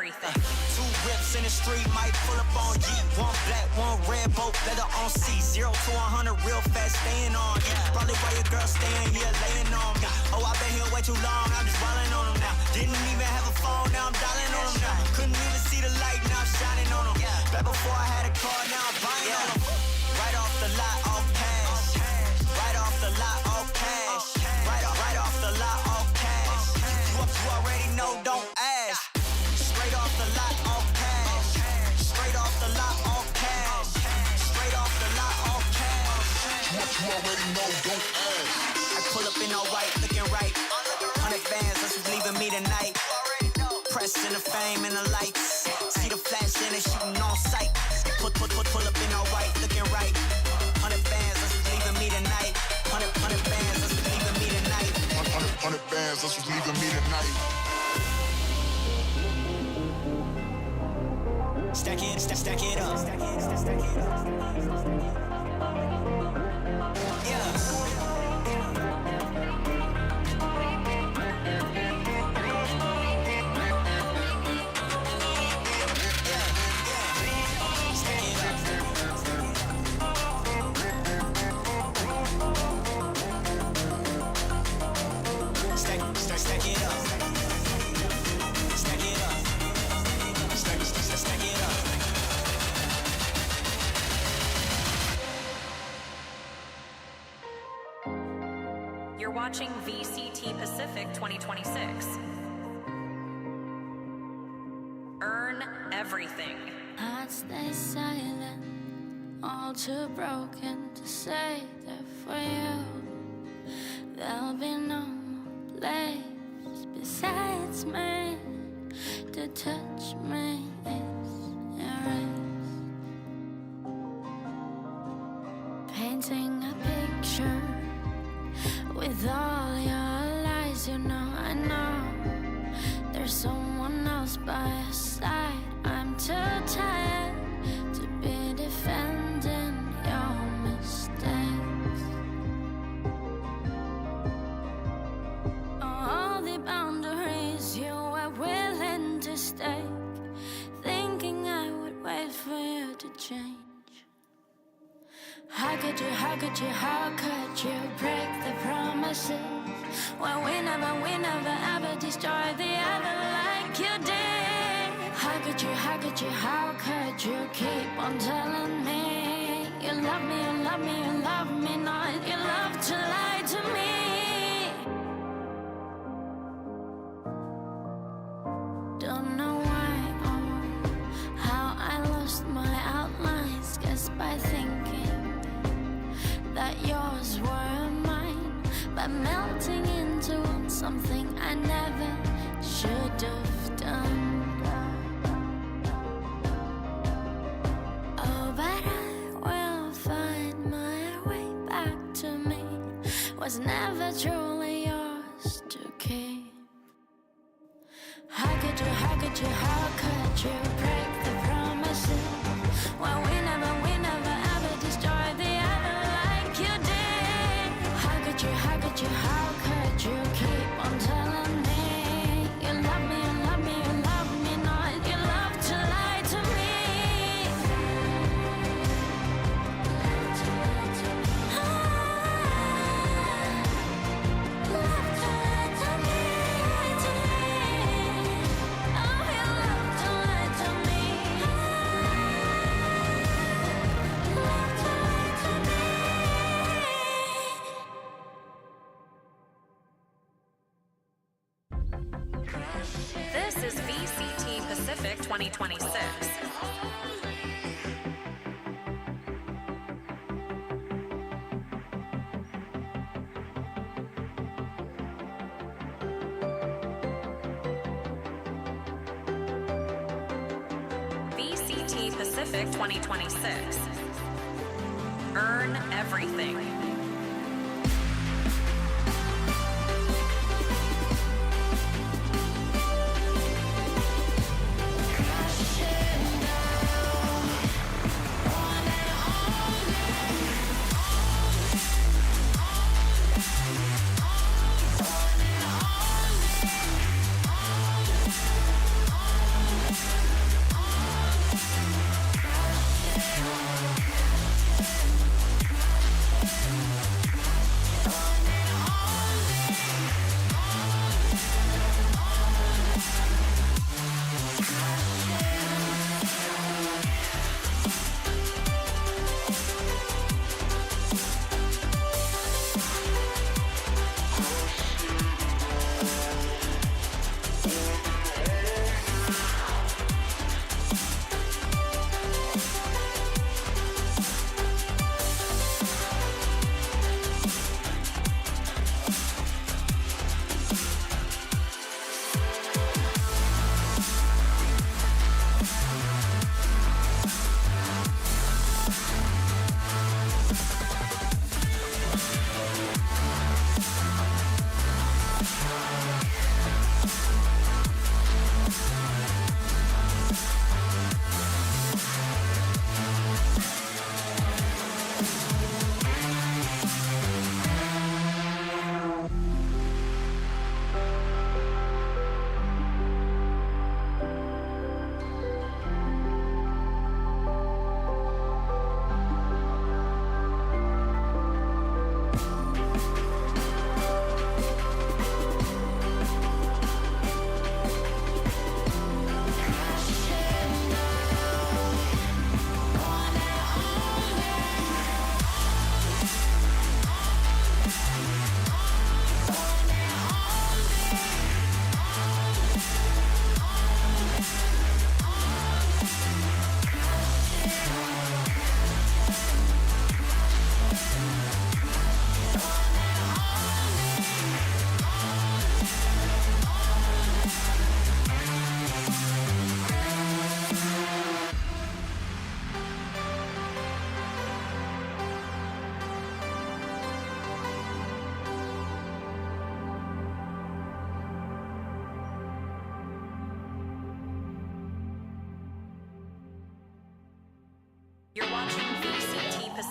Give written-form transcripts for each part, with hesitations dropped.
everything. Two whips in the street, might pull up on G. One black, one red, both leather on C. 0 to 100 real fast, staying on. Probably why your girl staying here, laying on me. Oh, I've been here way too long, I'm just wildin' on them now. Didn't even have a phone, now I'm dialing on them now. Couldn't even see the light, now I'm shining on them. Back before I had a car, now I'm buying on them. Right off the lot, off cash. Right off the lot, off cash. Right off the lot, off cash. You already know, don't ask. Straight off the lot, off cash. Straight off the lot, off cash. Straight off the lot, off cash. You already know, don't ask. I pull up in all white, looking right. 100 bands, that's what's leaving me tonight. Pressing the fame and the lights. See the flash and they shooting on sight. Pull up in all white, looking right. 100 bands, that's what's leaving me tonight. 100 bands, that's what's leaving me tonight. 100 bands, that's what's leaving me tonight. Stack it up. Yeah. Stack it up. Stack it up. Stack it up. You're watching VCT Pacific 2026. Earn everything. I'd stay silent, all too broken to say that for you there'll be no more place besides me to touch me is erased. Painting a picture with all your lies, you know, I know there's someone else by your side. I'm too tired to be defending your mistakes. All the boundaries you were willing to stake, thinking I would wait for you to change. How could you break the promises when we never ever destroyed the other like you did? How could you keep on telling me you love me not, you love to lie to me? Don't know why or how I lost my outlines, guess by thinking that yours were mine, but melting into something I never should have done. Oh, but I will find my way back to me, was never truly yours to keep. How could you break the promises when we never ever destroyed the other like you did? How could you keep on telling me you love me not, you love to lie to me? Love to lie to me. Oh, you love to lie to me. Love to lie to me. This is VCT Pacific 2026. VCT Pacific 2026. Earn everything.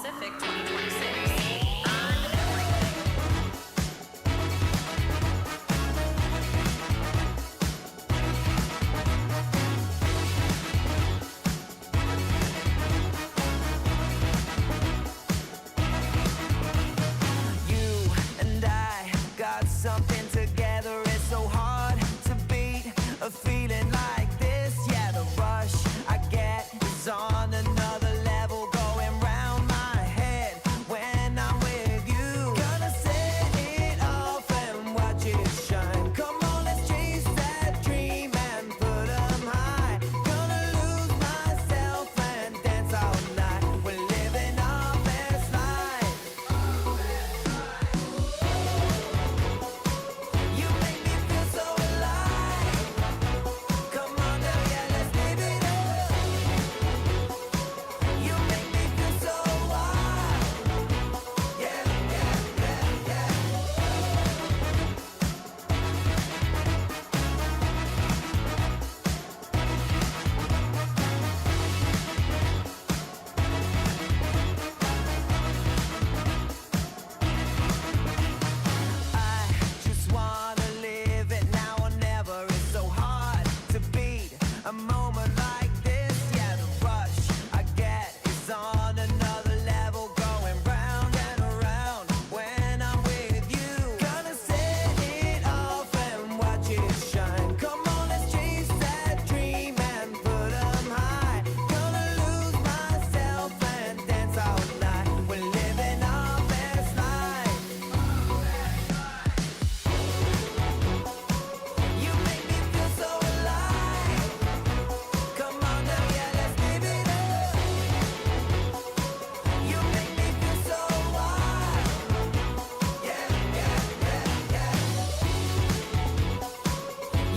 Pacific 2026. Earn everything. You and I got something together. It's so hard to beat a feeling like this. Yeah, the rush I get is on another level, going round my head when I'm with you. Gonna set it off and watch it shine. Come on, let's chase that dream and put 'em high. Gonna lose myself and dance all night. We're living our best life. You make me feel so alive. Come on now, yeah, let's live it up. You make me feel so wild. Yeah, yeah, yeah, yeah. I just wanna live it now or never. It's so hard to beat a moment like this. Yeah, the rush I get is on another level, going round and around when I'm with you. Gonna set it off and watch it shine. Come on, let's chase that dream and put 'em high. Gonna lose myself and dance all night. We're living our best life. You make me feel so alive. Come on now, yeah, let's live it up. You make me feel so wild. Yeah, yeah, yeah, yeah.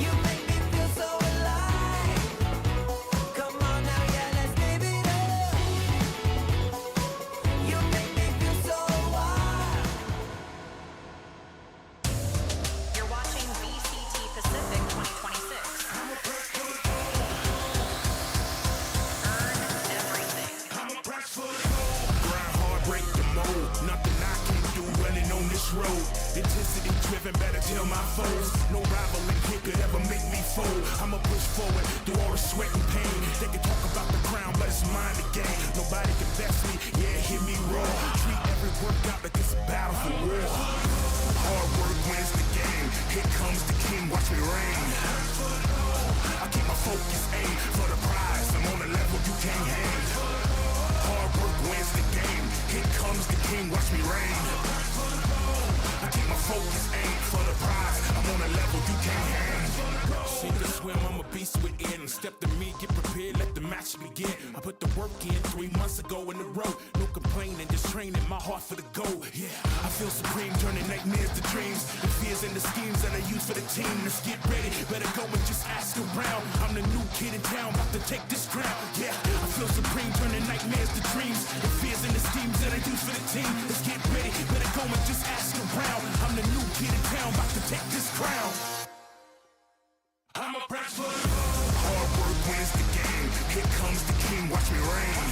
You make me feel so alive. Come on now, yeah, let's live it up. You make me feel so wild. You're watching VCT Pacific 2026. Earn everything. Grind hard, break the mold. Nothing I can do running on this road. Intensity driven, better tell my foes. No rival in here could ever make me fold. I'ma push forward through all the sweat and pain. They can talk about the crown, but it's mine to gain. Nobody can best me, yeah, hear me roar. Treat every workout like it's a battle for war. Hard work wins the game. Here comes the king, watch me reign. I keep my focus, aim for the prize. I'm on a level you can't hang. Hard work wins the game. Here comes the king, watch me reign. I keep my focus, aim for the prize. I'm on a level you can't hang. Sink or swim, I'm a beast within. Step to me, get prepared, let the match begin. I put the work in 3 months ago in the road. No complaining, just training my heart for the goal. Yeah, I feel supreme, turning nightmares to dreams. The fears and the schemes that I use for the team. Let's get ready, better go and just ask around. I'm the new kid in town, about to take this crown. Yeah, I feel supreme, turning nightmares to dreams. The fears and the schemes that I use for the team. Let's get ready, better go and just ask around. I'm the new kid in town, about to take this crown. I'm a press for the gold. Hard work wins the game. Here comes the king, watch me reign.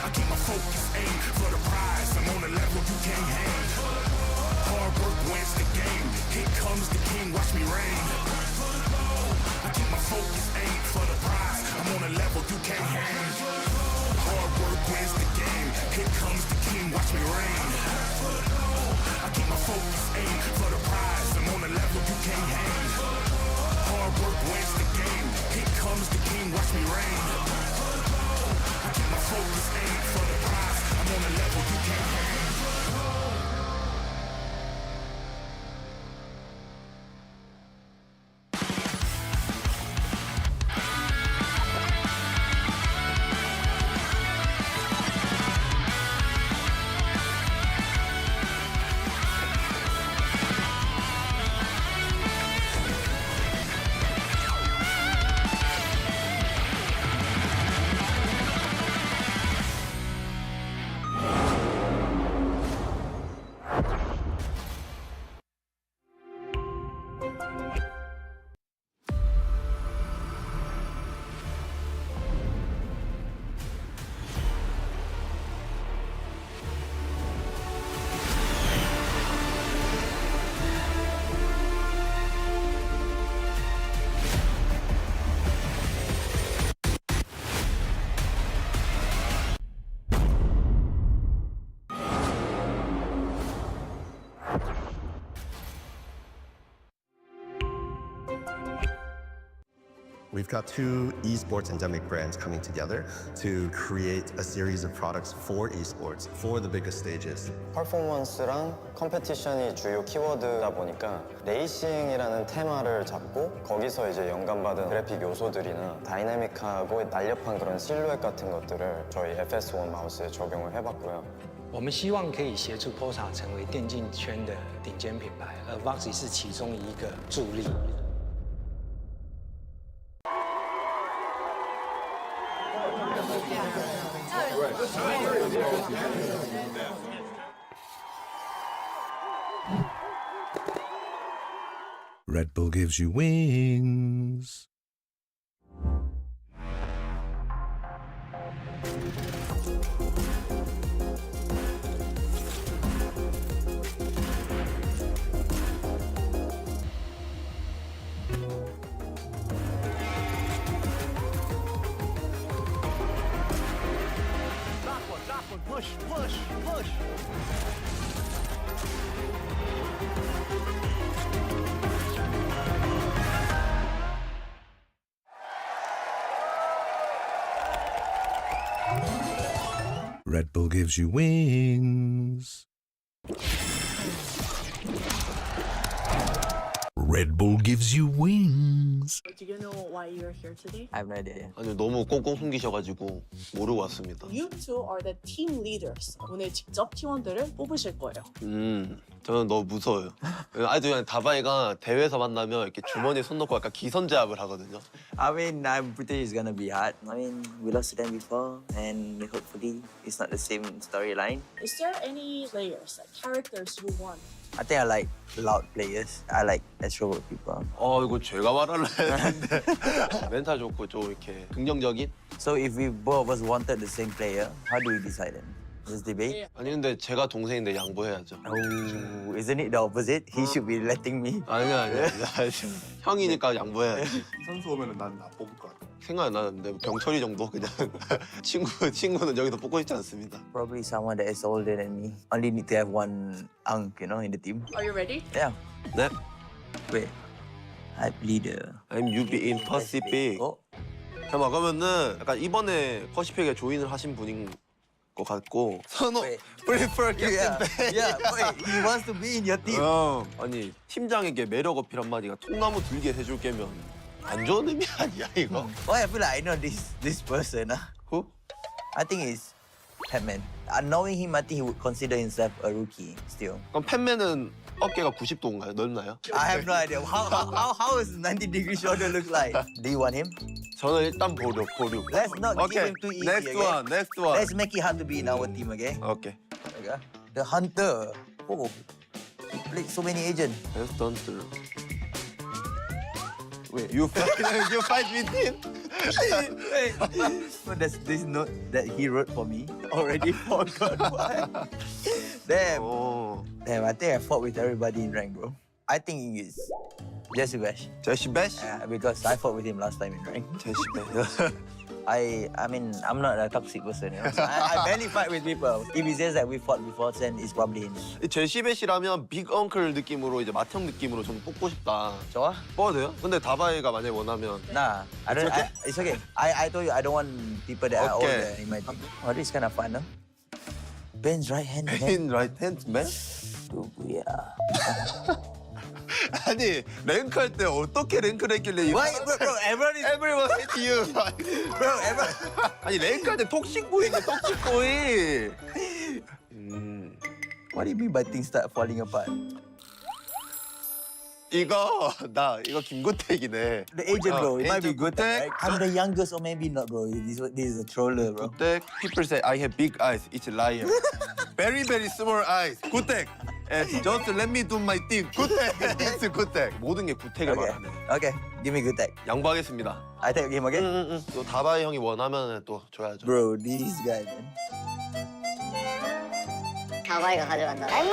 I keep my focus, aim for the prize. I'm on a level you can't hang. Hard work wins the game. Here comes the king, watch me reign. I keep my focus, aim for the prize. I'm on a level you can't hang. Hard work wins the game. Here comes the king, watch me reign. I keep my focus, aim for the prize. I'm on a level you can't hang. Hard work wins the game. Here comes the king, watch me reign. I keep my focus, aim for the prize. I'm on a level you can't hang. We've got two esports endemic brands coming together to create a series of products for esports for the biggest stages. 퍼포먼스랑 컴페티션이 주요 키워드다 보니까 레이싱이라는 테마를 잡고 거기서 이제 영감받은 그래픽 요소들이나 다이내믹하고 날렵한 그런 실루엣 같은 것들을 저희 FS1 마우스에 적용을 해봤고요. 我们希望可以协助 POSA 成为电竞圈的顶尖品牌，而 VOXY 是其中一个助力。 Red Bull gives you wings. Push, push, push. Red Bull gives you wings. Red Bull gives you wings. Do you know why you're here today? I have no idea. 아니요, 너무 꽁꽁 숨기셔가지고 모르고 왔습니다. You two are the team leaders. 오늘 직접 팀원들을 뽑으실 거예요. 저는 너무 무서워요. 아주 그냥 다바이가 대회에서 만나면 이렇게 주머니에 손 넣고 약간 기선제압을 하거든요. I mean, I'm pretty it's gonna be hard. I mean, we lost to them before, and hopefully it's not the same storyline. Is there any players, like characters you want? I think I like loud players. I like extrovert people. 이거 제가 말하려 했는데 멘탈 좋고 좀 이렇게 긍정적인? So if we both of us wanted the same player, how do we decide then? Just debate? 아니 근데 제가 동생인데 양보해야죠. Oh, isn't it the opposite? He should be letting me. 아니야. 형이니까 양보해야지. 선수 오면은 난 나 뽑을 것 같아. 생각 안 나는데 병철이 정도 그냥 친구는 여기서 뽑고 싶지 않습니다. Probably someone that is older than me. Only need to have one unk, you know, in the team. Are you ready? Yeah. 네. Wait. Hype leader. I'm UB in Pacific. 잠깐만 그러면은 약간 이번에 퍼시픽에 조인을 하신 분인 것 같고 선호 Wait. prefer Yeah, captain. yeah. Wait, he wants to be in your team. 아니 팀장에게 매력 어필 한마디가 통나무 들게 해줄 게면 안 좋은 의미 아니야 이거? Why I feel like I know this person. Who? I think it's Batman. Knowing him, I think he would consider himself a rookie still. 그럼 팬맨은 어깨가 90도인가요? 넓나요? I have no idea. How is 90-degree shoulder look like? Do you want him? 저는 일단 보류. Let's not give Okay, him too easy. next okay? next one. Let's make it hard to be in our team, okay? Okay. Okay. The Hunter. Oh, he played so many agents. Best hunter. Wait, you fight with him? Wait. So there's this note that he wrote for me. Already forgot why. Damn. 오, Damn, I think I fought with everybody in rank, bro. I think it's Jesse Bash. 제시 배시? Because I fought with him last time in rank. 제시 배시. I mean, I'm not a toxic person, you know? So I barely fight with people. If he says that we fought before, then it's probably him. 제시 배시라면 빅 엉클 느낌으로 이제 맏형 느낌으로 저는 뽑고 싶다. 좋아? 뽑아도 돼요? 근데 다바이가 만약에 원하면 Nah, I don't. okay? It's okay. I told you I don't want people that are Okay. older in my team. Oh, this is kind of fun, no? Ben's right hand. in right hand man? Yeah. 아니 랭크 할 때 어떻게 랭크를 했길래 Why, bro? Everyone hate you. Bro, everyone. 아니 랭크 할 때 톡식보이네 톡식보이. What do you mean by things start falling apart? 이거 김구택이네. The agent, bro. It might be agent good. Gutek. Right? I'm the youngest, or maybe not, bro. This is a troller, bro. 구택. People say I have big eyes. It's a liar. Very very small eyes. 구택. And just let me do my thing. 구택. It's 구택. 모든 게 구택을 Okay. 말하네. Okay. Give me good tag. 양보하겠습니다. I take him again. 또 다바이 형이 원하면 또 줘야죠. Bro, this guy, man. 다바이가 가져간다. 엄마!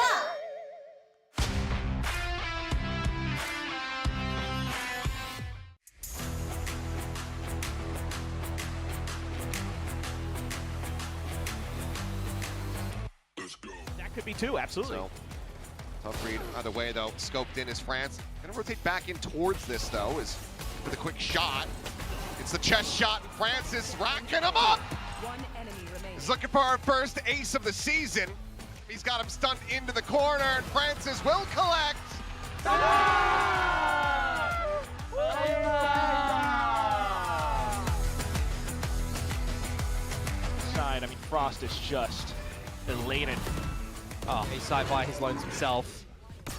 That could be two, absolutely. So, tough read either way, though. Scoped in is France. Gonna rotate back in towards this, though, is with a quick shot. It's the chest shot, and Francis racking him up. One enemy remains. He's looking for our first ace of the season. He's got him stunned into the corner, and Francis will collect. Side, I mean, Frost is just elated. Oh, he's sci-fi, he's loads himself.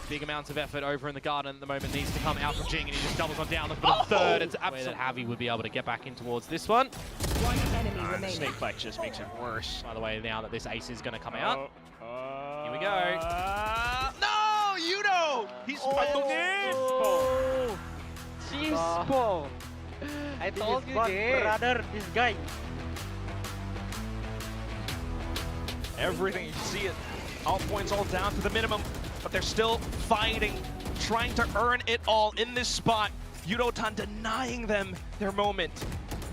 Big amounts of effort over in the garden at the moment needs to come out from Jing, and he just doubles on down for the third. It's absolutely that Javi would be able to get back in towards this one. One enemy The remaining. snake bite just makes it worse. By the way, now that this ace is going to come out. Here we go. No, you know. He's Chispo! I told you, brother, this guy. everything. You see it. All points all down to the minimum, but they're still fighting, trying to earn it all in this spot. Yudotan denying them their moment.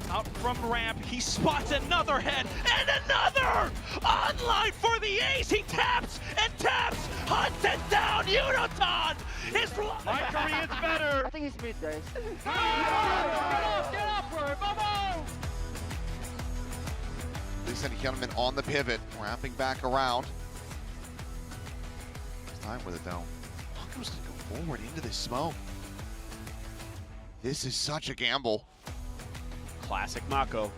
Out from ramp, he spots another head and another! Online for the ace! He taps and taps! Hunts it down! Yudotan is... My Korean's better! I think he's mid, guys. Get up, bro! Vamos! Ladies and gentlemen, on the pivot, wrapping back around. It's time with it though. Mako's gonna go forward into this smoke. This is such a gamble. Classic Mako.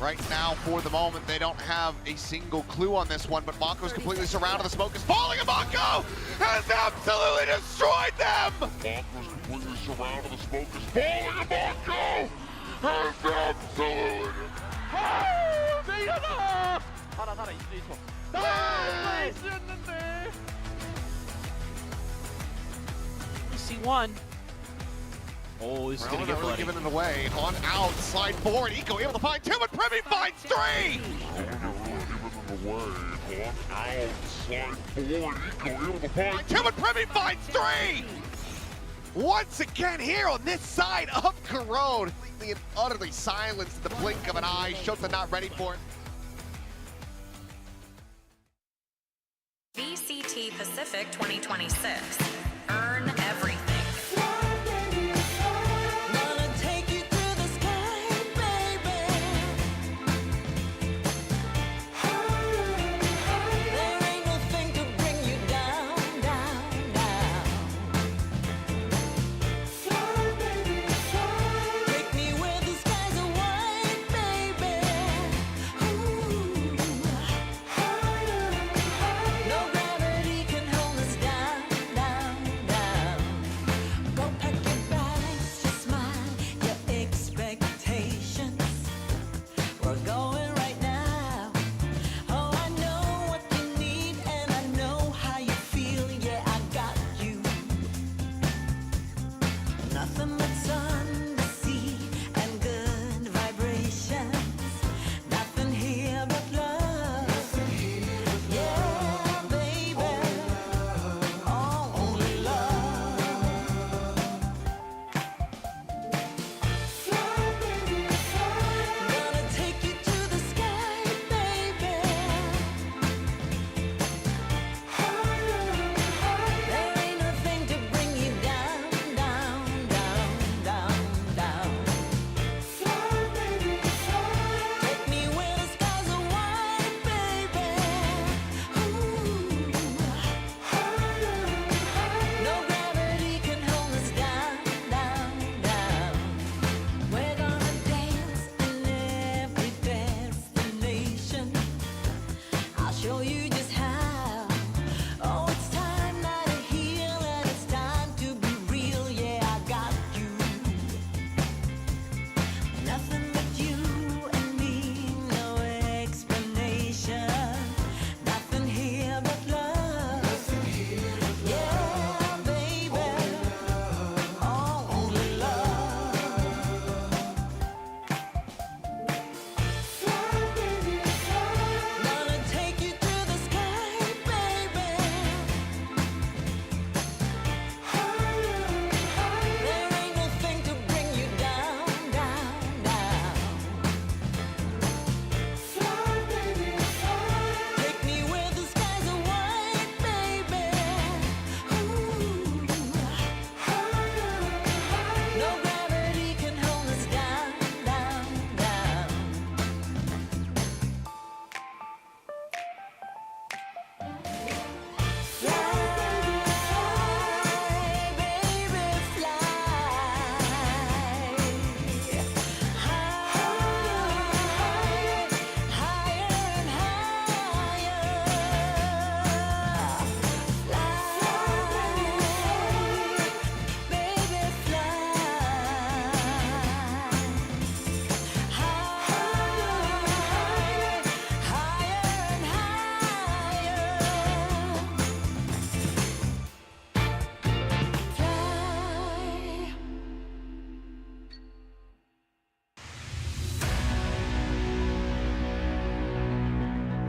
Right now, for the moment, they don't have a single clue on this one, but Mako's completely surrounded. The smoke is falling, and Mako has absolutely destroyed them! Mako's completely surrounded. The smoke is falling, and Mako has absolutely... We see one. Oh, this is going to get bloody. Giving it away. On outside forward, Eco able to find two, and Privy finds three! Two, and Privy finds three! Once again here on this side of Corone. Completely and utterly silenced in the blink of an eye. Shota not ready for it. VCT Pacific 2026. Earn everything.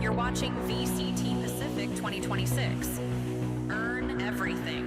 You're watching VCT Pacific 2026. Earn everything.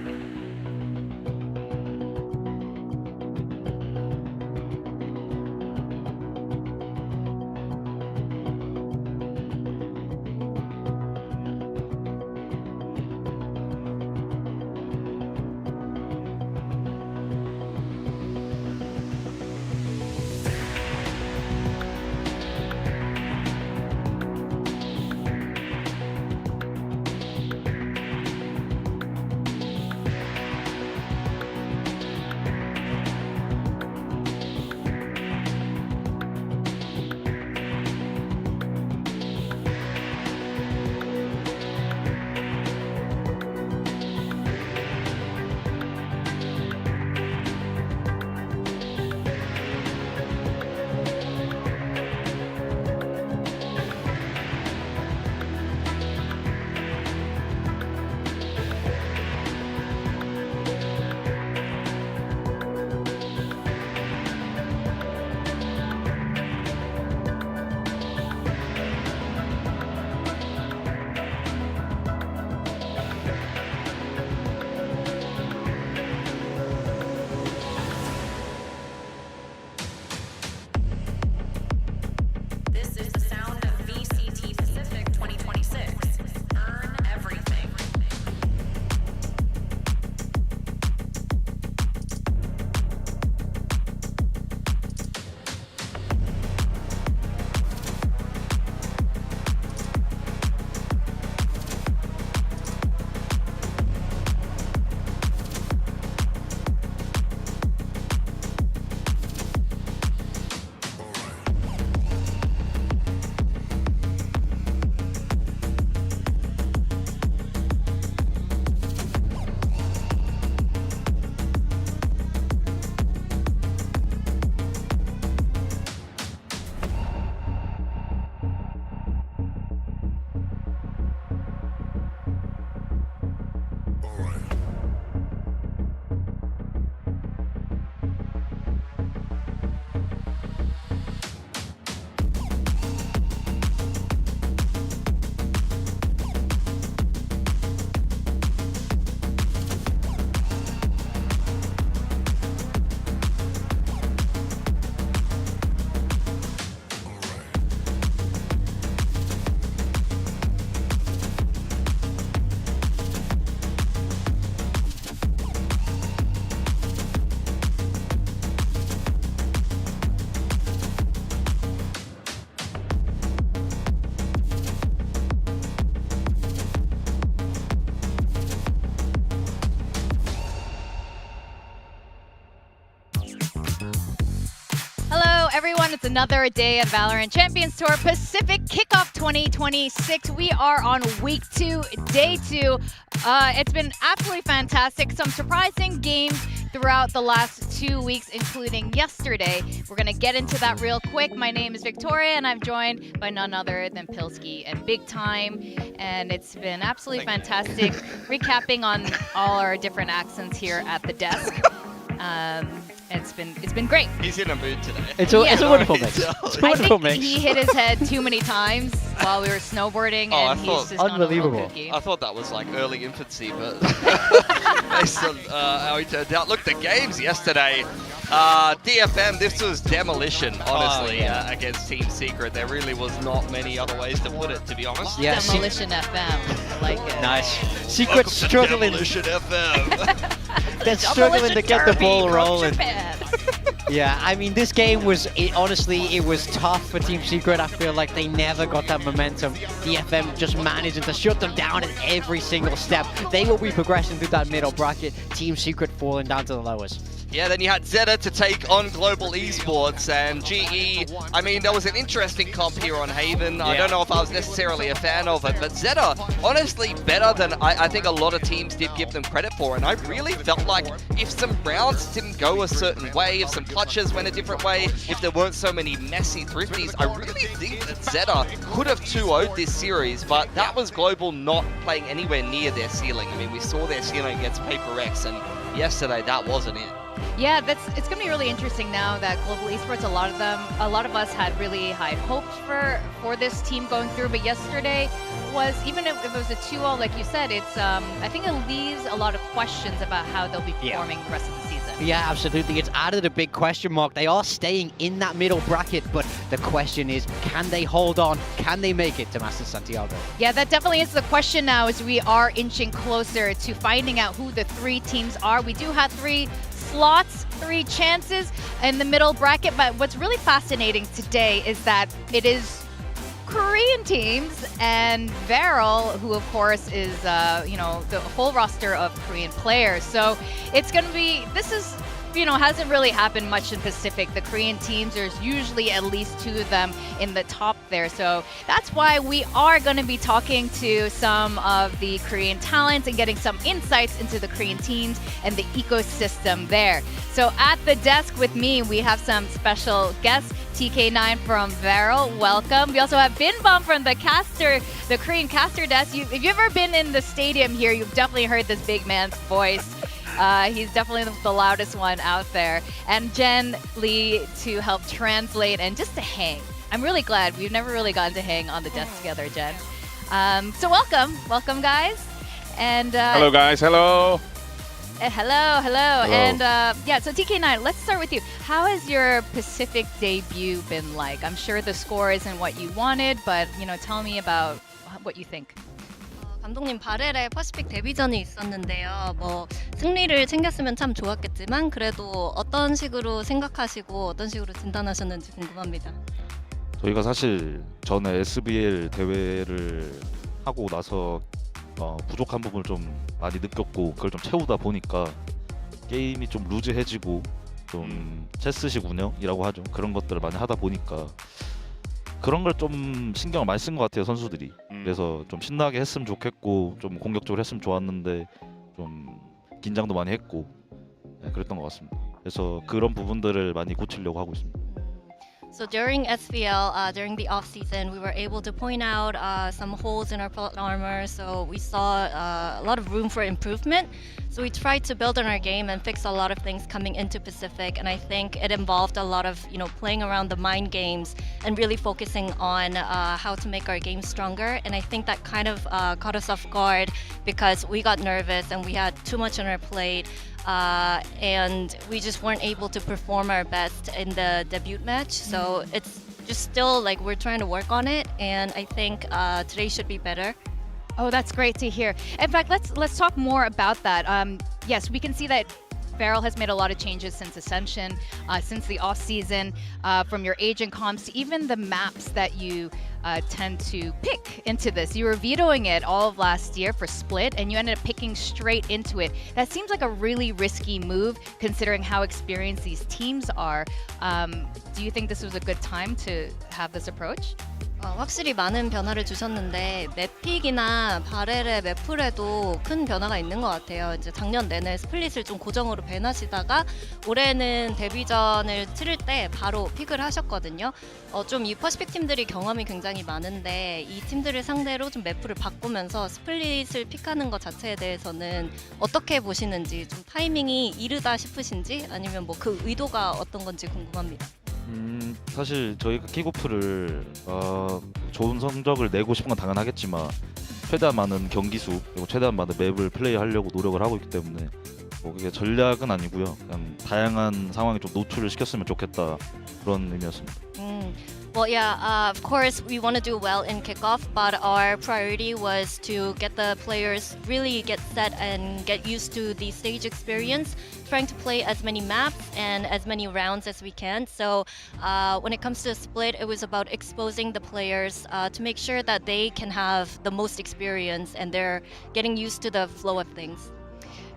This is the sound of VCT Pacific 2026. Earn everything. Hello, everyone. It's another day at Valorant Champions Tour Pacific Kickoff 2026. We are on week 2, day 2. It's been absolutely fantastic. Some surprising games throughout the last 2 weeks, including yesterday. We're going to get into that real quick. My name is Victoria, and I'm joined by none other than Pilsky and Big Time. And it's been absolutely fantastic recapping on all our different accents here at the desk. It's been great. He's in a mood today. It's a wonderful mix. I think he hit his head too many times while we were snowboarding, and he's just unbelievable. gone a little kooky. I thought that was like early infancy, but based on how he turned out. Look, the games yesterday, DFM, this was demolition, honestly, against Team Secret. There really was not many other ways to put it, to be honest. Yeah, Demolition FM. I like it. Nice. Secret struggling. Demolition FM. They're struggling to get the ball rolling. Yeah, I mean, this game was, honestly, it was tough for Team Secret. I feel like they never got that momentum. DFM just managing to shut them down at every single step. They will be progressing through that middle bracket. Team Secret falling down to the lowest. Yeah, then you had Zeta to take on Global Esports, and GE, I mean, there was an interesting comp here on Haven. Yeah. I don't know if I was necessarily a fan of it, but Zeta, honestly, better than I think a lot of teams did give them credit for, and I really felt like if some rounds didn't go a certain way, if some clutches went a different way, if there weren't so many messy thrifties, I really think that Zeta could have 2-0'd this series, but that was Global not playing anywhere near their ceiling. I mean, we saw their ceiling against Paper X, and yesterday that wasn't it. Yeah, it's going to be really interesting now that global esports, a lot of us had really high hopes for this team going through, but yesterday was, even if it was a 2-0, like you said, it's I think it leaves a lot of questions about how they'll be performing the rest of the season. Yeah, absolutely. It's added a big question mark. They are staying in that middle bracket, but the question is, can they hold on? Can they make it to Masters Santiago? Yeah, that definitely is the question now as we are inching closer to finding out who the 3 teams are. We do have 3 slots, 3 chances in the middle bracket, but what's really fascinating today is that it is Korean teams and Varrel, who of course is, you know, the whole roster of Korean players. So it's going to be, this is, you know, hasn't really happened much in Pacific. The Korean teams, there's usually at least 2 of them in the top there. So that's why we are going to be talking to some of the Korean talents and getting some insights into the Korean teams and the ecosystem there. So at the desk with me, we have some special guests. TK9 from Varrel, welcome. We also have Binbom from the Korean caster desk. If you've ever been in the stadium here, you've definitely heard this big man's voice. He's definitely the loudest one out there. And Gen.G to help translate and just to hang. I'm really glad. We've never really gotten to hang on the desk together, Gen. So welcome guys. And hello guys, hello. Hello. And yeah, so TK9, let's start with you. How has your Pacific debut been like? I'm sure the score isn't what you wanted, but you know, tell me about what you think. 감독님 바렐의 퍼시픽 데뷔전이 있었는데요. 뭐 승리를 챙겼으면 참 좋았겠지만 그래도 어떤 식으로 생각하시고 어떤 식으로 진단하셨는지 궁금합니다. 저희가 사실 전에 SBL 대회를 하고 나서 부족한 부분을 좀 많이 느꼈고 그걸 좀 채우다 보니까 게임이 좀 루즈해지고 좀 체스식 운영이라고 하죠. 그런 것들을 많이 하다 보니까 그런 걸 좀 신경을 많이 쓴 것 같아요, 선수들이. 그래서 좀 신나게 했으면 좋겠고 좀 공격적으로 했으면 좋았는데 좀 긴장도 많이 했고 네, 그랬던 것 같습니다. 그래서 그런 부분들을 많이 고치려고 하고 있습니다. So during SVL, during the off season, we were able to point out some holes in our plot armor. So we saw a lot of room for improvement. So we tried to build on our game and fix a lot of things coming into Pacific. And I think it involved a lot of, you know, playing around the mind games and really focusing on how to make our game stronger. And I think that kind of caught us off guard because we got nervous and we had too much on our plate. And we just weren't able to perform our best in the debut match. So it's just still like we're trying to work on it, and I think today should be better. Oh, that's great to hear. In fact, let's talk more about that. Yes, we can see that Varrel has made a lot of changes since Ascension, since the off season, from your agent comps to even the maps that you tend to pick into this. You were vetoing it all of last year for Split, and you ended up picking straight into it. That seems like a really risky move, considering how experienced these teams are. Do you think this was a good time to have this approach? 확실히 많은 변화를 주셨는데 맵픽이나 바렐의 맵풀에도 큰 변화가 있는 것 같아요. 이제 작년 내내 스플릿을 좀 고정으로 밴하시다가 올해는 데뷔전을 치를 때 바로 픽을 하셨거든요. 좀 이 퍼시픽 팀들이 경험이 굉장히 많은데 이 팀들을 상대로 좀 맵풀을 바꾸면서 스플릿을 픽하는 것 자체에 대해서는 어떻게 보시는지, 좀 타이밍이 이르다 싶으신지 아니면 뭐 그 의도가 어떤 건지 궁금합니다. 사실 저희가 킥오프를 좋은 성적을 내고 싶은 건 당연하겠지만 최대한 많은 경기 수 그리고 최대한 많은 맵을 플레이하려고 노력을 하고 있기 때문에 뭐 그게 전략은 아니고요. 그냥 다양한 상황에 좀 노출을 시켰으면 좋겠다 그런 의미였습니다. Well, yeah, of course, we want to do well in kickoff, but our priority was to get the players really get set and get used to the stage experience, trying to play as many maps and as many rounds as we can. So when it comes to Split, it was about exposing the players to make sure that they can have the most experience and they're getting used to the flow of things.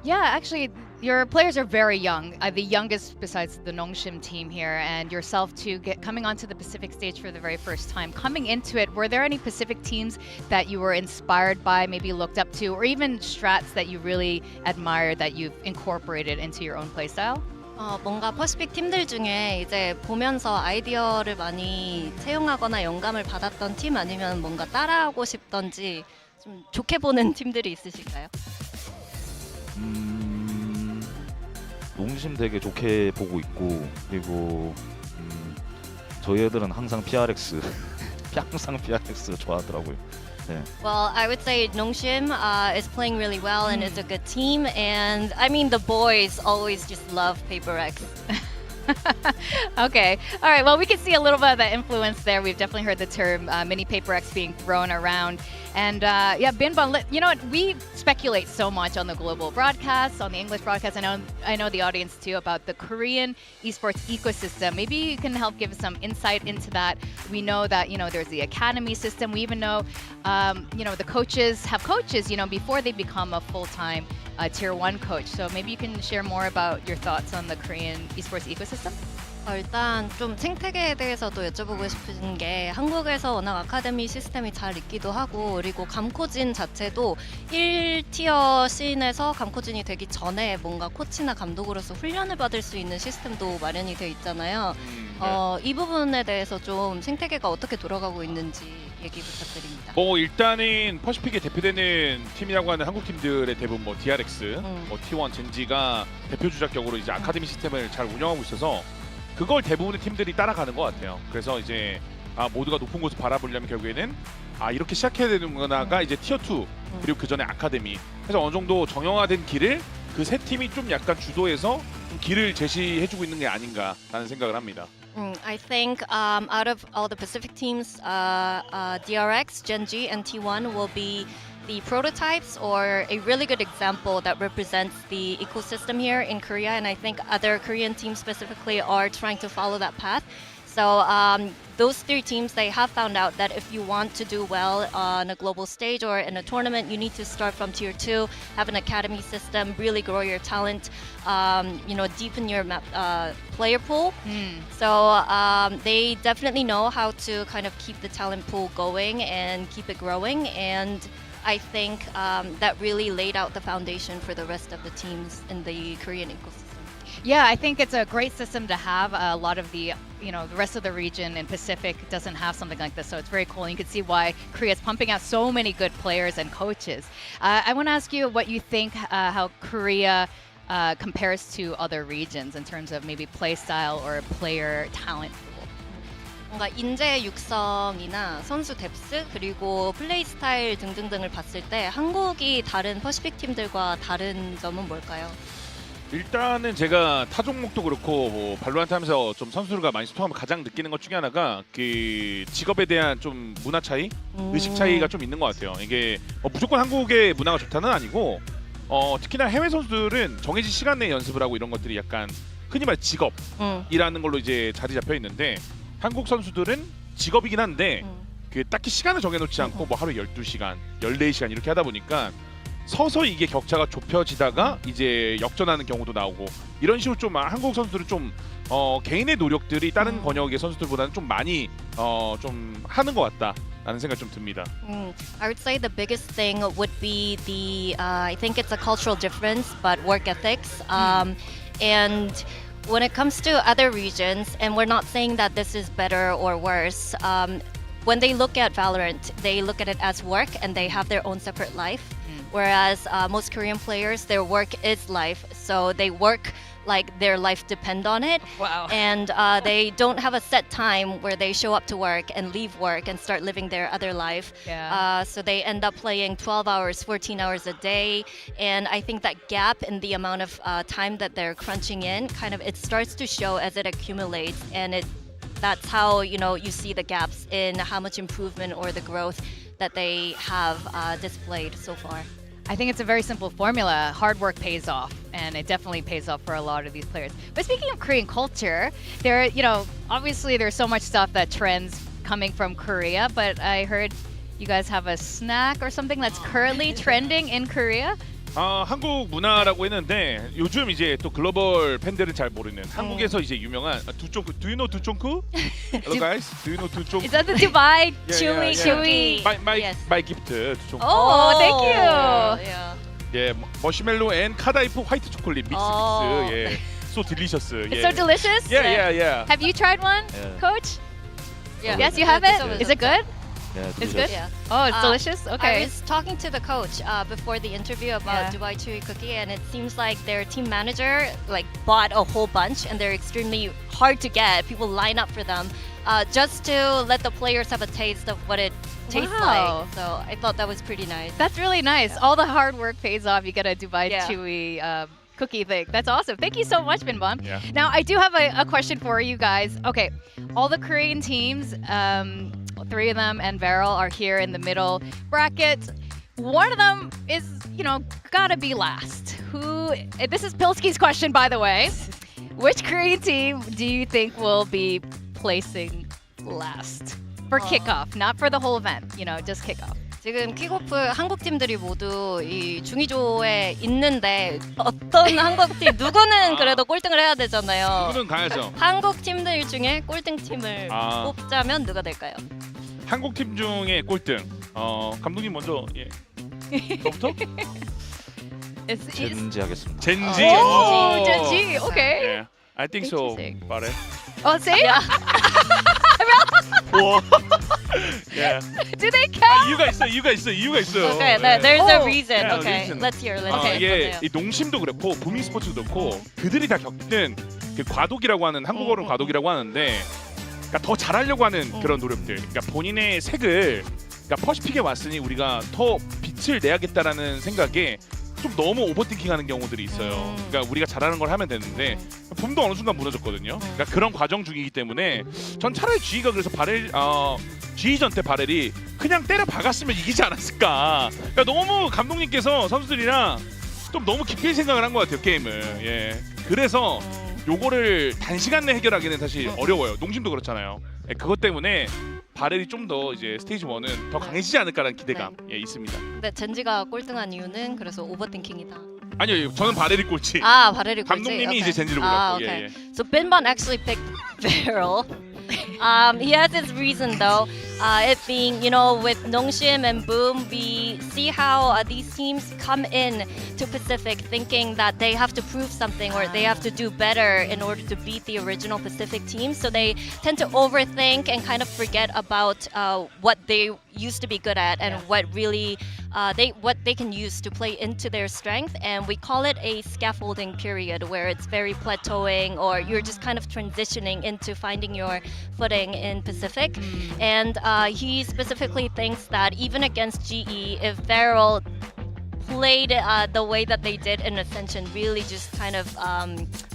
Yeah, actually, your players are very young. The youngest besides the Nongshim team here, and yourself too, coming onto the Pacific stage for the very first time. Coming into it, were there any Pacific teams that you were inspired by, maybe looked up to, or even strats that you really admired that you've incorporated into your own playstyle? 뭔가 퍼시픽 팀들 중에 이제 보면서 아이디어를 많이 채용하거나 영감을 받았던 팀 아니면 뭔가 따라하고 싶던지 좀 좋게 보는 팀들이 있으실까요? 농심 되게 좋게 보고 있고 그리고 저희 애들은 항상 PRX 항상 PRX 좋아하더라고요. 네. Well, I would say Nongshim is playing really well and is a good team. And I mean, the boys always just love Paper X. Okay. All right. Well, we can see a little bit of the influence there. We've definitely heard the term mini Paper X being thrown around. And yeah, Binbon, you know what? We speculate so much on the global broadcasts, on the English broadcasts. I know the audience too about the Korean esports ecosystem. Maybe you can help give us some insight into that. We know that, you know, there's the academy system. We even know, you know, the coaches have coaches, you know, before they become a full-time tier 1 coach. So maybe you can share more about your thoughts on the Korean esports ecosystem? 일단 좀 생태계에 대해서도 여쭤보고 싶은 게 한국에서 워낙 아카데미 시스템이 잘 있기도 하고 그리고 감코진 자체도 1티어 씬에서 감코진이 되기 전에 뭔가 코치나 감독으로서 훈련을 받을 수 있는 시스템도 마련이 돼 있잖아요. 이 부분에 대해서 좀 생태계가 어떻게 돌아가고 있는지 얘기 부탁드립니다. 뭐 일단은 퍼시픽에 대표되는 팀이라고 하는 한국 팀들의 대부분 뭐 DRX, 뭐 T1, Gen.G가 대표 주작격으로 이제 아카데미 시스템을 잘 운영하고 있어서 그걸 대부분의 팀들이 따라가는 것 같아요. 그래서 이제 모두가 높은 곳을 바라보려면 결국에는 이렇게 시작해야 되는구나가 이제 티어 2 그리고 그 전에 아카데미. 그래서 어느 정도 정형화된 길을 그 세 팀이 좀 약간 주도해서 좀 길을 제시해주고 있는 게 아닌가라는 생각을 합니다. I think out of all the Pacific teams, DRX, Gen.G, and T1 will be the prototypes or a really good example that represents the ecosystem here in Korea. And I think other Korean teams specifically are trying to follow that path. So those 3 teams, they have found out that if you want to do well on a global stage or in a tournament, you need to start from tier 2, have an academy system, really grow your talent, you know, deepen your player pool. So they definitely know how to kind of keep the talent pool going and keep it growing. And I think that really laid out the foundation for the rest of the teams in the Korean ecosystem. Yeah, I think it's a great system to have. A lot of the, you know, the rest of the region in Pacific doesn't have something like this, so it's very cool. And you can see why Korea is pumping out so many good players and coaches. I want to ask you what you think how Korea compares to other regions in terms of maybe play style or player talent pool. 뭔가 인재 육성이나 선수 뎁스 그리고 플레이 스타일 등등등을 봤을 때 한국이 다른 퍼시픽 팀들과 다른 점은 뭘까요? 일단은 제가 타 종목도 그렇고 뭐 발로란트 하면서 좀 선수들과 많이 소통하면 가장 느끼는 것 중에 하나가 그 직업에 대한 좀 문화 차이, 의식 차이가 좀 있는 것 같아요. 이게 무조건 한국의 문화가 좋다는 아니고 특히나 해외 선수들은 정해진 시간 내에 연습을 하고 이런 것들이 약간 흔히 말 직업이라는 걸로 이제 자리 잡혀 있는데 한국 선수들은 직업이긴 한데 그 딱히 시간을 정해놓지 않고 뭐 하루에 12시간, 14시간 이렇게 하다 보니까 서서 이게 격차가 좁혀지다가 이제 역전하는 경우도 나오고 이런 식으로 좀 한국 선수들은 좀 개인의 노력들이 다른 번역의 선수들보다는 좀 많이 좀 하는 것 같다라는 생각이 좀 듭니다. I would say the biggest thing would be the I think it's a cultural difference, but work ethics. And when it comes to other regions, and we're not saying that this is better or worse, when they look at VALORANT, they look at it as work and they have their own separate life. Whereas most Korean players, their work is life. So they work like their life depend on it. Wow. And they don't have a set time where they show up to work and leave work and start living their other life. Yeah. So they end up playing 12 hours, 14 hours a day. And I think that gap in the amount of time that they're crunching in, kind of it starts to show as it accumulates. And that's how, you know, you see the gaps in how much improvement or the growth that they have displayed so far. I think it's a very simple formula. Hard work pays off, and it definitely pays off for a lot of these players. But speaking of Korean culture, there, you know, obviously there's so much stuff that trends coming from Korea, but I heard you guys have a snack or something that's currently trending in Korea? 한국 문화라고 했는데 요즘 이제 또 글로벌 팬들은 잘 모르는 한국에서 이제 유명한 두쫑쿠. Do you know 두쫑쿠? Hello guys, do you know 두쫑쿠? Is that the Dubai Yeah, chewy? My gift 두쫑쿠. Oh, thank you. Yeah. 예, 머시멜로 앤 카다이프 화이트 초콜릿 믹스. 예, so delicious. It's so delicious. Yeah. Have you tried one, Yeah. Coach? Yeah. Yes, you have it. Is it good? Yeah, It's delicious. good? Yeah. Oh, it's delicious? Okay. I was talking to the coach before the interview about Dubai Chewy Cookie, and it seems like their team manager like bought a whole bunch, and they're extremely hard to get. People line up for them just to let the players have a taste of what it tastes Wow. like. So I thought that was pretty nice. That's really nice. All the hard work pays off. You get a Dubai Yeah. Chewy cookie thing. That's awesome. Thank you so much, Binbon. Yeah. Now, I do have a question for you guys. Okay, all the Korean teams, 3 of them and Varrel are here in the middle bracket. One of them is, gotta be last. This is Pilski's question, by the way. Which Korean team do you think will be placing last? For kickoff, not for the whole event, just kickoff. 지금 킥오프 한국 팀들이 모두 이 중위조에 있는데 어떤 한국 팀 누구는 그래도 꼴등을 해야 되잖아요. 누구는 가야죠. 한국 팀들 중에 꼴등 팀을 아. 뽑자면 누가 될까요? 한국 팀 중에 꼴등. 감독님 먼저 예. 저부터? Gen.G 하겠습니다. Gen.G. Oh, Gen.G. Okay. Yeah. I think so. Varrel. Oh, say? 와. Yeah. Do they count? 이유가 있어요. Okay, 예. there's a reason. Yeah, Okay, reason. let's hear. 이게 이 농심도 그렇고 부밍 스포츠도 그렇고 그들이 다 겪는 그 과도기라고 하는 한국어로는 과도기라고 하는데 그러니까 더 잘하려고 하는 그런 노력들. 그러니까 본인의 색을 퍼시픽에 왔으니 우리가 더 빛을 내야겠다라는 생각에 좀 너무 오버띵킹하는 경우들이 있어요. 그러니까 우리가 잘하는 걸 하면 되는데 붐도 어느 순간 무너졌거든요. 그러니까 그런 과정 중이기 때문에 전 차라리 G가 그래서 G전 때 바렐이 그냥 때려 박았으면 이기지 않았을까. 그러니까 너무 감독님께서 선수들이랑 좀 너무 깊게 생각을 한 것 같아요 게임을. 예. 그래서 요거를 단시간 내 해결하기는 사실 어려워요. 농심도 그렇잖아요. 예, 그것 때문에 바렐이 좀 더 이제 스테이지 1은 더 강해지지 않을까라는 기대감 예, 있습니다. 근데 젠지가 꼴등한 이유는 그래서 오버띵킹이다. 아니요, 저는 바렐이 꼴찌. 아, 바렐이 꼴찌. 감독님이 Okay. 이제 젠지를 Ah, 골랐고. okay. 예, 예. So Binbon actually picked Varrel. He has his reason though. It being, with Nongshim and Boom, we see how these teams come in to Pacific thinking that they have to prove something or they have to do better in order to beat the original Pacific team. So they tend to overthink and kind of forget about what they used to be good at and what really what they can use to play into their strength. And we call it a scaffolding period where it's very plateauing or you're just kind of transitioning into finding your footing in Pacific. And he specifically thinks that even against GE, if Varrel played the way that they did in Ascension, really just kind of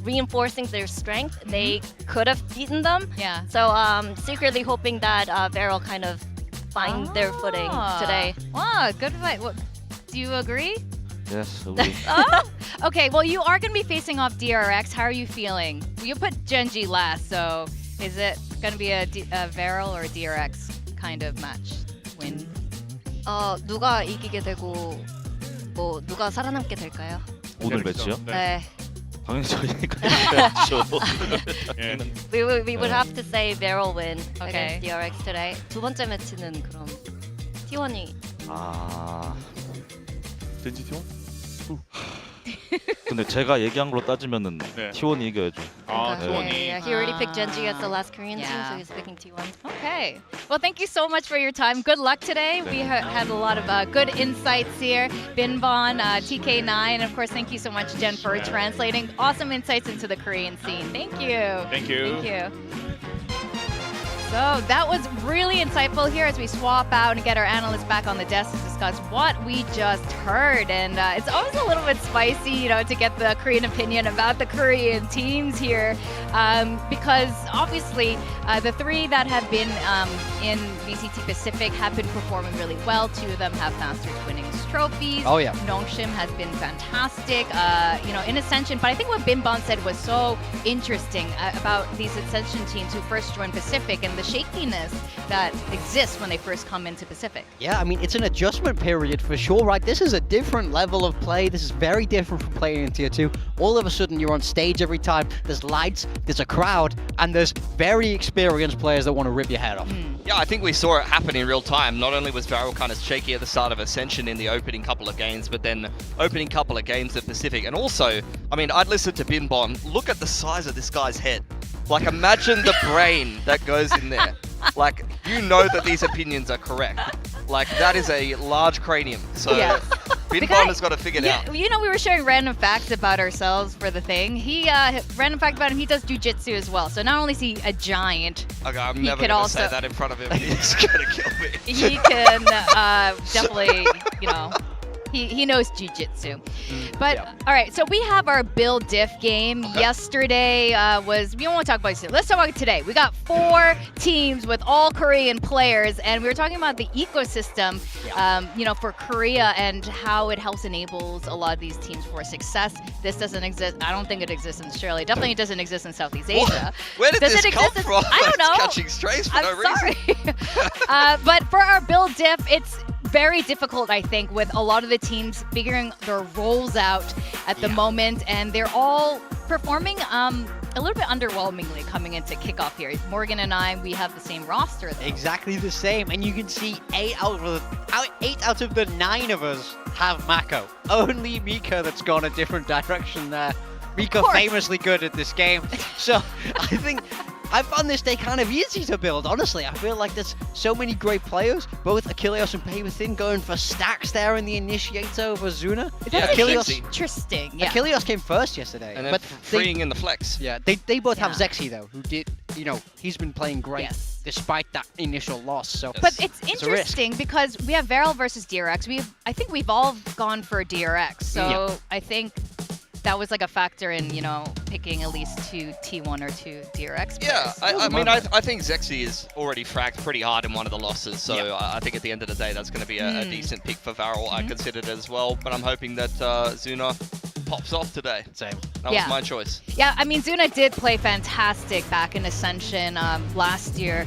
reinforcing their strength, they could have beaten them. Yeah. So secretly hoping that Varrel kind of find their footing today. Wow, good fight. Do you agree? Yes, agree. Oh, okay. Well, you are going to be facing off DRX. How are you feeling? You put Gen.G last, so is it going to be a Varrel or a DRX kind of match win? 누가 이기게 되고 뭐 누가 살아남게 될까요? 오늘 매치요? 네. 당연히 저희가 이겨야죠. We would have to say Varrel win Okay. against DRX today. 두 번째 매치는 그럼 T1이 아, 젠지 팀? 근데 제가 얘기한 걸로 따지면은 네. T1이 이겨야죠. 아, Yeah, he already picked Gen.G as the last Korean team, Yeah. so he's picking T1. Okay. Well, thank you so much for your time. Good luck today. We had a lot of good insights here. Binbon, TK9, and of course, thank you so much, Jen, for translating awesome insights into the Korean scene. Thank you. Thank you. Thank you. So that was really insightful here as we swap out and get our analysts back on the desk to discuss what we just heard. And it's always a little bit spicy, to get the Korean opinion about the Korean teams here, because obviously the 3 that have been in VCT Pacific have been performing really well. 2 of them have Masters winnings trophies. Oh, yeah. Nongshim has been fantastic, in Ascension. But I think what Binbon said was so interesting about these Ascension teams who first joined Pacific and the shakiness that exists when they first come into Pacific. Yeah, I mean, it's an adjustment period for sure, right? This is a different level of play. This is very different from playing in Tier 2. All of a sudden, you're on stage every time. There's lights, there's a crowd, and there's very experienced players that want to rip your head off. Yeah, I think we saw it happen in real time. Not only was Varrel kind of shaky at the start of Ascension in the opening couple of games, but then opening couple of games at Pacific. And also, I mean, I'd listened to Binbon. Look at the size of this guy's head. Like, imagine the brain that goes in there. Like, you know that these opinions are correct. Like, that is a large cranium. So Yeah. Binbon has got to figure it out. You know, we were sharing random facts about ourselves for the thing. Random fact about him, he does jujitsu as well. So not only is he a giant, Okay, I'm he never could going to also- say that in front of him. He's going to kill me. he can definitely, you know, he knows jujitsu. But all right, so we have our build diff game. Yesterday was, we don't want to talk about yesterday. Let's talk about today. We got 4 teams with all Korean players, and we were talking about the ecosystem, you know, for Korea and how it helps enables a lot of these teams for success. This doesn't exist. I don't think it exists in Australia. Definitely doesn't exist in Southeast Asia. Where did Does this it come exist in- from? I don't know. It's catching strays for no sorry. reason. But for our build diff, it's very difficult, I think, with a lot of the teams figuring their roles out at the moment, and they're all performing a little bit underwhelmingly coming into kickoff here. Morgan and I, we have the same roster, though. Exactly the same, and you can see 8 out of the 9 of us have Mako. Only Mika that's gone a different direction there. Mika famously good at this game, so I think I found this day kind of easy to build, honestly. I feel like there's so many great players, both Achilleos and Paywithin going for stacks there in the initiator over Zuna. That's Achilleos, interesting. Yeah. Achilleos came first yesterday. And then but freeing in the flex. Yeah, they both have Zexy, though, who did, you know, he's been playing great despite that initial loss. So, But it's a risk. interesting because we have Varrel versus DRX. I think we've all gone for DRX, so I think that was like a factor in, you know, picking at least 2 T1 or 2 DRX players. Yeah, I mean, I think Zexy is already fragged pretty hard in one of the losses, so I think at the end of the day, that's going to be a decent pick for Varrel. I considered it as well, but I'm hoping that Zuna pops off today. Same. That was my choice. Yeah, I mean, Zuna did play fantastic back in Ascension last year.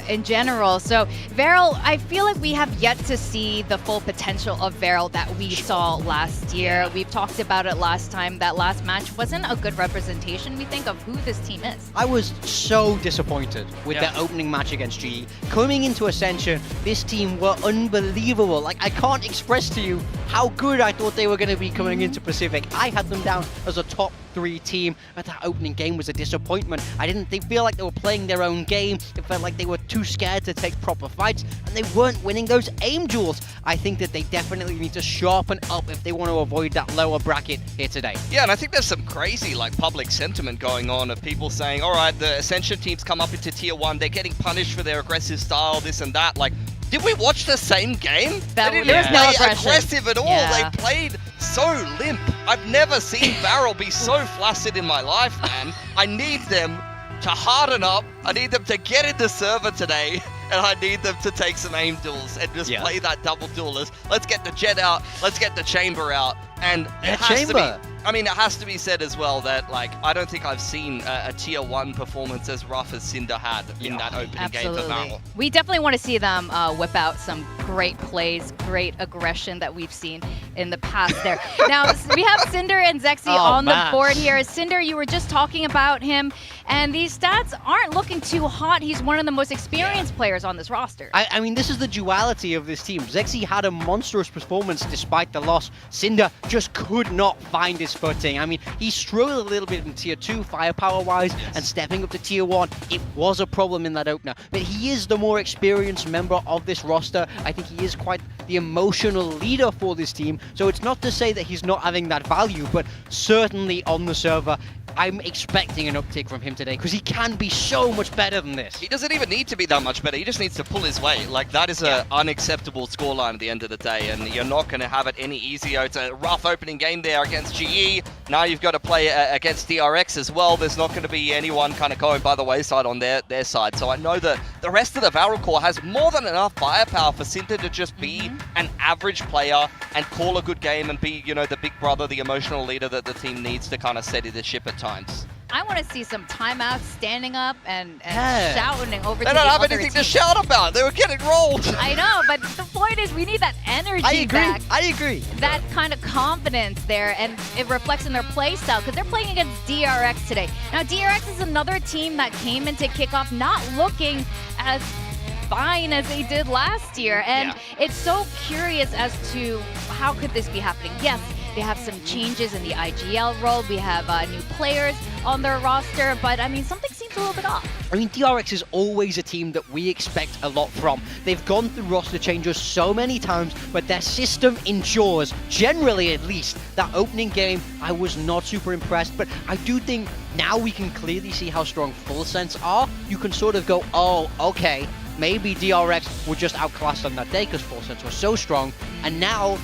In general. So Varrel, I feel like we have yet to see the full potential of Varrel that we saw last year. We've talked about it last time. That last match wasn't a good representation, we think, of who this team is. I was so disappointed with their opening match against GE. Coming into Ascension, this team were unbelievable. Like, I can't express to you how good I thought they were going to be coming into Pacific. I had them down as a top 3 team, but that opening game was a disappointment. They feel like they were playing their own game. It felt like they were too scared to take proper fights, and they weren't winning those aim duels. I think that they definitely need to sharpen up if they want to avoid that lower bracket here today. Yeah, and I think there's some crazy like public sentiment going on of people saying, all right, the Ascension teams come up into Tier 1, they're getting punished for their aggressive style, this and that. Like, did we watch the same game? That they there didn't was no play aggression. aggressive at all. Yeah. They played so limp. I've never seen Varrel be so flaccid in my life, man. I need them to harden up. I need them to get in the server today, and I need them to take some aim duels and just play that double duelist. Let's get the Jet out. Let's get the Chamber out. And it has to be. I mean, it has to be said as well that, like, I don't think I've seen a Tier 1 performance as rough as Cinder had in that opening game for Varrel. We definitely want to see them whip out some great plays, great aggression that we've seen in the past there. Now, we have Cinder and Zexy on the board here. Cinder, you were just talking about him, and these stats aren't looking too hot. He's one of the most experienced players on this roster. I mean, this is the duality of this team. Zexy had a monstrous performance despite the loss. Cinder just could not find his footing. I mean, he struggled a little bit in Tier 2 firepower-wise, and stepping up to Tier 1, it was a problem in that opener. But he is the more experienced member of this roster. I think he is quite the emotional leader for this team. So it's not to say that he's not having that value, but certainly on the server, I'm expecting an uptick from him today because he can be so much better than this. He doesn't even need to be that much better. He just needs to pull his weight. Like, that is an unacceptable scoreline at the end of the day, and you're not going to have it any easier. It's a rough opening game there against GE. Now you've got to play against DRX as well. There's not going to be anyone kind of going by the wayside on their side. So I know that the rest of the Varrel core has more than enough firepower for Cinder to just be an average player and call a good game and be, you know, the big brother, the emotional leader that the team needs to kind of steady the ship at times. I want to see some timeouts, standing up and shouting over They to don't the have other anything team. to shout about. They were getting rolled. I know, but the point is we need that energy back. I agree. That kind of confidence there, and it reflects in their play style because they're playing against DRX today. Now, DRX is another team that came into kickoff not looking as fine as they did last year, and it's so curious as to how could this be happening. Yes, They have some changes in the IGL role. We have new players on their roster, but I mean, something seems a little bit off. I mean, DRX is always a team that we expect a lot from. They've gone through roster changes so many times, but their system endures, generally at least. That opening game, I was not super impressed, but I do think now we can clearly see how strong Full Sense are. You can sort of go, oh, okay, maybe DRX were just outclassed on that day because Full Sense was so strong, and now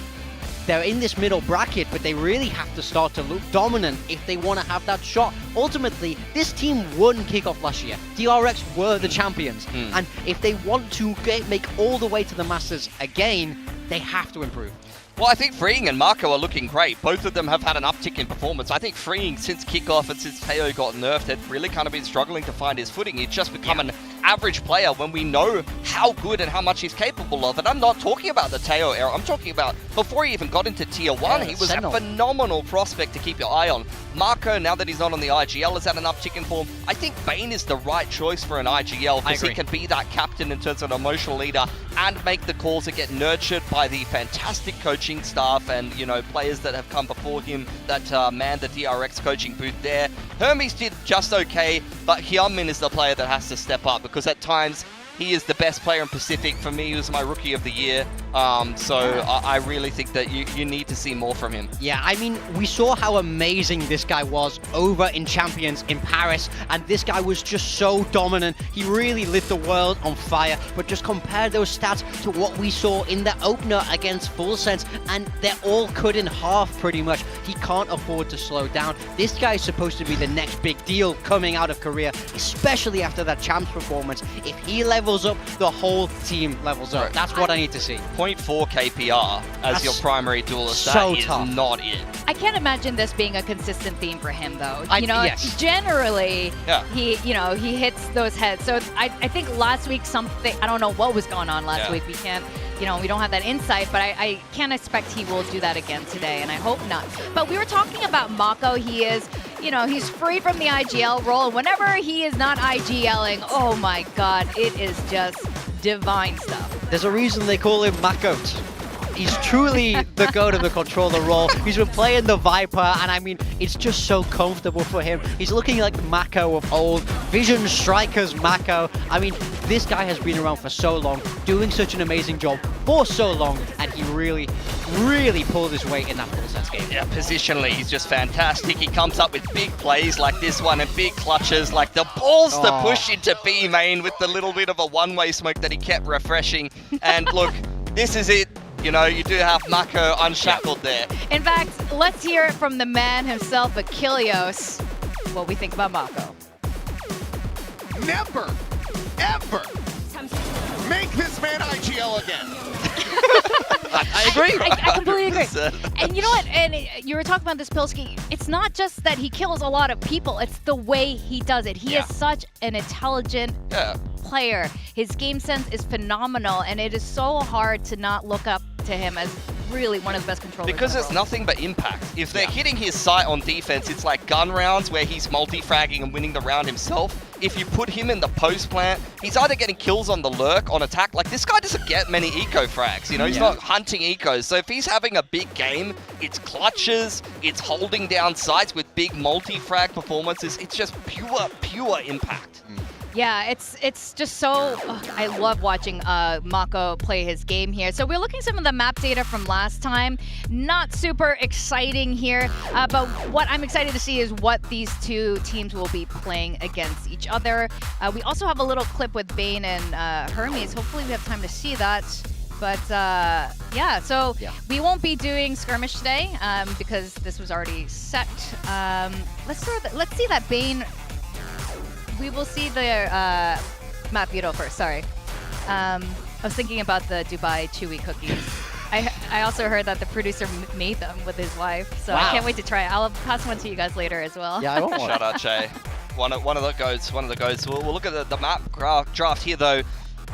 they're in this middle bracket, but they really have to start to look dominant if they want to have that shot. Ultimately, this team won Kickoff last year. DRX were the champions. And if they want to make all the way to the Masters again, they have to improve. Well, I think Freeing and Marco are looking great. Both of them have had an uptick in performance. I think Freeing, since Kickoff and since Teo got nerfed, had really kind of been struggling to find his footing. He's just become an average player when we know how good and how much he's capable of. And I'm not talking about the Teo era. I'm talking about before he even got into Tier 1, he was a phenomenal prospect to keep your eye on. Marco, now that he's not on the IGL, has had an uptick in form. I think Bane is the right choice for an IGL because he can be that captain in terms of an emotional leader and make the calls that get nurtured by the fantastic coaching staff and, you know, players that have come before him that manned the DRX coaching booth there. Hermes did just okay, but Hyunmin is the player that has to step up because at times he is the best player in Pacific. For me, he was my Rookie of the Year. I really think that you need to see more from him. Yeah, I mean, we saw how amazing this guy was over in Champions in Paris, and this guy was just so dominant. He really lit the world on fire, but just compare those stats to what we saw in the opener against Full Sense, and they're all cut in half pretty much. He can't afford to slow down. This guy is supposed to be the next big deal coming out of Korea, especially after that Champs performance. If he levels up, the whole team levels up. That's what I need to see. 0.4 KPR as your primary duelist. That is not it. I can't imagine this being a consistent theme for him, though. Yes. Generally, he hits those heads. So I think last week I don't know what was going on last week. We can't, we don't have that insight, but I can't expect he will do that again today, and I hope not. But we were talking about Mako. He is, he's free from the IGL role, and whenever he is not IGLing, oh my God, it is just divine stuff. There's a reason they call him Makote. He's truly the goat of the controller role. He's been playing the Viper, and I mean, it's just so comfortable for him. He's looking like the Mako of old, Vision Strikers Mako. I mean, this guy has been around for so long, doing such an amazing job for so long, and he really, really pulled his weight in that Full Sense game. Yeah, positionally, he's just fantastic. He comes up with big plays like this one and big clutches, like the balls to push into B main with the little bit of a one-way smoke that he kept refreshing. And look, this is it. You do have Mako unshackled there. In fact, let's hear it from the man himself, Achilleos, what we think about Mako. Never, ever make this man IGL again. I agree. I completely agree. And you know what? And you were talking about this Pilski. It's not just that he kills a lot of people. It's the way he does it. He is such an intelligent player. His game sense is phenomenal, and it is so hard to not look up to him as really one of the best controllers. Because it's nothing but impact. If they're hitting his sight on defense, it's like gun rounds where he's multi-fragging and winning the round himself. If you put him in the post plant, he's either getting kills on the lurk, on attack. Like, this guy doesn't get many eco frags, he's not hunting ecos. So if he's having a big game, it's clutches, it's holding down sites with big multi-frag performances. It's just pure impact. Yeah, it's just so, I love watching Mako play his game here. So we're looking at some of the map data from last time. Not super exciting here, but what I'm excited to see is what these two teams will be playing against each other. We also have a little clip with Bane and Hermes. Hopefully we have time to see that. But so we won't be doing skirmish today because this was already set. Let's see that Bane. We will see the map Veto first, sorry. I was thinking about the Dubai Chewy cookies. I also heard that the producer made them with his wife, so I can't wait to try it. I'll pass one to you guys later as well. Yeah, I want one. Shout out, Che. One of the goats. We'll look at the map draft here, though.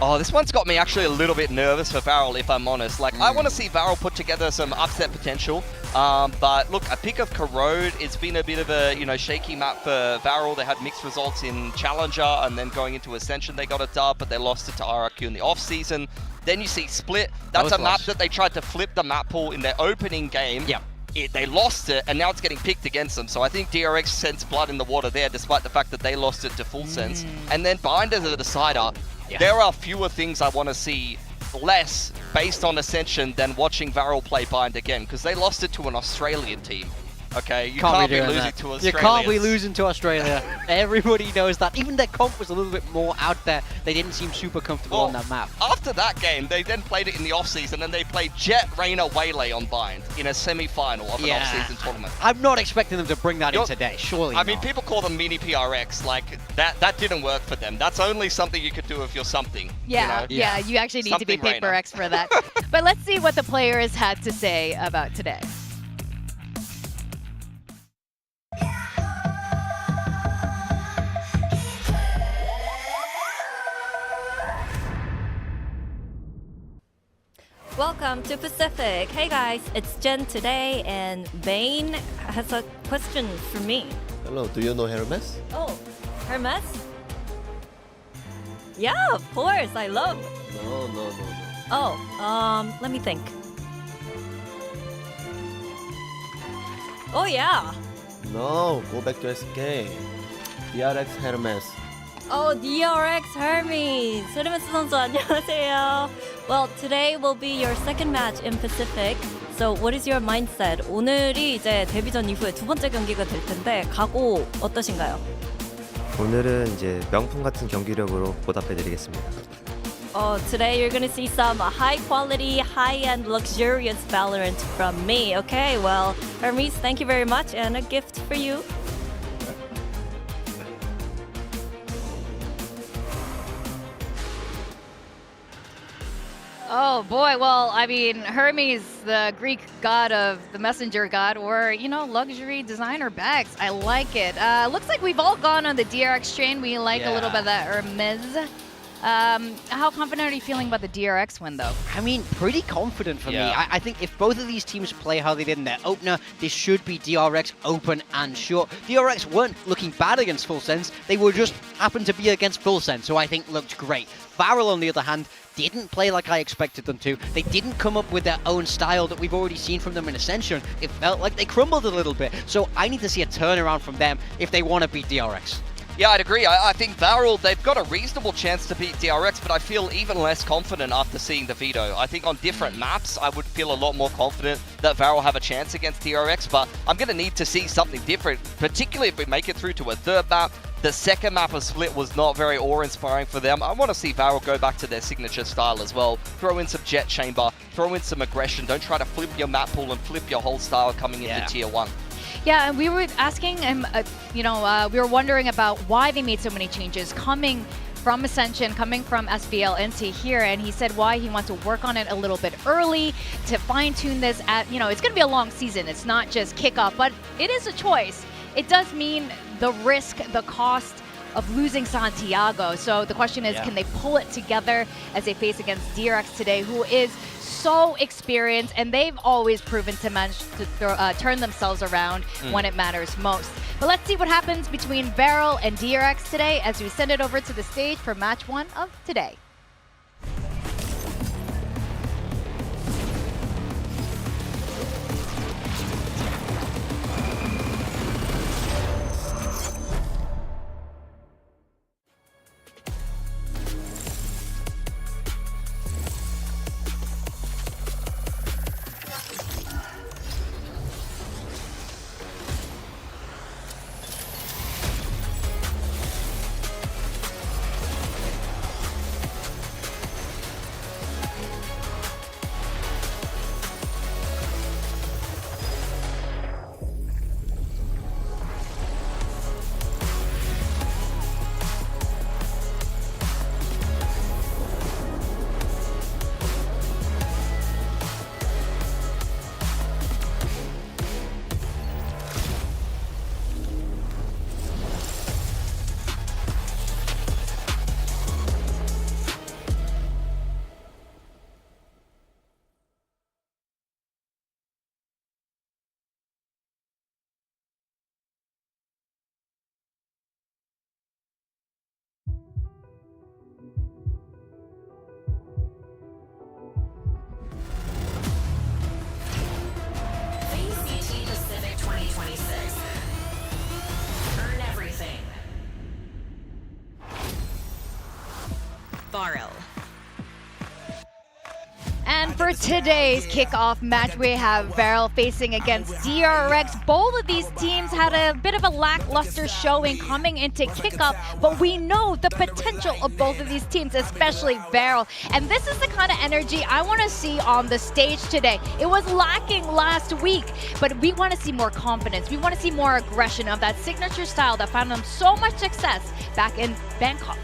Oh, this one's got me actually a little bit nervous for Varrel, if I'm honest. Like, I want to see Varrel put together some upset potential. But look, a pick of Corrode, it's been a bit of a, shaky map for Varrel. They had mixed results in Challenger, and then going into Ascension, they got a dub, but they lost it to RRQ in the off-season. Then you see Split. That's a map that they tried to flip the map pool in their opening game. they lost it, and now it's getting picked against them. So I think DRX sends blood in the water there, despite the fact that they lost it to Full Sense. And then Bind as a decider, there are fewer things I want to see less based on Ascension than watching Varrel play Bind again, because they lost it to an Australian team. Okay, you can't be losing to Australia. You can't be losing to Australia. Everybody knows that. Even their comp was a little bit more out there. They didn't seem super comfortable on that map. After that game, they then played it in the off-season, and they played Jet, Reyna, Waylay on Bind in a semi-final of an off-season tournament. I'm not expecting them to bring that in today, surely I mean, people call them mini PRX. Like, that didn't work for them. That's only something you could do if you're something. Yeah, you know? you actually need to be Something Paper X for that. But let's see what the players had to say about today. Welcome to Pacific. Hey guys, it's Jen today, and Bane has a question for me. Hello, do you know Hermes? Oh, Hermes? Yeah, of course, I love. No. Oh, let me think. Oh yeah. No, go back to SK. DRX Hermes. Oh, DRX Hermes. 헤르메스 선수 안녕하세요. Well, today will be your second match in Pacific. So, what is your mindset? 오늘이 이제 데뷔전 이후에 두 번째 경기가 될 텐데 각오 어떠신가요? 오늘은 이제 명품 같은 경기력으로 보답해드리겠습니다. Today you're gonna see some high quality, high-end, luxurious Valorant from me. Okay, well, Hermes, thank you very much, and a gift for you. Oh boy, well, I mean, Hermes, the Greek god of the messenger god, or, you know, luxury designer bags. I like it. Looks like we've all gone on the DRX train. We like a little bit of that Hermes. How confident are you feeling about the DRX win, though? I mean, pretty confident for me. I think if both of these teams play how they did in their opener, this should be DRX open and short. DRX weren't looking bad against Full Sense. They were just happened to be against Full Sense, who I think looked great. Varrel, on the other hand, didn't play like I expected them to. They didn't come up with their own style that we've already seen from them in Ascension. It felt like they crumbled a little bit. So I need to see a turnaround from them if they want to beat DRX. Yeah, I'd agree. I think Varrel, they've got a reasonable chance to beat DRX, but I feel even less confident after seeing the Veto. I think on different maps, I would feel a lot more confident that Varrel have a chance against DRX, but I'm going to need to see something different, particularly if we make it through to a third map. The second map of Split was not very awe-inspiring for them. I want to see Varrel go back to their signature style as well. Throw in some Jet Chamber, throw in some aggression. Don't try to flip your map pool and flip your whole style coming into Tier 1. Yeah, and we were asking him, we were wondering about why they made so many changes coming from Ascension, coming from SBL into here, and he said why he wants to work on it a little bit early to fine-tune this it's going to be a long season. It's not just kickoff, but it is a choice. It does mean the risk, the cost of losing Santiago. So the question is, can they pull it together as they face against DRX today, who is so experienced, and they've always proven to manage to turn themselves around when it matters most. But let's see what happens between Varrel and DRX today as we send it over to the stage for match 1 of today. Varrel. And for today's kickoff match, we have Varrel facing against DRX. Both of these teams had a bit of a lackluster showing coming into kickoff, but we know the potential of both of these teams, especially Varrel. And this is the kind of energy I want to see on the stage today. It was lacking last week, but we want to see more confidence. We want to see more aggression of that signature style that found them so much success back in Bangkok.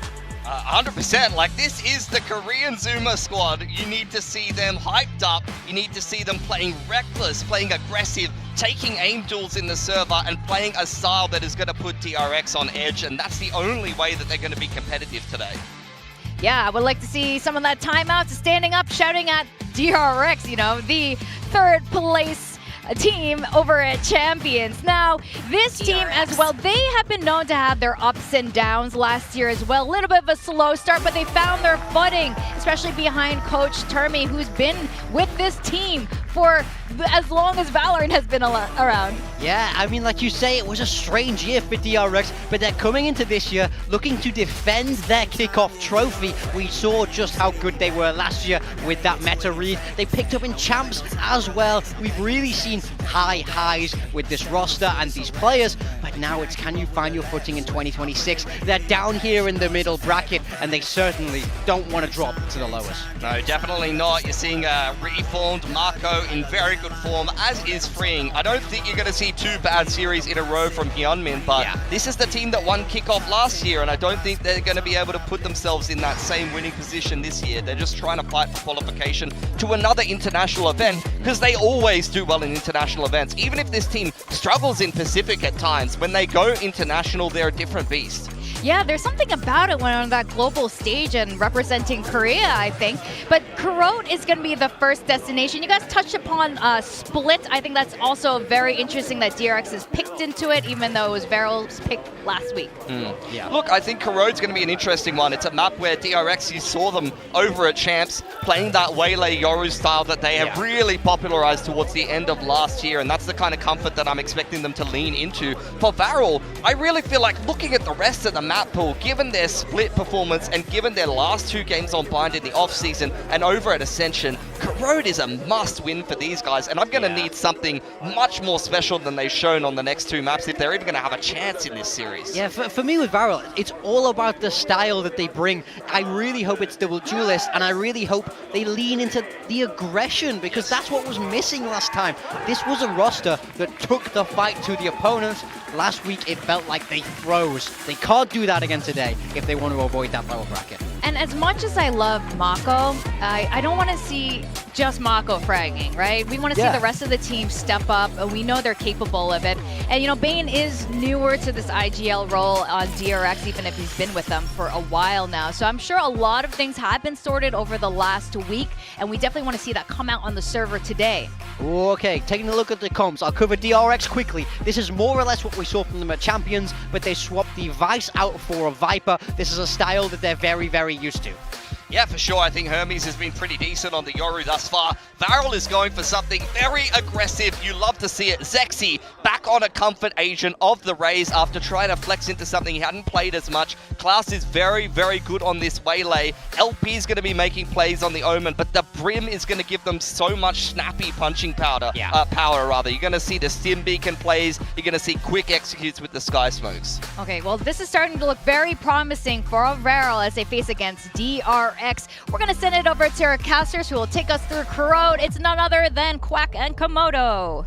100%. Like, this is the Korean Zuma squad. You need to see them hyped up. You need to see them playing reckless, playing aggressive, taking aim duels in the server, and playing a style that is going to put DRX on edge. And that's the only way that they're going to be competitive today. Yeah, I would like to see some of that timeouts standing up, shouting at DRX, you know, the third place team over at Champions. Now, this team as well, they have been known to have their ups and downs last year as well. A little bit of a slow start, but they found their footing, especially behind Coach Termi, who's been with this team for as long as VALORANT has been around. Yeah, I mean, like you say, it was a strange year for DRX, but they're coming into this year looking to defend their kickoff trophy. We saw just how good they were last year with that meta read. They picked up in champs as well. We've really seen high highs with this roster and these players, but now it's can you find your footing in 2026? They're down here in the middle bracket, and they certainly don't want to drop to the lowest. No, definitely not. You're seeing a reformed Marco in very good form, as is Freeing. I don't think you're going to see two bad series in a row from Hyunmin, but this is the team that won kickoff last year, and I don't think they're going to be able to put themselves in that same winning position this year. They're just trying to fight for qualification to another international event, because they always do well in international events. Even if this team struggles in Pacific at times, when they go international, they're a different beast. Yeah, there's something about it when on that global stage and representing Korea, I think. But Kurot is going to be the first destination. You guys touched upon Split. I think that's also very interesting that DRX is picked into it, even though it was Varrel's pick last week. Yeah. Look, I think Kurot's going to be an interesting one. It's a map where DRX, you saw them over at Champs playing that Waylay Yoru style that they have really popularized towards the end of last year, and that's the kind of comfort that I'm expecting them to lean into. For Varrel, I really feel like looking at the rest of the map pool, given their Split performance and given their last two games on Bind in the off-season and over at Ascension, Kurot is a must-win for these guys, and I'm going to need something much more special than they've shown on the next two maps if they're even going to have a chance in this series. Yeah, for me with Varrel, it's all about the style that they bring. I really hope it's double duelist, and I really hope they lean into the aggression, because that's what was missing last time. This was a roster that took the fight to the opponents. Last week, it felt like they froze. They can't do that again today if they want to avoid that lower bracket. And as much as I love Mako, I don't want to see just Mako fragging, right? We want to see the rest of the team step up, and we know they're capable of it. And, you know, Bane is newer to this IGL role on DRX, even if he's been with them for a while now. So I'm sure a lot of things have been sorted over the last week, and we definitely want to see that come out on the server today. Okay, taking a look at the comps, I'll cover DRX quickly. This is more or less what we saw from them at Champions, but they swapped the Vice out for a Viper. This is a style that they're very, very used to. Yeah, for sure. I think Hermes has been pretty decent on the Yoru thus far. Varrel is going for something very aggressive. You love to see it. Zexy back on a comfort agent of the Rays after trying to flex into something he hadn't played as much. Klaus is very, very good on this Waylay. LP is going to be making plays on the Omen, but the Brim is going to give them so much snappy punching power. You're going to see the Stim Beacon plays. You're going to see quick executes with the Sky Smokes. Okay, well, this is starting to look very promising for Varrel as they face against DRX. We're going to send it over to our casters who will take us through Kurot. It's none other than Quack and Komodo.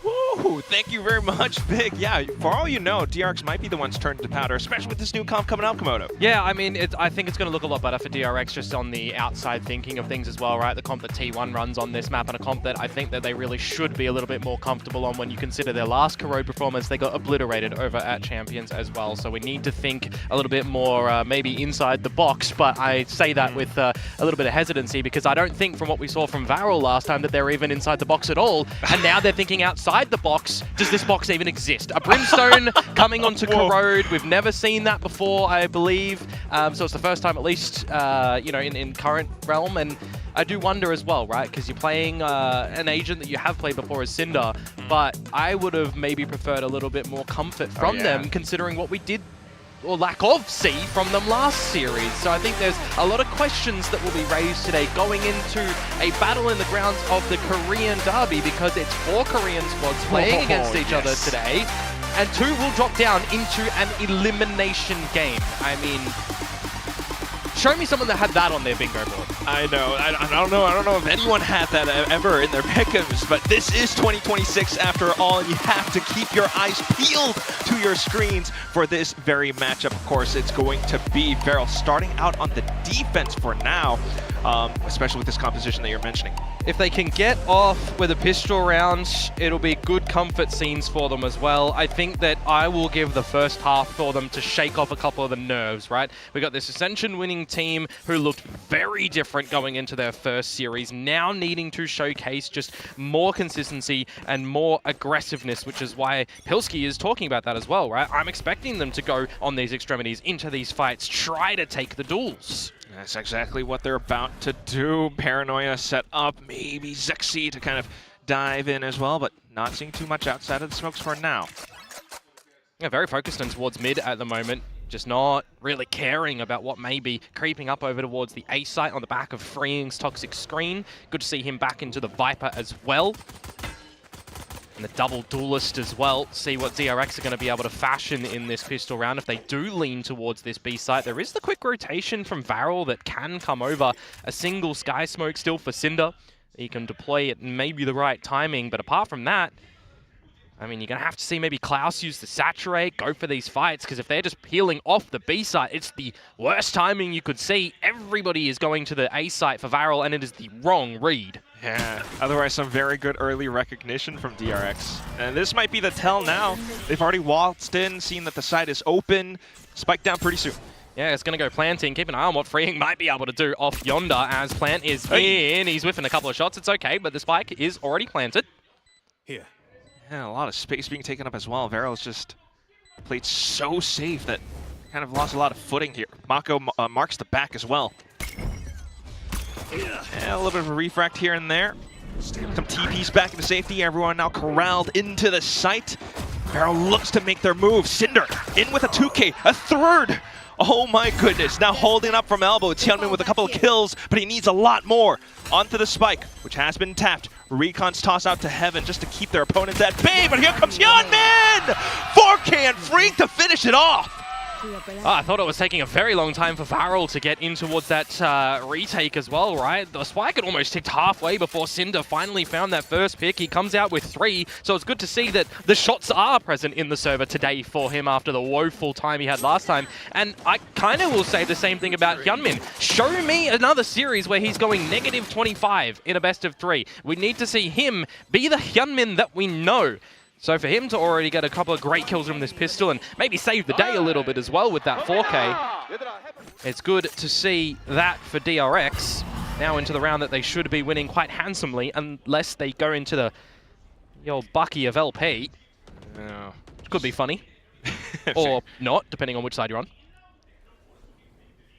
Woo! Thank you very much, Big. Yeah, for all you know, DRX might be the ones turned to powder, especially with this new comp coming out, Komodo. Yeah, I mean, I think it's going to look a lot better for DRX just on the outside thinking of things as well, right? The comp that T1 runs on this map, and a comp that I think that they really should be a little bit more comfortable on when you consider their last Kurot performance. They got obliterated over at Champions as well, so we need to think a little bit more maybe inside the box, but I say that with a little bit of hesitancy because I don't think from what we saw from Varrel last time that they're even inside the box at all, and now they're thinking outside the box. Does this box even exist? A Brimstone coming onto Kurot. We've never seen that before, I believe. So it's the first time, at least, you know, in current realm. And I do wonder as well, right? Because you're playing an agent that you have played before as Cinder, but I would have maybe preferred a little bit more comfort from them, considering what we did or lack of C from them last series. So I think there's a lot of questions that will be raised today going into a battle in the grounds of the Korean derby, because it's 4 Korean squads playing against each other today, and 2 will drop down into an elimination game. I mean, show me someone that had that on their bingo board. I know. I don't know if anyone had that ever in their pick'ems, but this is 2026 after all, and you have to keep your eyes peeled to your screens for this very matchup. Of course, it's going to be Varrel starting out on the defense for now, especially with this composition that you're mentioning. If they can get off with a pistol round, it'll be good comfort scenes for them as well. I think that I will give the first half for them to shake off a couple of the nerves, right? We got this Ascension winning team who looked very different going into their first series, now needing to showcase just more consistency and more aggressiveness, which is why Pilski is talking about that as well, right? I'm expecting them to go on these extremities, into these fights, try to take the duels. That's exactly what they're about to do. Paranoia set up, maybe Zexy to kind of dive in as well, but not seeing too much outside of the smokes for now. Yeah, very focused in towards mid at the moment. Just not really caring about what may be creeping up over towards the A site on the back of Freeing's toxic screen. Good to see him back into the Viper as well. And the double duelist as well. See what DRX are going to be able to fashion in this pistol round if they do lean towards this B site. There is the quick rotation from Varrel that can come over. A single Sky Smoke still for Cinder. He can deploy at maybe the right timing, but apart from that, I mean, you're going to have to see maybe Klaus use the Saturate, go for these fights, because if they're just peeling off the B site, it's the worst timing you could see. Everybody is going to the A site for Varrel, and it is the wrong read. Yeah, otherwise some very good early recognition from DRX. And this might be the tell now. They've already waltzed in, seen that the site is open, spike down pretty soon. Yeah, it's going to go planting. Keep an eye on what Freeing might be able to do off yonder as Plant is in. He's whiffing a couple of shots. It's okay, but the spike is already planted. Here. Yeah, a lot of space being taken up as well. Varrel's just played so safe that kind of lost a lot of footing here. Mako marks the back as well. Yeah, a little bit of a refract here and there. Some TPs back into safety. Everyone now corralled into the site. Varrel looks to make their move. Cinder in with a 2K, a third. Oh my goodness, now holding up from elbow. It's Hyunmin with a couple of kills, but he needs a lot more. Onto the spike, which has been tapped. Recon's toss out to heaven just to keep their opponents at bay, but here comes Hyunmin! 4K and Freak to finish it off. Oh, I thought it was taking a very long time for Varrel to get in towards that retake as well, right? The spike had almost ticked halfway before Cinder finally found that first pick. He comes out with 3, so it's good to see that the shots are present in the server today for him after the woeful time he had last time. And I kind of will say the same thing about Hyunmin. Show me another series where he's going -25 in a best of 3. We need to see him be the Hyunmin that we know. So for him to already get a couple of great kills from this pistol and maybe save the day a little bit as well with that 4K, it's good to see that for DRX. Now into the round that they should be winning quite handsomely, unless they go into the old Bucky of LP. Yeah. Which could be funny. Or not, depending on which side you're on.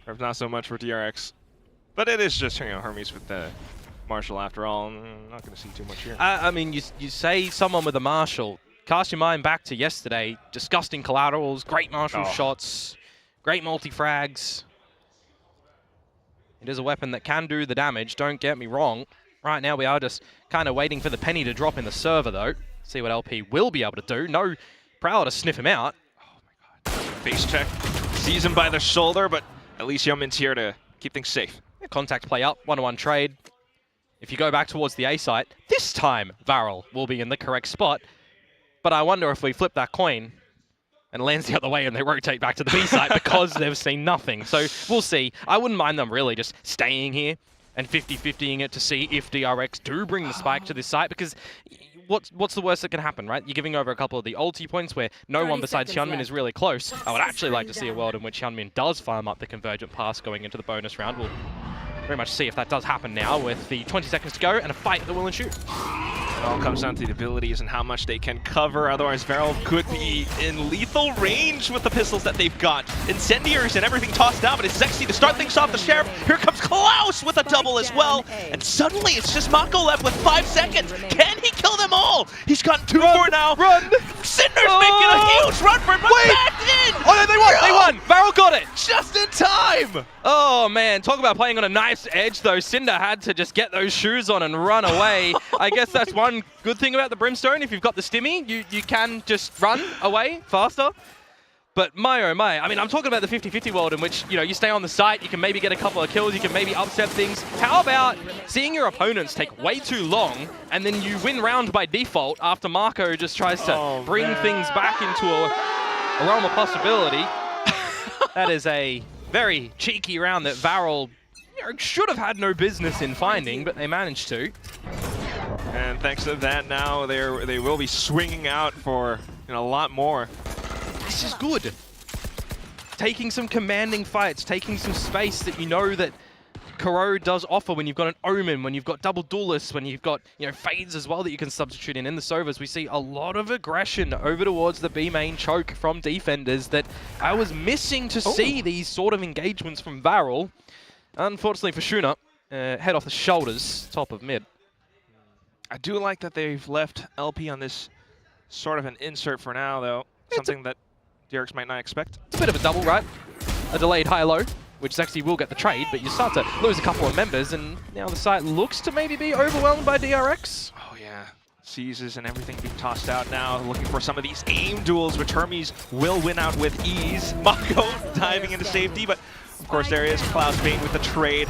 Perhaps not so much for DRX. But it is just, Hermes with the Marshall after all. I'm not going to see too much here. I mean, you say someone with a Marshall. Cast your mind back to yesterday. Disgusting collaterals, great Marshall shots, great multi-frags. It is a weapon that can do the damage, don't get me wrong. Right now we are just kind of waiting for the penny to drop in the server though. See what LP will be able to do. No Prowler to sniff him out. Oh my god. Face check. Sees him by the shoulder, but at least Hyunmin's here to keep things safe. Contact play up, 1-on-1 trade. If you go back towards the A site, this time Varrel will be in the correct spot. But I wonder if we flip that coin and it lands the other way and they rotate back to the B site because they've seen nothing. So we'll see. I wouldn't mind them really just staying here and 50-50ing it to see if DRX do bring the spike to this site, because what's the worst that can happen, right? You're giving over a couple of the ulti points where no one besides Hyunmin is really close. I would actually like to see a world in which Hyunmin does farm up the Convergent Pass going into the bonus round. We'll very much see if that does happen now with the 20 seconds to go and a fight that will ensue. It all comes down to the abilities and how much they can cover. Otherwise, Varrel could be in lethal range with the pistols that they've got. Incendiaries and everything tossed down, but it's Zexy to start things off. The Sheriff. Here comes Klaus with a double as well. And suddenly, it's just Mako left with 5 seconds. Can he kill them all? He's gotten 2 for now. Run! Cinder's making a huge run for it, but back in! Oh no, they won! They won! Varrel got it! Just in time! Oh man, talk about playing on a nice edge though. Cinder had to just get those shoes on and run away. I guess that's one good thing about the Brimstone. If you've got the stimmy, you can just run away faster. But my oh my, I mean, I'm talking about the 50-50 world in which, you know, you stay on the site, you can maybe get a couple of kills, you can maybe upset things. How about seeing your opponents take way too long and then you win round by default after Marco just tries to bring things back into a realm of possibility? That is a very cheeky round that Varrel, you know, should have had no business in finding, but they managed to. And thanks to that, now they will be swinging out for, you know, a lot more. This is good. Taking some commanding fights, taking some space that you know that Kuro does offer when you've got an Omen, when you've got double duelists, when you've got, you know, fades as well that you can substitute in the Sovas. We see a lot of aggression over towards the B main choke from defenders that I was missing to see these sort of engagements from Varrel. Unfortunately for Shuna, head off the shoulders, top of mid. I do like that they've left LP on this sort of an insert for now, though. Something that DRX might not expect. It's a bit of a double, right? A delayed high-low, which actually will get the trade, but you start to lose a couple of members, and now the site looks to maybe be overwhelmed by DRX. Oh yeah, seizes and everything being tossed out now, looking for some of these aim duels, which Hermes will win out with ease. Mako diving into safety, but of course there is Klaus Bane with the trade,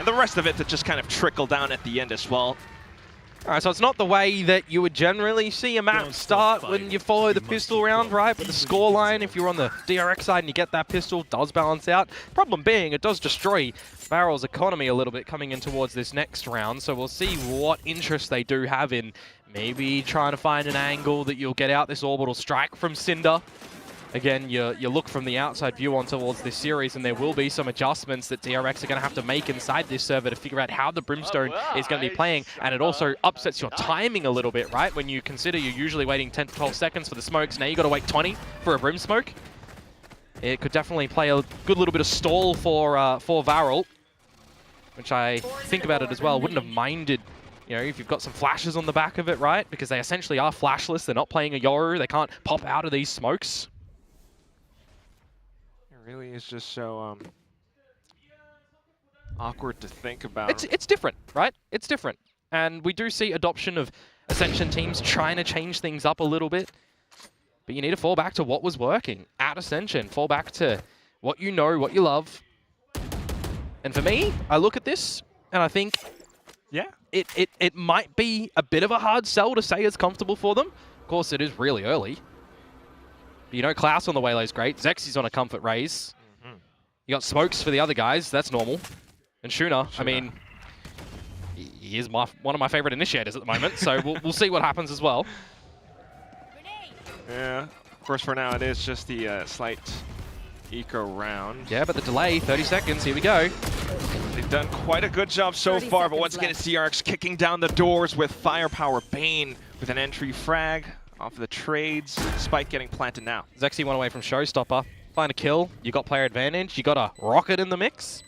and the rest of it to just kind of trickle down at the end as well. All right, so it's not the way that you would generally see a map start when you follow the pistol round, right? But the scoreline, if you're on the DRX side and you get that pistol, does balance out. Problem being, it does destroy Varrel's economy a little bit coming in towards this next round. So we'll see what interest they do have in maybe trying to find an angle that you'll get out this orbital strike from Cinder. Again, you look from the outside view on towards this series, and there will be some adjustments that DRX are going to have to make inside this server to figure out how the Brimstone is going to be playing, and it also upsets your timing a little bit, right? When you consider you're usually waiting 10 to 12 seconds for the smokes, now you got to wait 20 for a Brim smoke. It could definitely play a good little bit of stall for Varrel, which I think about it as well. Wouldn't have minded, you know, if you've got some flashes on the back of it, right? Because they essentially are flashless. They're not playing a Yoru. They can't pop out of these smokes. Really is just so awkward to think about. It's different, right? It's different. And we do see adoption of Ascension teams trying to change things up a little bit. But you need to fall back to what was working at Ascension. Fall back to what you know, what you love. And for me, I look at this and I think, yeah, it might be a bit of a hard sell to say it's comfortable for them. Of course, it is really early. But you know, Klaus on the Waylay is great. Zexy's on a comfort raise. You got smokes for the other guys. That's normal. And Shuna, I mean, he is one of my favorite initiators at the moment. So we'll see what happens as well. Yeah, of course, for now it is just the slight eco round. Yeah, but the delay, 30 seconds. Here we go. They've done quite a good job so far, but once again, it's DRX kicking down the doors with firepower. Bane with an entry frag off of the trades, Spike getting planted now. Zexy one away from Showstopper. Find a kill. You got player advantage. You got a rocket in the mix.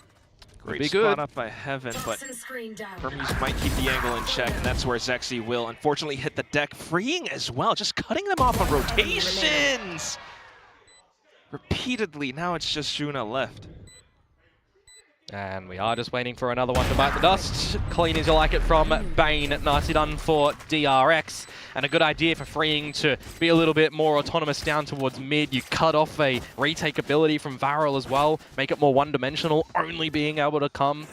Great be spot good. up by Heaven, but Hermes might keep the angle in check, and that's where Zexy will unfortunately hit the deck, freeing as well, just cutting them off on rotations. Repeatedly, now it's just Shuna left. And we are just waiting for another one to bite the dust. Clean as you like it from Bane. Nicely done for DRX. And a good idea for freeing to be a little bit more autonomous down towards mid. You cut off a retake ability from Varrel as well. Make it more one-dimensional, only being able to come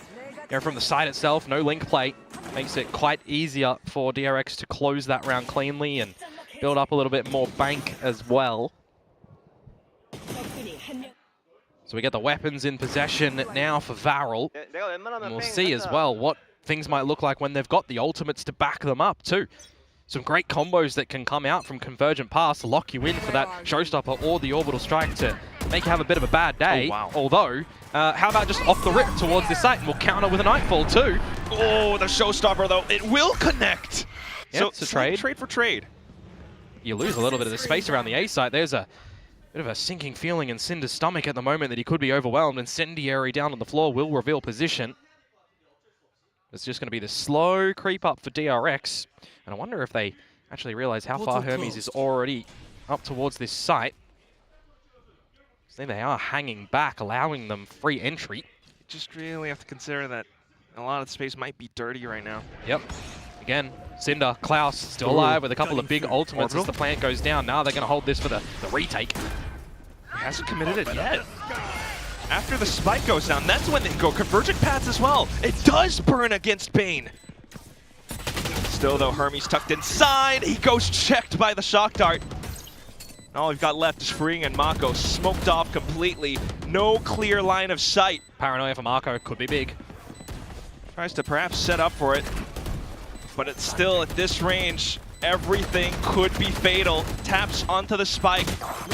from the side itself. No link play. Makes it quite easier for DRX to close that round cleanly and build up a little bit more bank as well. So we get the weapons in possession now for Varrel. And we'll see as well what things might look like when they've got the ultimates to back them up too. Some great combos that can come out from Convergent Pass to lock you in for that Showstopper or the Orbital Strike to make you have a bit of a bad day. Oh, wow. Although, how about just off the rip towards this site, and we'll counter with a Nightfall too. Oh, the Showstopper though, it will connect. Yeah, so it's a trade. Trade for trade. You lose a little bit of the space around the A site. There's a bit of a sinking feeling in Cinder's stomach at the moment that he could be overwhelmed. Incendiary down on the floor will reveal position. It's just going to be the slow creep up for DRX. And I wonder if they actually realize how far Hermes is already up towards this site. Then they are hanging back, allowing them free entry. You just really have to consider that a lot of the space might be dirty right now. Yep. Again, Cinder, Klaus still alive with a couple of big ultimates as the plant goes down. Now they're going to hold this for the retake. He hasn't committed it yet. After the spike goes down, that's when they go convergent paths as well. It does burn against Bane. Still though, Hermes tucked inside. He goes checked by the shock dart. All we've got left is Freeing and Mako smoked off completely. No clear line of sight. Paranoia for Mako could be big. Tries to perhaps set up for it, but it's still at this range. Everything could be fatal. Taps onto the spike,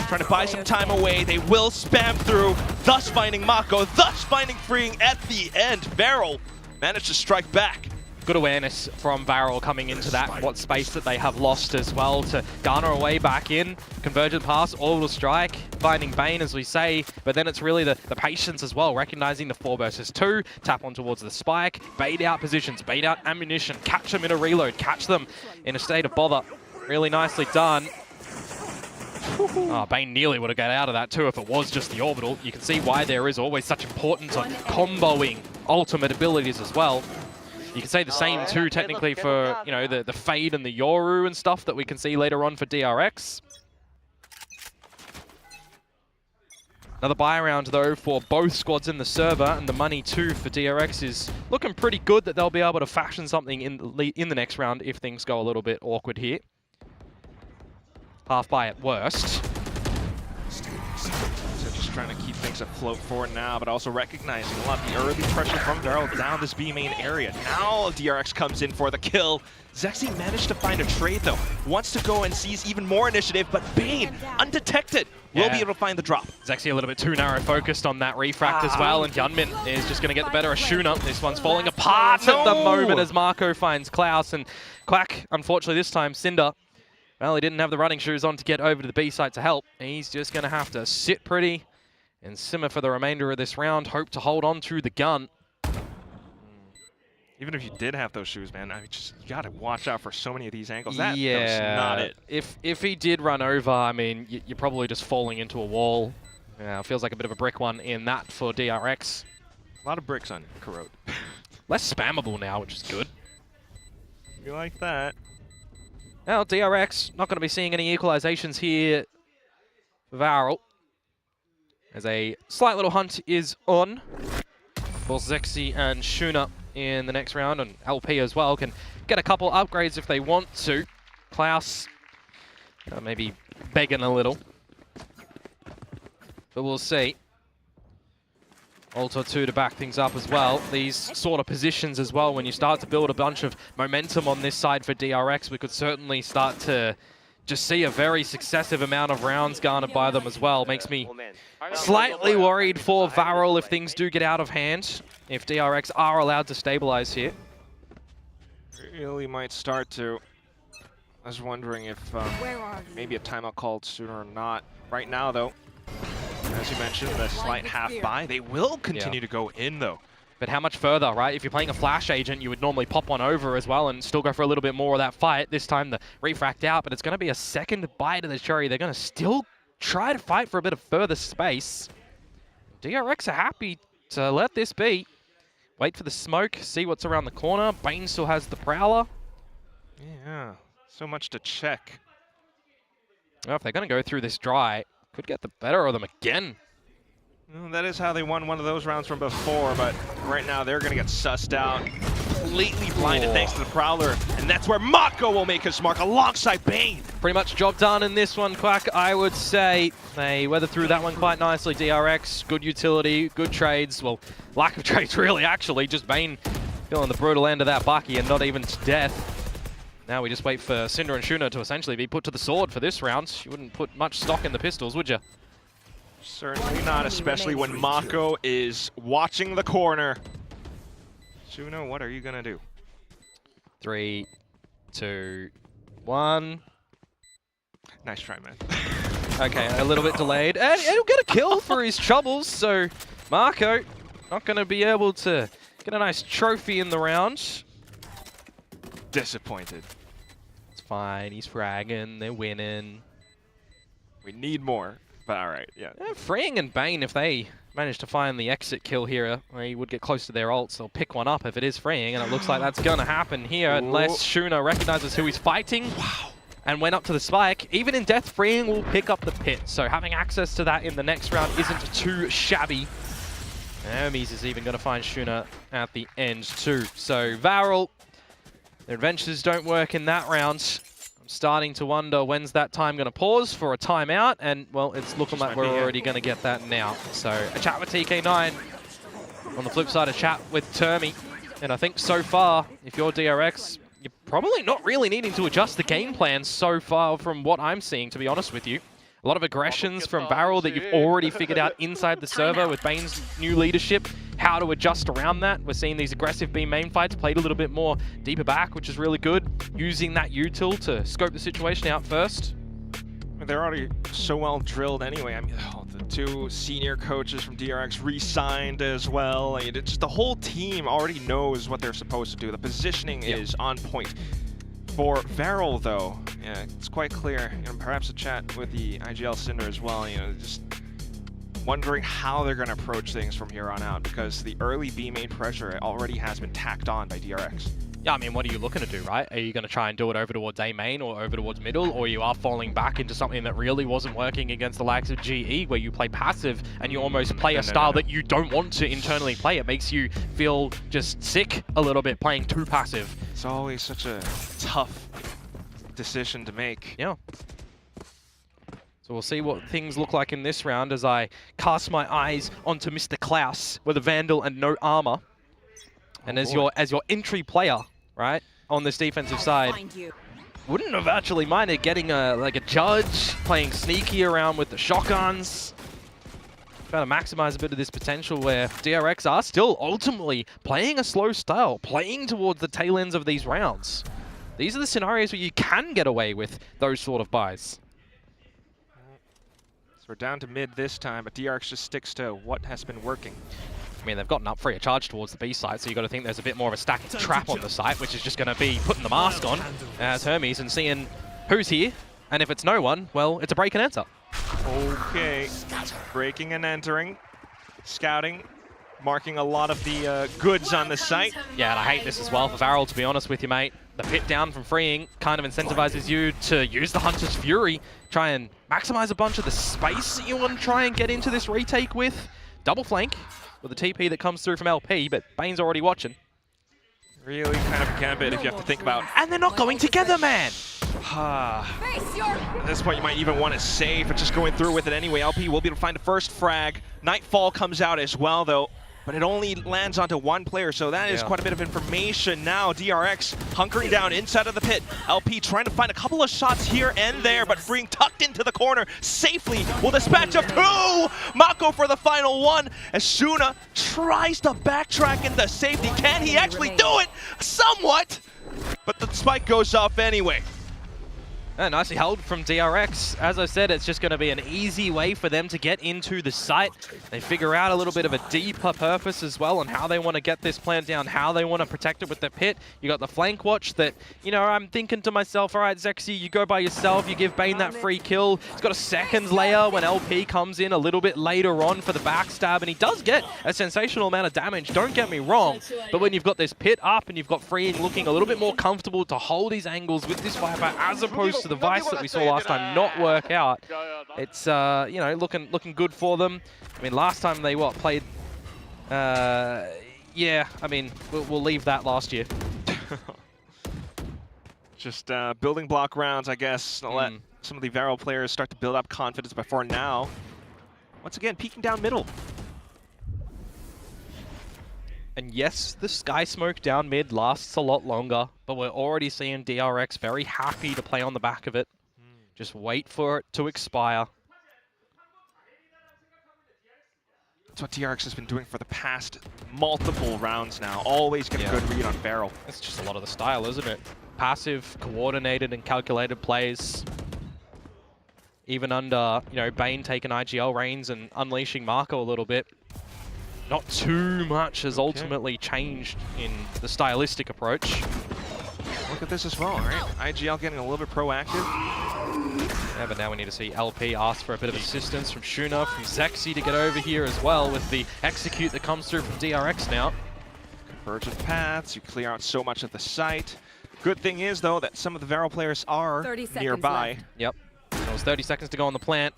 trying to buy some time away. They will spam through, thus finding Mako, thus finding Freeing at the end. Varrel managed to strike back. Good awareness from Varrel coming into that, what space that they have lost as well to garner a way back in. Convergent pass, orbital strike, finding Bane as we say, but then it's really the patience as well, recognizing the 4 versus 2, tap on towards the spike, bait out positions, bait out ammunition, catch them in a reload, catch them in a state of bother. Really nicely done. Oh, Bane nearly would have got out of that too if it was just the orbital. You can see why there is always such importance on comboing ultimate abilities as well. You can say the same too, technically, for, you know, the Fade and the Yoru and stuff that we can see later on for DRX. Another buy round, though, for both squads in the server, and the money, too, for DRX is looking pretty good that they'll be able to fashion something in the next round if things go a little bit awkward here. Half buy at worst. Just trying to keep things afloat for now, but also recognizing a lot of the early pressure from Varrel down this B main area. Now DRX comes in for the kill. Zexy managed to find a trade though. Wants to go and seize even more initiative, but Bane, undetected, will be able to find the drop. Zexy a little bit too narrow focused on that refract as well, and Hyunmin is just going to get the better of Shuna. This one's falling apart at the moment as Mako finds Klaus, and Quack, unfortunately this time, Cinder, well, he didn't have the running shoes on to get over to the B site to help. He's just going to have to sit pretty and simmer for the remainder of this round, hope to hold on to the gun. Even if you did have those shoes, man, I mean, you got to watch out for so many of these angles. That was not it. If he did run over, I mean, you're probably just falling into a wall. Yeah, it feels like a bit of a brick one in that for DRX. A lot of bricks on Corrode. Less spammable now, which is good. You like that? Now, DRX not going to be seeing any equalizations here for Varrel, as a slight little hunt is on. Both Zexy and Shuna in the next round, and LP as well can get a couple upgrades if they want to. Klaus maybe begging a little, but we'll see. Ult or 2 to back things up as well. These sort of positions as well, when you start to build a bunch of momentum on this side for DRX, we could certainly start to just see a very successive amount of rounds garnered by them as well. Makes me slightly worried for Varrel if things do get out of hand, if DRX are allowed to stabilize here. Really might start to. I was wondering if maybe a timeout called sooner or not. Right now, though, as you mentioned, the slight half buy, they will continue to go in, though. But how much further, right? If you're playing a flash agent, you would normally pop one over as well and still go for a little bit more of that fight. This time the refract out, but it's going to be a second bite of the cherry. They're going to still try to fight for a bit of further space. DRX are happy to let this be. Wait for the smoke, see what's around the corner. Bane still has the Prowler. Yeah, so much to check. Well, if they're going to go through this dry, could get the better of them again. Well, that is how they won one of those rounds from before, but right now they're going to get sussed out. Completely blinded thanks to the Prowler, and that's where Mako will make his mark alongside Bane. Pretty much job done in this one, Quack, I would say. They weathered through that one quite nicely. DRX, good utility, good trades. Well, lack of trades really, actually. Just Bane feeling the brutal end of that Bucky and not even to death. Now we just wait for Cinder and Shuna to essentially be put to the sword for this round. You wouldn't put much stock in the pistols, would you? Certainly not, especially when Mako is watching the corner. Shuna, what are you gonna do? 3, 2, 1. Nice try, man. Okay, a little bit delayed. And he'll get a kill for his troubles, so Mako not gonna be able to get a nice trophy in the round. Disappointed. It's fine, he's fragging, they're winning. We need more. But all right, yeah. Freeing and Bane, if they manage to find the exit kill here, where he would get close to their ults, they'll pick one up if it is Freeing, and it looks like that's going to happen here unless Shuna recognizes who he's fighting. Wow. And went up to the spike. Even in death, Freeing will pick up the pit. So having access to that in the next round isn't too shabby. Hermes is even going to find Shuna at the end too. So Varrel, their adventures don't work in that round. I'm starting to wonder when's that time going to pause for a timeout. And well, it's looking like we're already going to get that now. So a chat with TK9. On the flip side, a chat with Termi. And I think so far, if you're DRX, you're probably not really needing to adjust the game plan so far from what I'm seeing, to be honest with you. A lot of aggressions from Varrel that you've already figured out inside the server with Bane's new leadership, how to adjust around that. We're seeing these aggressive B main fights played a little bit more deeper back, which is really good. Using that util to scope the situation out first. They're already so well drilled anyway. I mean, the two senior coaches from DRX re-signed as well. I mean, it's just the whole team already knows what they're supposed to do. The positioning is on point. For Varrel, though, yeah, it's quite clear. Perhaps a chat with the IGL Cinder as well. Just wondering how they're going to approach things from here on out, because the early B main pressure already has been tacked on by DRX. Yeah, I mean, what are you looking to do, right? Are you going to try and do it over towards A main or over towards middle, or you are falling back into something that really wasn't working against the likes of GE, where you play passive and you almost play a style that you don't want to internally play? It makes you feel just sick a little bit playing too passive. It's always such a tough decision to make. Yeah. So we'll see what things look like in this round as I cast my eyes onto Mr. Klaus with a Vandal and no armor. And as your entry player, right, on this defensive side, wouldn't have actually minded getting a judge, playing sneaky around with the shotguns, trying to maximize a bit of this potential where DRX are still ultimately playing a slow style, playing towards the tail ends of these rounds. These are the scenarios where you can get away with those sort of buys. So we're down to mid this time, but DRX just sticks to what has been working. I mean, they've gotten up free a charge towards the B site, so you've got to think there's a bit more of a stacked trap on the site, which is just going to be putting the mask on as Hermes and seeing who's here. And if it's no one, well, it's a break and enter. Okay, breaking and entering, scouting, marking a lot of the goods on the site. Yeah, and I hate this as well for Varrel, to be honest with you, mate. The pit down from Freeing kind of incentivizes you to use the Hunter's Fury, try and maximize a bunch of the space that you want to try and get into this retake with. Double flank with a TP that comes through from LP, but Bane's already watching. Really kind of a gambit if you have to think about. And they're not going together, man! At this point, you might even want to save, but just going through with it anyway. LP will be able to find the first frag. Nightfall comes out as well, though, but it only lands onto one player, so that is quite a bit of information now. DRX hunkering down inside of the pit. LP trying to find a couple of shots here and there, but Freeing tucked into the corner safely will dispatch of two! Mako for the final one, as Shuna tries to backtrack into safety. Can he actually do it? Somewhat! But the spike goes off anyway. Nicely held from DRX. As I said, it's just going to be an easy way for them to get into the site. They figure out a little bit of a deeper purpose as well on how they want to get this plant down, how they want to protect it with the pit. You got the flank watch that, I'm thinking to myself, all right, Zexy, you go by yourself, you give Bane that free kill. He's got a second layer when LP comes in a little bit later on for the backstab, and he does get a sensational amount of damage, don't get me wrong. But when you've got this pit up and you've got Freeing looking a little bit more comfortable to hold his angles with this Viper as opposed to the Vice that we saw last time not work out. It's looking good for them. I mean, last time they played. Yeah, I mean, we'll leave that last year. Just building block rounds, I guess. I'll let some of the Varrel players start to build up confidence. But for now, once again, peeking down middle. And yes, the Sky Smoke down mid lasts a lot longer, but we're already seeing DRX very happy to play on the back of it. Just wait for it to expire. That's what DRX has been doing for the past multiple rounds now. Always get a good read on Varrel. It's just a lot of the style, isn't it? Passive, coordinated, and calculated plays. Even under, Bane taking IGL reins and unleashing Marco a little bit. Not too much has ultimately changed in the stylistic approach. Look at this as well, right? IGL getting a little bit proactive. Yeah, but now we need to see LP ask for a bit of assistance from Shuna, from Zexy to get over here as well with the execute that comes through from DRX now. Convergent paths, you clear out so much of the site. Good thing is, though, that some of the Varrel players are nearby. Yep. There was 30 seconds to go on the plant.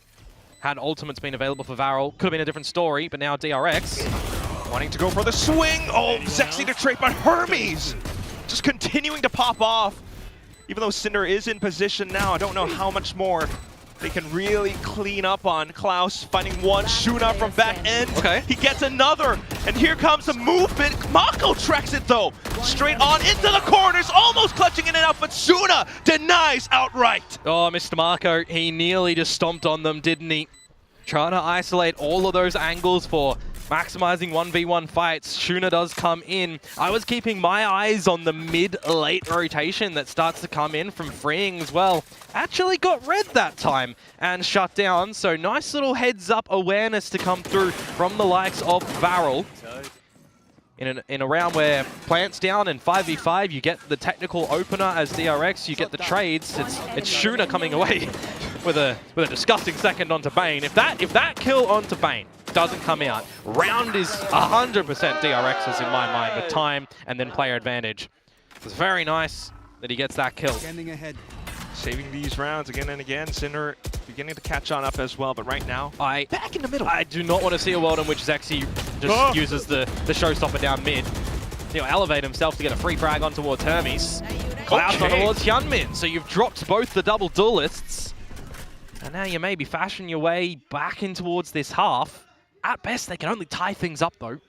Had ultimates been available for Varrel, could have been a different story, but now DRX wanting to go for the swing. Oh, Zexy to trade, but Hermes just continuing to pop off. Even though Cinder is in position now, I don't know how much more they can really clean up on. Klaus finding one, Shuna from back end. Okay. He gets another, and here comes the movement. Mako tracks it though. Straight on into the corners, almost clutching in and out, but Shuna denies outright. Oh, Mr. Marco, he nearly just stomped on them, didn't he? Trying to isolate all of those angles for maximizing 1v1 fights. Shuna does come in. I was keeping my eyes on the mid-late rotation that starts to come in from freeing as well. Actually got red that time and shut down, so nice little heads-up awareness to come through from the likes of Varrel. In a round where plant's down and 5v5, you get the technical opener as DRX, you get the trades. It's Shuna coming away with a disgusting second onto Bane. If that kill onto Bane doesn't come out, round is 100% DRX's in my mind with time and then player advantage. It's very nice that he gets that kill. Saving these rounds again and again. Cinder beginning to catch on up as well, but right now, back in the middle. I do not want to see a world in which Zexy just uses the showstopper down mid. He'll elevate himself to get a free frag on towards Hermes. Cloud on towards Hyunmin. So you've dropped both the double duelists. And now you maybe fashion your way back in towards this half. At best, they can only tie things up, though.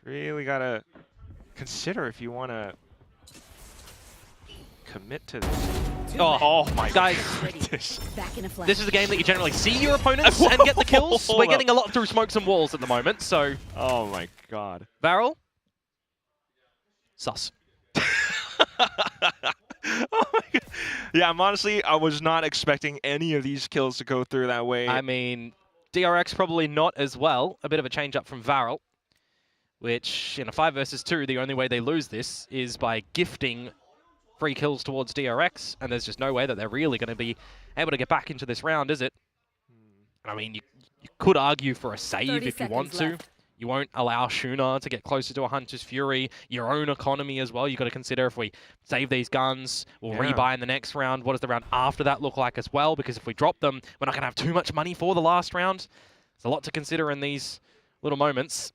Really got to consider if you want to commit to this. Oh my guys, this is a game that you generally see your opponents and get the kills. We're getting a lot through smokes and walls at the moment, so... Oh my god. Varrel? Sus. Oh my god. Yeah, honestly, I was not expecting any of these kills to go through that way. I mean, DRX probably not as well. A bit of a change up from Varrel, which in a 5 versus 2, the only way they lose this is by gifting free kills towards DRX, and there's just no way that they're really going to be able to get back into this round, is it? I mean, you could argue for a save if you want to. You won't allow Shuna to get closer to a Hunter's Fury. Your own economy as well. You've got to consider if we save these guns, we'll rebuy in the next round. What does the round after that look like as well? Because if we drop them, we're not going to have too much money for the last round. There's a lot to consider in these little moments.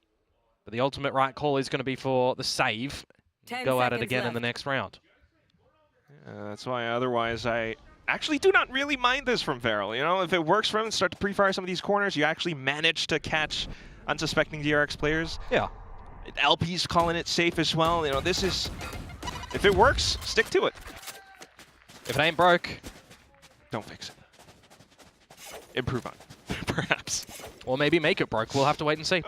But the ultimate right call is going to be for the save. Go at it again in the next round. That's why otherwise I actually do not really mind this from Varrel. You know, if it works for him and start to pre-fire some of these corners, you actually manage to catch unsuspecting DRX players. Yeah. LP's calling it safe as well. You know, this is, if it works, stick to it. If it ain't broke, don't fix it. Improve on it, perhaps. Or maybe make it broke. We'll have to wait and see.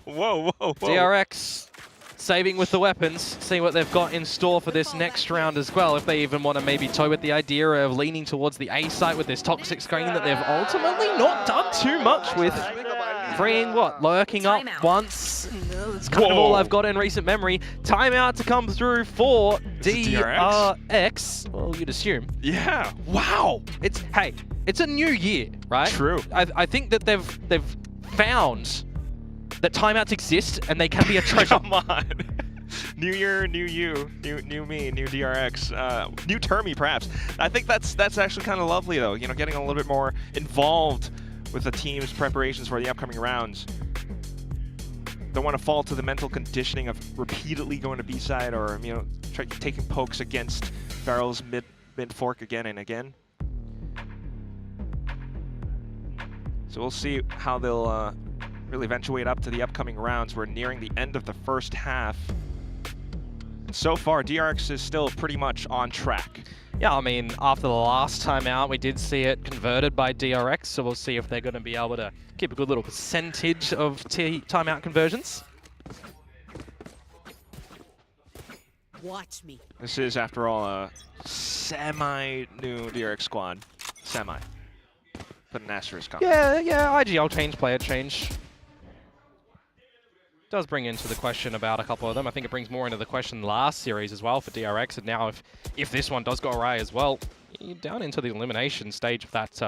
Whoa. DRX saving with the weapons, see what they've got in store for this next round as well. If they even want to maybe toy with the idea of leaning towards the A site with this toxic screen that they've ultimately not done too much with. Freeing what? Lurking up once. It's kind of all I've got in recent memory. Timeout to come through for DRX. Well, you'd assume. Yeah. Wow. Hey, it's a new year, right? True. I think that they've found that timeouts exist and they can be a treasure. Come on. New year, new you, new me, new DRX, new Termi perhaps. I think that's actually kind of lovely though. You know, getting a little bit more involved with the team's preparations for the upcoming rounds. Don't want to fall to the mental conditioning of repeatedly going to B side or taking pokes against Varrel's mid fork again and again. So we'll see how they'll really eventuate up to the upcoming rounds. We're nearing the end of the first half. And so far, DRX is still pretty much on track. Yeah, I mean, after the last time out, we did see it converted by DRX, so we'll see if they're going to be able to keep a good little percentage of timeout conversions. Watch me. This is, after all, a semi-new DRX squad. Semi. Put an asterisk on. Yeah, IGL change, player change. Does bring into the question about a couple of them. I think it brings more into the question last series as well for DRX. And now if this one does go awry as well, down into the elimination stage of that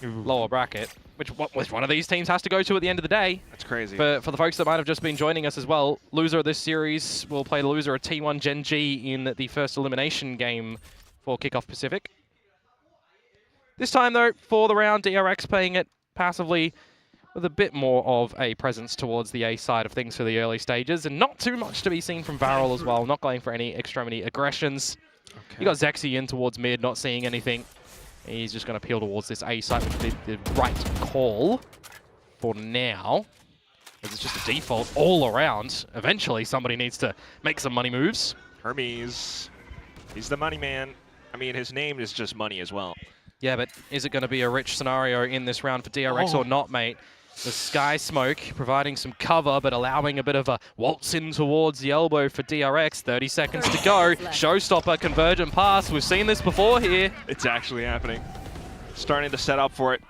lower bracket, which one of these teams has to go to at the end of the day. That's crazy. For the folks that might have just been joining us as well, loser of this series will play the loser of T1 Gen.G in the first elimination game for Kickoff Pacific. This time, though, for the round, DRX playing it passively with a bit more of a presence towards the A side of things for the early stages, and not too much to be seen from Varrel as well, not going for any extremity aggressions. Okay. You got Zexy in towards mid, not seeing anything. He's just going to peel towards this A side, which would be the right call for now. It's just a default all around. Eventually, somebody needs to make some money moves. Hermes, he's the money man. I mean, his name is just money as well. Yeah, but is it going to be a rich scenario in this round for DRX or not, mate? The Sky Smoke providing some cover, but allowing a bit of a waltz in towards the elbow for DRX. 30 seconds to go. Showstopper, convergent pass. We've seen this before here. It's actually happening. Starting to set up for it.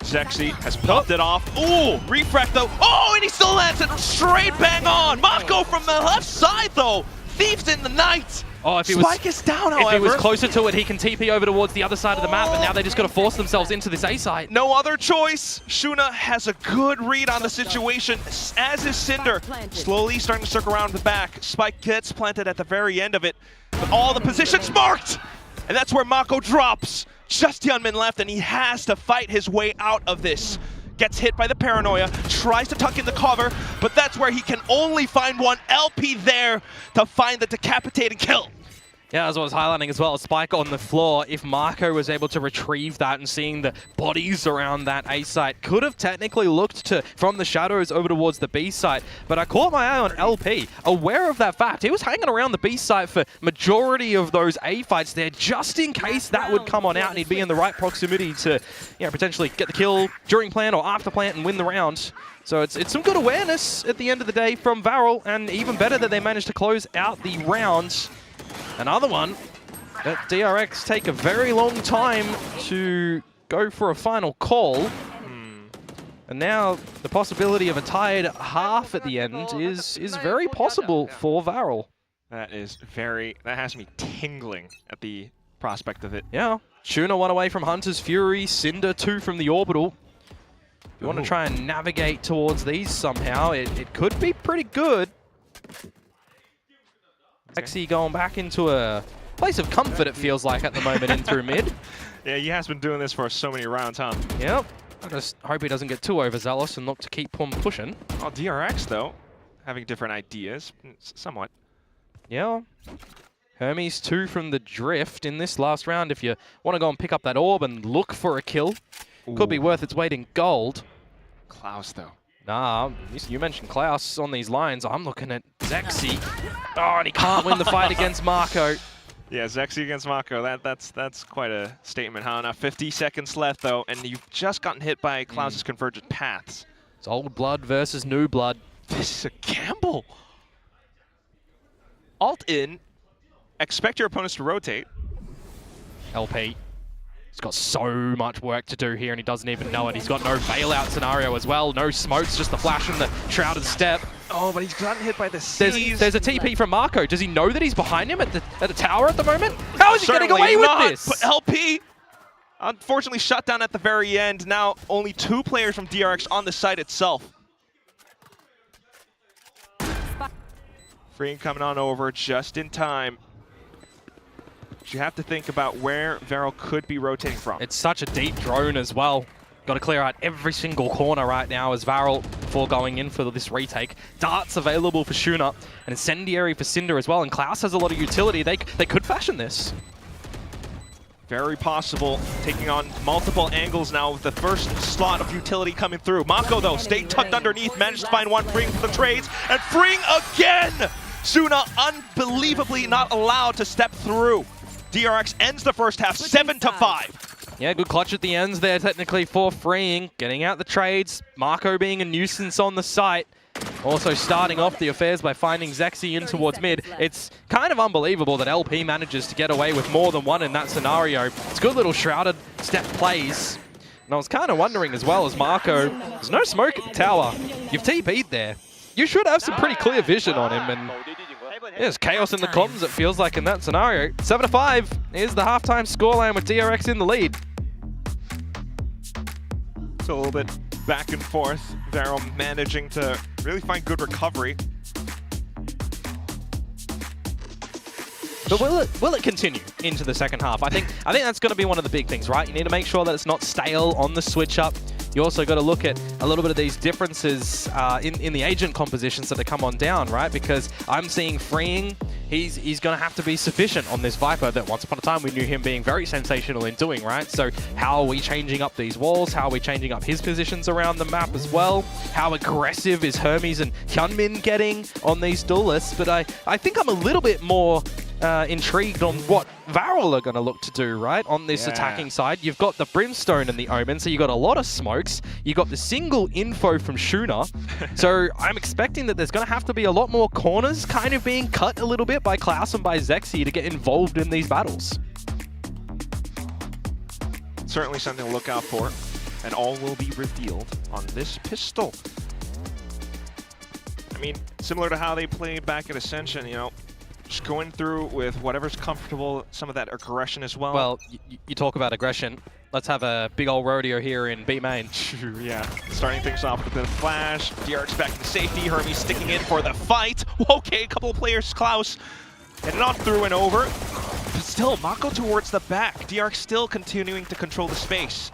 Zexy has popped it off. Ooh, refract though. Oh, and he still lands it straight bang on. Mako from the left side though. Thieves in the night. Oh, if he Spike is down, however. If he was closer to it, he can TP over towards the other side of the map, but now they just got to force themselves into this A site. No other choice. Shuna has a good read on the situation, as is Cinder. Slowly starting to circle around the back. Spike gets planted at the very end of it, but all the positions marked! And that's where Mako drops. Just Hyunmin left, and he has to fight his way out of this. Gets hit by the paranoia, tries to tuck in the cover, but that's where he can only find one. LP there to find the decapitating kill. Yeah, as I was highlighting as well, a spike on the floor. If Marco was able to retrieve that and seeing the bodies around that A site, could have technically looked to from the shadows over towards the B site. But I caught my eye on LP, aware of that fact. He was hanging around the B site for majority of those A fights there, just in case that would come on out and he'd be in the right proximity to, you know, potentially get the kill during plant or after plant and win the round. So it's some good awareness at the end of the day from Varrel, and even better that they managed to close out the round. Another one that DRX take a very long time to go for a final call. And now the possibility of a tied half at the end is very possible for Varrel. That has me tingling at the prospect of it. Yeah, Shuna 1 away from Hunter's Fury, Cinder 2 from the Orbital. If you want to try and navigate towards these somehow, it could be pretty good. Actually going back into a place of comfort, it feels like, at the moment in through mid. Yeah, he has been doing this for so many rounds, huh? Yep. I just hope he doesn't get too overzealous and look to keep him pushing. Oh, DRX, though, having different ideas, somewhat. Yeah. Hermes 2 from the Drift in this last round. If you want to go and pick up that orb and look for a kill, could be worth its weight in gold. Klaus, though. Nah, you mentioned Klaus on these lines. I'm looking at Zexy. Oh, and he can't win the fight against Marco. Yeah, Zexy against Mako. That's quite a statement, huh? Now 50 seconds left, though, and you've just gotten hit by Klaus's convergent paths. It's old blood versus new blood. This is a gamble. Alt in. Expect your opponents to rotate. LP. He's got so much work to do here, and he doesn't even know it. He's got no bailout scenario as well. No smokes, just the flash and the shrouded step. Oh, but he's gotten hit by the C's. There's a TP from Marco. Does he know that he's behind him at the tower at the moment? How is he getting away with this? But LP, unfortunately, shut down at the very end. Now only 2 players from DRX on the site itself. Freeing coming on over just in time. You have to think about where Varrel could be rotating from. It's such a deep drone as well. Got to clear out every single corner right now as Varrel before going in for this retake. Darts available for Shuna, and Incendiary for Cinder as well, and Klaus has a lot of utility. They could fashion this. Very possible, taking on multiple angles now with the first slot of utility coming through. Mako, though, stayed tucked underneath, managed to find one, freeing for the trades, and freeing again! Shuna unbelievably not allowed to step through. DRX ends the first half 7-5. Yeah, good clutch at the ends there technically for freeing. Getting out the trades. Marco being a nuisance on the site. Also starting off the affairs by finding Zexy in towards mid. It's kind of unbelievable that LP manages to get away with more than one in that scenario. It's good little shrouded step plays. And I was kind of wondering as well as Marco, there's no smoke at the tower. You've TP'd there. You should have some pretty clear vision on him, and There's chaos in the comms, it feels like, in that scenario. 7-5 is the halftime scoreline with DRX in the lead. So a little bit back and forth. Varrel managing to really find good recovery. But will it continue into the second half? I think that's going to be one of the big things, right? You need to make sure that it's not stale on the switch up. You also got to look at a little bit of these differences in the agent compositions that come on down, right? Because I'm seeing freeing. He's going to have to be sufficient on this Viper that once upon a time we knew him being very sensational in doing, right? So how are we changing up these walls? How are we changing up his positions around the map as well? How aggressive is Hermes and Hyunmin getting on these duelists? But I think I'm a little bit more intrigued on what Varrel are going to look to do, right? On this attacking side, you've got the Brimstone and the Omen, so you've got a lot of smokes. You've got the single info from Shuna. So I'm expecting that there's going to have to be a lot more corners kind of being cut a little bit by Klaus and by Zexy to get involved in these battles. Certainly something to look out for, and all will be revealed on this pistol. I mean, similar to how they played back at Ascension, you know, just going through with whatever's comfortable, some of that aggression as well. Well, you talk about aggression. Let's have a big old rodeo here in B main. Yeah, starting things off with a bit of flash. DRX back in safety. Hermes sticking in for the fight. Okay, a couple of players. Klaus headed on through and over. But still, Mako towards the back. DRX still continuing to control the space.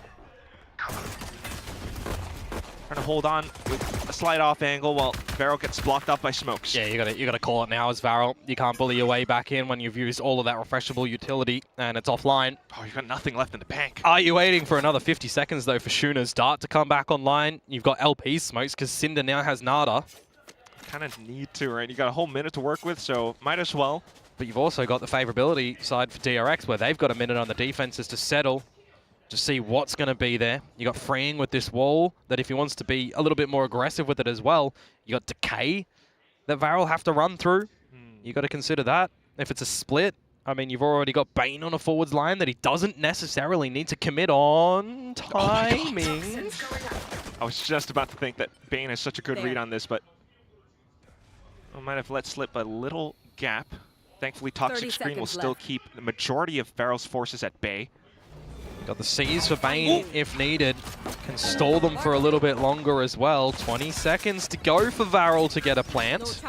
Trying to hold on with a slide off angle while Varrel gets blocked up by smokes. Yeah, you gotta call it now as Varrel. You can't bully your way back in when you've used all of that refreshable utility and it's offline. Oh, you've got nothing left in the bank. Are you waiting for another 50 seconds though for Shuna's dart to come back online? You've got LP smokes because Cinder now has Nada. Kind of need to, right? You got a whole minute to work with, so might as well. But you've also got the favorability side for DRX where they've got a minute on the defenses to settle. To see what's going to be there. You got freeing with this wall that if he wants to be a little bit more aggressive with it as well, you got decay that Varrel have to run through. You got to consider that. If it's a split, I mean, you've already got Bane on a forwards line that he doesn't necessarily need to commit on timing. I was just about to think that Bane has such a good read on this, but I might have let slip a little gap. Thankfully, Toxic Screen will still keep the majority of Varrel's forces at bay. Got the C's for Bane if needed. Can stall them for a little bit longer as well. 20 seconds to go for Varrel to get a plant.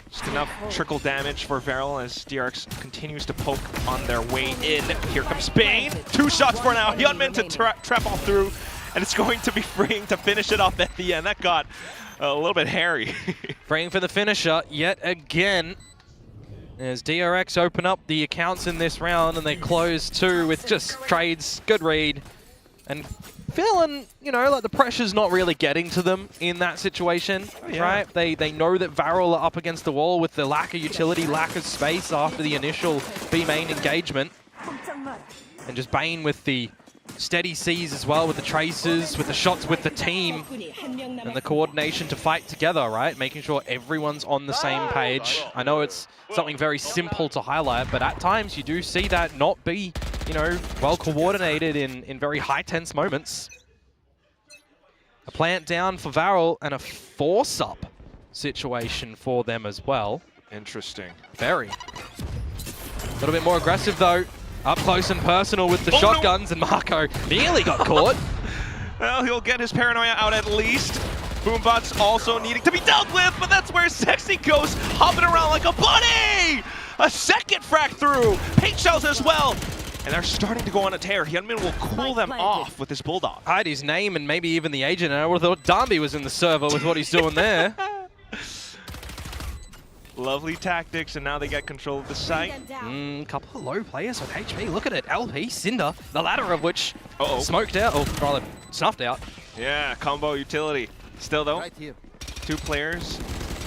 Just enough trickle damage for Varrel as DRX continues to poke on their way in. Here comes Bane. 2 shots for now. Hyunmin to trap all through. And it's going to be freeing to finish it off at the end. That got a little bit hairy. Freeing for the finisher yet again. As DRX open up the accounts in this round and they close too with just trades, good read, and feeling, you know, like the pressure's not really getting to them in that situation, right? They know that Varrel are up against the wall with the lack of utility, lack of space after the initial B main engagement. And just Bane with the steady C's as well, with the traces, with the shots with the team, and the coordination to fight together, right? Making sure everyone's on the same page. I know it's something very simple to highlight, but at times you do see that not be, you know, well coordinated in very high tense moments. A plant down for Varrel and a force-up situation for them as well. Interesting. Very. A little bit more aggressive though. Up close and personal with the shotguns, and Marco nearly got caught. Well, he'll get his paranoia out at least. Boombot's also needing to be dealt with, but that's where Sexy goes, hopping around like a bunny! A second frag through, paint shells as well. And they're starting to go on a tear. Hyunmin will cool them off with his Bulldog. Hide his name and maybe even the agent, and I would have thought Darby was in the server with what he's doing there. Lovely tactics, and now they get control of the site. Couple of low players with HP. Look at it. LP, Cinder, the latter of which smoked out, or rather snuffed out. Yeah, combo utility. Still though, 2 players,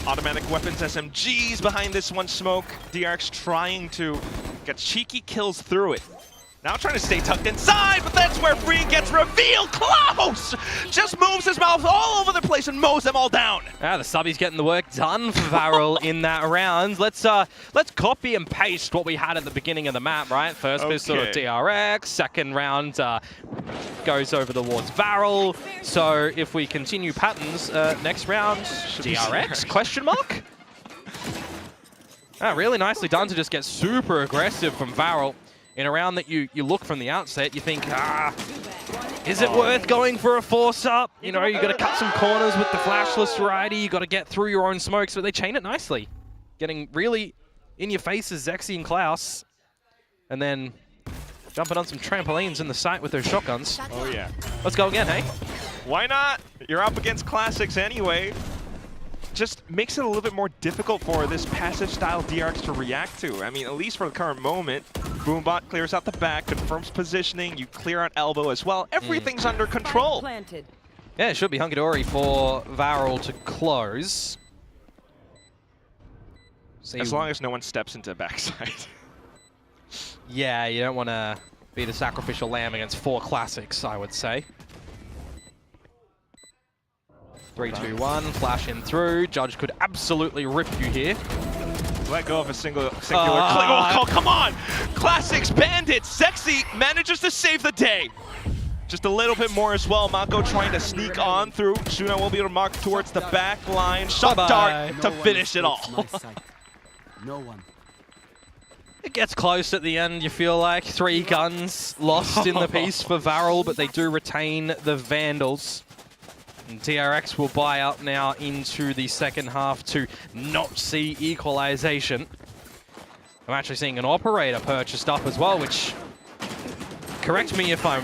automatic weapons, SMGs behind this one smoke. DRX trying to get cheeky kills through it. Now trying to stay tucked inside, but that's where Free gets revealed. Klaus just moves his mouth all over the place and mows them all down. The subbies getting the work done for Varrel in that round. Let's copy and paste what we had at the beginning of the map, right? First pistol of DRX, second round goes over towards Varrel. So if we continue patterns, next round, DRX, question mark? Really nicely done to just get super aggressive from Varrel. In a round that you look from the outset, you think, is it worth going for a force up? You know, you got to cut some corners with the flashless variety. You got to get through your own smokes, but they chain it nicely. Getting really in your faces, Zexy and Klaus. And then jumping on some trampolines in the site with those shotguns. Oh yeah. Let's go again, hey? Why not? You're up against classics anyway. Just makes it a little bit more difficult for this passive style DRX to react to. I mean, at least for the current moment, Boombot clears out the back, confirms positioning, you clear out elbow as well. Everything's under control. Yeah, it should be hunky-dory for Varrel to close. As long as no one steps into backside. Yeah, you don't want to be the sacrificial lamb against 4 classics, I would say. 3, 2, 1, flash in through. Judge could absolutely rip you here. Let go of a singular click. Oh, come on! Classics Bandits! Zexy manages to save the day. Just a little bit more as well. Mako trying to sneak on through. Shuna will be able to mark towards the back line. Shot dart to finish it all. No one. It gets close at the end, you feel like. 3 guns lost in the piece for Varrel, but they do retain the Vandals. And DRX will buy up now into the second half to not see equalization. I'm actually seeing an operator purchased up as well, which, correct me if I'm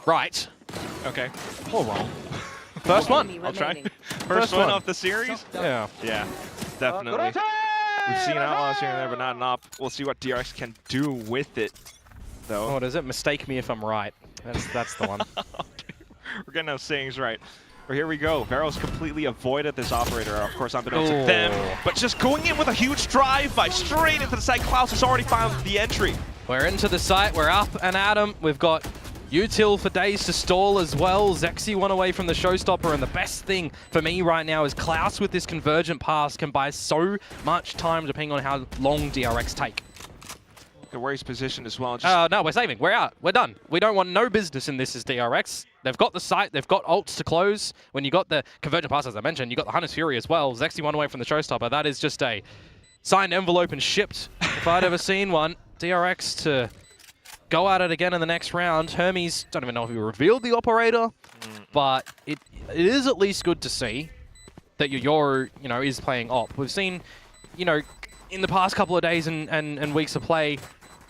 right. Okay. Or wrong. First one. I'll try. First one off the series? Yeah. Yeah, definitely. We've seen Outlaws here and there, but not enough. We'll see what DRX can do with it, though. What is it? Mistake me if I'm right. That's the one. We're getting those sayings right. But here we go. Varrel's completely avoided this operator, of course, unbeknownst to them. But just going in with a huge drive-by straight into the site. Klaus has already found the entry. We're into the site. We're up and at 'em. We've got Util for days to stall as well. Zexy one away from the showstopper, and the best thing for me right now is Klaus with this convergent pass can buy so much time depending on how long DRX take. Look at where he's positioned as well. No, we're saving. We're out. We're done. We don't want no business in this as DRX. They've got the site. They've got ults to close. When you got the convergent pass, as I mentioned, you got the Hunter's Fury as well. Zexy one away from the showstopper. That is just a signed envelope and shipped. If I'd ever seen one. DRX to go at it again in the next round. Hermes, don't even know if he revealed the operator, but it is at least good to see that Yoru, is playing op. We've seen, in the past couple of days and weeks of play,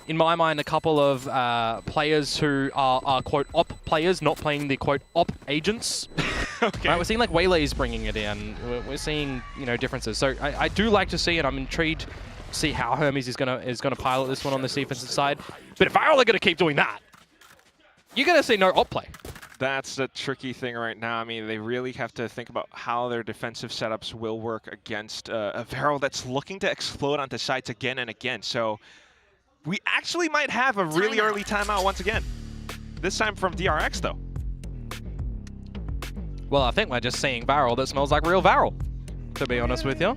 in my mind, a couple of players who are quote op players, not playing the quote op agents. Okay. Right, we're seeing like Waylay's bringing it in. We're seeing differences. So I do like to see it. I'm intrigued to see how Hermes is gonna pilot this one on the defensive side. But if Varrel are gonna keep doing that, you're gonna see no op play. That's the tricky thing right now. I mean, they really have to think about how their defensive setups will work against a Varrel that's looking to explode onto sites again and again. So we actually might have a really early timeout once again. This time from DRX, though. Well, I think we're just seeing Varrel that smells like real Varrel, to be honest with you.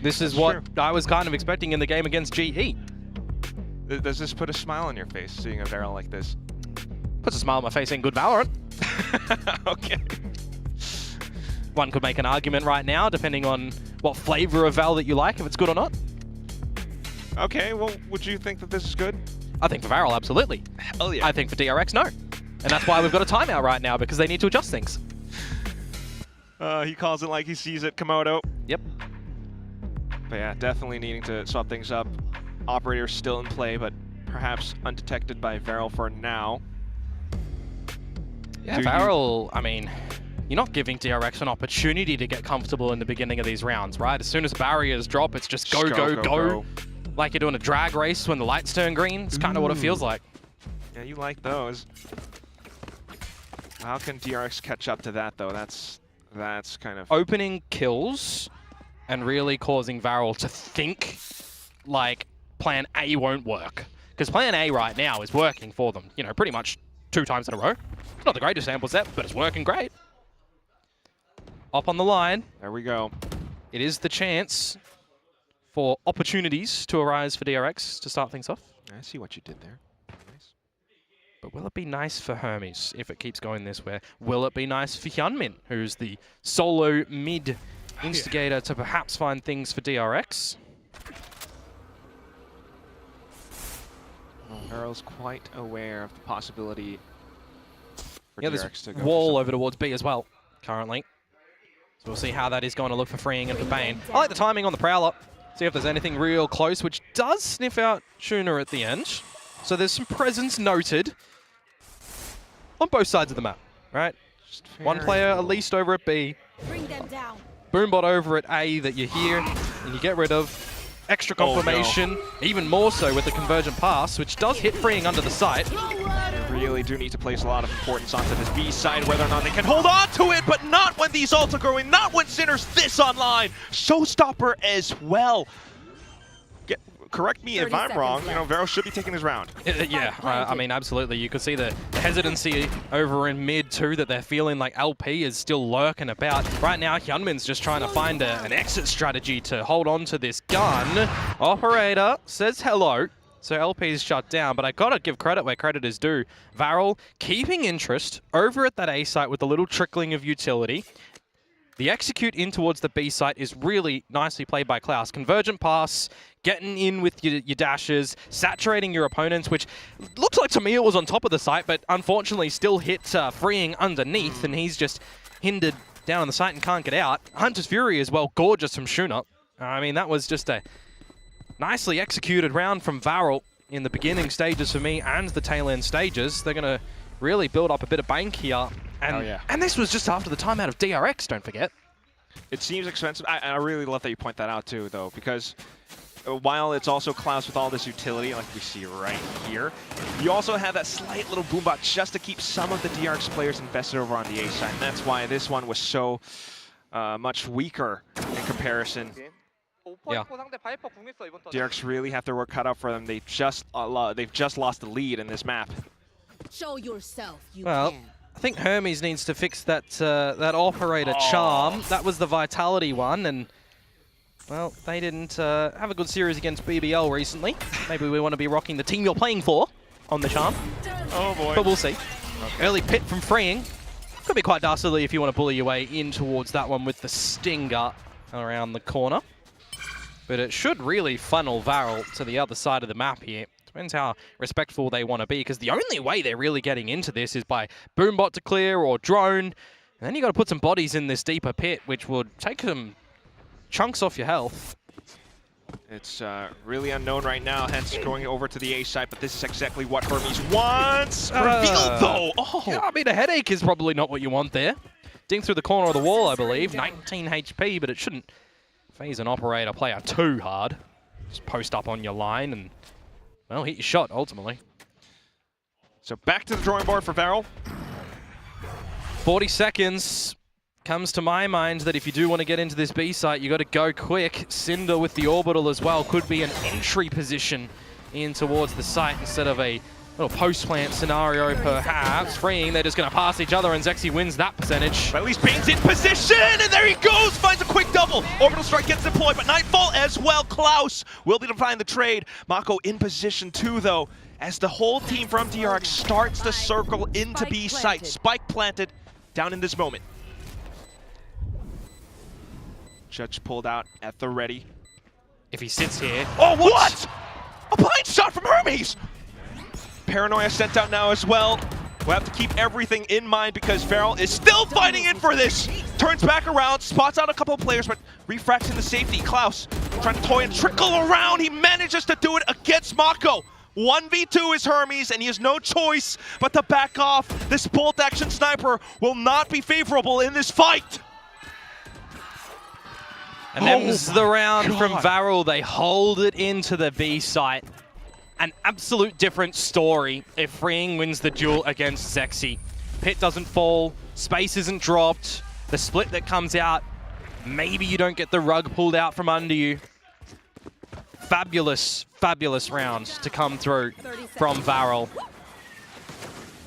This is what I was kind of expecting in the game against GE. Does this put a smile on your face, seeing a Varrel like this? Puts a smile on my face in good Valorant. Okay. One could make an argument right now, depending on what flavor of Val that you like, if it's good or not. Okay, well, would you think that this is good? I think for Varrel, absolutely. Oh, yeah. I think for DRX, no. And that's why we've got a timeout right now, because they need to adjust things. He calls it like he sees it, Komodo. Yep. But yeah, definitely needing to swap things up. Operator still in play, but perhaps undetected by Varrel for now. Yeah, Varrel, I mean, you're not giving DRX an opportunity to get comfortable in the beginning of these rounds, right? As soon as barriers drop, it's just go. Like you're doing a drag race when the lights turn green. It's kind of what it feels like. Yeah, you like those. How can DRX catch up to that, though? That's kind of... Opening kills and really causing Varrel to think like plan A won't work. Because plan A right now is working for them, pretty much 2 times in a row. It's not the greatest sample set, but it's working great. Up on the line. There we go. It is the chance for opportunities to arise for DRX to start things off. I see what you did there. Nice. But will it be nice for Hermes if it keeps going this way? Will it be nice for Hyunmin, who's the solo mid instigator, to perhaps find things for DRX? Varrel's quite aware of the possibility for Yeah, DRX there's to go wall over towards B as well, currently. So we'll see how that is going to look for Freeing and for Bane. I like the timing on the Prowler. See if there's anything real close, which does sniff out Shuna at the end. So there's some presence noted on both sides of the map, right? One player at least over at B. Bring them down. Boombot over at A that you hear and you get rid of. Extra confirmation, even more so with the convergent pass, which does hit Freeing under the site. They really do need to place a lot of importance onto this B side, whether or not they can hold on to it, but not when these ults are going, not when Sinner's this online. Showstopper as well. Correct me if I'm wrong, you know, Varrel should be taking his round. Yeah, I mean, absolutely. You could see the hesitancy over in mid too, that they're feeling like LP is still lurking about. Right now, Hyunmin's just trying to find an exit strategy to hold on to this gun. Operator says hello. So LP's shut down, but I gotta give credit where credit is due. Varrel keeping interest over at that A site with a little trickling of utility. The execute in towards the B site is really nicely played by Klaus. Convergent pass, getting in with your dashes, saturating your opponents, which looks like to me it was on top of the site, but unfortunately still hit Freeing underneath, and he's just hindered down on the site and can't get out. Hunter's Fury as well, gorgeous from Shuna. I mean, that was just a nicely executed round from Varrel in the beginning stages for me and the tail end stages. They're going to really build up a bit of bank here. And, and this was just after the timeout of DRX, don't forget. It seems expensive. I really love that you point that out too, though, because while it's also Klaus with all this utility, like we see right here, you also have that slight little boombot just to keep some of the DRX players invested over on the A side. And that's why this one was so much weaker in comparison. Yeah. DRX really have their work cut out for them. They've just lost the lead in this map. Show yourself, you Well, can. I think Hermes needs to fix that that operator charm. That was the Vitality one, and well, they didn't have a good series against BBL recently. Maybe we want to be rocking the team you're playing for on the charm. Oh boy. But we'll see. Okay. Early pit from Freeing. Could be quite dastardly if you want to bully your way in towards that one with the Stinger around the corner. But it should really funnel Varrel to the other side of the map here. Depends how respectful they want to be, because the only way they're really getting into this is by Boombot to clear or drone. And then you got to put some bodies in this deeper pit, which would take some chunks off your health. It's really unknown right now, hence going over to the A side, but this is exactly what Hermes wants. Revealed though! Oh! Yeah, I mean, a headache is probably not what you want there. Ding through the corner of the wall, I believe. 19 HP, but it shouldn't phase an operator player too hard. Just post up on your line and, well, hit your shot, ultimately. So back to the drawing board for Varrel. 40 seconds. Comes to my mind that if you do want to get into this B site, you got to go quick. Cinder with the orbital as well could be an entry position in towards the site instead of a little post-plant scenario, perhaps. Freeing, they're just going to pass each other, and Zexy wins that percentage. But at least Bane's in position, and there he goes! Finds a quick double. Orbital strike gets deployed, but Nightfall as well. Klaus will be defying the trade. Mako in position too, though, as the whole team from DRX starts to circle into B site. Spike planted down in this moment. Judge pulled out at the ready. If he sits here... Oh, what? A blind shot from Hermes! Paranoia sent out now as well. We'll have to keep everything in mind because Varrel is still fighting in for this. Turns back around, spots out a couple of players, but refracts into safety. Klaus trying to toy and trickle around. He manages to do it against Mako. 1v2 is Hermes, and he has no choice but to back off. This bolt-action sniper will not be favorable in this fight. And them's the round from Varrel. They hold it into the B site. An absolute different story if Freeing wins the duel against Zexy. Pit doesn't fall, space isn't dropped, the split that comes out, maybe you don't get the rug pulled out from under you. Fabulous, fabulous rounds to come through from Varrel.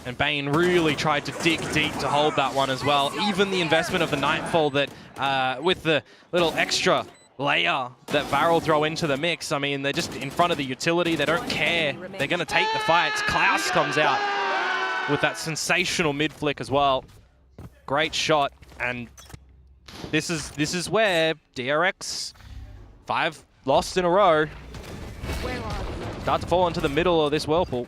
And Bane really tried to dig deep to hold that one as well. Even the investment of the Nightfall that, with the little extra layer that Varrel throw into the mix, I mean, they're just in front of the utility. They don't care. They're going to take the fights. Klaus comes out with that sensational mid flick as well. Great shot. And this is where DRX, 5 lost in a row, start to fall into the middle of this whirlpool.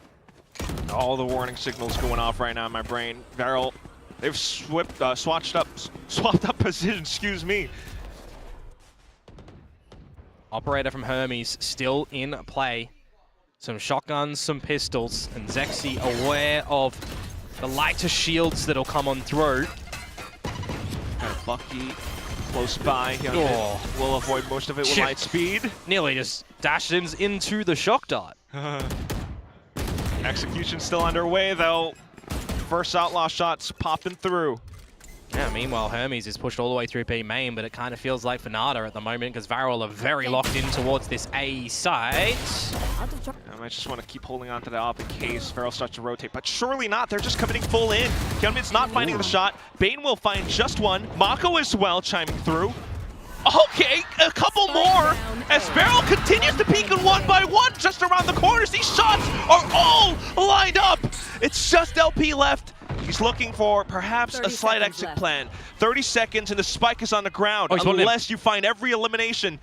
All the warning signals going off right now in my brain. Varrel, they've swapped up position, excuse me. Operator from Hermes still in play. Some shotguns, some pistols, and Zexy aware of the lighter shields that'll come on through. Got a Bucky close by. Will avoid most of it with light speed. Nearly just dashed him into the shock dart. Execution still underway though. First outlaw shots popping through. Yeah, meanwhile, Hermes is pushed all the way through B main, but it kind of feels like Fanada at the moment because Varrel are very locked in towards this A site. I might just want to keep holding on to that up in case Varrel starts to rotate, but surely not. They're just committing full in. Hyunmin's not finding the shot. Bane will find just one. Mako as well chiming through. Okay, a couple more as Varrel continues to peek in one by one just around the corners. These shots are all lined up. It's just LP left. He's looking for perhaps a slight exit plan. 30 seconds and the spike is on the ground. Unless you find every elimination,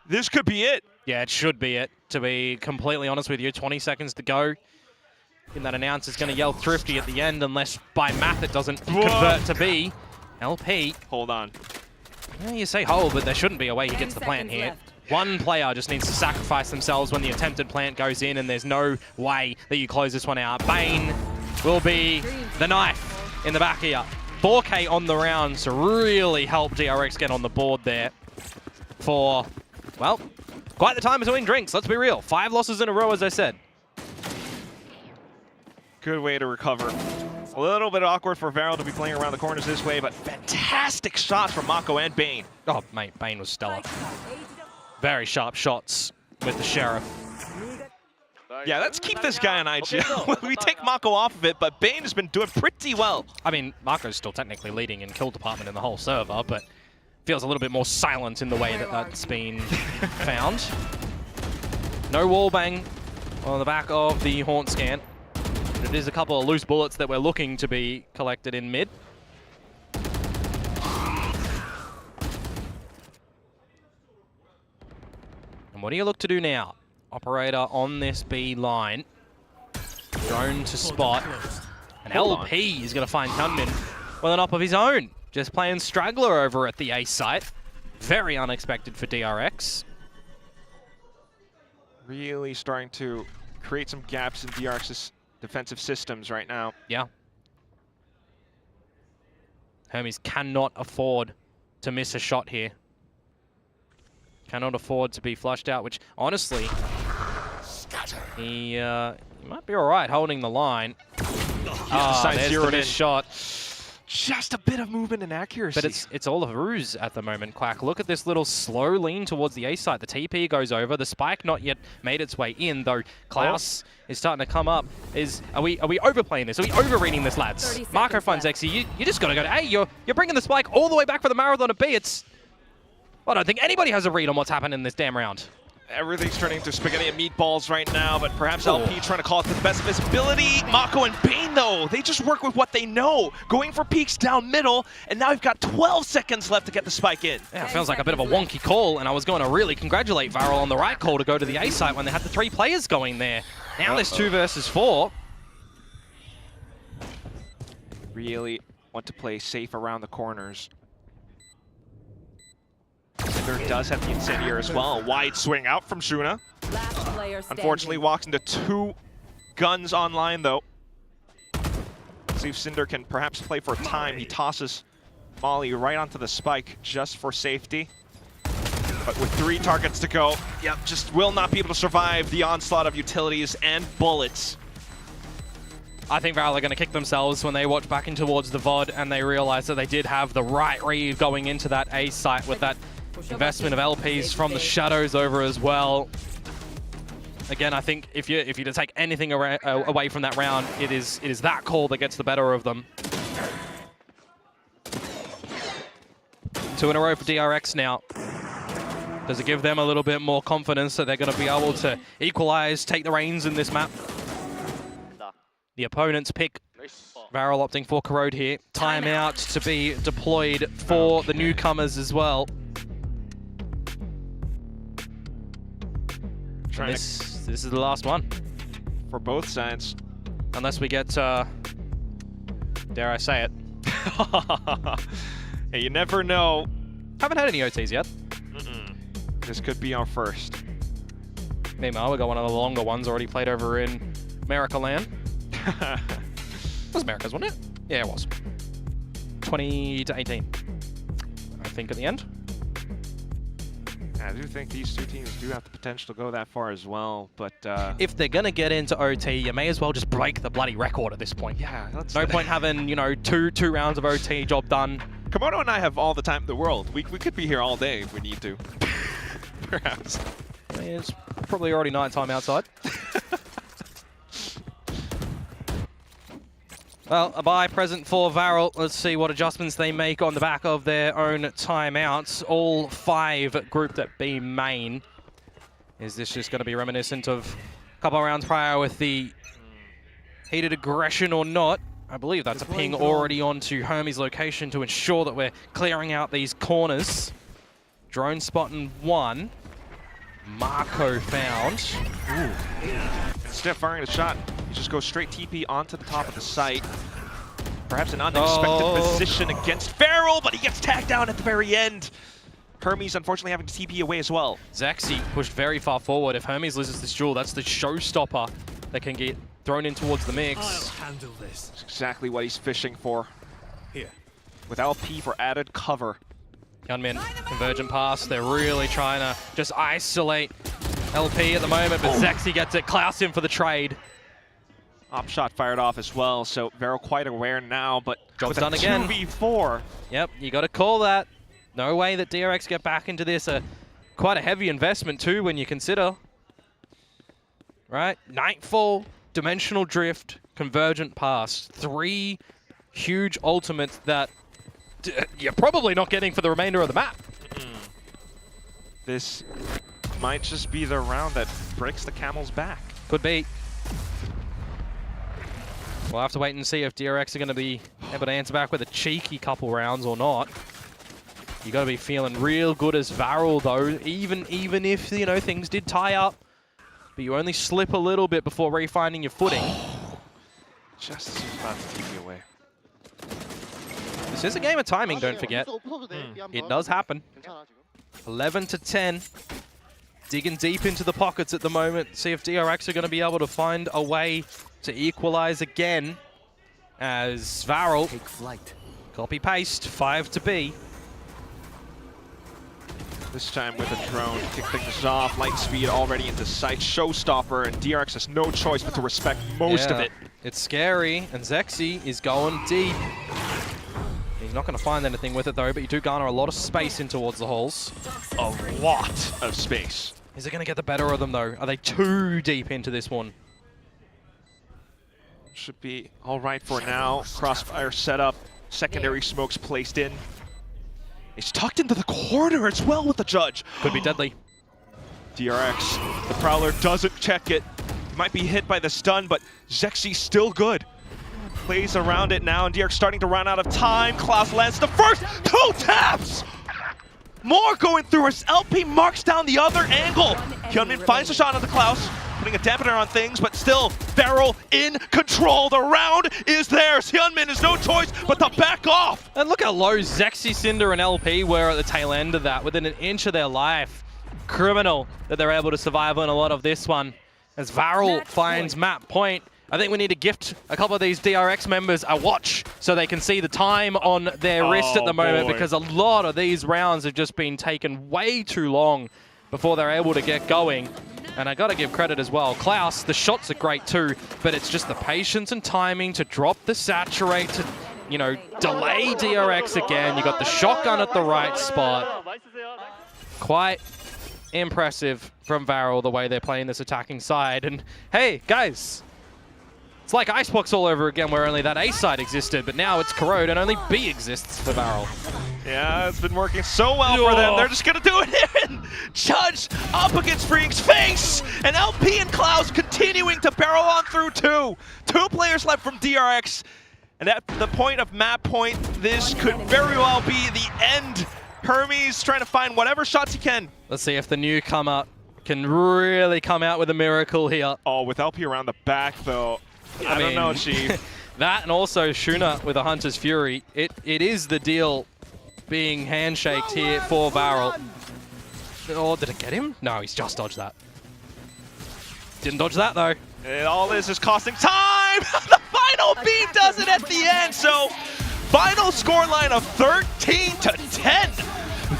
this could be it. Yeah, it should be it, to be completely honest with you. 20 seconds to go. And that announcer's going to yell thrifty at the end unless by math it doesn't convert to B. LP. Hold on. Yeah, you say hold, but there shouldn't be a way he gets the plant here. Left. One player just needs to sacrifice themselves when the attempted plant goes in, and there's no way that you close this one out. Bane will be the knife in the back here. 4K on the round to really help DRX get on the board there for, well, quite the time to win drinks, let's be real. 5 losses in a row, as I said. Good way to recover. A little bit awkward for Varrel to be playing around the corners this way, but fantastic shots from Mako and Bane. Oh, mate, Bane was stellar. Very sharp shots with the Sheriff. Yeah, let's keep this guy on IGL. We take Mako off of it, but Bane has been doing pretty well. I mean, Mako's still technically leading in kill department in the whole server, but feels a little bit more silent in the way that that's been found. No wallbang on the back of the Haunt Scan. But it is a couple of loose bullets that we're looking to be collected in mid. And what do you look to do now? Operator on this B line. Drone to spot. And LP is going to find Hyunmin with an op of his own. Just playing straggler over at the A site. Very unexpected for DRX. Really starting to create some gaps in DRX's defensive systems right now. Yeah. Hermes cannot afford to miss a shot here. Cannot afford to be flushed out, which honestly, he might be all right holding the line. There's the missed shot. Just a bit of movement and accuracy. But it's all a ruse at the moment, Quack. Look at this little slow lean towards the A site. The TP goes over. The spike not yet made its way in, though Klaus is starting to come up. Are we overplaying this? Are we overreading this, lads? Marco finds Xy. You just got to go to A. You're bringing the spike all the way back for the marathon to B. I don't think anybody has a read on what's happened in this damn round. Everything's turning into spaghetti and meatballs right now, but perhaps LP trying to call it the best visibility. Mako and Bane, though, they just work with what they know. Going for peeks down middle, and now we've got 12 seconds left to get the spike in. Yeah, it feels like a bit of a wonky call, and I was going to really congratulate Varrel on the right call to go to the A site when they had the 3 players going there. Now there's 2 versus 4. Really want to play safe around the corners. Cinder does have the incendiary as well. A wide swing out from Shuna. Unfortunately, walks into 2 guns online, though. See if Cinder can perhaps play for time. He tosses Molly right onto the spike just for safety. But with 3 targets to go, just will not be able to survive the onslaught of utilities and bullets. I think Varrel are going to kick themselves when they watch back in towards the VOD and they realize that they did have the right read going into that A site with that investment of LPs from the shadows over as well. Again, I think if you're to take anything away from that round, it is that call that gets the better of them. 2 in a row for DRX now. Does it give them a little bit more confidence that they're going to be able to equalize, take the reins in this map? The opponent's pick. Varrel opting for Corrode here. Timeout to be deployed for the newcomers as well. This is the last one. For both sides. Unless we get, dare I say it. Hey, you never know. Haven't had any OTs yet. This could be our first. Meanwhile, we got one of the longer ones already played over in America land. It was America's, wasn't it? Yeah, it was. 20 to 18, I think, at the end. I do think these two teams do have the potential to go that far as well, but... if they're going to get into OT, you may as well just break the bloody record at this point. Yeah, no point having, you know, two rounds of OT, job done. Komodo and I have all the time in the world. We could be here all day if we need to. Perhaps. I mean, it's probably already nighttime outside. Well, a buy present for Varrel. Let's see what adjustments they make on the back of their own timeouts. All 5 grouped at B main. Is this just going to be reminiscent of a couple of rounds prior with the heated aggression or not? I believe that's a ping already onto Hermes' location to ensure that we're clearing out these corners. Drone spotting 1. Marco found. Ooh. Instead of firing a shot, you just go straight TP onto the top of the site. Perhaps an unexpected position against Varrel, but he gets tagged down at the very end. Hermes unfortunately having to TP away as well. Zexy pushed very far forward. If Hermes loses this duel, that's the showstopper that can get thrown in towards the mix. I'll handle this. That's exactly what he's fishing for. Here. With LP for added cover. Gunman, convergent pass. They're really trying to just isolate LP at the moment, but Zexy gets it. Klaus in for the trade. Op shot fired off as well, so Varrel quite aware now, but job's done again. 2v4. Yep, you got to call that. No way that DRX get back into this. Quite a heavy investment too when you consider. Right, Nightfall, Dimensional Drift, Convergent Pass. 3 huge ultimates that you're probably not getting for the remainder of the map. This might just be the round that breaks the camel's back. Could be. We'll have to wait and see if DRX are going to be able to answer back with a cheeky couple rounds or not. You got to be feeling real good as Varrel though, even if, you know, things did tie up, but you only slip a little bit before refinding your footing. Just as he's about to TP away. This is a game of timing, don't forget. It does happen. 11 to 10. Digging deep into the pockets at the moment. See if DRX are going to be able to find a way to equalize again. As Varrel, take flight. Copy paste, 5 to B. This time with a drone to kick things off. Light speed already into sight. Showstopper, and DRX has no choice but to respect most of it. It's scary, and Zexy is going deep. He's not going to find anything with it though, but you do garner a lot of space in towards the holes. A lot of space. Is it going to get the better of them though? Are they too deep into this one? Should be all right for now. Crossfire setup. Secondary smokes placed in. He's tucked into the corner as well with the judge. Could be deadly. DRX, the Prowler doesn't check it. Might be hit by the stun, but Zexy's still good. Plays around it now, and DRX starting to run out of time. Klaus lands the first 2 taps! More going through as LP marks down the other angle. Hyunmin finds a shot on the Klaus, putting a dampener on things, but still, Varrel in control. The round is theirs. Hyunmin has no choice but to back off. And look how low Zexy, Cinder, and LP were at the tail end of that, within an inch of their life. Criminal that they're able to survive on a lot of this one. As Varrel finds map point. I think we need to gift a couple of these DRX members a watch so they can see the time on their wrist at the moment, because a lot of these rounds have just been taken way too long before they're able to get going. And I got to give credit as well. Klaus, the shots are great too, but it's just the patience and timing to drop the saturate, to, you know, delay DRX again. You got the shotgun at the right spot. Quite impressive from Varrel, the way they're playing this attacking side. And hey, guys, it's like Icebox all over again, where only that A side existed, but now it's Corrode and only B exists for Varrel. Yeah, it's been working so well for them. They're just going to do it in. Judge up against Freak's face, and LP and Klaus continuing to barrel on through 2. 2 players left from DRX, and at the point of map point, this could very well be the end. Hermes trying to find whatever shots he can. Let's see if the newcomer can really come out with a miracle here. Oh, with LP around the back, though, I don't know, Chief. That and also Shuna with a Hunter's Fury. It is the deal being handshaked here for Varrel. Oh, did it get him? No, he's just dodged that. Didn't dodge that, though. And all this is costing time! The final beam does it at the end, so final scoreline of 13-10.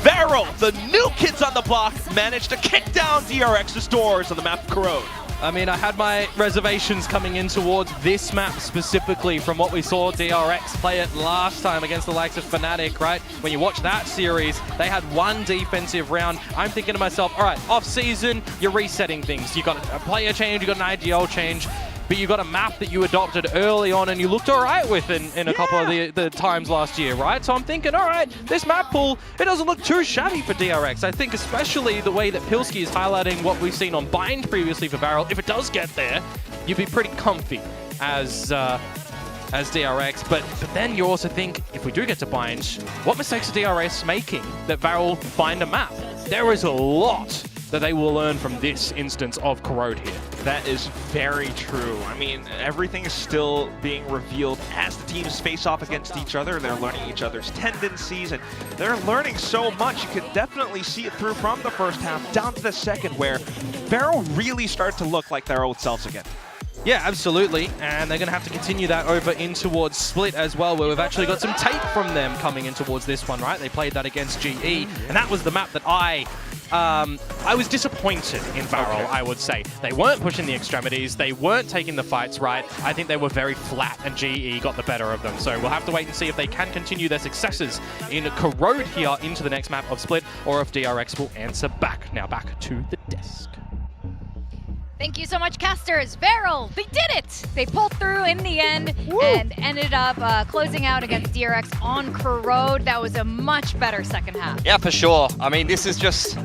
Varrel, the new kids on the block, managed to kick down DRX's doors on the map of Corrode. I mean, I had my reservations coming in towards this map specifically from what we saw DRX play it last time against the likes of Fnatic, right? When you watch that series, they had one defensive round. I'm thinking to myself, all right, off-season, you're resetting things. You got a player change, you got an IGL change, but you got a map that you adopted early on and you looked all right with in a couple of the times last year, right? So I'm thinking, all right, this map pool, it doesn't look too shabby for DRX. I think especially the way that Pilsky is highlighting what we've seen on Bind previously for Varrel. If it does get there, you'd be pretty comfy as DRX. But then you also think, if we do get to Bind, what mistakes are DRX making that Varrel find a map? There is a lot that they will learn from this instance of Corrode here. That is very true. I mean, everything is still being revealed as the teams face off against each other. They're learning each other's tendencies, and they're learning so much. You could definitely see it through from the first half down to the second, where Varrel really started to look like their old selves again. Yeah, absolutely, and they're going to have to continue that over in towards Split as well, where we've actually got some tape from them coming in towards this one, right? They played that against GE, and that was the map that I was disappointed in Varrel, I would say. They weren't pushing the extremities, they weren't taking the fights right. I think they were very flat, and GE got the better of them. So we'll have to wait and see if they can continue their successes in Corrode here into the next map of Split, or if DRX will answer back. Now back to the desk. Thank you so much, casters. Varrel, they did it! They pulled through in the end and ended up closing out against DRX on Corrode. That was a much better second half. Yeah, for sure. I mean, this is just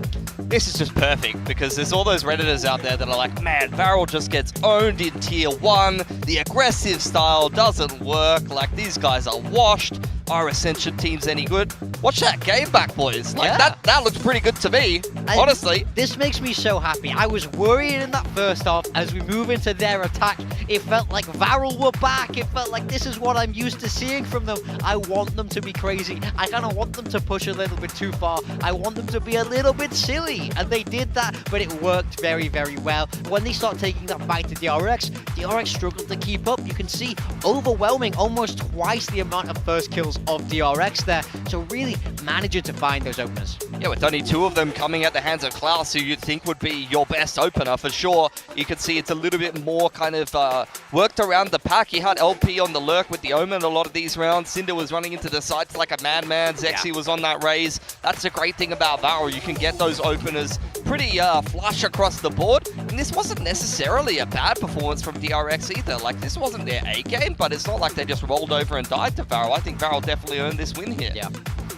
perfect, because there's all those Redditors out there that are like, man, Varrel just gets owned in Tier 1. The aggressive style doesn't work. Like, these guys are washed. Are Ascension teams any good? Watch that game back, boys. Like, that looks pretty good to me, honestly. This makes me so happy. I was worried in that first half. As we move into their attack, it felt like Varrel were back. It felt like this is what I'm used to seeing from them. I want them to be crazy. I kind of want them to push a little bit too far. I want them to be a little bit silly. And they did that, but it worked very, very well. When they start taking that fight to DRX struggled to keep up. You can see overwhelming, almost twice the amount of first kills of DRX there. So really managing to find those openers. Yeah, with only 2 of them coming at the hands of Klaus, who you'd think would be your best opener for sure. You can see it's a little bit more kind of worked around the pack. He had LP on the lurk with the Omen a lot of these rounds. Cinder was running into the sites like a madman. Zexy was on that raise. That's the great thing about Varrel. You can get those openers pretty flush across the board. And this wasn't necessarily a bad performance from DRX either. Like, this wasn't their A game, but it's not like they just rolled over and died to Varrel. I think Varrel definitely earned this win here. Yeah.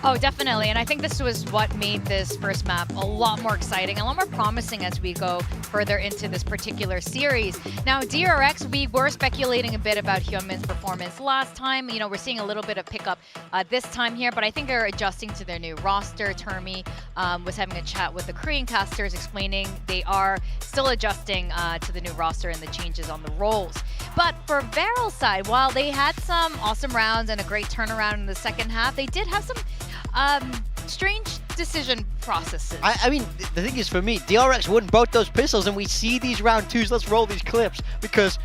Oh, definitely. And I think this was what made this first map a lot more exciting, a lot more promising as we go further into this particular series. Now, DRX, we were speculating a bit about Hyunmin's performance last time. You know, we're seeing a little bit of pickup this time here, but I think they're adjusting to their new roster. Termi was having a chat with the Korean casters explaining they are still adjusting to the new roster and the changes on the roles. But for Varrel's side, while they had some awesome rounds and a great turnaround in the second half, they did have some strange decision processes. I mean, the thing is, for me, DRX won both those pistols, and we see these round 2s. Let's roll these clips, because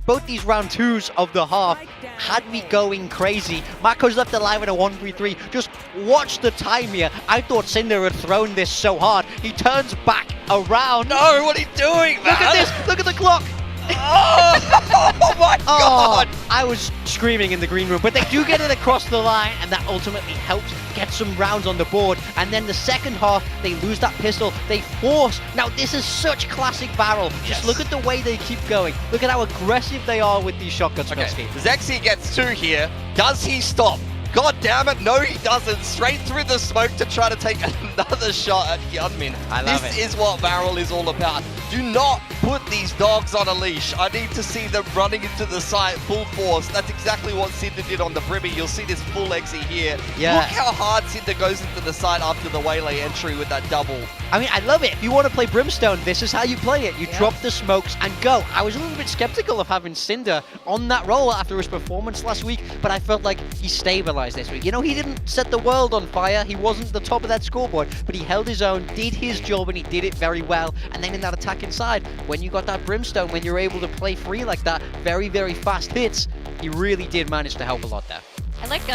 both these round 2s of the half had me going crazy. Mako's left alive in a 1v3. Just watch the time here. I thought Cinder had thrown this so hard. He turns back around. No, what are you doing, man? Look at this. Look at the clock. Oh my god! I was screaming in the green room, but they do get it across the line, and that ultimately helps get some rounds on the board. And then the second half, they lose that pistol, they force. Now this is such classic Varrel. Just look at the way they keep going. Look at how aggressive they are with these shotguns. Okay, Zexy gets 2 here. Does he stop? God damn it, no he doesn't. Straight through the smoke to try to take another shot at Hyunmin. I love it. This is what Varrel is all about. Do not put these dogs on a leash. I need to see them running into the site full force. That's exactly what Cinder did on the Brimmy. You'll see this full exit here. Yeah. Look how hard Cinder goes into the site after the Waylay entry with that double. I mean, I love it. If you want to play Brimstone, this is how you play it. You drop the smokes and go. I was a little bit skeptical of having Cinder on that role after his performance last week, but I felt like he stabilized this week. You know, he didn't set the world on fire. He wasn't the top of that scoreboard, but he held his own, did his job, and he did it very well. And then in that attack inside, when you got that Brimstone, when you're able to play free like that, very, very fast hits, he really did manage to help a lot there. I like,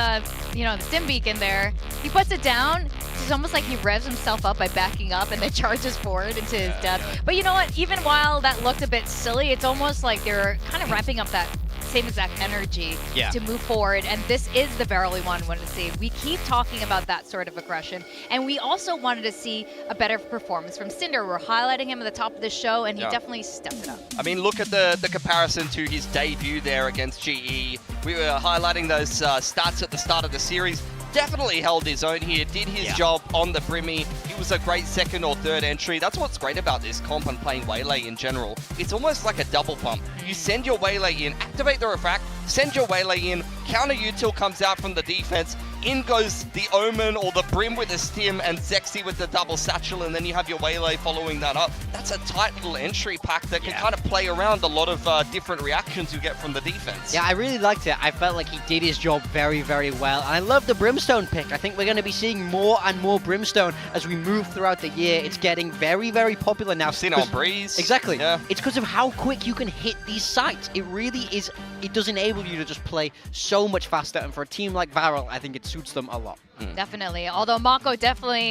you know, the Stim Beacon there. He puts it down. It's almost like he revs himself up by backing up and then charges forward into his death. But you know what? Even while that looked a bit silly, it's almost like they're kind of ramping up that same exact energy to move forward. And this is the Varrel we wanted to see. We keep talking about that sort of aggression. And we also wanted to see a better performance from Cinder. We're highlighting him at the top of the show, and he definitely stepped it up. I mean, look at the comparison to his debut there against GE. We were highlighting those stats at the start of the series. Definitely held his own here, did his job on the Brimmy. He was a great second or third entry. That's what's great about this comp and playing Waylay in general. It's almost like a double pump. You send your Waylay in, activate the refract, send your Waylay in, counter util comes out from the defense, in goes the Omen or the Brim with the Stim and Zexy with the double satchel, and then you have your Waylay following that up. That's a tight little entry pack that can kind of play around a lot of different reactions you get from the defense. Yeah, I really liked it. I felt like he did his job very, very well. And I love the Brimstone pick. I think we're going to be seeing more and more Brimstone as we move throughout the year. It's getting very, very popular now. I've seen it on Breeze. Exactly. Yeah. It's because of how quick you can hit these sites. It really is. It does enable you to just play so much faster. And for a team like Varrel, I think it suits them a lot. Definitely. Although Mako definitely,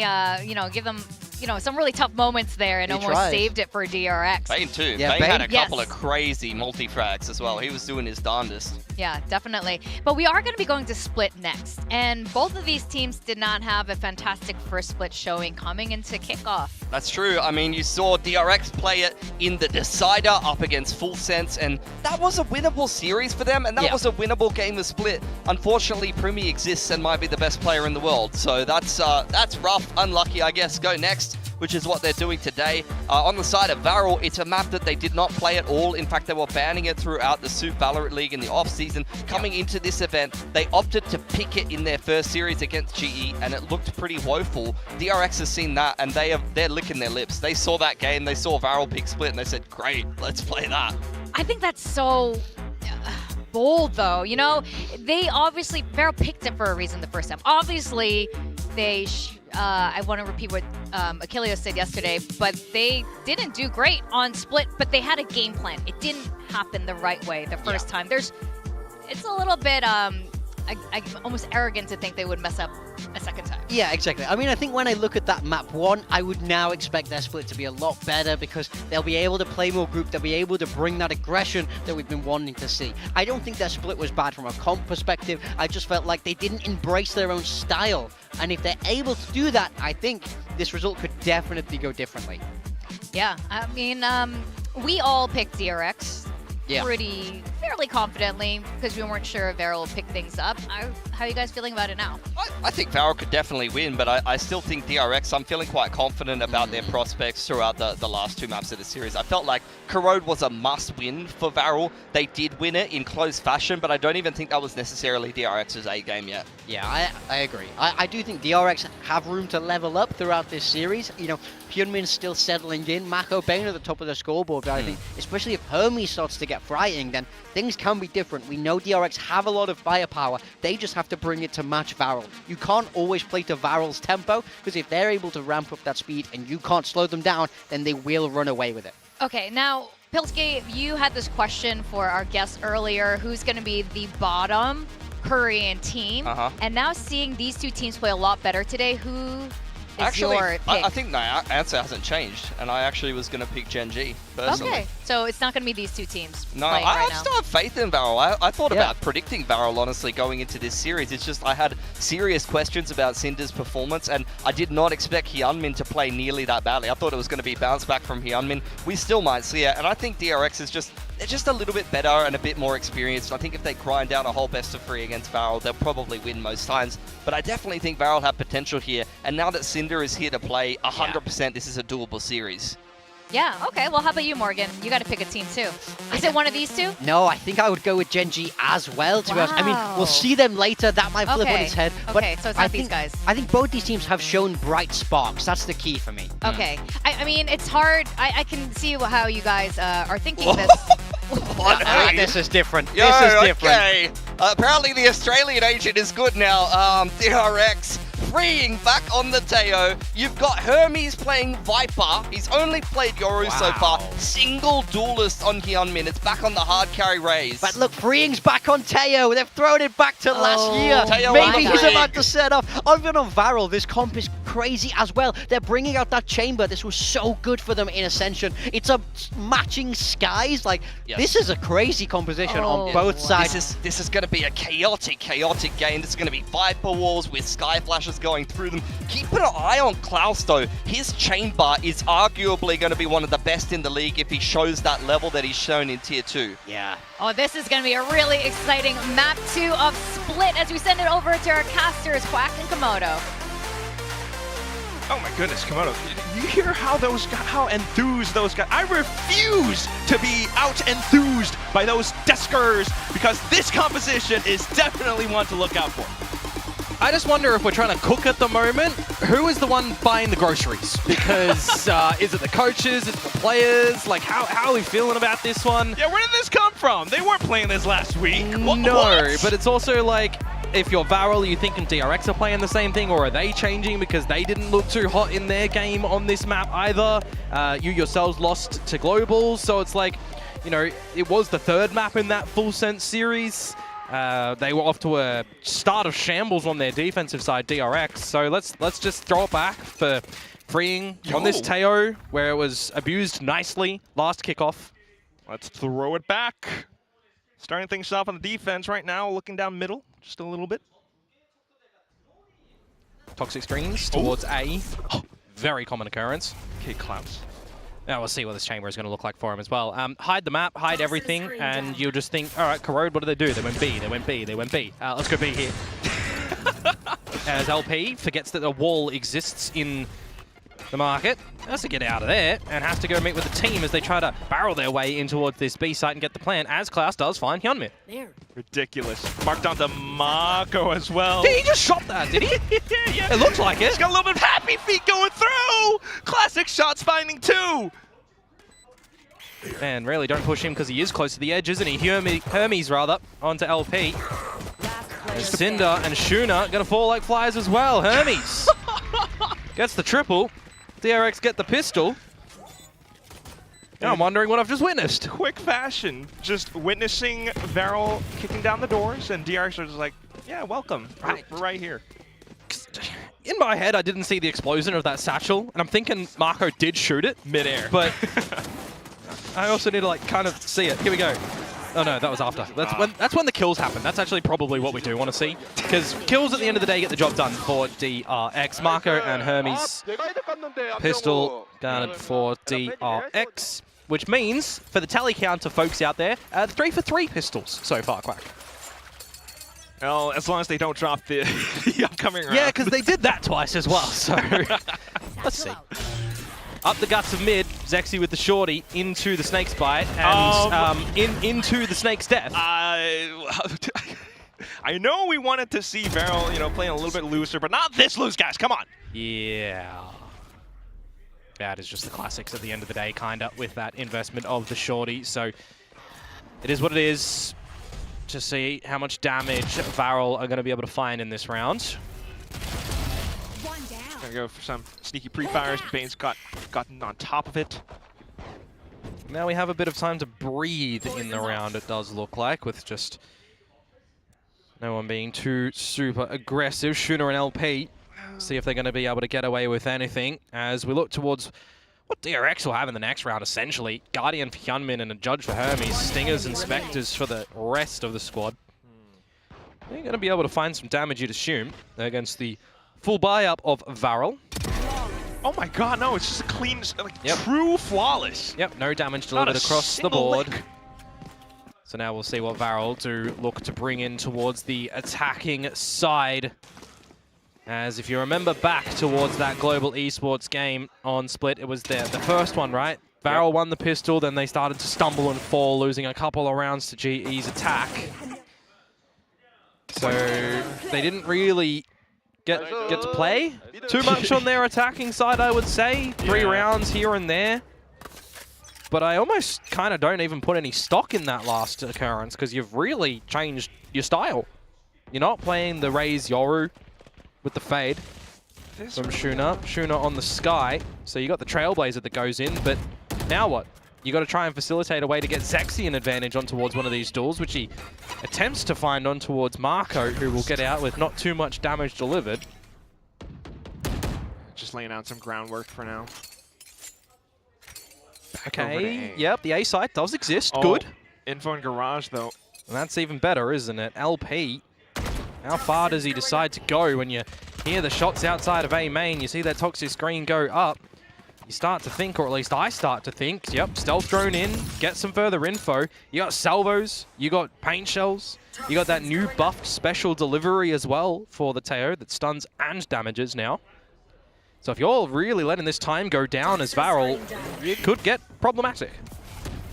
you know, give them, you know, some really tough moments there and almost saved it for DRX. Bane too. Yeah, Bane had a couple of crazy multi-frags as well. He was doing his darndest. Yeah, definitely. But we are going to be going to Split next. And both of these teams did not have a fantastic first Split showing coming into Kickoff. That's true. I mean, you saw DRX play it in the Decider up against Full Sense, and that was a winnable series for them, and that was a winnable game of Split. Unfortunately, Primi exists and might be the best player in the world, so that's rough, unlucky, I guess. Go next, which is what they're doing today. On the side of Varrel, it's a map that they did not play at all. In fact, they were banning it throughout the Soup Valorant League in the off-season. Coming into this event, they opted to pick it in their first series against GE, and it looked pretty woeful. DRX has seen that, and they're licking their lips. They saw that game, they saw Varrel pick Split, and they said, great, let's play that. I think that's so bold, though. You know, they obviously, Varrel picked it for a reason the first time. Obviously, they, I want to repeat what Achilles said yesterday, but they didn't do great on Split, but they had a game plan. It didn't happen the right way the first time. It's a little bit almost arrogant to think they would mess up a second time. Yeah, exactly. I mean, I think when I look at that map one, I would now expect their Split to be a lot better because they'll be able to play more group, they'll be able to bring that aggression that we've been wanting to see. I don't think their Split was bad from a comp perspective. I just felt like they didn't embrace their own style. And if they're able to do that, I think this result could definitely go differently. Yeah, I mean, we all picked DRX. Yeah. Fairly confidently because we weren't sure if Varrel would pick things up. How are you guys feeling about it now? I think Varrel could definitely win, but I still think DRX, I'm feeling quite confident about their prospects throughout the last two maps of the series. I felt like Corrode was a must-win for Varrel. They did win it in close fashion, but I don't even think that was necessarily DRX's A game yet. Yeah, I agree. I do think DRX have room to level up throughout this series. You know, Hyunmin's still settling in. Mako Bane at the top of the scoreboard, but I think, especially if Hermes starts to get frying, then things can be different. We know DRX have a lot of firepower. They just have to bring it to match Varrel. You can't always play to Varrel's tempo, because if they're able to ramp up that speed and you can't slow them down, then they will run away with it. Okay, now, Pilsky, you had this question for our guest earlier. Who's going to be the bottom Korean team? And now seeing these two teams play a lot better today, who is your pick? I think my answer hasn't changed, and I actually was going to pick Gen.G personally. Okay, so it's not going to be these two teams No, playing I right now. still have faith in Varrel. I thought about predicting Varrel, honestly, going into this series. It's just I had serious questions about Cinder's performance, and I did not expect Hyunmin to play nearly that badly. I thought it was going to be bounce back from Hyunmin. We still might see it, and I think DRX is just they're just a little bit better and a bit more experienced. I think if they grind down a whole best of 3 against Varrel, they'll probably win most times. But I definitely think Varrel have potential here. And now that Cinder is here to play, 100% this is a doable series. Yeah, okay. Well, how about you, Morgan? You got to pick a team, too. Is it one of these two? No, I think I would go with Gen.G as well, to be honest. I mean, we'll see them later. That might flip on its head. Okay, but so it's not these guys. I think both these teams have shown bright sparks. That's the key for me. Okay. I mean, it's hard. I can see how you guys are thinking this. This is different. Yo, this is different. Okay. Apparently the Australian agent is good now. DRX freeing back on the Teo. You've got Hermes playing Viper. He's only played Yoru so far. Single duelist on Hyunmin. It's back on the hard carry raise. But look, Freeing's back on Teo. They've thrown it back to last year. Teo Maybe he's Freeing. about to set up. Even on Varrel, this comp is crazy as well. They're bringing out that chamber. This was so good for them in Ascension. It's a matching skies. Like, this is a crazy composition on both sides. This is going to be a chaotic game. This is going to be Viper walls with sky flashes going through them. Keep an eye on Klaus though. His chamber is arguably going to be one of the best in the league if he shows that level that he's shown in Tier 2. Yeah. Oh, this is going to be a really exciting map 2 of Split as we send it over to our casters, Quack and Komodo. Oh my goodness, Komodo. You hear how enthused those guys. I refuse to be out-enthused by those deskers because this composition is definitely one to look out for. I just wonder if we're trying to cook at the moment. Who is the one buying the groceries? Because is it the coaches? Is it the players? Like, how are we feeling about this one? Yeah, where did this come from? They weren't playing this last week. No, but it's also like, if you're Varrel, are you thinking DRX are playing the same thing, or are they changing because they didn't look too hot in their game on this map either? You yourselves lost to Global, so it's like, you know, it was the 3rd map in that Full Sense series. They were off to a start of shambles on their defensive side, DRX. So let's just throw it back for Freeing on this Teo, where it was abused nicely last kickoff. Let's throw it back. Starting things off on the defense right now, looking down middle just a little bit. Toxic screens towards A. Oh, very common occurrence. Okay, Klaus. Now we'll see what this chamber is going to look like for him as well. Hide the map, hide everything, and you'll just think, all right, Corrode, what do? They went B, they went B, they went B. Let's go B here. As LP forgets that a wall exists in the market, has to get out of there and has to go meet with the team as they try to barrel their way in towards this B site and get the plan, as Klaus does find Hyunmin. Ridiculous. Marked onto Mako as well. Did he just shot that, did he? Yeah. It looks like it. He's got a little bit of happy feet going through. Classic shots finding 2. Man, really don't push him because he is close to the edge, isn't he? Hermes, rather, onto LP. And Cinder and Shuna gonna fall like flies as well. Hermes gets the triple. DRX get the pistol. Now I'm wondering what I've just witnessed. Quick fashion, just witnessing Varrel kicking down the doors, and DRX are just like, yeah, welcome. We're right here. In my head, I didn't see the explosion of that satchel, and I'm thinking Marco did shoot it midair. But I also need to like kind of see it. Here we go. Oh no, that was after. That's when the kills happen. That's actually probably what we do want to see, because kills at the end of the day get the job done for DRX. Marco and Hermes. Pistol guarded for DRX, which means for the tally counter folks out there, 3 for 3 pistols so far, Quack. Well, as long as they don't drop the upcoming round. Yeah, because they did that twice as well, so let's see. Up the guts of mid, Zexy with the shorty into the snake's bite and into the snake's death. I know we wanted to see Varrel, you know, playing a little bit looser, but not this loose, guys. Come on. Yeah. That is just the classics at the end of the day, kind of, with that investment of the shorty. So it is what it is. To see how much damage Varrel are going to be able to find in this round. Gonna go for some sneaky pre-fires. Bane's gotten on top of it. Now we have a bit of time to breathe in the round, it does look like, with just no one being too super aggressive. Shuna and LP, see if they're going to be able to get away with anything as we look towards what DRX will have in the next round, essentially. Guardian for Hyunmin and a Judge for Hermes. Stingers and Spectres for the rest of the squad. They're going to be able to find some damage, you'd assume, against the full buy-up of Varrel. Oh my god, no, it's just a clean, like, true flawless. Yep, no damage delivered across the board. So now we'll see what Varrel do look to bring in towards the attacking side. As if you remember back towards that global esports game on Split, it was the first one, right? Varrel won the pistol, then they started to stumble and fall, losing a couple of rounds to GE's attack. So they didn't really get to play too much on their attacking side, I would say. 3 rounds here and there. But I almost kind of don't even put any stock in that last occurrence because you've really changed your style. You're not playing the Raze Yoru with the fade from Shuna. Shuna on the Sky. So you got the Trailblazer that goes in, but now what? You got to try and facilitate a way to get Zexy an advantage on towards one of these duels, which he attempts to find on towards Marco, who will get out with not too much damage delivered. Just laying out some groundwork for now. Okay, yep, the A site does exist. Oh, good. Info in garage, though. And that's even better, isn't it? LP. How far does he decide to go when you hear the shots outside of A main? You see that toxic screen go up. You start to think, or at least I start to think, yep, stealth drone in, get some further info. You got salvos, you got paint shells, you got that new buffed special delivery as well for the Teo that stuns and damages now. So if you're really letting this time go down as Varrel, it could get problematic.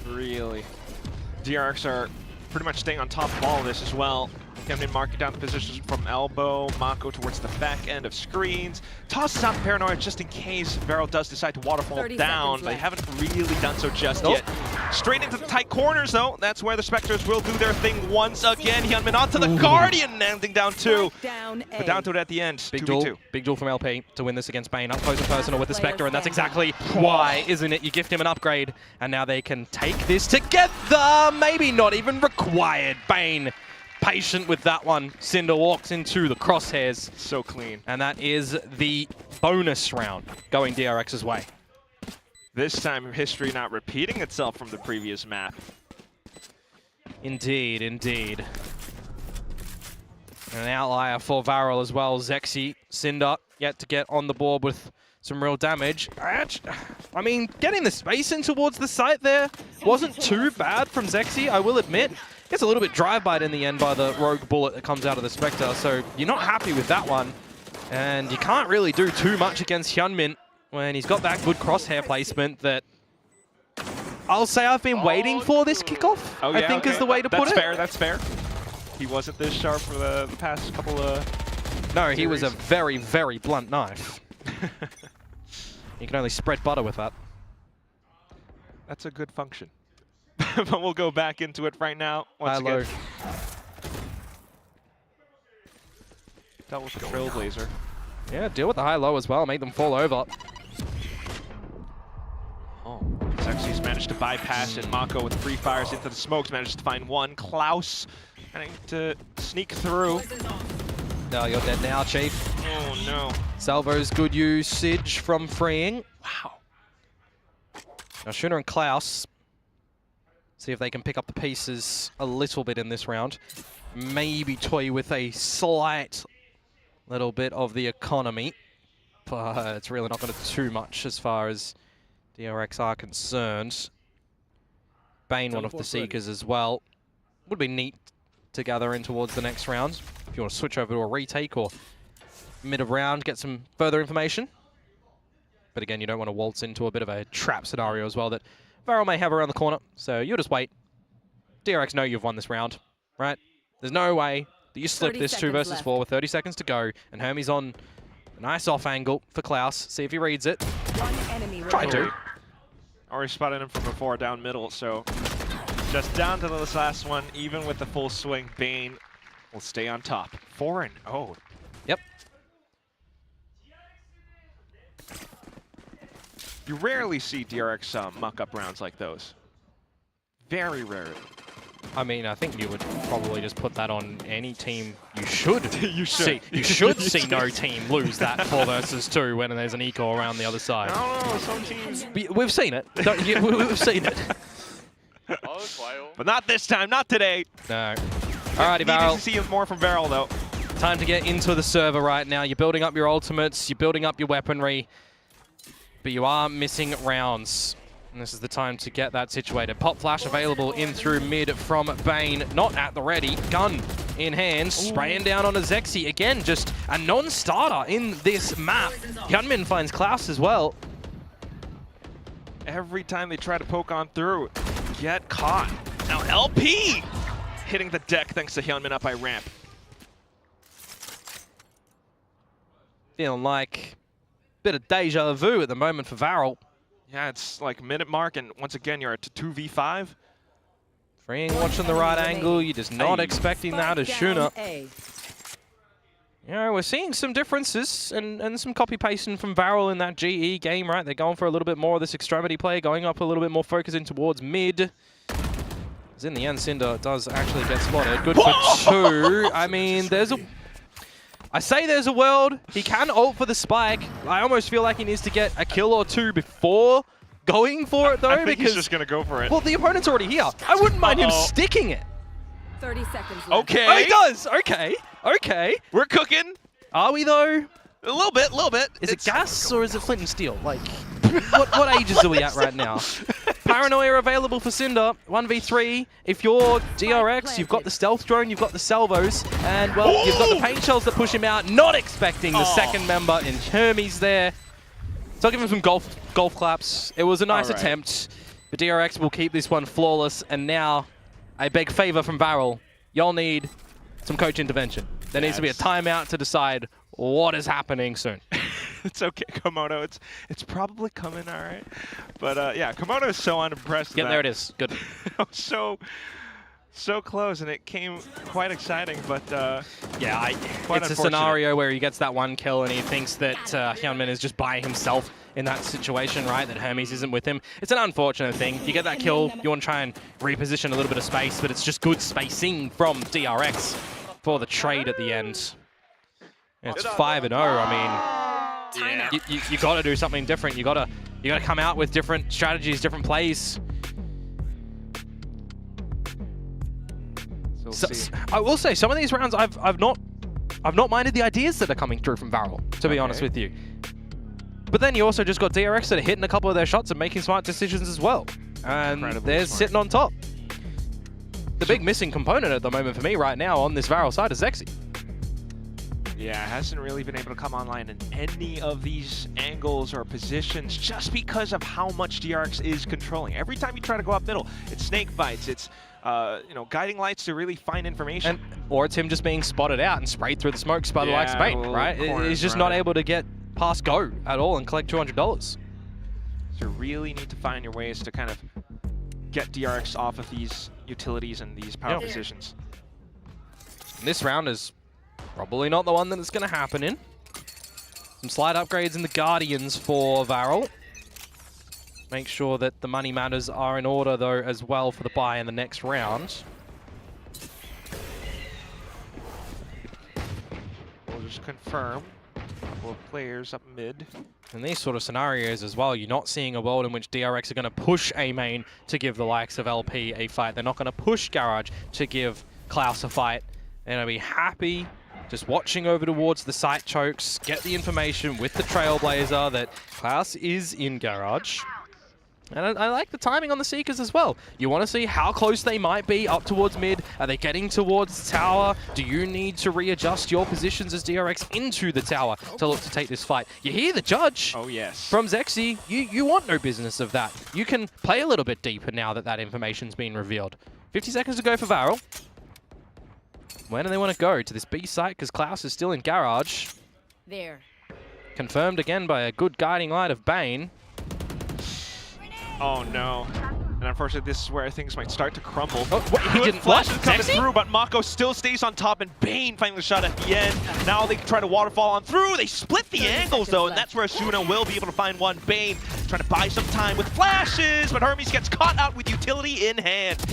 Really. DRX are pretty much staying on top of all of this as well. Coming in, marking down the positions from elbow, Mako towards the back end of screens. Tosses out the Paranoia just in case Varrel does decide to waterfall down. They haven't really done so just yet. Straight into the tight corners, though. That's where the Spectres will do their thing once again. Hyunmin onto the Guardian, landing down 2. But down to it at the end, Big 2v2. duel, big duel from LP to win this against Bane. Up close and personal with the Spectre, and that's exactly why, isn't it? You gift him an upgrade, and now they can take this together. Maybe not even required. Bane patient with that one. Cinder walks into the crosshairs. So clean. And that is the bonus round going DRX's way. This time, history not repeating itself from the previous map. Indeed, indeed. And an outlier for Varrel as well. Zexy, Cinder, yet to get on the board with some real damage. I mean, getting the space in towards the site there wasn't too bad from Zexy, I will admit. Gets a little bit drive-byed in the end by the rogue bullet that comes out of the Spectre, so you're not happy with that one. And you can't really do too much against Hyunmin when he's got that good crosshair placement that I'll say I've been waiting for this kickoff, I think is the way to put it. That's fair. He wasn't this sharp for the past couple of No, he was a very, very blunt knife. You can only spread butter with that. That's a good function. But we'll go back into it right now. Once again. Dealt with the Trailblazer. Yeah, deal with the high-low as well. Made them fall over. Oh, Zexy's managed to bypass it. Mako with free fires into the smokes manages to find one. Klaus trying to sneak through. No, you're dead now, Chief. Oh, no. Salvo's good usage from freeing. Wow. Now, Shuna and Klaus see if they can pick up the pieces a little bit in this round. Maybe toy with a slight little bit of the economy, but it's really not going to do too much as far as DRX are concerned. Bane, one of the Seekers as well. Would be neat to gather in towards the next round. If you want to switch over to a retake or mid of round, get some further information. But again, you don't want to waltz into a bit of a trap scenario as well that Varrel may have around the corner, so you'll just wait. DRX know you've won this round, right? There's no way that you slip this 2 versus 4 with 30 seconds to go, and Hermes on a nice off angle for Klaus. See if he reads it. Try to. Already spotted him from before down middle, so just down to this last one, even with the full swing, Bane will stay on top. 4-0. Yep. You rarely see DRX muck up rounds like those. Very rarely. I mean, I think you would probably just put that on any team. You should. You should. You should see no team lose that 4 versus 2 when there's an eco around the other side. No, some teams. We've seen it. We've seen it. But not this time, not today. No. Alrighty, Varrel. Need to see more from Varrel, though. Time to get into the server right now. You're building up your ultimates. You're building up your weaponry. But you are missing rounds. And this is the time to get that situated. Pop flash available in through mid from Bane. Not at the ready. Gun in hand. Spraying down on a Zexy. Again, just a non-starter in this map. Hyunmin finds Klaus as well. Every time they try to poke on through, get caught. Now LP hitting the deck thanks to Hyunmin up by ramp. Feeling like a bit of deja vu at the moment for Varrel. Yeah, it's like minute mark, and once again, you're at 2v5. Freeing watching the right angle. You're just not expecting that as Shuna. You know, we're seeing some differences and some copy-pasting from Varrel in that GE game, right? They're going for a little bit more of this extremity play, going up a little bit more focusing towards mid. As in the end, Cinder does actually get spotted. Good for 2. I mean, there's a... I say there's a world. He can ult for the spike. I almost feel like he needs to get a kill or 2 before going for it, though. I think because he's just going to go for it. Well, the opponent's already here. I wouldn't mind him sticking it. 30 seconds left. Okay. Oh, he does. Okay. Okay. We're cooking. Are we, though? A little bit, a little bit. Is it gas or is it flint and steel? Like, what ages are we at right now? Paranoia available for Cinder. 1v3. If you're DRX, you've got the stealth drone, you've got the salvos, and, well, you've got the paint shells that push him out. Not expecting the second member in Hermes there. So I'll give him some golf claps. It was a nice attempt. But DRX will keep this one flawless. And now, I beg favor from Varrel. Y'all need some coach intervention. There needs to be a timeout to decide what is happening soon. It's okay, Komodo. It's probably coming, all right. But yeah, Komodo is so unimpressed. Yeah, there it is. Good. so close, and it came quite exciting, but yeah, it's a scenario where he gets that one kill and he thinks that Hyunmin is just by himself in that situation, right? That Hermes isn't with him. It's an unfortunate thing. You get that kill, you want to try and reposition a little bit of space, but it's just good spacing from DRX for the trade at the end. It's 5-0. I mean, you got to do something different. You got to come out with different strategies, different plays. So, I will say some of these rounds I've not minded the ideas that are coming through from Varrel, to be honest with you. But then you also just got DRX that are hitting a couple of their shots and making smart decisions as well. And they're sitting on top. The big missing component at the moment for me right now on this Varrel side is Zexy. Yeah, hasn't really been able to come online in any of these angles or positions just because of how much DRX is controlling. Every time you try to go up middle, it's snake bites, it's guiding lights to really find information. Or it's him just being spotted out and sprayed through the smoke by the likes of Bane, right? He's just not able to get past go at all and collect $200. So you really need to find your ways to kind of get DRX off of these utilities and these power positions. And this round is probably not the one that it's going to happen in. Some slight upgrades in the Guardians for Varrel. Make sure that the money matters are in order, though, as well for the buy in the next round. We'll just confirm a couple of players up mid. In these sort of scenarios as well, you're not seeing a world in which DRX are going to push A main to give the likes of LP a fight. They're not going to push Garage to give Klaus a fight. They're going to be happy just watching over towards the site chokes, get the information with the Trailblazer that Klaus is in Garage. And I like the timing on the Seekers as well. You want to see how close they might be up towards mid. Are they getting towards the tower? Do you need to readjust your positions as DRX into the tower to look to take this fight? You hear the judge from Zexy. You want no business of that. You can play a little bit deeper now that that information's been revealed. 50 seconds to go for Varrel. Where do they want to go? To this B site because Klaus is still in Garage. There. Confirmed again by a good guiding light of Bane. Oh no. And unfortunately, this is where things might start to crumble. He didn't flash coming through, but Mako still stays on top, and Bane finally the shot at the end. Now they can try to waterfall on through. They split the angles, though, and that's where Asuna will be able to find one. Bane trying to buy some time with flashes, but Hermes gets caught out with utility in hand.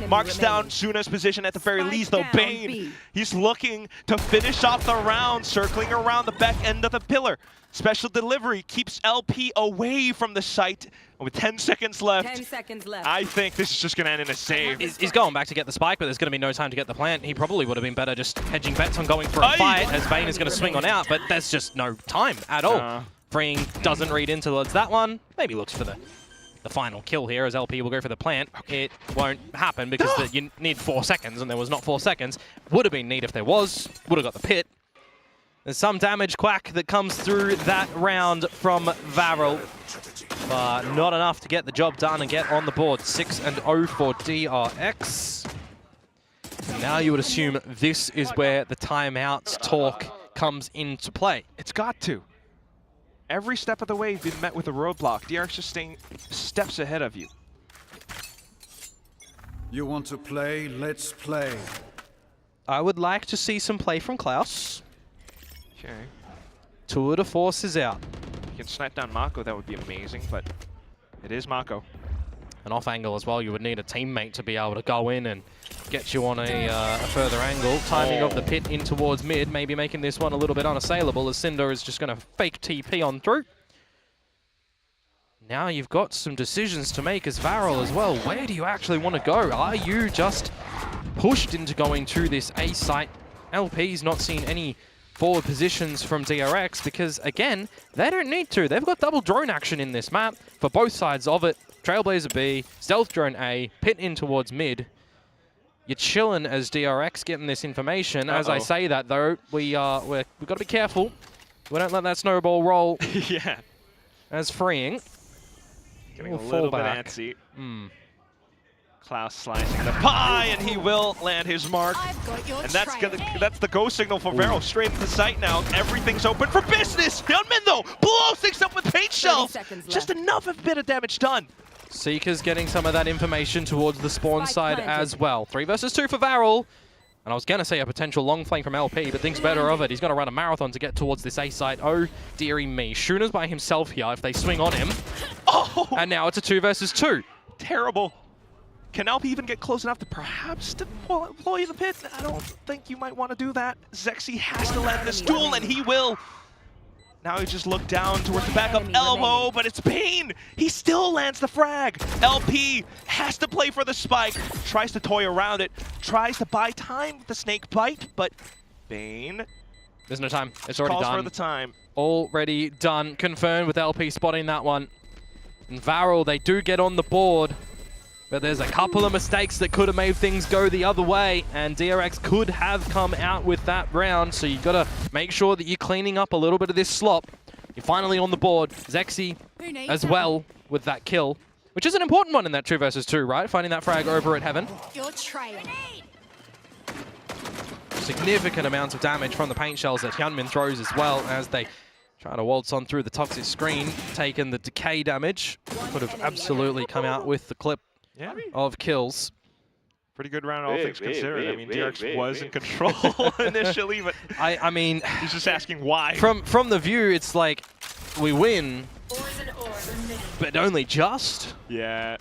Marks down Suna's position at the very least, though. Bane, he's looking to finish off the round, circling around the back end of the pillar. Special delivery keeps LP away from the site. With 10 seconds left, 10 seconds left. I think this is just going to end in a save. He's going back to get the spike, but there's going to be no time to get the plant. He probably would have been better just hedging bets on going for a fight, as Bane is going to swing on out, but there's just no time at all. Freeing doesn't read in towards that one. Maybe looks for the the final kill here as LP will go for the plant. It won't happen because you need 4 seconds, and there was not 4 seconds. Would have been neat if there was. Would have got the pit. There's some damage quack that comes through that round from Varrel, but not enough to get the job done and get on the board. 6-0 for DRX. Now you would assume this is where the timeouts talk comes into play. It's got to. Every step of the way, you've been met with a roadblock. DRX just staying steps ahead of you. You want to play? Let's play. I would like to see some play from Klaus. Okay. Tour de Force is out. You can snipe down Mako, that would be amazing, but it is Mako. An off angle as well, you would need a teammate to be able to go in and get you on a further angle. Timing of the pit in towards mid, maybe making this one a little bit unassailable as Cinder is just going to fake TP on through. Now you've got some decisions to make as Varrel as well. Where do you actually want to go? Are you just pushed into going to this A site? LP's not seen any forward positions from DRX because, again, they don't need to. They've got double drone action in this map for both sides of it. Trailblazer B, Stealth Drone A, pit in towards mid. You're chilling as DRX getting this information. As I say that, though, we've got to be careful. We don't let that snowball roll. Yeah. As freeing. Getting a little bit antsy. Klaus slicing the pie, and he will land his mark. And that's the go signal for Varrel. Straight to the site now. Everything's open for business. Hyunmin, though, blows things up with paint shells. Just enough of a bit of damage done. Seeker's getting some of that information towards the spawn side as well. 3 versus 2 for Varrel. And I was going to say a potential long flank from LP, but thinks better of it. He's got to run a marathon to get towards this A site. Oh, dearie me. Shuna's by himself here if they swing on him. Oh! And now it's a 2 versus 2. Terrible. Can LP even get close enough to perhaps deploy the pit? I don't think you might want to do that. Zexy has to land this duel, and he will. Now he just looked down towards the backup elbow, but it's Bane! He still lands the frag! LP has to play for the spike, tries to toy around it, tries to buy time with the snake bite, but Bane... There's no time. It's already done. Calls for the time. Already done. Confirmed with LP spotting that one. And Varrel, they do get on the board. But there's a couple of mistakes that could have made things go the other way, and DRX could have come out with that round, so you've got to make sure that you're cleaning up a little bit of this slop. You're finally on the board. Zexy as well with that kill, which is an important one in that 2 versus 2, right? Finding that frag over at Heaven. Significant amounts of damage from the paint shells that Hyunmin throws as well as they try to waltz on through the toxic screen, taking the decay damage. Could have absolutely come out with the clip of kills. Pretty good round, all things considered. I mean, DRX was in control initially, but I mean, he's just asking why. From the view, it's like we win, but only just. Yeah.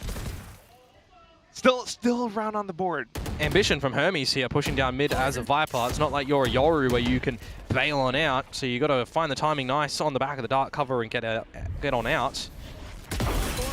Still a round on the board. Ambition from Hermes here, pushing down mid as a Viper. It's not like you're a Yoru where you can bail on out, so you got to find the timing nice on the back of the dark cover and get on out.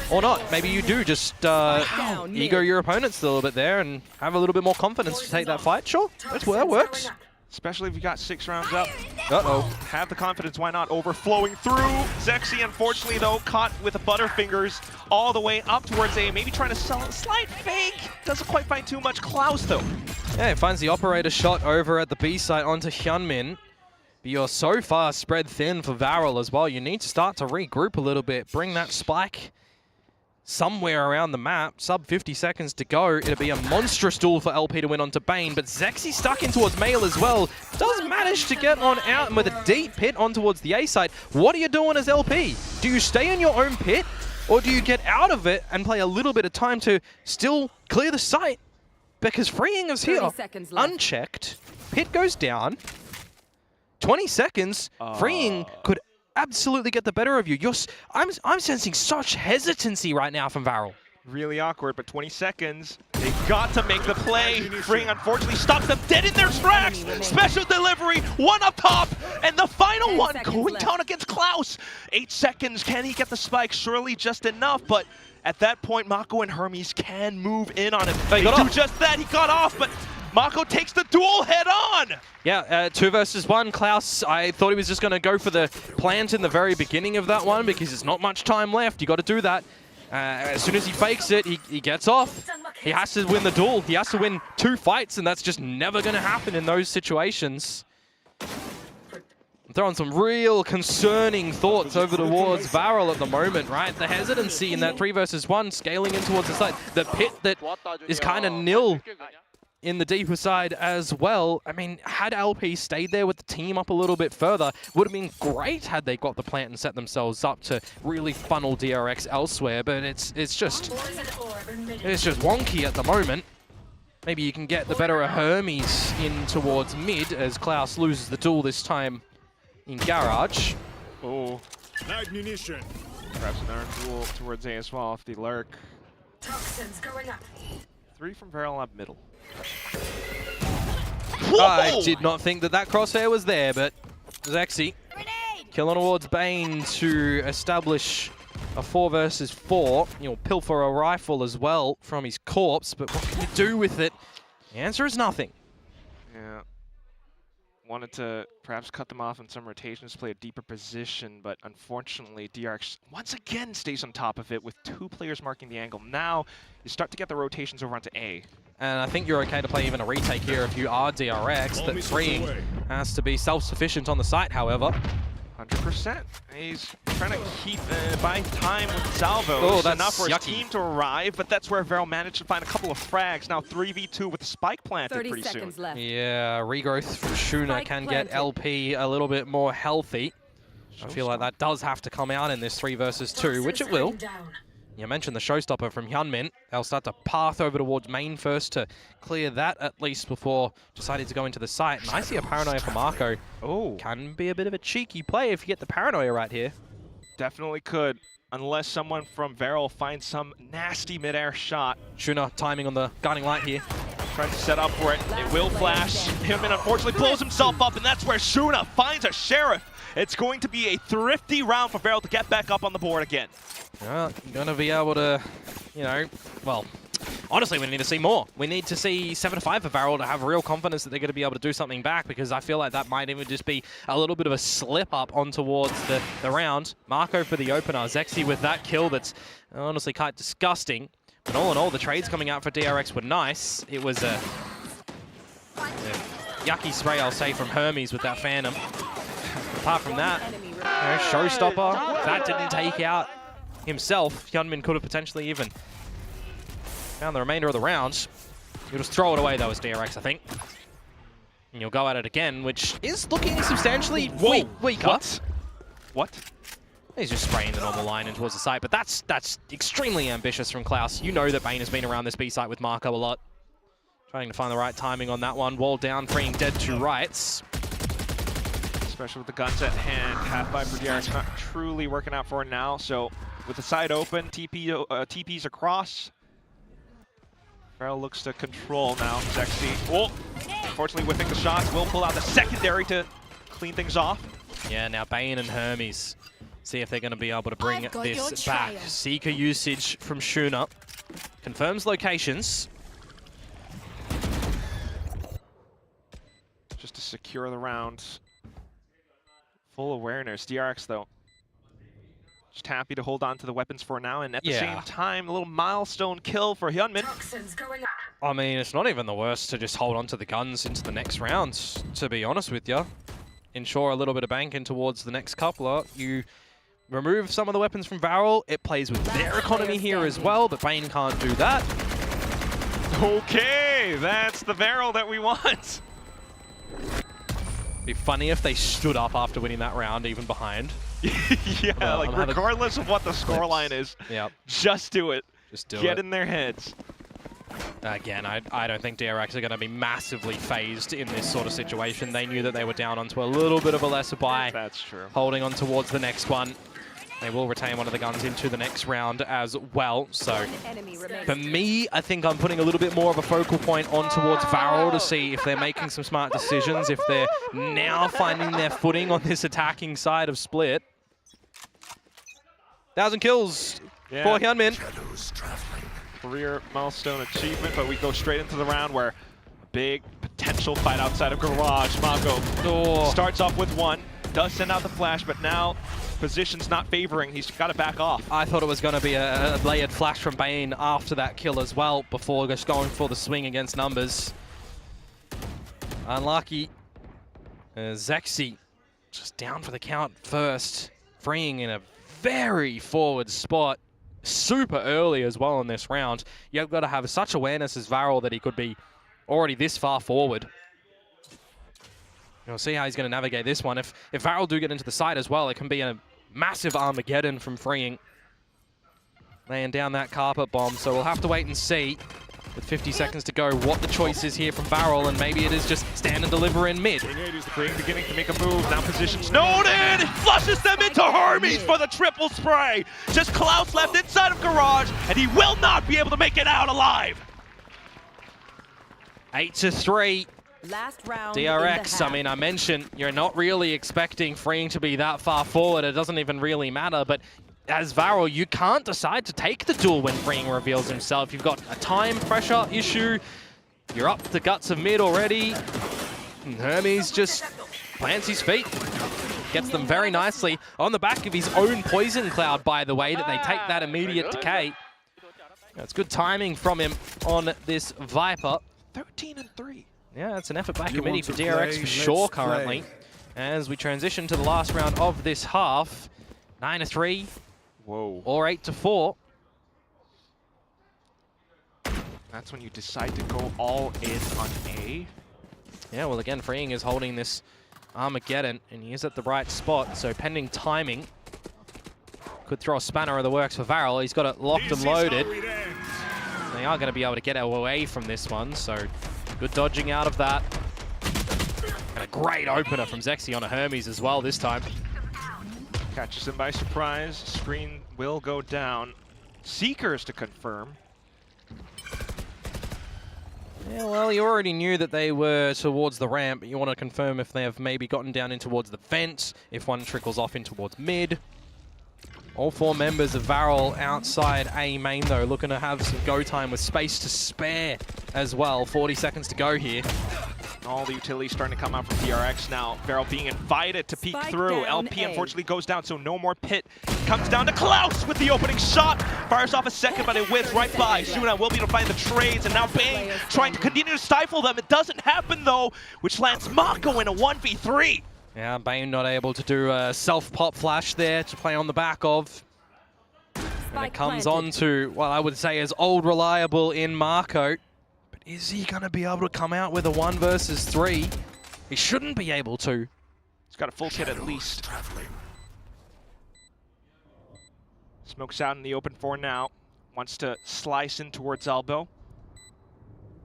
Or not. Maybe you do just ego your opponents a little bit there and have a little bit more confidence to take that fight. Sure, that works. Especially if you got 6 rounds up. Uh-oh. Have the confidence, why not? Overflowing through. Zexy, unfortunately, though, caught with the Butterfingers all the way up towards A. Maybe trying to sell a slight fake. Doesn't quite find too much. Klaus, though. Yeah, finds the operator shot over at the B site onto Hyunmin. But you're so far spread thin for Varrel as well. You need to start to regroup a little bit. Bring that spike somewhere around the map. Sub 50 seconds to go. It'll be a monstrous duel for LP to win onto Bane, but Zexy stuck in towards Mail as well. Does manage to get on out and with a deep pit on towards the A site. What are you doing as LP? Do you stay in your own pit, or do you get out of it and play a little bit of time to still clear the site? Because freeing is here, unchecked. Pit goes down. 20 seconds. Freeing could absolutely get the better of you. I'm sensing such hesitancy right now from Varrel. Really awkward, but 20 seconds. They got to make the play. Freeing unfortunately stuck them dead in their tracks. Special delivery, one up top, and the final one going down against Klaus. 8 seconds, can he get the spike? Surely just enough, but at that point, Mako and Hermes can move in on him. They do just that, he got off, but Mako takes the duel head on! Yeah, 2 versus 1. Klaus, I thought he was just going to go for the plant in the very beginning of that one because there's not much time left. You got to do that. As soon as he fakes it, he gets off. He has to win the duel. He has to win 2 fights, and that's just never going to happen in those situations. I'm throwing some real concerning thoughts over towards Varrel at the moment, right? The hesitancy in that 3 versus 1 scaling in towards the side. The pit that is kind of nil in the deeper side as well. I mean, had LP stayed there with the team up a little bit further, would have been great had they got the plant and set themselves up to really funnel DRX elsewhere, but it's just wonky at the moment. Maybe you can get the better of Hermes in towards mid as Klaus loses the duel this time in Garage. Oh. Ignition. Perhaps an iron duel towards A as well off the lurk. Toxins going up. 3 from Varrel up middle. I did not think that crosshair was there, but Zexy killing towards Bane to establish a 4 versus 4. You'll pilfer a rifle as well from his corpse, but what can you do with it? The answer is nothing. Yeah. Wanted to perhaps cut them off in some rotations, play a deeper position, but unfortunately DRX once again stays on top of it with 2 players marking the angle. Now you start to get the rotations over onto A. And I think you're okay to play even a retake here if you are DRX. That freeing has to be self-sufficient on the site, however. 100%. He's trying to keep buying time with salvos. Oh, that's enough for his yucky. team to arrive, but that's where Varrel managed to find a couple of frags. Now 3v2 with the spike planted 30 pretty seconds soon. left. Yeah, regrowth from Shuna Spike can planted. get LP a little bit more healthy. I feel like that does have to come out in this 3 versus 2, which it will. You mentioned the showstopper from Hyunmin. They'll start to path over towards main first to clear that at least before deciding to go into the site. And I see a paranoia for Marco. Oh. Can be a bit of a cheeky play if you get the paranoia right here. Definitely could, unless someone from Varrel finds some nasty mid-air shot. Shuna timing on the guiding light here. Trying to set up for it. It will flash. Hyunmin unfortunately blows himself up, and that's where Shuna finds a Sheriff. It's going to be a thrifty round for Varrel to get back up on the board again. Well, you're going to be able to, you know, well, honestly, we need to see more. We need to see 7-5 for Varrel to have real confidence that they're going to be able to do something back, because I feel like that might even just be a little bit of a slip up on towards the round. Marco for the opener. Zexy with that kill that's honestly quite disgusting. But all in all, the trades coming out for DRX were nice. It was a yucky spray, I'll say, from Hermes with that Phantom. Apart from that, you know, showstopper, that didn't take out himself. Hyunmin could have potentially even found the remainder of the round. You'll just throw it away though as DRX, I think. And you'll go at it again, which is looking substantially weaker. What? He's just spraying the normal line in towards the site, but that's extremely ambitious from Klaus. You know that Bane has been around this B site with Marco a lot. Trying to find the right timing on that one. Wall down, freeing dead to rights. Especially with the guns at hand, half-buy for DRX not truly working out for now. So with the side open, TP's across. Varrel looks to control now. Zexy, oh, unfortunately whipping the shots, will pull out the secondary to clean things off. Yeah, now Bane and Hermes. See if they're going to be able to bring this back. Seeker usage from Shuna. Confirms locations. Just to secure the round. Full awareness. DRX, though, just happy to hold on to the weapons for now. And at the same time, a little milestone kill for Hyunmin. I mean, it's not even the worst to just hold on to the guns into the next round, to be honest with you. Ensure a little bit of bank in towards the next coupler. You remove some of the weapons from Varrel. It plays with their economy here as well, but Bane can't do that. Okay, that's the Varrel that we want. Be funny if they stood up after winning that round, even behind. Yeah, like regardless of what the scoreline is, just do it. Just do it. Get in their heads. Again, I don't think DRX are going to be massively phased in this sort of situation. They knew that they were down onto a little bit of a lesser buy. That's true. Holding on towards the next one. They will retain one of the guns into the next round as well. So for me, I think I'm putting a little bit more of a focal point on towards Varrel to see if they're making some smart decisions, if they're now finding their footing on this attacking side of Split. 1,000 kills for Hyunmin. Career milestone achievement, but we go straight into the round where a big potential fight outside of Garage. Mako starts off with one, does send out the flash, but now Position's not favoring. He's got to back off. I thought it was going to be a layered flash from Bane after that kill as well, before just going for the swing against numbers. Unlucky. Zexy just down for the count first, freeing in a very forward spot, super early as well in this round. You've got to have such awareness as Varrel that he could be already this far forward. We'll see how he's going to navigate this one. If Varrel do get into the side as well, it can be a massive Armageddon from freeing. Laying down that carpet bomb, so we'll have to wait and see, with 50 seconds to go, what the choice is here from Varrel, and maybe it is just stand and deliver in mid. Freeing beginning to make a move, now positions noted! It flushes them into Hermes for the triple spray! Just Klaus left inside of Garage, and he will not be able to make it out alive! 8-3. Last round. DRX, I mean, I mentioned you're not really expecting freeing to be that far forward. It doesn't even really matter, but as Varrel, you can't decide to take the duel when freeing reveals himself. You've got a time pressure issue. You're up the guts of mid already. And Hermes just plants his feet. Gets them very nicely on the back of his own poison cloud, by the way, that they take that immediate decay. It's good timing from him on this Viper. 13-3. Yeah, it's an effort by committee for DRX for sure currently. As we transition to the last round of this half, 9-3. Whoa. Or 8-4. That's when you decide to go all in on A. Yeah, well again, freeing is holding this Armageddon, and he is at the right spot, so pending timing. Could throw a spanner in the works for Varrel. He's got it locked and loaded. They are going to be able to get away from this one, so good dodging out of that. And a great opener from Zexy on a Hermes as well this time. Catches him by surprise. Screen will go down. Seekers to confirm. Yeah, well, you already knew that they were towards the ramp, but you want to confirm if they have maybe gotten down in towards the fence, if one trickles off in towards mid. All four members of Varrel outside A main, though, looking to have some go time with space to spare as well. 40 seconds to go here. All the utilities starting to come out from DRX now. Varrel being invited to peek through. LP unfortunately goes down, so no more pit. Comes down to Klaus with the opening shot. Fires off a second, but it whips right by. Suna will be able to find the trades, and now Bane trying to continue to stifle them. It doesn't happen, though, which lands Mako in a 1v3. Yeah, Bane not able to do a self-pop flash there to play on the back of. And it comes on to, well, I would say is old reliable in Marco. But is he going to be able to come out with a 1 versus 3? He shouldn't be able to. He's got a full kit at least. Smokes out in the open for now. Wants to slice in towards elbow.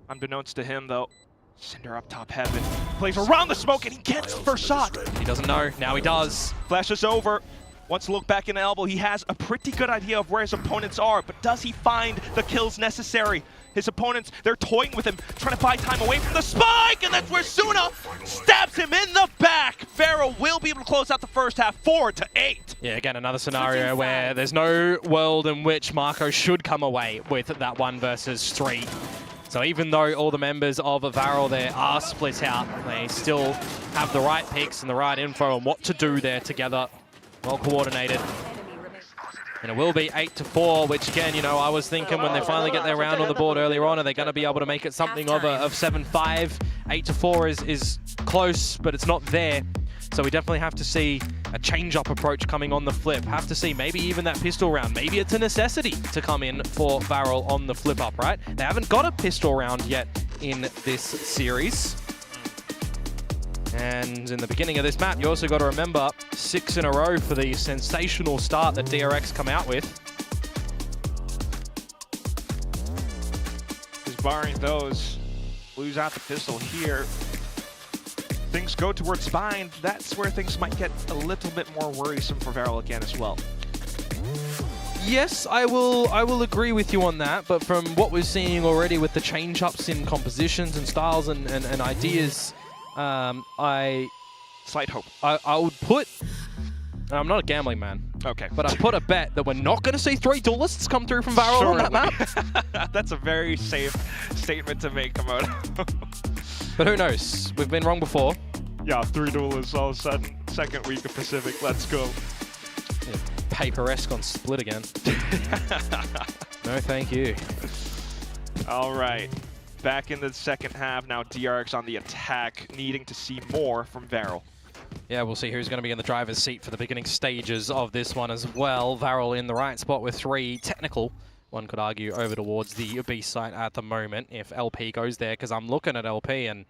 Unbeknownst to him, though, Cinder up top heaven. Plays around the smoke and he gets the first shot. He doesn't know. Now he does. Flashes over. Wants to look back in the elbow. He has a pretty good idea of where his opponents are, but does he find the kills necessary? His opponents, they're toying with him, trying to buy time away from the spike, and that's where Suna stabs him in the back. Varrel will be able to close out the first half 4-8. Yeah, again, another scenario where there's no world in which Marco should come away with that 1 versus 3. So even though all the members of Varrel there are split out, they still have the right picks and the right info on what to do there together. Well coordinated. And it will be 8-4, which again, you know, I was thinking when they finally get their round on the board earlier on, are they going to be able to make it something of 7-5? 8-4 is close, but it's not there. So we definitely have to see a change-up approach coming on the flip. Have to see maybe even that pistol round. Maybe it's a necessity to come in for Varrel on the flip-up, right? They haven't got a pistol round yet in this series. And in the beginning of this map, you also got to remember 6 in a row for the sensational start that DRX come out with. Because barring those, lose out the pistol here. Things go towards Spine. That's where things might get a little bit more worrisome for Varrel again as well. Yes, I will agree with you on that, but from what we're seeing already with the change-ups in compositions and styles and ideas, slight hope. I would put, I'm not a gambling man. Okay. But I put a bet that we're not going to see 3 duelists come through from Varrel on that map. That's a very safe statement to make, Komodo. But who knows? We've been wrong before. Yeah, 3 duelists all of a sudden. Second week of Pacific, let's go. paper-esque on split again. No, thank you. All right. Back in the second half, now DRX on the attack, needing to see more from Varrel. Yeah, we'll see who's going to be in the driver's seat for the beginning stages of this one as well. Varrel in the right spot with 3. Technical, one could argue, over towards the B site at the moment if LP goes there, because I'm looking at LP and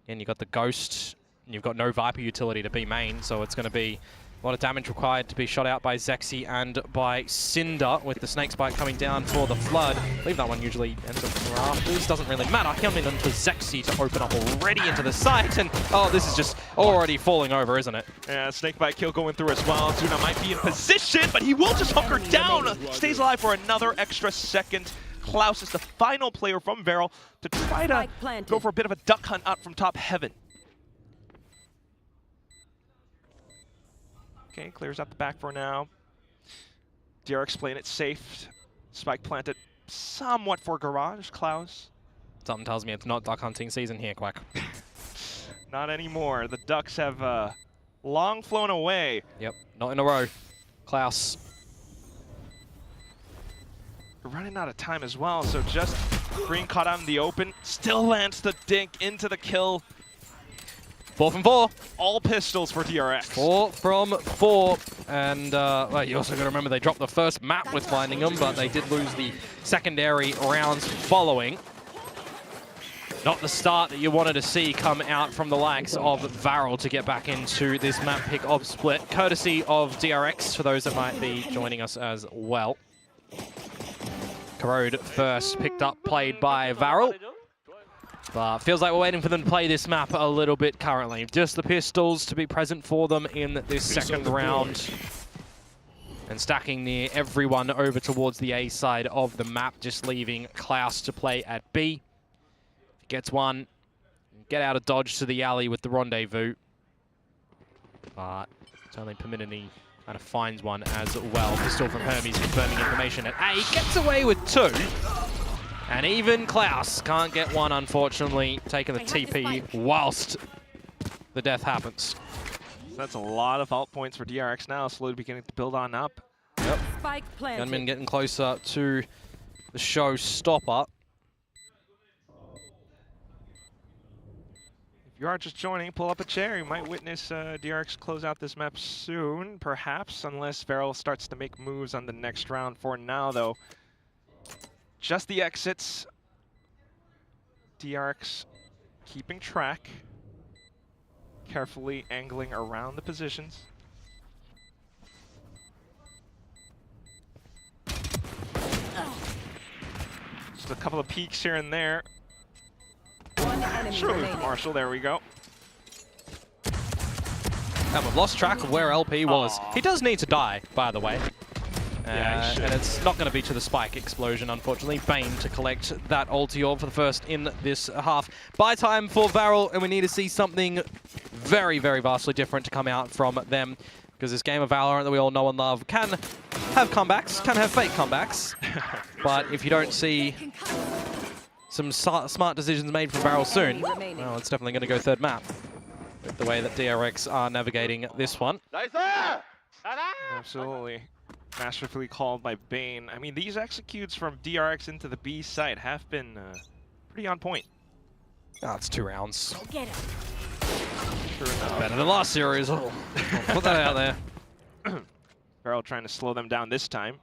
you've got the Ghost, and you've got no Viper utility to be main, so it's going to be a lot of damage required to be shot out by Zexy and by Cinder, with the Snake Spike coming down for the Flood. I believe that one usually ends up rafters. Doesn't really matter. Coming in for Zexy to open up already into the site, and oh, this is just already falling over, isn't it? Yeah, Snakebite kill going through as well. Zuna might be in position, but he will just hunker down. Stays alive for another extra second. Klaus is the final player from Varrel to try to go for a bit of a duck hunt out from top heaven. Okay, clears out the back for now. DRX playing it safe. Spike planted somewhat for Garage. Klaus. Something tells me it's not duck hunting season here, Quack. Not anymore. The ducks have long flown away. Yep, not in a row. Klaus. We're running out of time as well, so just Green caught out in the open. Still lands the dink into the kill. 4 from 4. All pistols for DRX. 4 from 4. And well, you also got to remember they dropped the first map with finding them, but they did lose the secondary rounds following. Not the start that you wanted to see come out from the likes of Varrel to get back into this map pick of Split, courtesy of DRX, for those that might be joining us as well. Corrode first picked up, played by Varrel. But feels like we're waiting for them to play this map a little bit currently. Just the pistols to be present for them in this second round. And stacking everyone over towards the A side of the map, just leaving Klaus to play at B. Gets one, get out of dodge to the alley with the rendezvous. But it's only permitted he kind of finds one as well. Pistol from Hermes confirming information at A. Gets away with 2. And even Klaus can't get one, unfortunately, taking the TP whilst the death happens. So that's a lot of ult points for DRX now, slowly beginning to build on up. Yep. Gunman getting closer to the showstopper. If you are just joining, pull up a chair. You might witness DRX close out this map soon, perhaps, unless Varrel starts to make moves on the next round. For now, though, just the exits. DRX keeping track. Carefully angling around the positions. Just a couple of peeks here and there. Surely from Marshall, there we go. And we've lost track of where LP was. He does need to die, by the way. Yeah, and it's not going to be to the spike explosion, unfortunately. Bane to collect that ulti orb for the first in this half. Buy time for Varrel, and we need to see something very, very vastly different to come out from them. Because this game of Valorant that we all know and love can have comebacks, can have fake comebacks. But if you don't see some smart decisions made from Varrel soon, well, it's definitely going to go third map. With the way that DRX are navigating this one. Absolutely. Masterfully called by Bane. I mean, these executes from DRX into the B site have been pretty on point. Oh, it's 2 rounds. Go get him. Better than last series. I'll put that out there. Varrel trying to slow them down this time.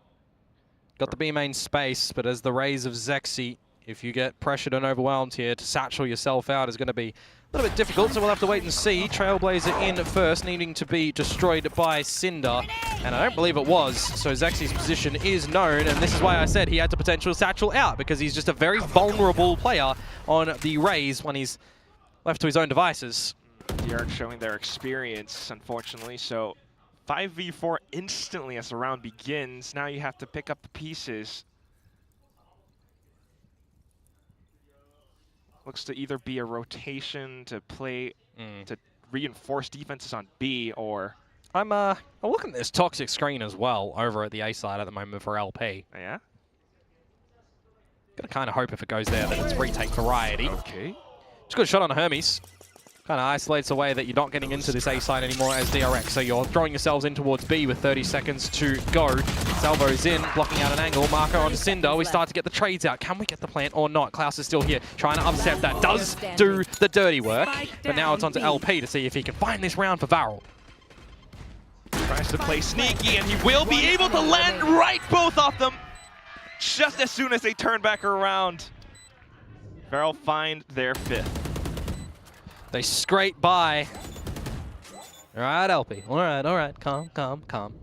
Got the B main space, but as the rays of Zexy, if you get pressured and overwhelmed here, to satchel yourself out is going to be a little bit difficult, so we'll have to wait and see. Trailblazer in first, needing to be destroyed by Cinder, and I don't believe it was, so Zexy's position is known, and this is why I said he had the potential satchel out, because he's just a very vulnerable player on the Rays when he's left to his own devices. DRX showing their experience, unfortunately, so 5v4 instantly as the round begins. Now you have to pick up the pieces. Looks to either be a rotation to play to reinforce defenses on B, or I'm looking at this toxic screen as well over at the A side at the moment for LP. Yeah. Gonna kind of hope if it goes there that it's retake variety. Okay. It's a good shot on Hermes. Kind of isolates away that you're not getting into this A side anymore as DRX, so you're throwing yourselves in towards B with 30 seconds to go. Salvo's in, blocking out an angle. Marco on Cinder. We start to get the trades out. Can we get the plant or not? Klaus is still here, trying to upset that. Does do the dirty work, but now it's on to LP to see if he can find this round for Varrel. Tries to play sneaky, and he will be able to land right both of them just as soon as they turn back around. Varrel find their 5th. They scrape by. All right, LP. All right. Calm.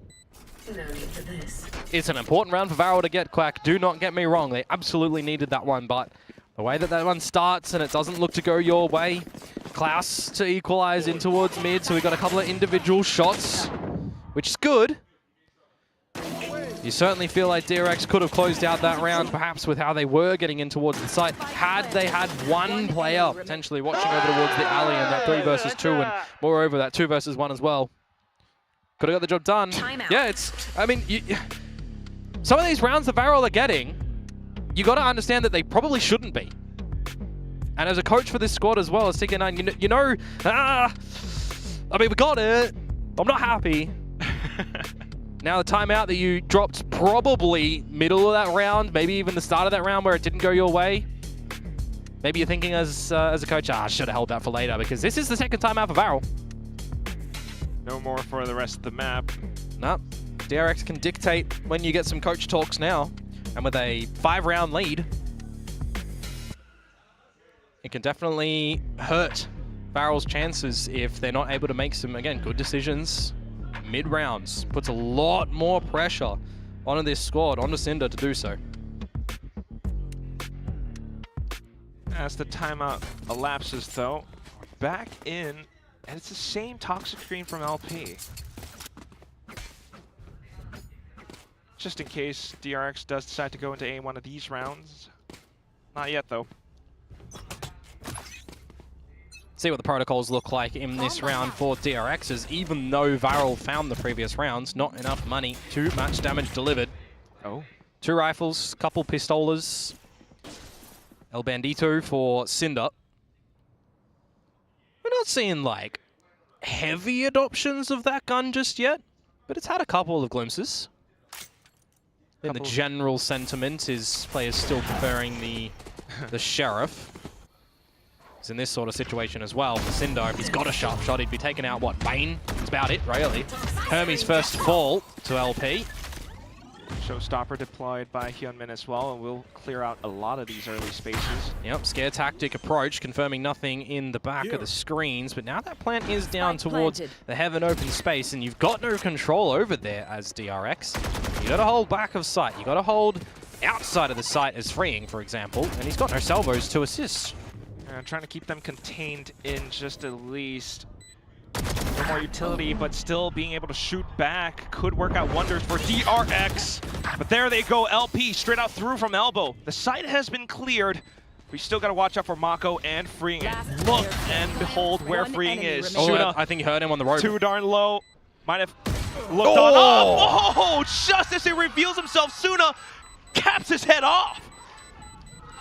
It's an important round for Varrel to get, Quack. Do not get me wrong. They absolutely needed that one, but the way that one starts and it doesn't look to go your way. Klaus to equalize in towards mid, so we got a couple of individual shots, which is good. You certainly feel like DRX could have closed out that round, perhaps with how they were getting in towards the site, had they had one player potentially watching over towards the alley and that 3 versus 2, and moreover that 2 versus 1 as well. Could have got the job done. Yeah, I mean, some of these rounds that Varrel are getting, you got to understand that they probably shouldn't be. And as a coach for this squad as well as TK9, I mean, we got it. I'm not happy. Now the timeout that you dropped probably middle of that round, maybe even the start of that round where it didn't go your way. Maybe you're thinking as a coach, I should have held that for later, because this is the second timeout for Varrel. No more for the rest of the map. No, DRX can dictate when you get some coach talks now, and with a 5-round lead, it can definitely hurt Varrel's chances if they're not able to make some, again, good decisions mid-rounds. Puts a lot more pressure onto this squad, onto Cinder to do so. As the timeout elapses though, back in, and it's the same toxic screen from LP. Just in case DRX does decide to go into any one of these rounds. Not yet though. See what the protocols look like in this round for DRXs. Even though Varrel found the previous rounds, not enough money, too much damage delivered. Oh. 2 rifles, couple pistolas. El Bandito for Cinder. We're not seeing like heavy adoptions of that gun just yet, but it's had a couple of glimpses. And the general sentiment is players still preferring the Sheriff. In this sort of situation as well for Cinder. If he's got a sharp shot, he'd be taken out, what, Bane? That's about it, really. Hermes' first fall to LP. Showstopper deployed by Hyunmin as well, and we'll clear out a lot of these early spaces. Yep, scare tactic approach, confirming nothing in the back of the screens, but now that plant is down towards the heaven open space, and you've got no control over there as DRX. You gotta hold back of sight. You gotta hold outside of the site as freeing, for example, and he's got no salvos to assist. Trying to keep them contained in just at least no more utility, but still being able to shoot back could work out wonders for DRX. But there they go, LP straight out through from elbow. The site has been cleared. We still got to watch out for Mako and freeing it. Look and behold where freeing is. Oh, I think you heard him on the road. Too darn low. Might have looked on. Oh, just as he reveals himself, Suna caps his head off.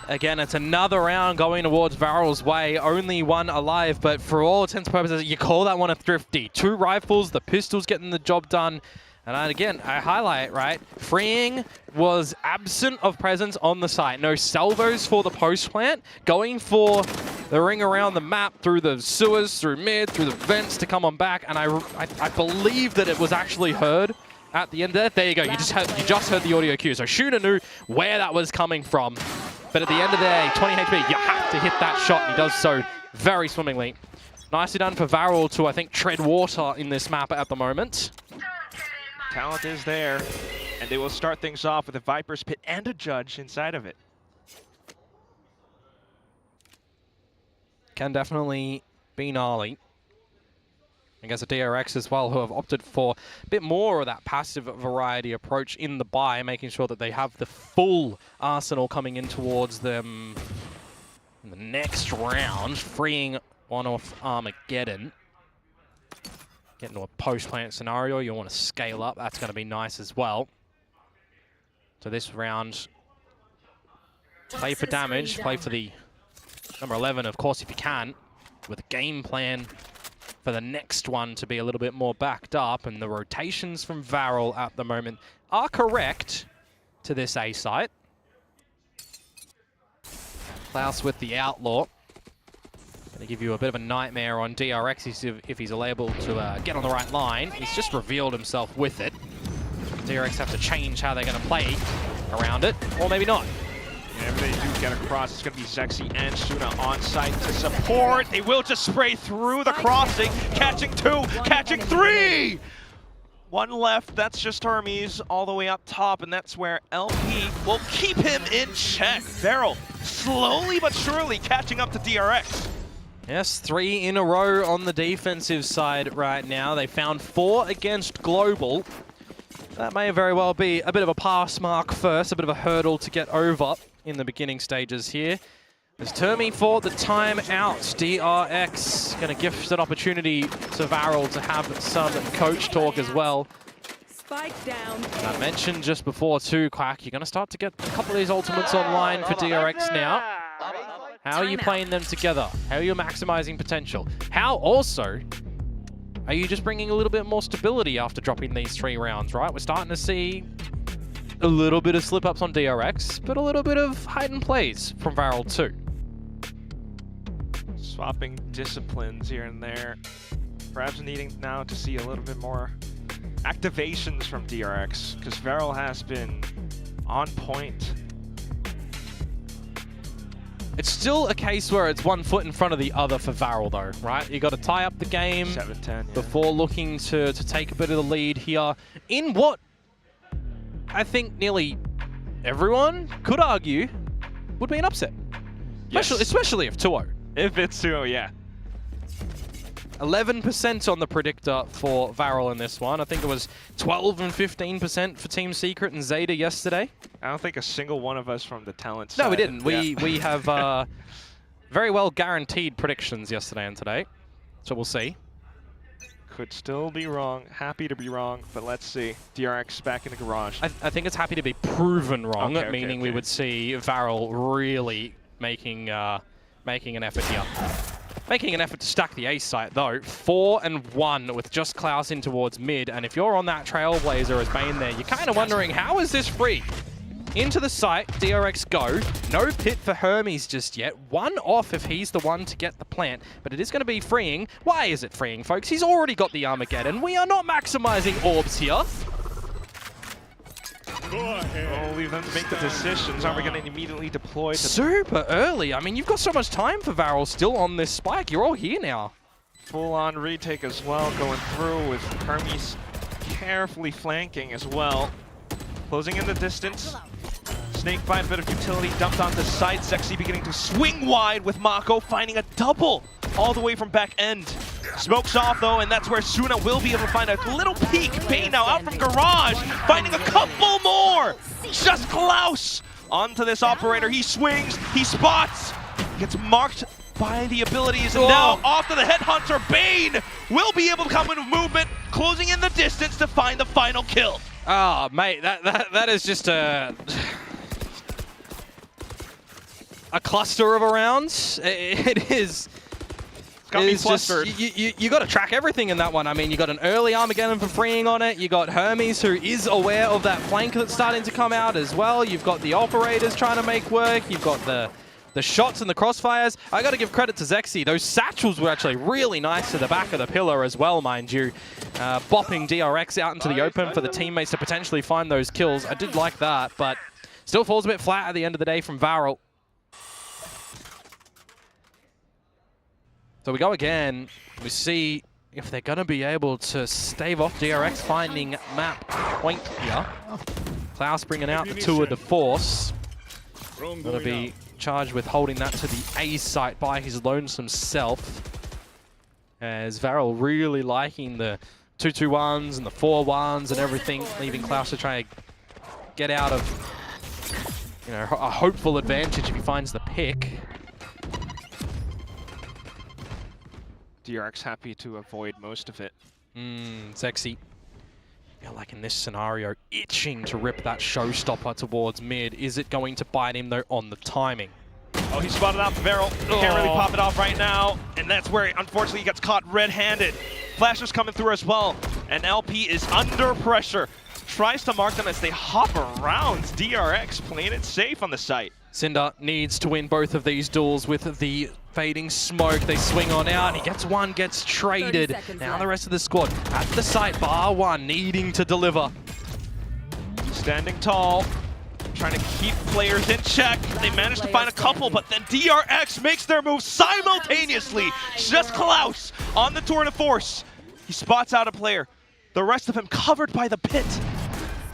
Again, it's another round going towards Varrel's way. Only one alive, but for all intents and purposes, you call that one a thrifty. 2 rifles, the pistols getting the job done. And again, I highlight, right? Freeing was absent of presence on the site. No salvos for the post plant. Going for the ring around the map through the sewers, through mid, through the vents to come on back. And I believe that it was actually heard at the end of that. There you go. You just heard the audio cue. So Shooter knew where that was coming from. But at the end of the day, 20 HP, you have to hit that shot, and he does so very swimmingly. Nicely done for Varrel to, I think, tread water in this map at the moment. Talent is there, and they will start things off with a Viper's Pit and a Judge inside of it. Can definitely be gnarly. I guess the DRX as well, who have opted for a bit more of that passive variety approach in the buy, making sure that they have the full arsenal coming in towards them in the next round, freeing one off Armageddon. Get into a post-plant scenario, you want to scale up, that's going to be nice as well. So this round, play for damage, play for the number 11, of course, if you can. with a game plan for the next one to be a little bit more backed up, and the rotations from Varrel at the moment are correct to this A site. Klaus with the Outlaw. Going to give you a bit of a nightmare on DRX if he's able to get on the right line. He's just revealed himself with it. DRX have to change how they're going to play around it, or maybe not. Yeah, if they do get across, it's going to be Zexy and Suna on site to support. They will just spray through the crossing, catching 2, catching 3! 1 left, that's just Hermes all the way up top, and that's where LP will keep him in check. Varrel slowly but surely catching up to DRX. Yes, 3 in a row on the defensive side right now. They found 4 against Global. That may very well be a bit of a pass mark first, a bit of a hurdle to get over in the beginning stages here. As Termi for the timeout, DRX going to gift an opportunity to Varrel to have some coach talk as well. Spike down. I mentioned just before too, Quack, you're going to start to get a couple of these ultimates online for DRX now. How are you playing them together? How are you maximizing potential? How also are you just bringing a little bit more stability after dropping these 3 rounds, right? We're starting to see a little bit of slip-ups on DRX, but a little bit of heightened plays from Varrel too. Swapping disciplines here and there. Perhaps needing now to see a little bit more activations from DRX, because Varrel has been on point. It's still a case where it's 1 foot in front of the other for Varrel though, right? You got to tie up the game 7-10, before looking to take a bit of the lead here in what I think nearly everyone could argue would be an upset. Yes. Especially if 2-0. If it's 2-0, yeah. 11% on the predictor for Varrel in this one. I think it was 12 and 15% for Team Secret and Zeta yesterday. I don't think a single one of us from the talent side. No, we didn't. Yeah. We have very well guaranteed predictions yesterday and today. So we'll see. Could still be wrong. Happy to be wrong, but let's see. DRX back in the garage. I think it's happy to be proven wrong, Okay, meaning we would see Varrel really making an effort here. Making an effort to stack the ace site though. 4 and 1 with just Klaus in towards mid, and if you're on that Trailblazer as main there, you're kind of wondering, how is this free? Into the site, DRX go. No pit for Hermes just yet. 1 off if he's the one to get the plant, but it is going to be freeing. Why is it freeing, folks? He's already got the Armageddon. We are not maximizing orbs here. We'll leave them to make the decisions. Are we going to immediately deploy to... Super early. I mean, you've got so much time for Varrel still on this spike. You're all here now. Full-on retake as well, going through with Hermes carefully flanking as well. Closing in the distance. Snakebite, bit of utility dumped onto side. Zexy beginning to swing wide with Mako, finding a double all the way from back end. Smokes off though, and that's where Suna will be able to find a little peek. Bane now out from garage, finding a couple more. Just Klaus onto this operator. He swings, he spots, gets marked by the abilities, and now off to the Headhunter. Bane will be able to come in with movement, closing in the distance to find the final kill. Oh, mate, that is just a cluster of rounds. It is. It's just, you got to track everything in that one. I mean, you got an early Armageddon for freeing on it. You got Hermes, who is aware of that flank that's starting to come out as well. You've got the operators trying to make work. You've got the shots and the crossfires. I got to give credit to Zexy. Those satchels were actually really nice to the back of the pillar as well, mind you. Bopping DRX out into the open for the teammates to potentially find those kills. I did like that, but still falls a bit flat at the end of the day from Varrel. So we go again. We see if they're going to be able to stave off DRX finding map point here. Klaus bringing out the 2 of the Force. Going to be charged with holding that to the A site by his lonesome self. As Varrel really liking the 2-2-1s and the 4-1s and everything, leaving Klaus to try to get out of, you know, a hopeful advantage if he finds the pick. DRX happy to avoid most of it. Sexy. I feel like in this scenario, itching to rip that showstopper towards mid. Is it going to bite him though on the timing? Oh, he spotted out Varrel. Can't really pop it off right now. And that's where, unfortunately, he gets caught red-handed. Flasher's coming through as well. And LP is under pressure. Tries to mark them as they hop around. DRX playing it safe on the site. Cinder needs to win both of these duels with the fading smoke. They swing on out. He gets one, gets traded. Now the rest of the squad at the site. Bar one needing to deliver. Standing tall. Trying to keep players in check. They managed to find a couple, but then DRX makes their move simultaneously. Just Klaus on the tour de force. He spots out a player. The rest of him covered by the pit.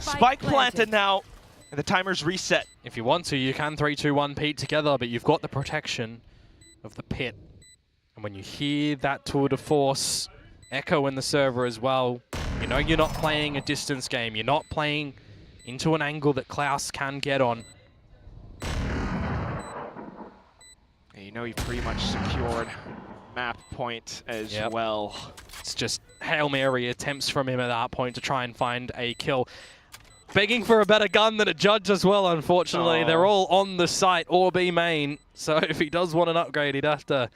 Spike planted now, and the timer's reset. If you want to, you can 3-2-1 Pete together, but you've got the protection of the pit. And when you hear that tour de force echo in the server as well, you know you're not playing a distance game. You're not playing into an angle that Klaus can get on. And you know you've pretty much secured map point as well. It's just Hail Mary attempts from him at that point to try and find a kill. Begging for a better gun than a judge as well, unfortunately. They're all on the site or B main. So if he does want an upgrade, he'd have to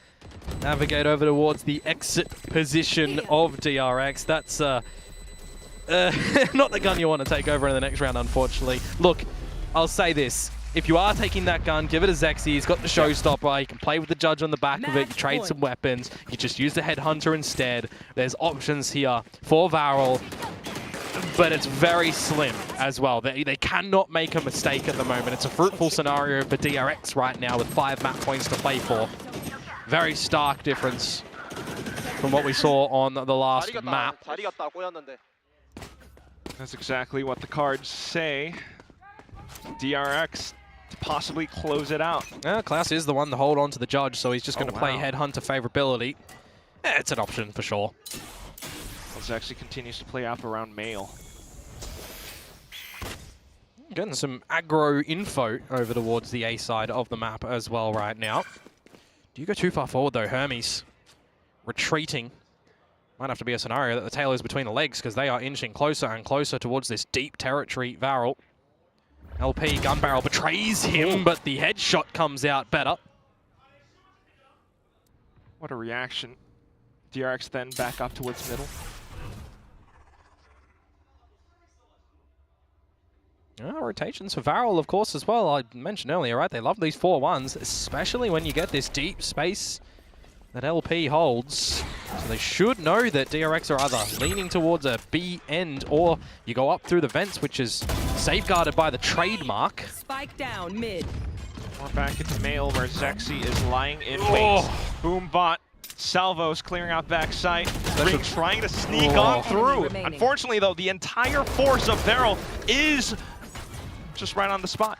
navigate over towards the exit position of DRX. That's not the gun you want to take over in the next round, unfortunately. Look, I'll say this. If you are taking that gun, give it to Zexy. He's got the showstopper. You can play with the judge on the back of it. You trade some weapons. You just use the headhunter instead. There's options here for Varrel, but it's very slim as well. They cannot make a mistake at the moment. It's a fruitful scenario for DRX right now with 5 map points to play for. Very stark difference from what we saw on the last map. That's exactly what the cards say. DRX to possibly close it out. Klaus is the one to hold on to the judge, so he's just going to play headhunter favorability. It's an option for sure. Zexy continues to play up around Mail. Getting some aggro info over towards the A side of the map as well right now. Do you go too far forward though, Hermes? Retreating. Might have to be a scenario that the tail is between the legs because they are inching closer and closer towards this deep territory. Varrel. LP gun barrel betrays him, but the headshot comes out better. What a reaction. DRX then back up towards middle. Rotations for Varrel, of course, as well. I mentioned earlier, right? They love these 4-1s, especially when you get this deep space that LP holds. So they should know that DRX are either leaning towards a B end or you go up through the vents, which is safeguarded by the trademark. Spike down mid. We're back into Mail where Zexy is lying in wait. Boom bot. Salvos clearing out backside. Ring trying to sneak on through. Unfortunately, though, the entire force of Varrel is just right on the spot.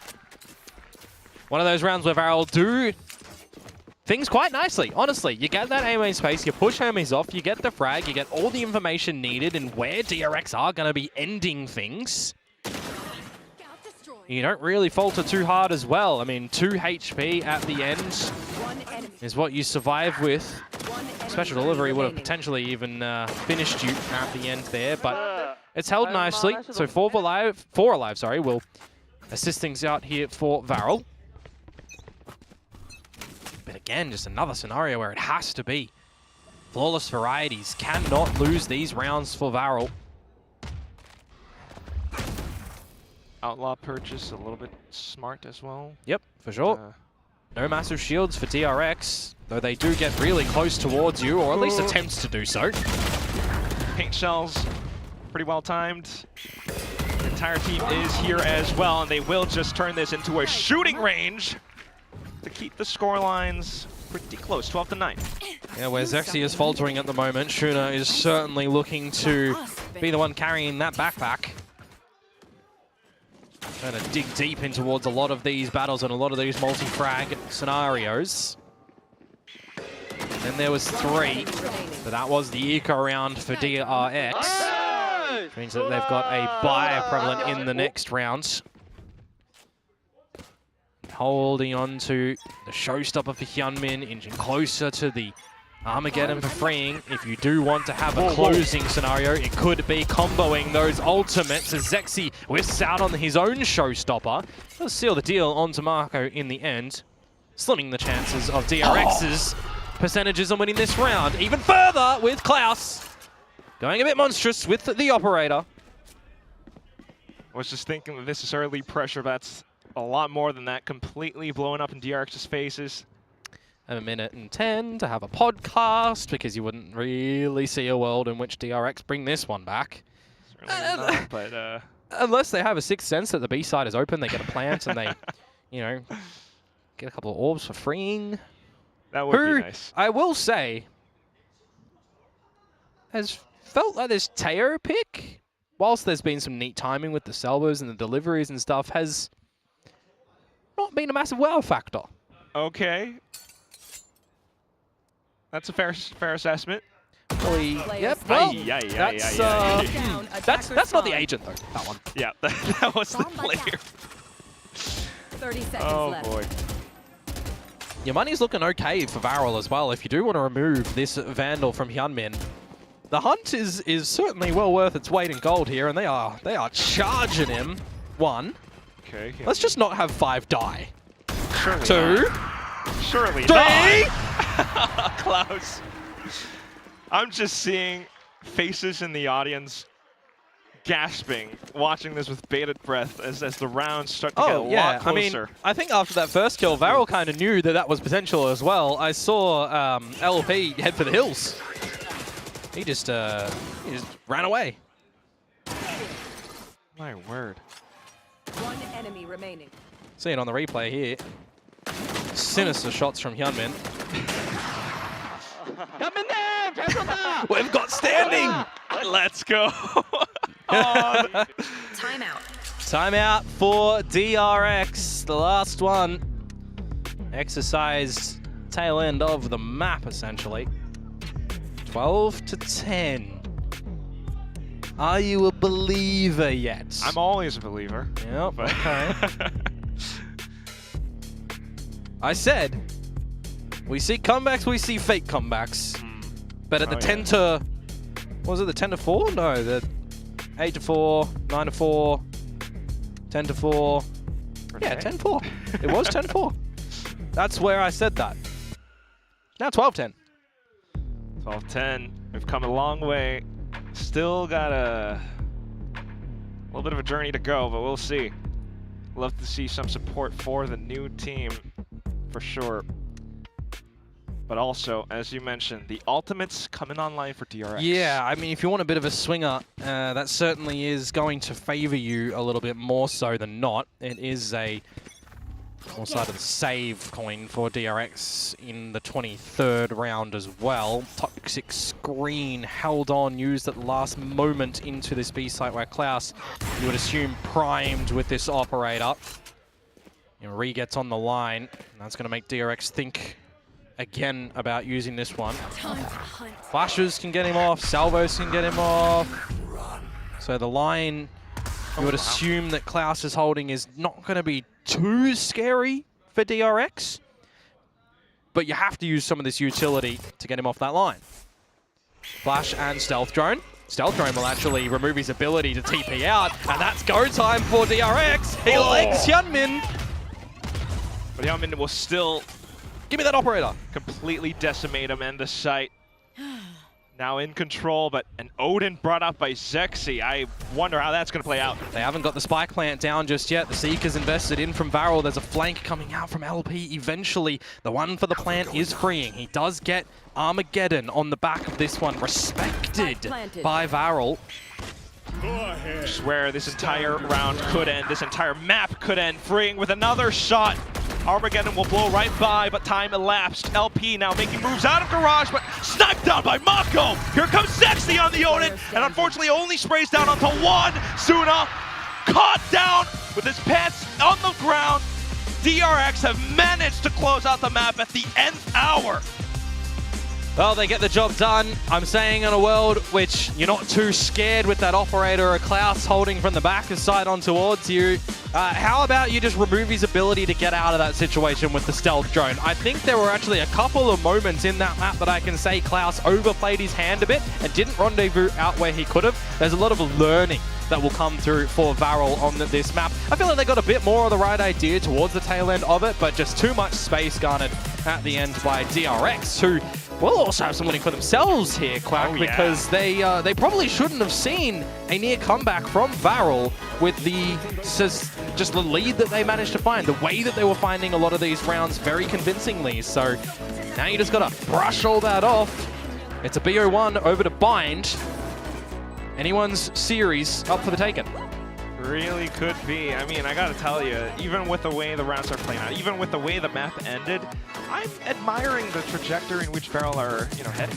One of those rounds where Varrel do things quite nicely, honestly. You get that A main space, you push Hermes off, you get the frag, you get all the information needed and where DRX are going to be ending things. You don't really falter too hard as well. I mean, 2 HP at the end is what you survive with. Special delivery would have potentially even finished you at the end there, but it's held nicely. So 4 alive, will assist things out here for Varrel. But again, just another scenario where it has to be. Flawless varieties cannot lose these rounds for Varrel. Outlaw purchase, a little bit smart as well. Yep, for sure. No massive shields for DRX, though they do get really close towards you, or at least attempts to do so. Paint shells, pretty well timed. The entire team is here as well, and they will just turn this into a shooting range to keep the score lines pretty close, 12-9. Yeah, where Zexy is faltering at the moment, Shuna is certainly looking to be the one carrying that backpack. Trying to dig deep in towards a lot of these battles and a lot of these multi-frag scenarios. And then there was 3, but that was the eco round for DRX. Which means that they've got a buy prevalent in the next round. Holding on to the showstopper for Hyunmin, inching closer to the Armageddon for freeing. If you do want to have a closing scenario, it could be comboing those ultimates as Zexy whiffs out on his own showstopper. He'll seal the deal onto Marco in the end. slimming the chances of DRX's percentages on winning this round even further with Klaus going a bit monstrous with the operator. I was just thinking that this is early pressure. That's a lot more than that. Completely blowing up in DRX's faces. A minute and 10 to have a podcast because you wouldn't really see a world in which DRX bring this one back. Not, but unless they have a sixth sense that the B side is open, they get a plant and they, you know, get a couple of orbs for freeing. That would be nice. I will say, has felt like this Teo pick, whilst there's been some neat timing with the salvos and the deliveries and stuff, has not been a massive wow factor. Okay. That's a fair assessment. Yep. Well, that's not the agent though. That one. Yeah, that was the player. 30 seconds left. Oh boy. Your money's looking okay for Varrel as well. If you do want to remove this Vandal from Hyunmin, the hunt is certainly well worth its weight in gold here, and they are charging him. 1. Okay. Let's just not have 5 die. Surely 2. Not. Surely 3. Not. Klaus. I'm just seeing faces in the audience gasping, watching this with bated breath as the rounds start to get a lot closer. I mean, I think after that first kill, Varrel kind of knew that was potential as well. I saw LP head for the hills. He just ran away. My word. One enemy remaining. See it on the replay here. Sinister shots from Hyunmin. We've got standing! Let's go! Timeout. Timeout for DRX, the last one. Exercise tail end of the map, essentially. 12 to 10. Are you a believer yet? I'm always a believer. Yep, okay. I said, we see comebacks, we see fake comebacks. But at the 10 to, what was it, the 10 to 4? No, the 8 to 4, 9 to 4, 10 to 4. Yeah, 10 to 4. It was 10 to 4. That's where I said that. Now 12-10. 12-10. We've come a long way. Still got a little bit of a journey to go, but we'll see. Love to see some support for the new team, for sure. But also, as you mentioned, the ultimates coming online for DRX. Yeah, I mean, if you want a bit of a swinger, that certainly is going to favor you a little bit more so than not. It is a side of the save coin for DRX in the 23rd round as well. Toxic screen held on, used at the last moment into this B site where Klaus, you would assume, primed with this operator. Re gets on the line, and that's going to make DRX think again about using this one. Flashes can get him off, salvos can get him off. So the line you would assume that Klaus is holding is not going to be too scary for DRX, but you have to use some of this utility to get him off that line. Flash and Stealth Drone. Stealth Drone will actually remove his ability to TP out, and that's go time for DRX. He likes Hyunmin. But Hyunmin will still... Give me that operator. Completely decimate him and the site. Now in control, but an Odin brought up by Zexy. I wonder how that's going to play out. They haven't got the spike plant down just yet. The Seeker's invested in from Varrel. There's a flank coming out from LP eventually. The one for the plant is freeing. He does get Armageddon on the back of this one, respected by Varrel. I swear this entire round could end. This entire map could end. Freeing with another shot. Armageddon will blow right by, but time elapsed. LP now making moves out of garage, but sniped down by Mako. Here comes Zexy on the Odin, and unfortunately only sprays down onto one. Suna caught down with his pants on the ground. DRX have managed to close out the map at the nth hour. Well, they get the job done. I'm saying in a world which you're not too scared with that operator or Klaus holding from the back side on towards you. How about you just remove his ability to get out of that situation with the Stealth Drone? I think there were actually a couple of moments in that map that I can say Klaus overplayed his hand a bit and didn't rendezvous out where he could have. There's a lot of learning that will come through for Varrel on this map. I feel like they got a bit more of the right idea towards the tail end of it, but just too much space garnered at the end by DRX, who will also have some winning for themselves here, Quack, because they probably shouldn't have seen a near comeback from Varrel with the just the lead that they managed to find, the way that they were finding a lot of these rounds very convincingly. So now you just got to brush all that off. It's a BO1 over to Bind. Anyone's series up for the taking. Really could be. I mean, I gotta tell you, even with the way the rounds are playing out, even with the way the map ended, I'm admiring the trajectory in which Varrel are, heading.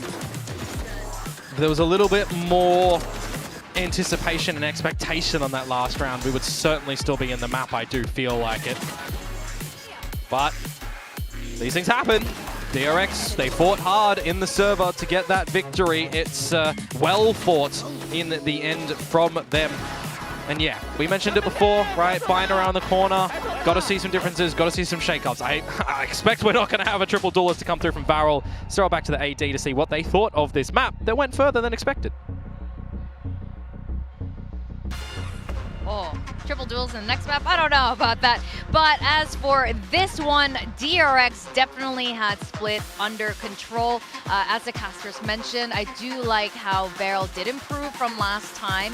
There was a little bit more anticipation and expectation on that last round. We would certainly still be in the map, I do feel like it. But these things happen. DRX, they fought hard in the server to get that victory. It's well fought in the end from them. And yeah, we mentioned it before, right? Bind around the corner. Got to see some differences, got to see some shakeups. I expect we're not going to have a triple duelist to come through from Varrel. Throw it back to the AD to see what they thought of this map that went further than expected. Oh, triple duels in the next map? I don't know about that. But as for this one, DRX definitely had split under control. As the casters mentioned, I do like how Varrel did improve from last time.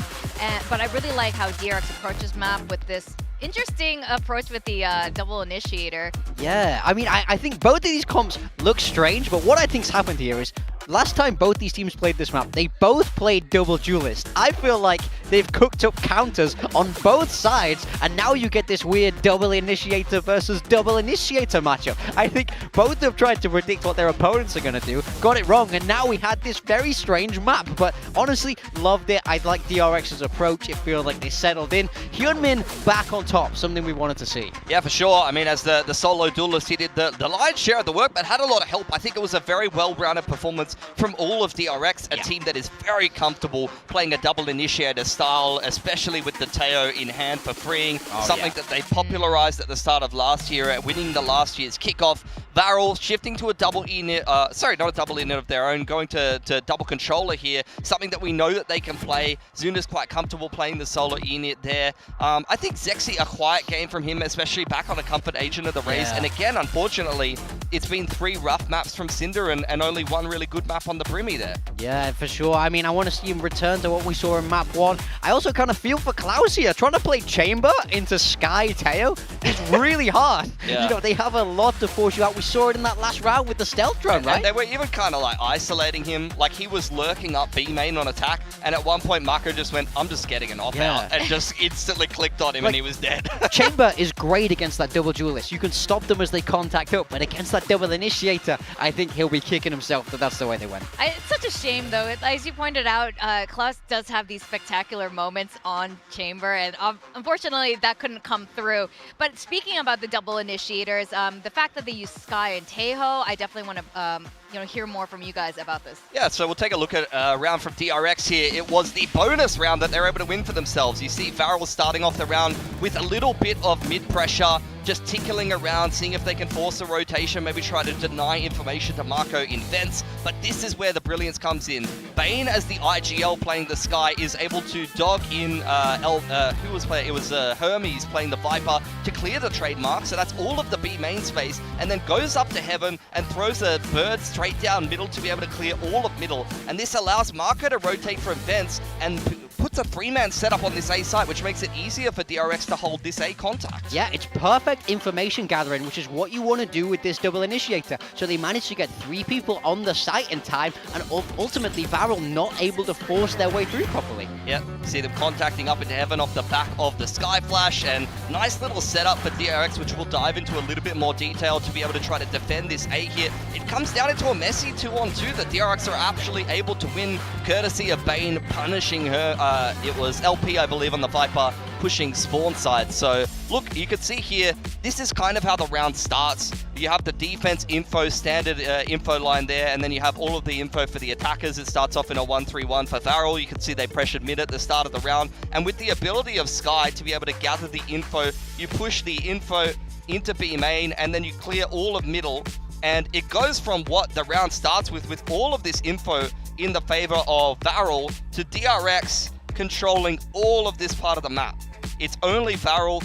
But I really like how DRX approaches map with this interesting approach with the double initiator. Yeah, I mean, I think both of these comps look strange, but what I think's happened here is last time both these teams played this map, they both played double duelist. I feel like they've cooked up counters on both sides, and now you get this weird double initiator versus double initiator matchup. I think both have tried to predict what their opponents are going to do, got it wrong, and now we had this very strange map. But honestly, loved it. I like DRX's approach. It feels like they settled in. Hyunmin back on top, something we wanted to see. Yeah, for sure. I mean, as the solo duelist, he did the lion's share of the work, but had a lot of help. I think it was a very well-rounded performance from all of DRX, a team that is very comfortable playing a double initiator style, especially with the Teo in hand for freeing, something that they popularized at the start of last year, winning the last year's kickoff. Varrel shifting to a double init, sorry, not a double init of their own, going to double controller here, something that we know that they can play. Zuna's quite comfortable playing the solo init there. I think Zexy, a quiet game from him, especially back on a comfort agent of the Raze. And again, unfortunately, it's been 3 rough maps from Cinder and only 1 really good map on the Brimmy there. Yeah, for sure. I mean, I want to see him return to what we saw in map 1. I also kind of feel for Klaus here. Trying to play Chamber into Sky Teo is really hard. You know, they have a lot to force you out. We saw it in that last round with the stealth drone, right? And they were even kind of like isolating him. Like he was lurking up B main on attack, and at one point Marco just went, I'm just getting an off out, and just instantly clicked on him, and he was dead. Chamber is great against that double duelist. You can stop them as they contact up, but against that double initiator, I think he'll be kicking himself that that's the way they went. It's such a shame, though. As you pointed out, Klaus does have these spectacular moments on Chamber, and unfortunately, that couldn't come through. But speaking about the double initiators, the fact that they use Sky and Taeho, I definitely want to hear more from you guys about this. Yeah, so we'll take a look at a round from DRX here. It was the bonus round that they're able to win for themselves. You see Varrel starting off the round with a little bit of mid-pressure, just tickling around, seeing if they can force a rotation, maybe try to deny information to Marco in vents. But this is where the brilliance comes in. Bane, as the IGL playing the Sky, is able to dog in, who was playing? It was Hermes playing the Viper to clear the trademark. So that's all of the B main space, and then goes up to Heaven and throws a bird straight down middle to be able to clear all of middle. And this allows Marco to rotate from vents and puts a 3-man setup on this A site, which makes it easier for DRX to hold this A contact. Yeah, it's perfect information gathering, which is what you want to do with this double initiator. So they managed to get 3 people on the site in time, and ultimately Varrel not able to force their way through properly. Yep, see them contacting up into Heaven off the back of the Sky Flash, and nice little setup for DRX, which we'll dive into a little bit more detail to be able to try to defend this A hit. It comes down into a messy 2-on-2 that DRX are actually able to win, courtesy of Bane punishing her. It was LP, I believe, on the Viper, pushing spawn side. So look, you can see here, this is kind of how the round starts. You have the defense info, standard info line there, and then you have all of the info for the attackers. It starts off in a 1-3-1 for Varrel. You can see they pressured mid at the start of the round. And with the ability of Sky to be able to gather the info, you push the info into B main, and then you clear all of middle. And it goes from what the round starts with all of this info in the favor of Varrel, to DRX controlling all of this part of the map. It's only Varrel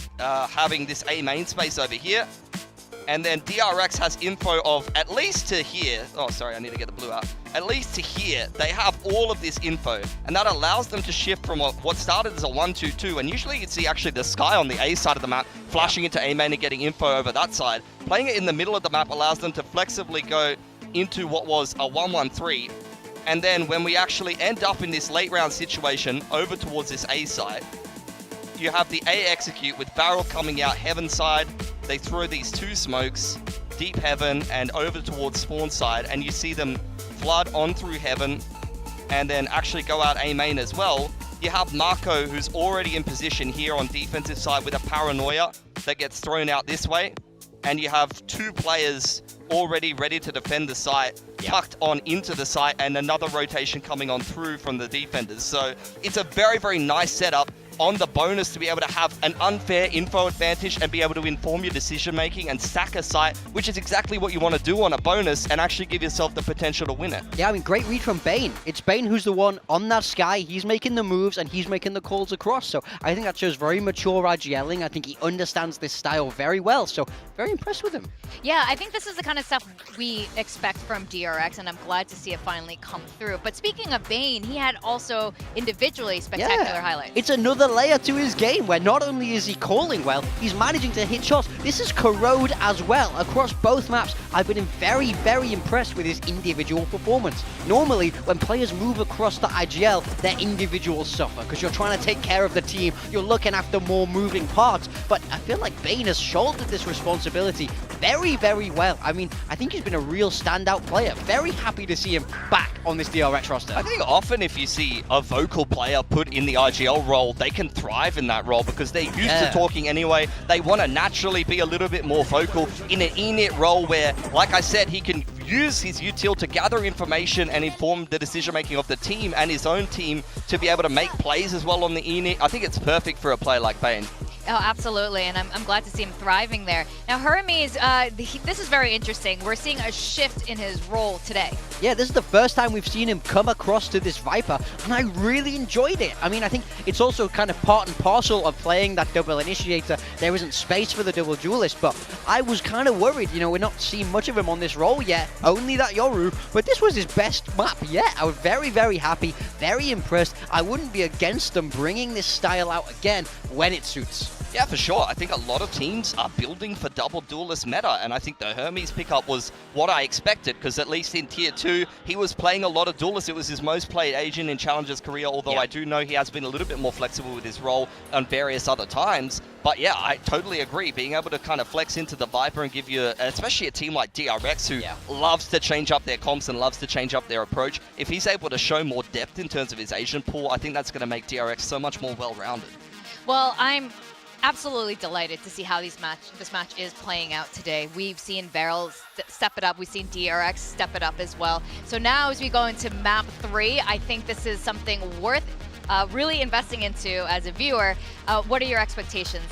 having this A main space over here. And then DRX has info of at least to here. Oh, sorry, I need to get the blue out. At least to here, they have all of this info. And that allows them to shift from what started as a 1-2-2. And usually you'd see actually the Sky on the A side of the map, flashing into A main and getting info over that side. Playing it in the middle of the map allows them to flexibly go into what was a 1-1-3. And then when we actually end up in this late round situation over towards this A side, you have the A execute with Varrel coming out heaven side. They throw these two smokes, deep heaven and over towards spawn side, and you see them flood on through heaven and then actually go out A main as well. You have Marco, who's already in position here on defensive side with a paranoia that gets thrown out this way. And you have two players already ready to defend the site, tucked on into the site, and another rotation coming on through from the defenders. So it's a very, very nice setup on the bonus to be able to have an unfair info advantage and be able to inform your decision making and stack a site, which is exactly what you want to do on a bonus and actually give yourself the potential to win it. Yeah, I mean, great read from Bane. It's Bane who's the one on that Sky. He's making the moves and he's making the calls across. So I think that shows very mature IGLing. I think he understands this style very well. So very impressed with him. Yeah, I think this is the kind of stuff we expect from DRX, and I'm glad to see it finally come through. But speaking of Bane, he had also individually spectacular highlights. It's another layer to his game where not only is he calling well, he's managing to hit shots. This is Corrode as well across both maps. I've been very, very impressed with his individual performance. Normally, when players move across the IGL, their individuals suffer because you're trying to take care of the team, you're looking after more moving parts. But I feel like Bane has shouldered this responsibility very, very well. I mean, I think he's been a real standout player. Very happy to see him back on this DRX roster. I think often if you see a vocal player put in the IGL role, they can thrive in that role because they're used to talking anyway. They want to naturally be a little bit more vocal in an init role where, like I said, he can use his util to gather information and inform the decision making of the team and his own team to be able to make plays as well on the init. I think it's perfect for a player like Bane. Oh, absolutely, and I'm glad to see him thriving there. Now, Hermes, this is very interesting. We're seeing a shift in his role today. Yeah, this is the first time we've seen him come across to this Viper, and I really enjoyed it. I mean, I think it's also kind of part and parcel of playing that double initiator. There isn't space for the double duelist, but I was kind of worried. You know, we're not seeing much of him on this role yet, only that Yoru, but this was his best map yet. I was very, very happy, very impressed. I wouldn't be against them bringing this style out again when it suits. Yeah, for sure. I think a lot of teams are building for double duelist meta, and I think the Hermes pickup was what I expected, because at least in Tier 2, he was playing a lot of duelists. It was his most played agent in Challenger's career, although I do know he has been a little bit more flexible with his role on various other times. But yeah, I totally agree. Being able to kind of flex into the Viper and give you, especially a team like DRX, who loves to change up their comps and loves to change up their approach, if he's able to show more depth in terms of his agent pool, I think that's going to make DRX so much more well-rounded. Well, I'm absolutely delighted to see how this match is playing out today. We've seen Varrel step it up. We've seen DRX step it up as well. So now as we go into map 3, I think this is something worth really investing into as a viewer. What are your expectations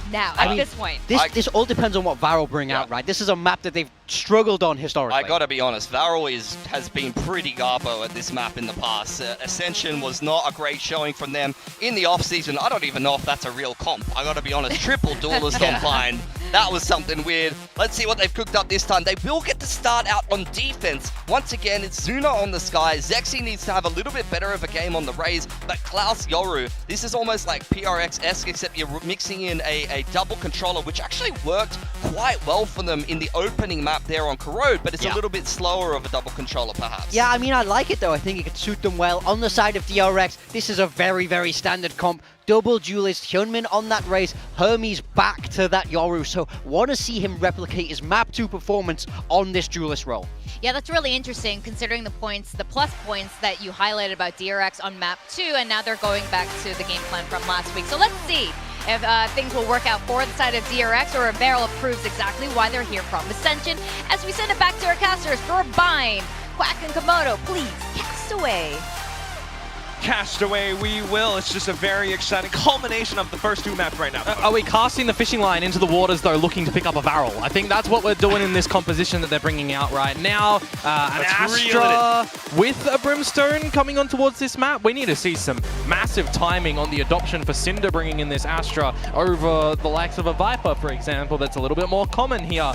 now at this point? This all depends on what Varrel bring out, right? This is a map that they've struggled on historically. I gotta be honest, Varrel has been pretty garbo at this map in the past. Ascension was not a great showing from them in the off-season. I don't even know if that's a real comp. I gotta be honest, triple duelist on Blind. That was something weird. Let's see what they've cooked up this time. They will get to start out on defense. Once again, it's Zuna on the Sky. Zexy needs to have a little bit better of a game on the Raze, but Klaus Yoru, this is almost like PRX-esque, except you're mixing in a double controller, which actually worked quite well for them in the opening map there on Corrode, but it's a little bit slower of a double controller perhaps. Yeah, I mean, I like it though. I think it could suit them well. On the side of DRX, this is a very, very standard comp. Double duelist, Hyunmin on that Raze, Hermes back to that Yoru, so want to see him replicate his map 2 performance on this duelist role. Yeah, that's really interesting considering the points, the plus points that you highlighted about DRX on map 2, and now they're going back to the game plan from last week. So let's see if things will work out for the side of DRX, or if Varrel proves exactly why they're here from Ascension. As we send it back to our casters for Bind, Quack and Komodo, please cast away. Castaway, we will. It's just a very exciting culmination of the first two maps right now. Are we casting the fishing line into the waters, though, looking to pick up a Varrel? I think that's what we're doing in this composition that they're bringing out right now. An Astra with a Brimstone coming on towards this map. We need to see some massive timing on the adoption for Cinder bringing in this Astra over the likes of a Viper, for example, that's a little bit more common here.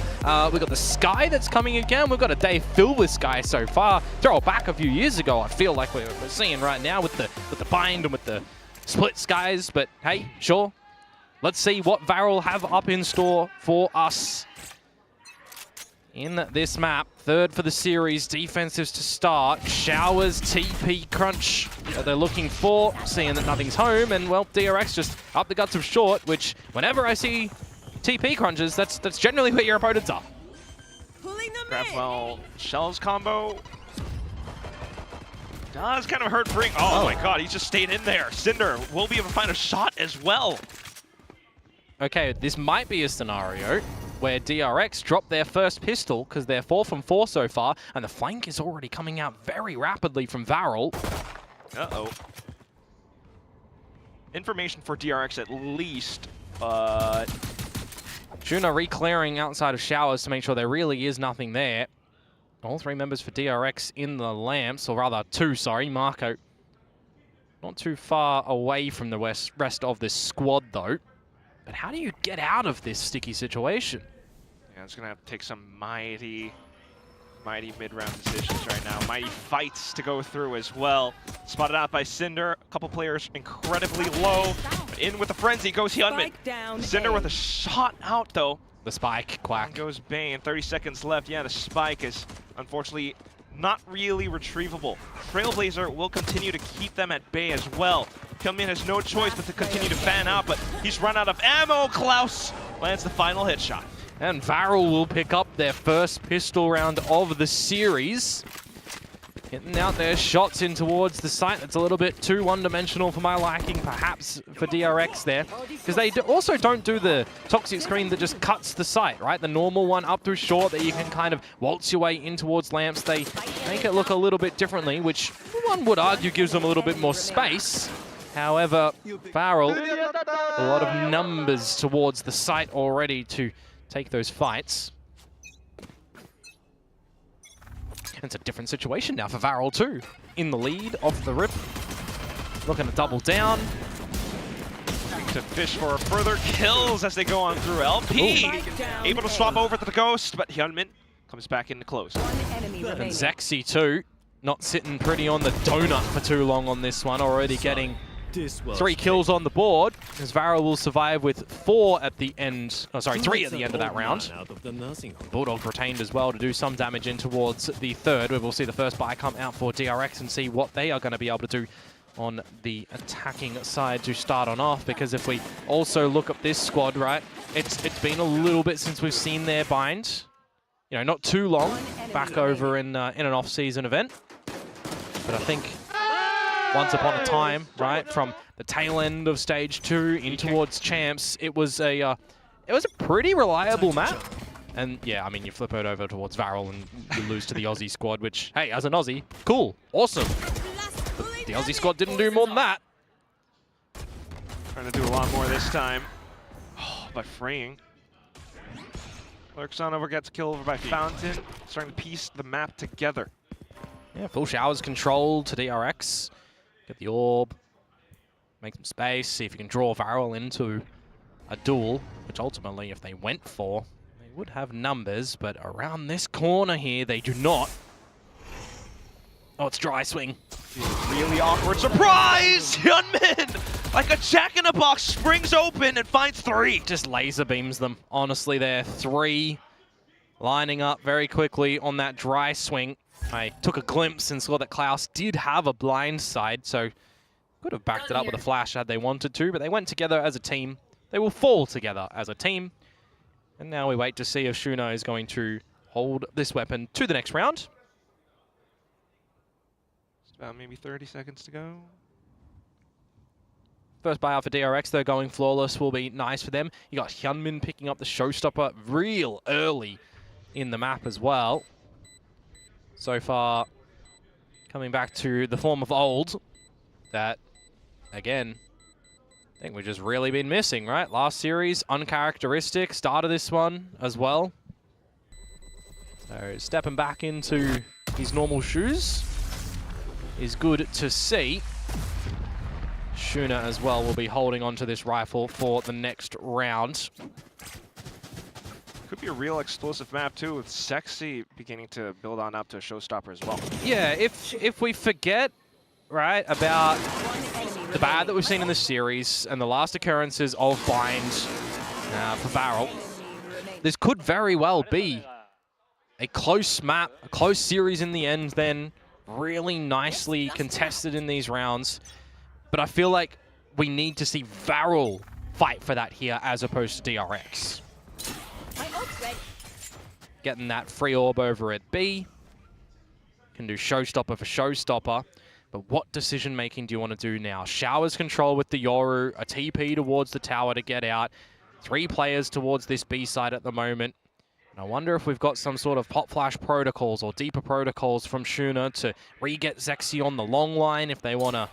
We've got the Sky that's coming again. We've got a day filled with Sky so far. Throw it back a few years ago, I feel like we're seeing right now with the bind and with the split Skies. But hey, sure. Let's see what Varrel have up in store for us in this map. Third for the series, defensives to start. Showers, TP, Crunch that they're looking for, seeing that nothing's home, and well, DRX just up the guts of short, which whenever I see TP crunches, that's generally where your opponents are. Well, Shell's combo does kind of hurt Brink. Oh my god, he just stayed in there. Cinder will be able to find a shot as well. Okay, this might be a scenario where DRX drop their first pistol because they're 4 from 4 so far, and the flank is already coming out very rapidly from Varrel. Uh-oh. Information for DRX at least. Juna re-clearing outside of Showers to make sure there really is nothing there. All 3 members for DRX in the lamps, or rather 2, sorry. Marco not too far away from the rest of this squad, though. But how do you get out of this sticky situation? Yeah, it's going to have to take some mighty mid-round decisions right now. Mighty fights to go through as well. Spotted out by Cinder. A couple players incredibly low. In with the frenzy goes Hyunmin. Cinder with a shot out, though. The spike, Quack. Down goes Bane. 30 seconds left. Yeah, the spike is unfortunately not really retrievable. Trailblazer will continue to keep them at bay as well. Hyunmin has no choice but to continue to fan out, but he's run out of ammo. Klaus lands the final hit shot. And Varrel will pick up their first pistol round of the series. Getting out their shots in towards the site. That's a little bit too one-dimensional for my liking, perhaps, for DRX there. Because they also don't do the toxic screen that just cuts the site, right? The normal one up through short that you can kind of waltz your way in towards lamps. They make it look a little bit differently, which one would argue gives them a little bit more space. However, Varrel, a lot of numbers towards the site already to take those fights. It's a different situation now for Varrel too. In the lead, off the rip. Looking to double down. To fish for further kills as they go on through. LP able to swap over to the Ghost, but Hyunmin comes back into close. And Zexy too, not sitting pretty on the donut for too long on this one, already getting 3 kills on the board, as Varrel will survive with 4 at the end, oh sorry, 3 at the end of that round. Bulldog retained as well to do some damage in towards the third, where we'll see the first buy come out for DRX and see what they are going to be able to do on the attacking side to start on off, because if we also look at this squad, right, it's been a little bit since we've seen their bind. You know, not too long back over in an off-season event, but I think once upon a time, right, from the tail end of stage 2 in towards champs, it was a pretty reliable map. And yeah, I mean, you flip it over towards Varrel and you lose to the Aussie squad, which, hey, as an Aussie, cool, awesome. But the Aussie squad didn't do more than that. Trying to do a lot more this time. Oh, by freeing. Lurkson over gets killed over by Fountain. Starting to piece the map together. Yeah, full Showers control to DRX. Get the orb, make some space, see if you can draw Varrel into a duel, which ultimately, if they went for, they would have numbers, but around this corner here, they do not. Oh, it's dry swing. Really awkward surprise! Hyunmin, like a jack-in-a-box, springs open and finds 3. Just laser beams them, honestly there. 3 lining up very quickly on that dry swing. I took a glimpse and saw that Klaus did have a blind side, so could have backed it up with a flash had they wanted to, but they went together as a team. They will fall together as a team. And now we wait to see if Shuno is going to hold this weapon to the next round. Just about maybe 30 seconds to go. First buyout for DRX, though, going flawless will be nice for them. You got Hyunmin picking up the showstopper real early in the map as well. So far, coming back to the form of old. that, again, I think we've just really been missing, right? Last series, uncharacteristic. Start of this one as well. So stepping back into his normal shoes is good to see. Shuna as well will be holding on to this rifle for the next round. Could be a real explosive map too, with Sexy beginning to build on up to a showstopper as well. Yeah, if we forget, right, about the bad that we've seen in this series and the last occurrences of Bind for Varrel, this could very well be a close map, a close series in the end then, really nicely contested in these rounds. But I feel like we need to see Varrel fight for that here as opposed to DRX. Getting that free orb over at B. Can do showstopper for showstopper. But what decision making do you want to do now? Showers control with the Yoru, a TP towards the tower to get out. 3 players towards this B side at the moment. And I wonder if we've got some sort of pop flash protocols or deeper protocols from Shuna to re-get Zexy on the long line if they want to,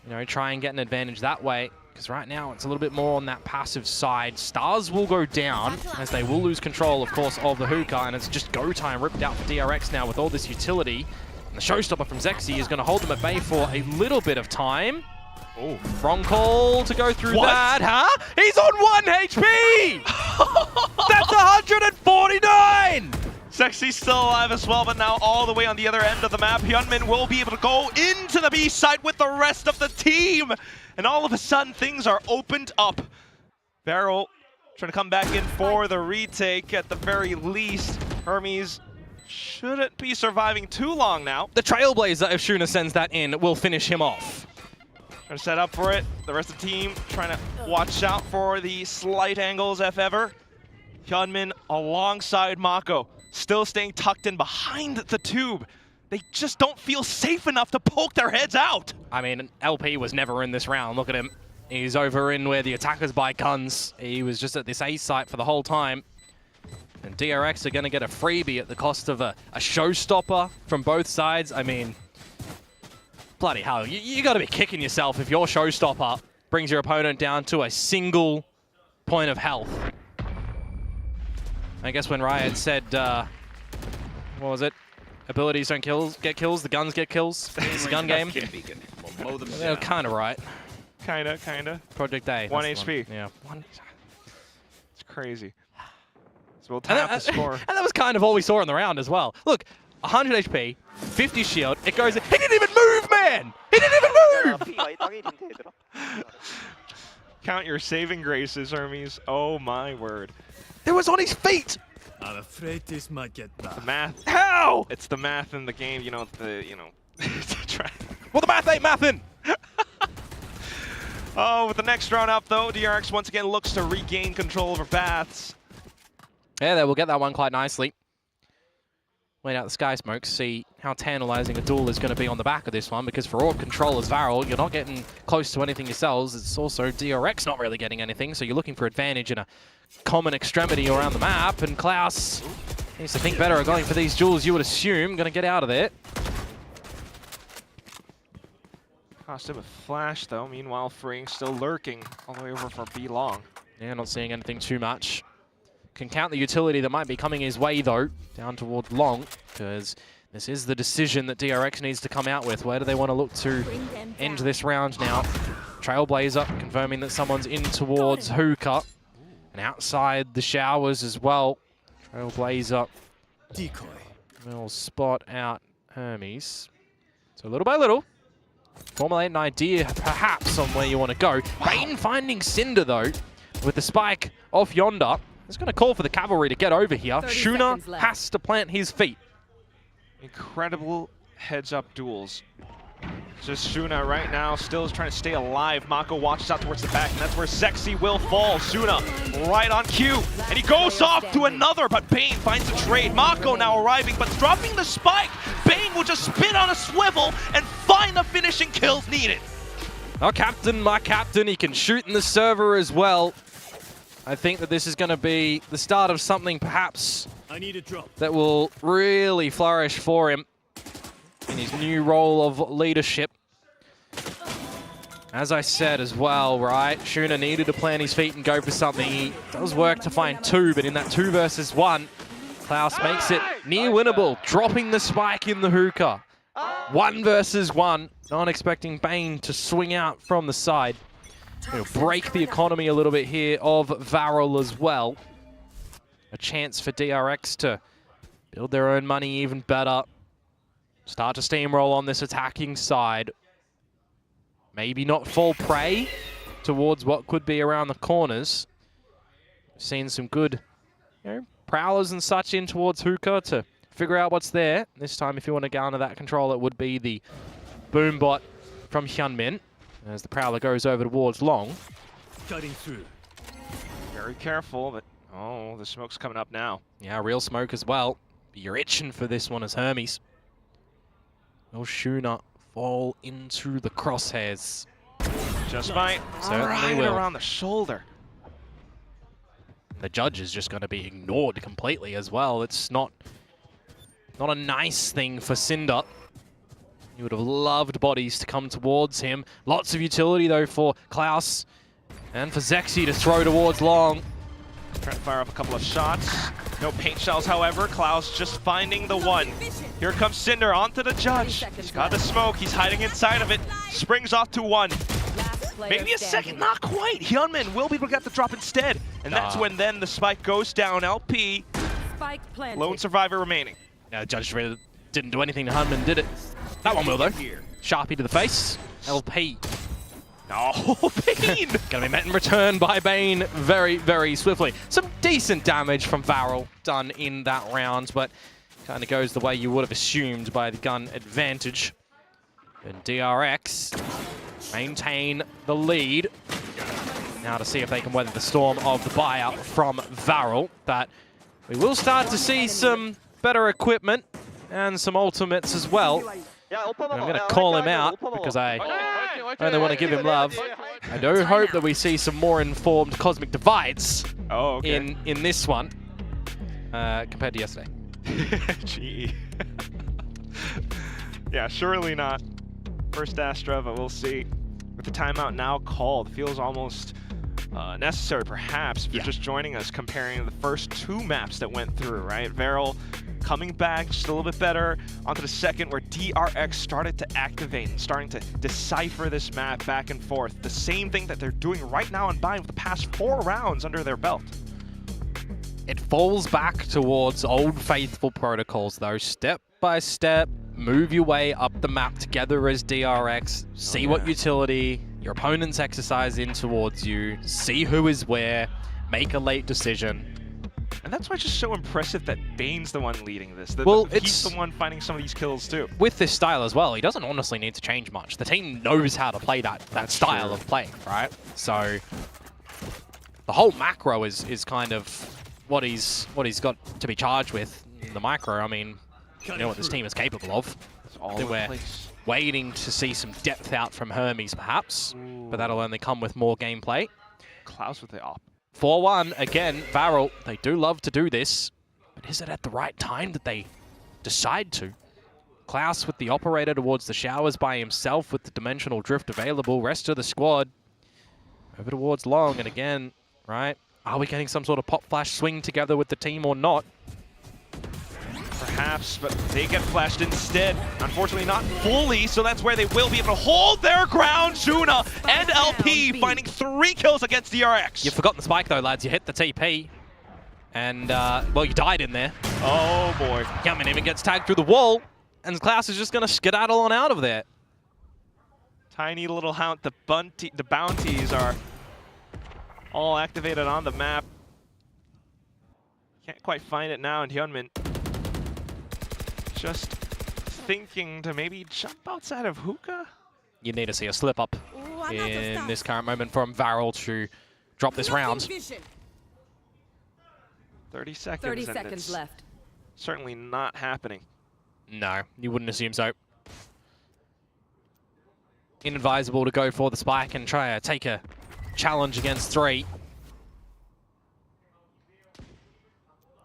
you know, try and get an advantage that way. Because right now it's a little bit more on that passive side. Stars will go down as they will lose control, of course, of the hookah. And it's just go time ripped out for DRX now with all this utility. And the showstopper from Zexy is going to hold them at bay for a little bit of time. Oh, wrong call to go through that, huh? He's on 1 HP! That's 149! Sexy's still alive as well, but now all the way on the other end of the map. Hyunmin will be able to go into the B side with the rest of the team. And all of a sudden, things are opened up. Varrel trying to come back in for the retake at the very least. Hermes shouldn't be surviving too long now. The Trailblazer, if Shuna sends that in, will finish him off. Trying to set up for it. The rest of the team trying to watch out for the slight angles, if ever. Hyunmin alongside Mako, still staying tucked in behind the tube. They just don't feel safe enough to poke their heads out. I mean, LP was never in this round. Look at him. He's over in where the attackers buy guns. He was just at this A site for the whole time. And DRX are going to get a freebie at the cost of a showstopper from both sides. I mean, bloody hell, you got to be kicking yourself if your showstopper brings your opponent down to a single point of health. I guess when Riot said, what was it? Abilities don't get kills, the guns get kills. It's a gun game. They're kind of right. Kinda. Project A. 1 HP. Yeah. It's crazy. So we'll tap the score. And that was kind of all we saw in the round as well. Look, 100 HP, 50 shield, it goes in. He didn't even move, man! He didn't even move! Count your saving graces, Hermes. Oh my word. It was on his feet! I'm afraid this might get bad. The math. How? It's the math in the game, well, the math ain't mathin'! Oh, with the next round up, though, DRX once again looks to regain control over Baths. Yeah, they will get that one quite nicely. Wait out the Sky Smoke, see how tantalizing a duel is going to be on the back of this one, because for orb control as Varrel, you're not getting close to anything yourselves. It's also DRX not really getting anything, so you're looking for advantage in a common extremity around the map, and Klaus needs to think better of going for these duels, you would assume. Going to get out of there. Cost him a flash, though. Meanwhile, Freeing still lurking all the way over for B long. Yeah, not seeing anything too much. Can count the utility that might be coming his way, though, down towards long, because this is the decision that DRX needs to come out with. Where do they want to look to end this round now? Trailblazer confirming that someone's in towards Hookah. And outside the showers as well. Trailblazer Decoy will spot out Hermes. So little by little, formulate an idea perhaps on where you want to go. Bane finding Cinder, though, with the spike off yonder. He's going to call for the cavalry to get over here. Shuna has to plant his feet. Incredible heads-up duels. Just Shuna right now still is trying to stay alive. Mako watches out towards the back, and that's where Zexy will fall. Shuna right on cue, and he goes off to another, but Bane finds a trade. Mako now arriving, but dropping the spike. Bane will just spin on a swivel and find the finishing kills needed. Our captain, my captain, he can shoot in the server as well. I think that this is going to be the start of something perhaps that will really flourish for him in his new role of leadership. As I said as well, right? Shuna needed to plant his feet and go for something. He does work to find 2, but in that 2 versus 1, Klaus makes it near winnable, dropping the spike in the hookah. 1 versus 1. Not expecting Bane to swing out from the side. It'll break the economy a little bit here of Varrel as well. A chance for DRX to build their own money even better. Start to steamroll on this attacking side. Maybe not fall prey towards what could be around the corners. We've seen some good, prowlers and such in towards hookah to figure out what's there. This time, if you want to garner that control, it would be the boom bot from Hyunmin as the prowler goes over towards long. Cutting through. Very careful, but oh, the smoke's coming up now. Yeah, real smoke as well. But you're itching for this one as Hermes. Will Shuna fall into the crosshairs? Just might. Certainly will. Around the shoulder. The judge is just going to be ignored completely as well. It's not a nice thing for Cinder. He would have loved bodies to come towards him. Lots of utility though for Klaus and for Zexy to throw towards long. Trying to fire off a couple of shots. No paint shells, however. Klaus just finding the 1. Here comes Cinder onto the judge. He's got the smoke. He's hiding inside of it. Springs off to 1. Maybe a second, not quite. Hyunmin will be able to get the drop instead. And that's when then the spike goes down. LP, lone survivor remaining. Yeah, the judge really didn't do anything to Hyunmin, did it? That one will though. Sharpie to the face. LP. Oh, Bane! Gonna be met in return by Bane very, very swiftly. Some decent damage from Varrel done in that round, but kind of goes the way you would have assumed by the gun advantage. And DRX maintain the lead. Now to see if they can weather the storm of the buyout from Varrel. But we will start to see some better equipment and some ultimates as well. I'm going to call him out because I only want to give him love. I do hope that we see some more informed Cosmic Divides in this one compared to yesterday. Gee. Yeah, surely not. First Astra, but we'll see. With the timeout now called, feels almost necessary perhaps if you're just joining us, comparing the first 2 maps that went through, right? Varrel coming back just a little bit better onto the second, where DRX started to activate and starting to decipher this map back and forth. The same thing that they're doing right now on Bind with the past 4 rounds under their belt. It falls back towards old faithful protocols though. Step by step, move your way up the map together as DRX, see what utility your opponent's exercise in towards you, see who is where, make a late decision. And that's why it's just so impressive that Bane's the one leading this. He's the one finding some of these kills too. With this style as well, he doesn't honestly need to change much. The team knows how to play that style of play, right? So the whole macro is kind of what he's got to be charged with. The micro, I mean, you know what this team is capable of. I think we're waiting to see some depth out from Hermes perhaps, but that'll only come with more gameplay. Klaus with the op. 4-1, again, Varrel, they do love to do this, but is it at the right time that they decide to? Klaus with the operator towards the showers by himself with the dimensional drift available, rest of the squad over towards long, and again, right, are we getting some sort of pop flash swing together with the team or not? Perhaps, but they get flashed instead. Unfortunately, not fully, so that's where they will be able to hold their ground. Shuna and LP finding 3 kills against DRX. You've forgotten the spike though, lads. You hit the TP. And, well, you died in there. Oh, boy. Hyunmin even gets tagged through the wall, and Klaus is just going to skedaddle on out of there. Tiny little hound. The bounties are all activated on the map. Can't quite find it now, and Hyunmin just thinking to maybe jump outside of hookah? You need to see a slip up in this current moment from Varrel to drop this round. 30 seconds. 30 seconds left. Certainly not happening. No, you wouldn't assume so. Inadvisable to go for the spike and try to take a challenge against 3.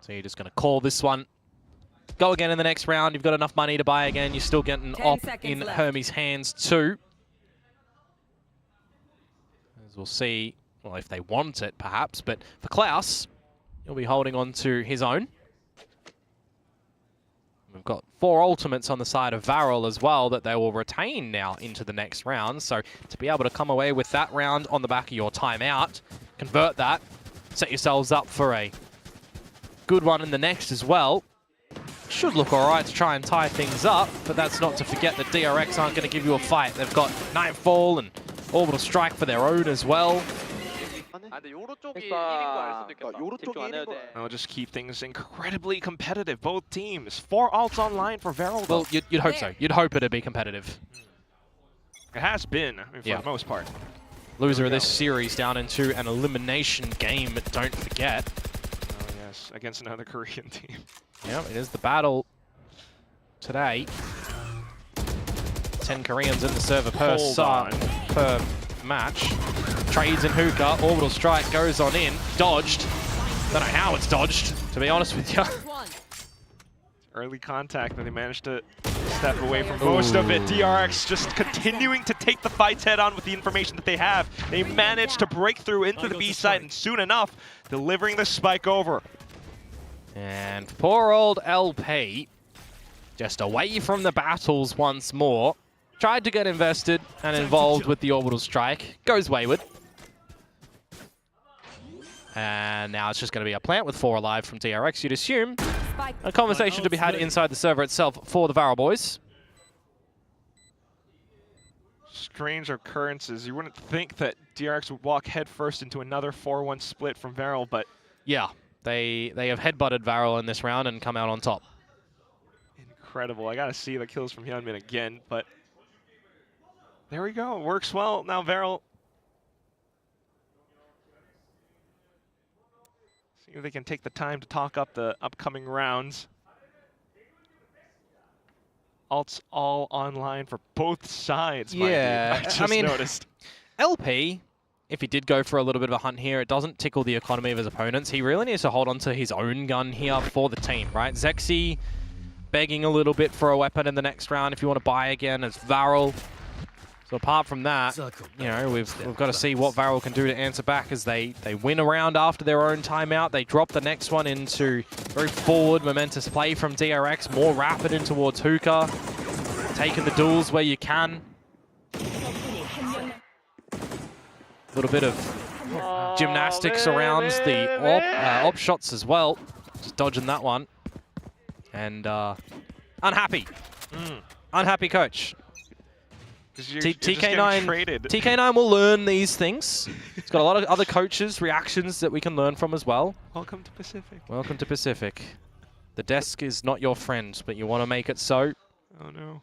So you're just going to call this one. Go again in the next round. You've got enough money to buy again. You're still getting op in Hermes' hands too. As we'll see, well, if they want it, perhaps. But for Klaus, he'll be holding on to his own. We've got 4 ultimates on the side of Varrel as well that they will retain now into the next round. So to be able to come away with that round on the back of your timeout, convert that, set yourselves up for a good one in the next as well. Should look all right to try and tie things up, but that's not to forget that DRX aren't going to give you a fight. They've got Nightfall and Orbital Strike for their own as well. I'll just keep things incredibly competitive. Both teams. 4 ults online for Varrel. Well, you'd hope so. You'd hope it'd be competitive. It has been, for the most part. Loser of this series down into an elimination game, don't forget. Oh, yes, against another Korean team. Yeah, it is the battle today. 10 Koreans in the server per match. Trades in hookah, Orbital Strike goes on in, dodged. Don't know how it's dodged, to be honest with you. Early contact, but they managed to step away from most of it. DRX just continuing to take the fights head on with the information that they have. They managed to break through into the B site, and soon enough, delivering the spike over. And poor old LP, just away from the battles once more. Tried to get invested and involved with the Orbital Strike. Goes wayward. And now it's just going to be a plant with 4 alive from DRX, you'd assume. A conversation to be had inside the server itself for the Varrel boys. Strange occurrences. You wouldn't think that DRX would walk headfirst into another 4-1 split from Varrel, but... Yeah, they have headbutted Varrel in this round and come out on top. Incredible. I got to see the kills from Hyunmin again, but... There we go. It works well. Now Varrel... See if they can take the time to talk up the upcoming rounds. Ults all online for both sides, Yeah, I mean, noticed. LP, if he did go for a little bit of a hunt here, it doesn't tickle the economy of his opponents. He really needs to hold on to his own gun here for the team, right? Zexy begging a little bit for a weapon in the next round if you want to buy again as Varrel. So apart from that, you know, we've got to see what Varrel can do to answer back as they win a round after their own timeout. They drop the next one into very forward, momentous play from DRX, more rapid in towards hookah, taking the duels where you can. A little bit of gymnastics around the op shots as well, just dodging that one. And unhappy, unhappy coach. TK9 will learn these things. It's got a lot of other coaches' reactions that we can learn from as well. Welcome to Pacific. Welcome to Pacific. The desk is not your friend, but you want to make it so. Oh no.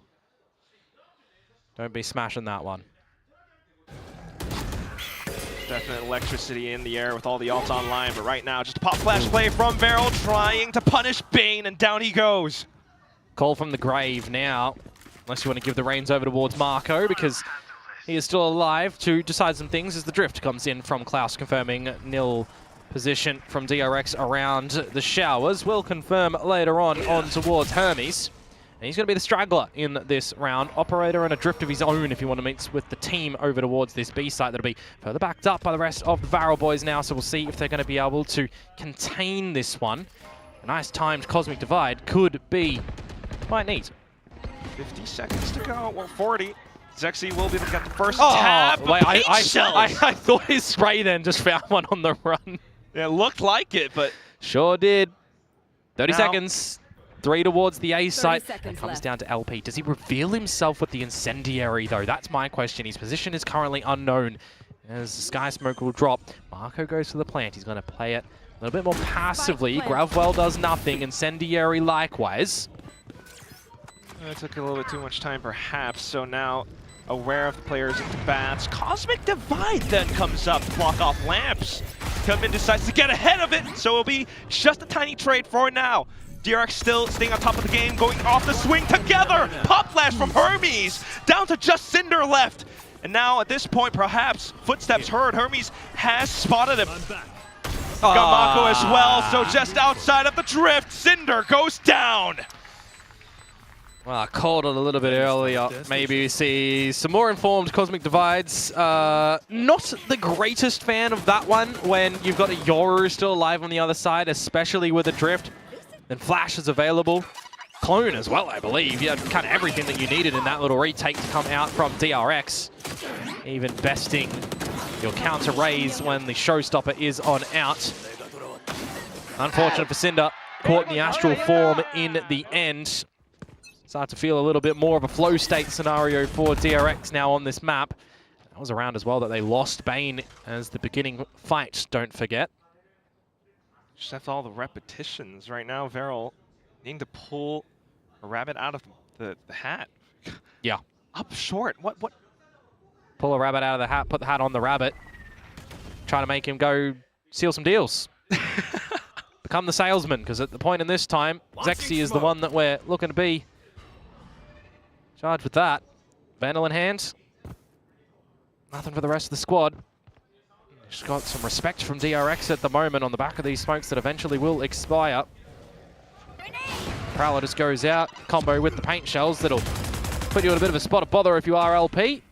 Don't be smashing that one. Definite electricity in the air with all the ults online, but right now just a pop flash play from Varrel trying to punish Bane, and down he goes. Call from the grave now. Unless you want to give the reins over towards Marco, because he is still alive to decide some things as the drift comes in from Klaus, confirming nil position from DRX around the showers. Will confirm later on towards Hermes. And he's going to be the straggler in this round. Operator and a drift of his own if you want to mix with the team over towards this B site. That'll be further backed up by the rest of the Varrel boys now, so we'll see if they're going to be able to contain this one. A nice timed Cosmic Divide could be quite neat. 50 seconds to go. Well, 40. Zexy will be able to get the first tab. Wait, I thought his spray then just found one on the run. Yeah, it looked like it, but... Sure did. 30 seconds. 3 towards the A site. It comes down to LP. Does he reveal himself with the Incendiary, though? That's my question. His position is currently unknown. As the Sky Smoke will drop, Marco goes to the plant. He's going to play it a little bit more passively. Gravwell does nothing. Incendiary likewise. It took a little bit too much time, perhaps. So now, aware of the players in the bats, Cosmic Divide then comes up to block off lamps. Hyunmin decides to get ahead of it, so it'll be just a tiny trade for now. DRX still staying on top of the game, going off the swing together. Pop flash from Hermes, down to just Cinder left. And now at this point, perhaps footsteps heard. Hermes has spotted him. Got Mako as well, so just outside of the drift, Cinder goes down. Well, called it a little bit earlier. Maybe we see some more informed Cosmic Divides. Not the greatest fan of that one when you've got a Yoru still alive on the other side, especially with a Drift. Then Flash is available. Clone as well, I believe. You had kind of everything that you needed in that little retake to come out from DRX. Even besting your counter raise when the showstopper is on out. Unfortunate for Cinder. Caught in the astral form in the end. Start to feel a little bit more of a flow state scenario for DRX now on this map. That was around as well that they lost Bane as the beginning fight, don't forget. Just after all the repetitions right now, Varrel needing to pull a rabbit out of the hat. Yeah. Up short, what? Pull a rabbit out of the hat, put the hat on the rabbit. Try to make him go seal some deals. Become the salesman, because at the point in this time, Zexy is the one that we're looking to be charged with that. Vandal in hand. Nothing for the rest of the squad. Just got some respect from DRX at the moment on the back of these smokes that eventually will expire. Prowler just goes out, combo with the paint shells that'll put you in a bit of a spot of bother if you are LP.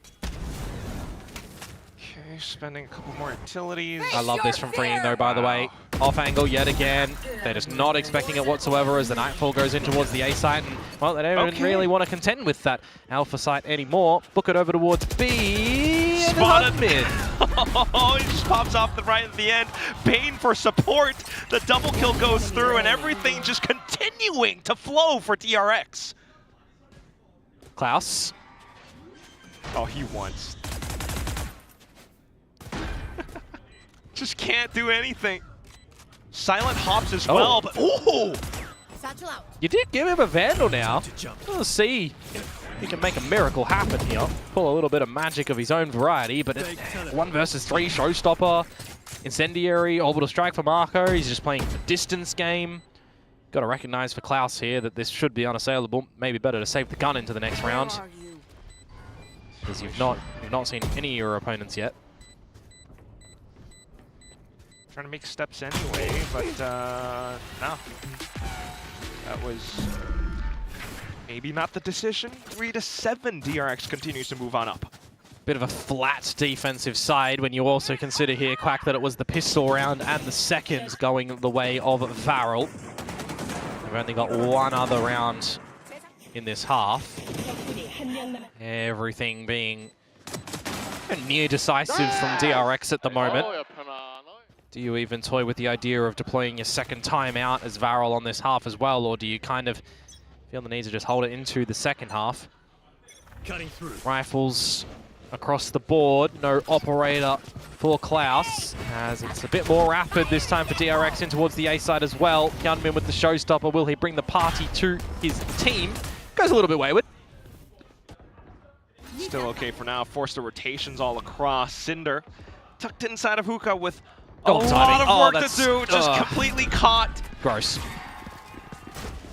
Okay, spending a couple more utilities. I love this from Freeing though, by the way. Off angle yet again. They're just not expecting it whatsoever as the Nightfall goes in towards the A site. And, well, they don't even really want to contend with that Alpha site anymore. Book it over towards B. Spotted mid. Oh, he just pops off the right at the end. Bane for support. The double kill goes through and everything just continuing to flow for DRX. Klaus. Oh, he wants. Just can't do anything. Silent hops as well, but ooh! You did give him a Vandal now. We'll see if he can make a miracle happen here. Pull a little bit of magic of his own variety, but 1 versus 3 showstopper. Incendiary, orbital strike for Marco. He's just playing a distance game. Got to recognize for Klaus here that this should be unassailable. Maybe better to save the gun into the next round, because you've not seen any of your opponents yet. Trying to make steps anyway, but no. That was maybe not the decision. 3-7, DRX continues to move on up. Bit of a flat defensive side when you also consider here, Quack, that it was the pistol round and the second going the way of Varrel. We've only got one other round in this half. Everything being near decisive from DRX at the moment. Do you even toy with the idea of deploying your second time out as Varrel on this half as well, or do you kind of feel the need to just hold it into the second half? Cutting through. Rifles across the board, no operator for Klaus, as it's a bit more rapid this time for DRX in towards the A side as well. Gunman with the showstopper, will he bring the party to his team? Goes a little bit wayward. Still okay for now, forced the rotations all across. Cinder tucked inside of Hookah with a lot of work to do, just completely caught. Gross.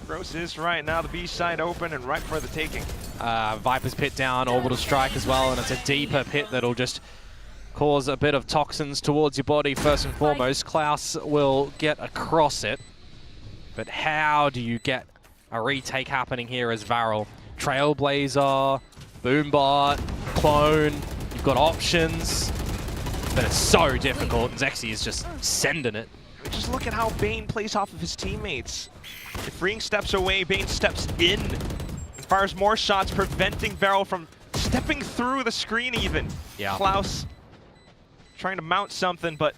Gross is right now, the B side open and right for the taking. Viper's pit down, orbital strike as well, and it's a deeper pit that'll just cause a bit of toxins towards your body first and foremost. Klaus will get across it, but how do you get a retake happening here as Varrel? Trailblazer, Boombot, Clone, you've got options. But it's so difficult, and Zexy is just sending it. Just look at how Bane plays off of his teammates. If Freeing steps away, Bane steps in and fires more shots, preventing Varrel from stepping through the screen even. Yeah. Klaus trying to mount something, but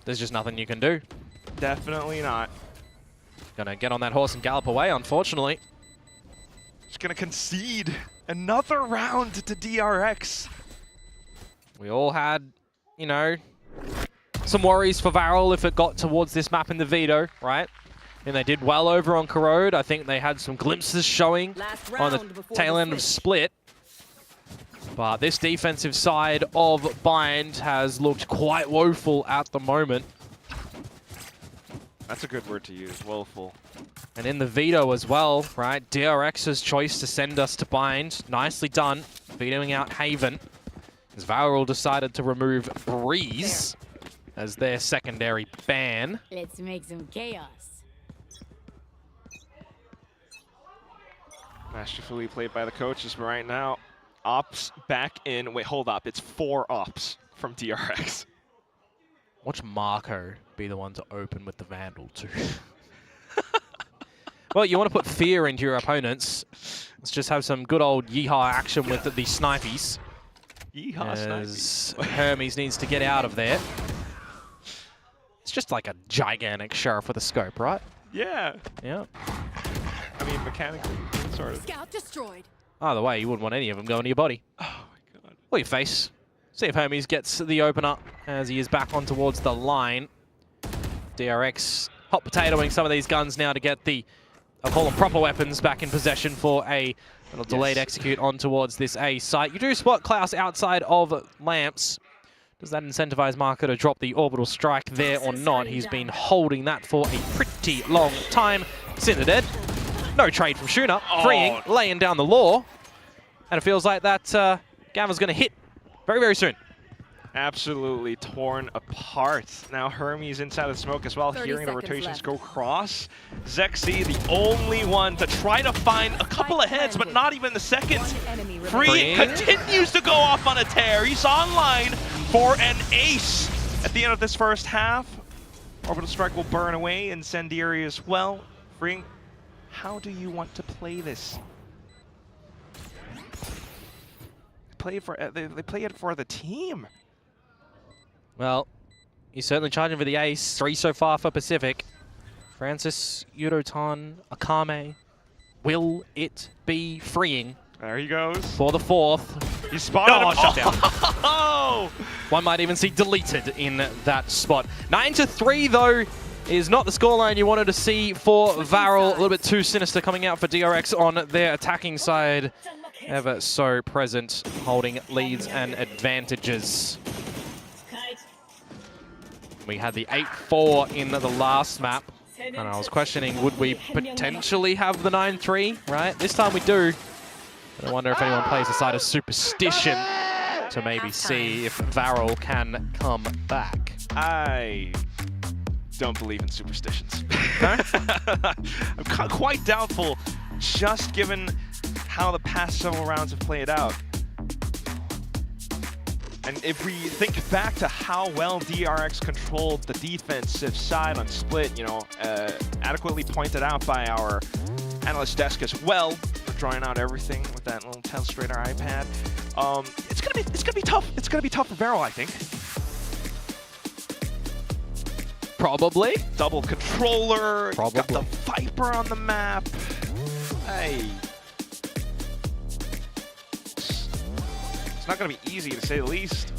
there's just nothing you can do. Definitely not. Gonna get on that horse and gallop away, unfortunately. Just gonna concede another round to DRX. We all had, you know, some worries for Varrel if it got towards this map in the Veto, right? And they did well over on Corrode. I think they had some glimpses showing on the tail end of Split. But this defensive side of Bind has looked quite woeful at the moment. That's a good word to use, woeful. And in the Veto as well, right? DRX's choice to send us to Bind. Nicely done. Vetoing out Haven. As Varrel decided to remove Breeze as their secondary ban. Let's make some chaos. Masterfully played by the coaches, but right now, ops back in. Wait, hold up. It's 4 ops from DRX. Watch Marco be the one to open with the Vandal too. Well, you want to put fear into your opponents. Let's just have some good old yeehaw action with the snipies. Yeehaw as Hermes needs to get out of there. It's just like a gigantic sheriff with a scope, right? Yeah. Yeah. I mean, mechanically, sort of. Scout destroyed. Either way, you wouldn't want any of them going to your body. Oh my god. Or your face. See if Hermes gets the opener as he is back on towards the line. DRX hot potatoing some of these guns now to get the, I'll call them proper weapons, back in possession for a little delayed execute on towards this A site. You do spot Klaus outside of lamps. Does that incentivize Marco to drop the orbital strike there or not? He's been holding that for a pretty long time. Cinder dead. No trade from Shuna. Freeing, laying down the law. And it feels like that Gava's going to hit very, very soon. Absolutely torn apart. Now Hermes inside of the smoke as well, hearing the rotations go cross. Zexy, the only one to try to find a couple of heads, but not even the second. Free continues to go off on a tear. He's online for an ace at the end of this first half. Orbital strike will burn away, incendiary as well. Freeing, how do you want to play this? They play it for the team. Well, he's certainly charging for the ace. 3 so far for Pacific. Francis, Yudotan, Akame. Will it be freeing? There he goes. For the 4th. He's spotted him. Shut down. Oh! One might even see deleted in that spot. 9-3 though is not the scoreline you wanted to see for Varrel. A little bit too sinister coming out for DRX on their attacking side. Ever so present, holding leads and advantages. We had the 8-4 in the last map, and I was questioning, would we potentially have the 9-3, right? This time we do. I wonder if anyone plays the side of superstition to maybe see if Varrel can come back. I don't believe in superstitions. I'm quite doubtful, just given how the past several rounds have played out. And if we think back to how well DRX controlled the defensive side on split, you know, adequately pointed out by our analyst desk as well, for drawing out everything with that little Telestrator iPad. It's gonna be tough. It's gonna be tough for Varrel, I think. Probably. Double controller. Probably. Got the Viper on the map. Hey. It's not going to be easy, to say the least.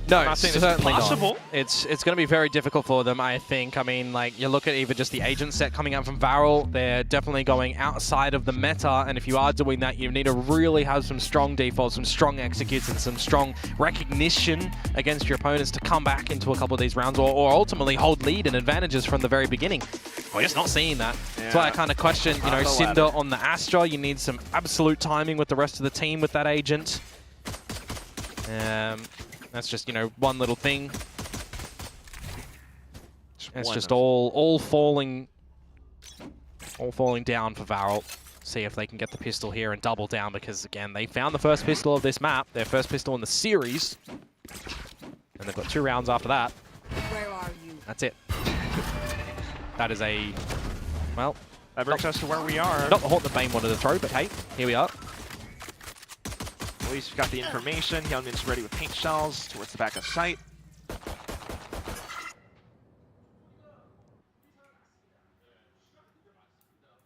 No, I'm not saying certainly it's impossible. not. It's going to be very difficult for them, I think. I mean, like, you look at even just the agent set coming out from Varrel, they're definitely going outside of the meta, and if you are doing that, you need to really have some strong defaults, some strong executes, and some strong recognition against your opponents to come back into a couple of these rounds, or ultimately hold lead and advantages from the very beginning. We're just not seeing that. Yeah. That's why I kind of question, you know, Cinder on the Astra. You need some absolute timing with the rest of the team with that agent. That's just, you know, one little thing. It's just all falling down for Varrel. See if they can get the pistol here and double down, because again, they found the first pistol of this map, their first pistol in the series. And they've got 2 rounds after that. Where are you? That's it. That is a, well, that brings us to where we are. Not the Haunt the Bane wanted to throw, but hey, here we are. At least we've got the information. Hyunmin's ready with paint shells towards the back of sight.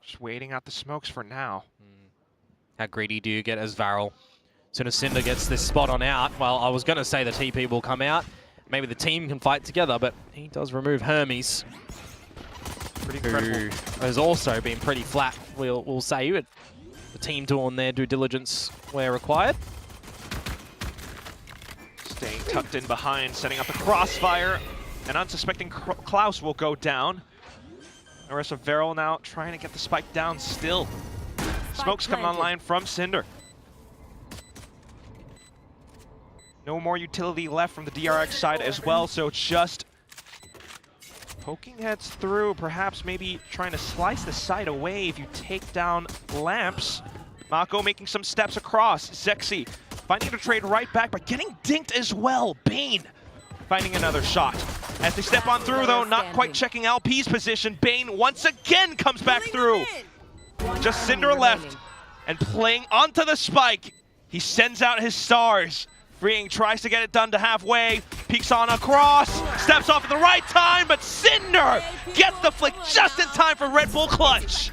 Just waiting out the smokes for now. How greedy do you get as Varrel? As soon as Cinder gets this spot on out, well, I was going to say the TP will come out. Maybe the team can fight together, but he does remove Hermes. Pretty incredible. Who has also been pretty flat, we'll say. But the team doing their due diligence where required. Staying tucked in behind, setting up a crossfire. An unsuspecting Klaus will go down. The rest of Varrel now trying to get the spike down still. Smoke's coming online from Cinder. No more utility left from the DRX side as well, so just poking heads through, perhaps maybe trying to slice the side away if you take down lamps. Mako making some steps across. Zexy finding to trade right back, but getting dinked as well. Bane finding another shot. As they step on through, though, not quite checking LP's position. Bane once again comes back through. Just Cinder left and playing onto the spike. He sends out his stars. Freeing tries to get it done to halfway. Peeks on across. Steps off at the right time, but Cinder gets the flick just in time for Red Bull clutch.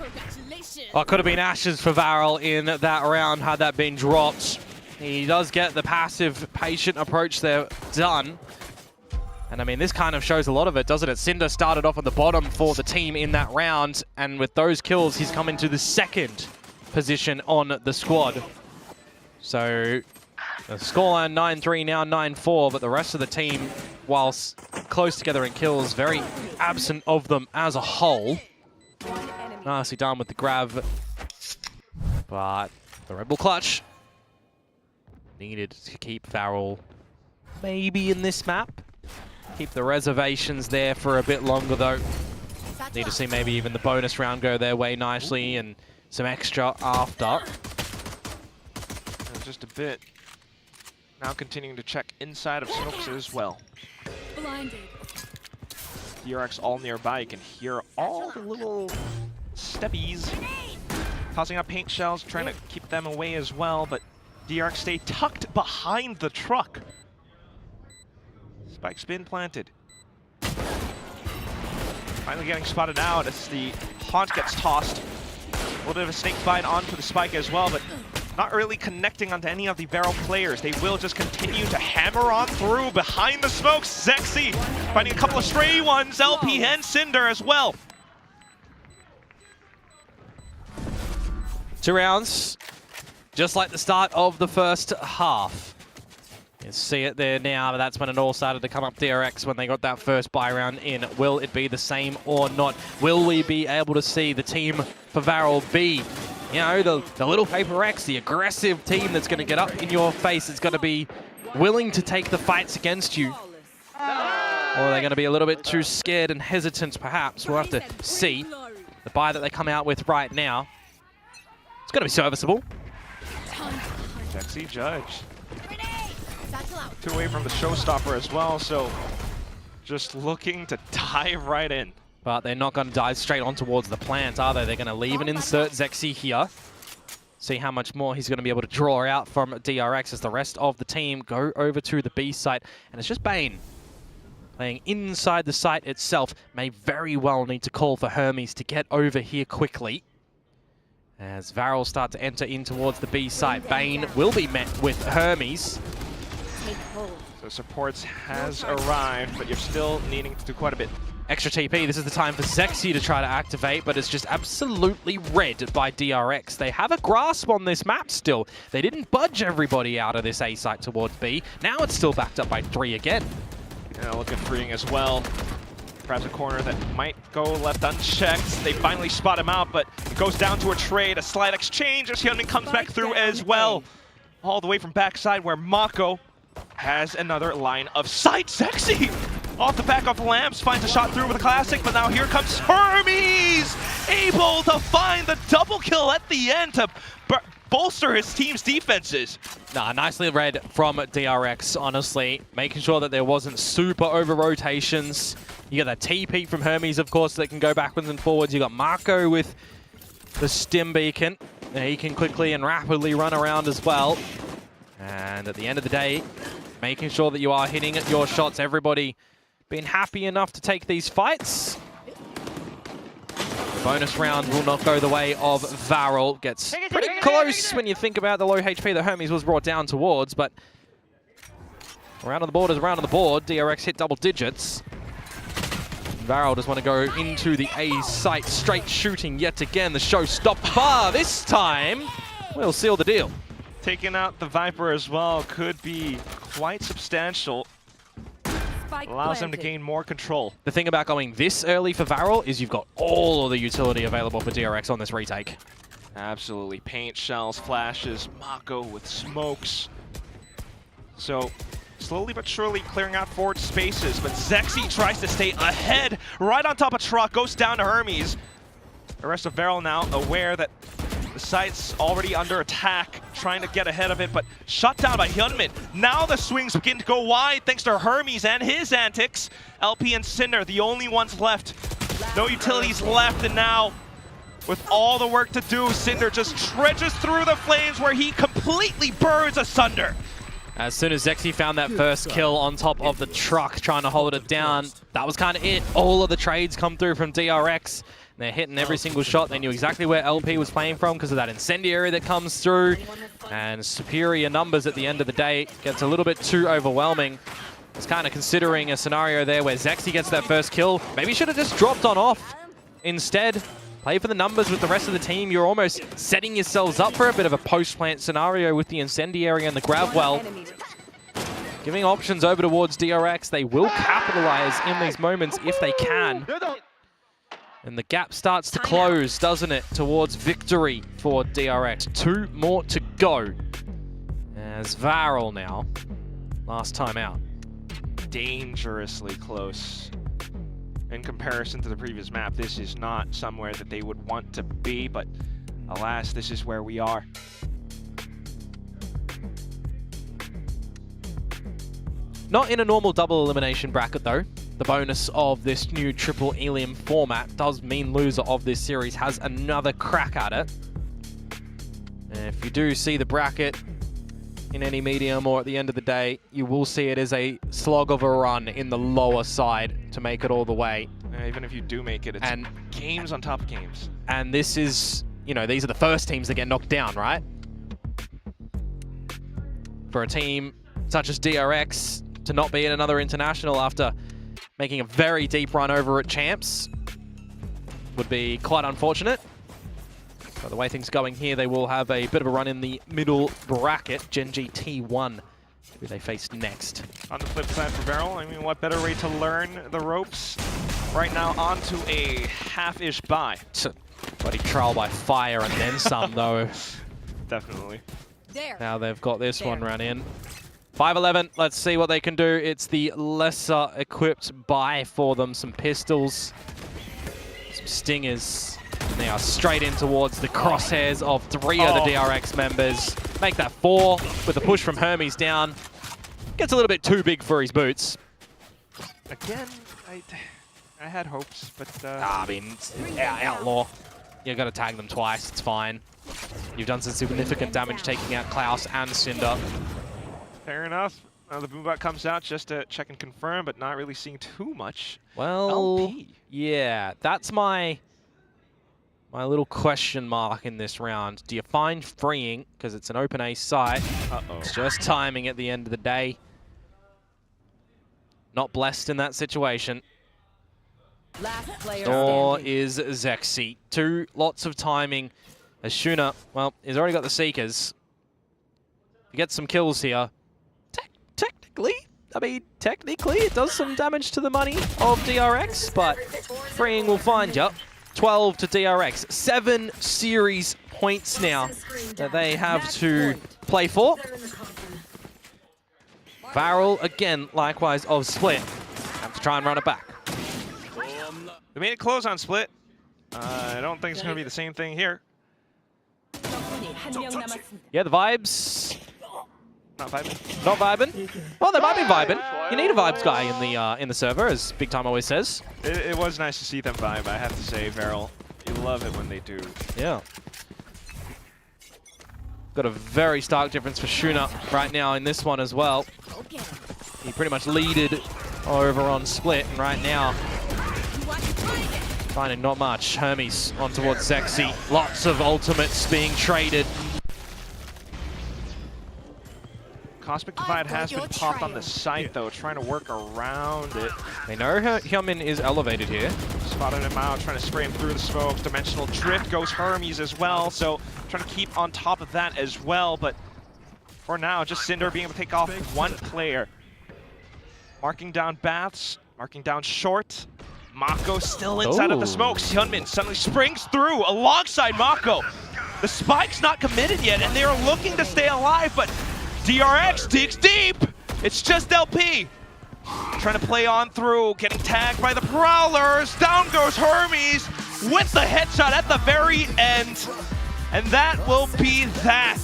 Oh, could have been Ashes for Varrel in that round had that been dropped. He does get the passive, patient approach there done. And I mean, this kind of shows a lot of it, doesn't it? Cinder started off on the bottom for the team in that round, and with those kills, he's come into the second position on the squad. So, the scoreline 9-3, now 9-4, but the rest of the team, whilst close together in kills, very absent of them as a whole. Nicely done with the grab, but the Red Bull clutch needed to keep Varrel maybe in this map. Keep the reservations there for a bit longer, though. Need to see maybe even the bonus round go their way nicely and some extra after. Just a bit. Now continuing to check inside of Snooks as well. DRX all nearby. You can hear all the little steppies tossing up paint shells, trying to keep them away as well, but DRX stay tucked behind the truck. Spike's been planted. Finally getting spotted out as the Haunt gets tossed. A little bit of a snake bite onto the Spike as well, but not really connecting onto any of the Varrel players. They will just continue to hammer on through behind the smokes. Zexy finding a couple of stray ones. LP and Cinder as well. 2 rounds, just like the start of the first half. You see it there now, but that's when it all started to come up. DRX when they got that first buy round in. Will it be the same or not? Will we be able to see the team for Varrel be, you know, the little Paper X, the aggressive team that's going to get up in your face? It's going to be willing to take the fights against you. Or are they going to be a little bit too scared and hesitant, perhaps? We'll have to see. The buy that they come out with right now, it's going to be serviceable. Zexy Judge. 2 away from the showstopper as well, so just looking to dive right in. But they're not going to dive straight on towards the plant, are they? They're going to leave and insert Zexy here. See how much more he's going to be able to draw out from DRX as the rest of the team go over to the B site. And it's just Bane playing inside the site itself. May very well need to call for Hermes to get over here quickly. As Varrel start to enter in towards the B site, Bane will be met with Hermes. So supports has arrived, but you're still needing to do quite a bit. Extra TP, this is the time for Zexy to try to activate, but it's just absolutely read by DRX. They have a grasp on this map still. They didn't budge everybody out of this A site towards B. Now it's still backed up by 3 again. Yeah, looking freeing as well. Perhaps a corner that might go left unchecked. They finally spot him out, but it goes down to a trade, a slight exchange as Hyunmin comes back through as well. All the way from backside where Mako has another line of sight. Zexy off the back of Lamps finds a shot through with a classic, but now here comes Hermes, able to find the double kill at the end to bolster his team's defenses. Nah, nicely read from DRX, honestly, making sure that there wasn't super over rotations. You got that TP from Hermes, of course, that can go backwards and forwards. You got Mako with the stim beacon. He can quickly and rapidly run around as well. And at the end of the day, making sure that you are hitting at your shots. Everybody being happy enough to take these fights. The bonus round will not go the way of Varrel. Gets pretty close when you think about the low HP that Hermes was brought down towards, but around on the board is around on the board. DRX hit double digits. Varrel just want to go into the A site, straight shooting yet again. The showstopper this time will seal the deal. Taking out the Viper as well could be quite substantial. Allows them to gain more control. The thing about going this early for Varrel is you've got all of the utility available for DRX on this retake. Absolutely. Paint, shells, flashes, Mako with smokes. So slowly but surely clearing out forward spaces, but Zexy tries to stay ahead right on top of truck, goes down to Hermes. The rest of Varrel now aware that The site's already under attack, trying to get ahead of it, but shut down by Hyunmin. Now the swings begin to go wide thanks to Hermes and his antics. LP and Cinder, the only ones left. No utilities left, and now, with all the work to do, Cinder just trudges through the flames where he completely burns asunder. As soon as Zexy found that first kill on top of the truck, trying to hold it down, that was kind of it. All of the trades come through from DRX. They're hitting every single shot. They knew exactly where LP was playing from because of that incendiary that comes through. And superior numbers at the end of the day gets a little bit too overwhelming. It's kind of considering a scenario there where Zexy gets that first kill. Maybe should have just dropped on off. Instead, play for the numbers with the rest of the team. You're almost setting yourselves up for a bit of a post-plant scenario with the incendiary and the grab well. Giving options over towards DRX. They will capitalize in these moments if they can. And the gap starts to close, doesn't it, towards victory for DRX. 2 more to go. As Varrel now, last time out. Dangerously close. In comparison to the previous map, this is not somewhere that they would want to be, but alas, this is where we are. Not in a normal double elimination bracket though. The bonus of this new triple Elium format does mean loser of this series has another crack at it. And if you do see the bracket in any medium or at the end of the day, you will see it as a slog of a run in the lower side to make it all the way. Even if you do make it, it's games on top of games. And this is, you know, these are the first teams that get knocked down, right? For a team such as DRX to not be in another international after making a very deep run over at Champs would be quite unfortunate. But the way things are going here, they will have a bit of a run in the middle bracket. Gen.G T1, who they face next. On the flip side for Varrel, I mean, what better way to learn the ropes? Right now, onto a half-ish bye. Bloody trial by fire and then some, though. Definitely. Now they've got this one run in. 5-11, let's see what they can do. It's the lesser equipped buy for them. Some pistols, some stingers. And they are straight in towards the crosshairs of 3 of the DRX members. Make that 4 with a push from Hermes down. Gets a little bit too big for his boots. Again, I had hopes, but... I mean, Outlaw. You got to tag them twice, it's fine. You've done some significant damage taking out Klaus and Cinder. Fair enough. The boombot comes out just to check and confirm, but not really seeing too much. Well, LP. Yeah, that's my little question mark in this round. Do you find freeing, because it's an open A site? It's just timing at the end of the day. Not blessed in that situation. Last player Or standing. is Zexy. 2 lots of timing. As Shuna, well, he's already got the Seekers. He gets some kills here. Technically, it does some damage to the money of DRX, but freeing will find you. 12 to DRX. 7 series points now that they have to play for. Varrel, again, likewise of Split. Have to try and run it back. We made it close on Split. I don't think it's going to be the same thing here. Yeah, the vibes. Not vibing. Not vibing? Well, they might be vibing. You need a vibes guy in the server, as Big Time always says. It was nice to see them vibe, I have to say, Varrel. You love it when they do. Yeah. Got a very stark difference for Shuna right now in this one as well. He pretty much leaded over on Split, and right now, finding not much. Hermes on towards Zexy. Lots of ultimates being traded. Cosmic Divide has been popped on the site, though, trying to work around it. They know Hyunmin is elevated here. Spotted him out, trying to spray him through the smokes. Dimensional Drift goes Hermes as well, so trying to keep on top of that as well, but for now, just Cinder being able to take off 1 player. Marking down Baths, marking down Short. Mako still inside of the smokes. Hyunmin suddenly springs through alongside Mako. The spike's not committed yet, and they are looking to stay alive, but DRX digs deep. It's just LP. Trying to play on through, getting tagged by the Prowlers. Down goes Hermes with the headshot at the very end. And that will be that.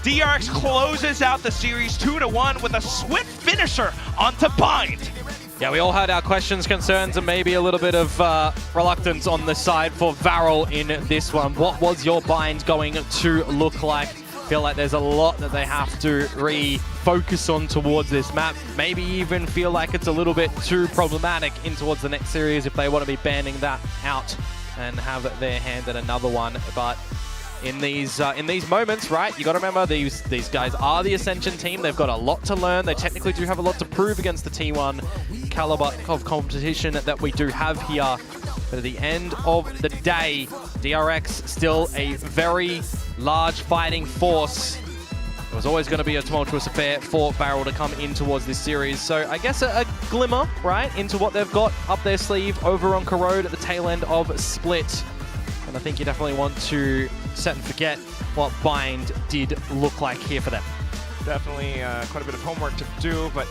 DRX closes out the series 2-1 with a swift finisher onto Bind. Yeah, we all had our questions, concerns, and maybe a little bit of reluctance on the side for Varrel in this one. What was your bind going to look like? Feel like there's a lot that they have to refocus on towards this map. Maybe even feel like it's a little bit too problematic in towards the next series if they want to be banning that out and have their hand at another one. But in these moments, right, you got to remember these guys are the Ascension team. They've got a lot to learn. They technically do have a lot to prove against the T1 caliber of competition that we do have here. But at the end of the day, DRX still a very large fighting force. It was always going to be a tumultuous affair for Varrel to come in towards this series. So I guess a glimmer, right, into what they've got up their sleeve over on Corrode at the tail end of Split. And I think you definitely want to set and forget what Bind did look like here for them. Definitely quite a bit of homework to do, but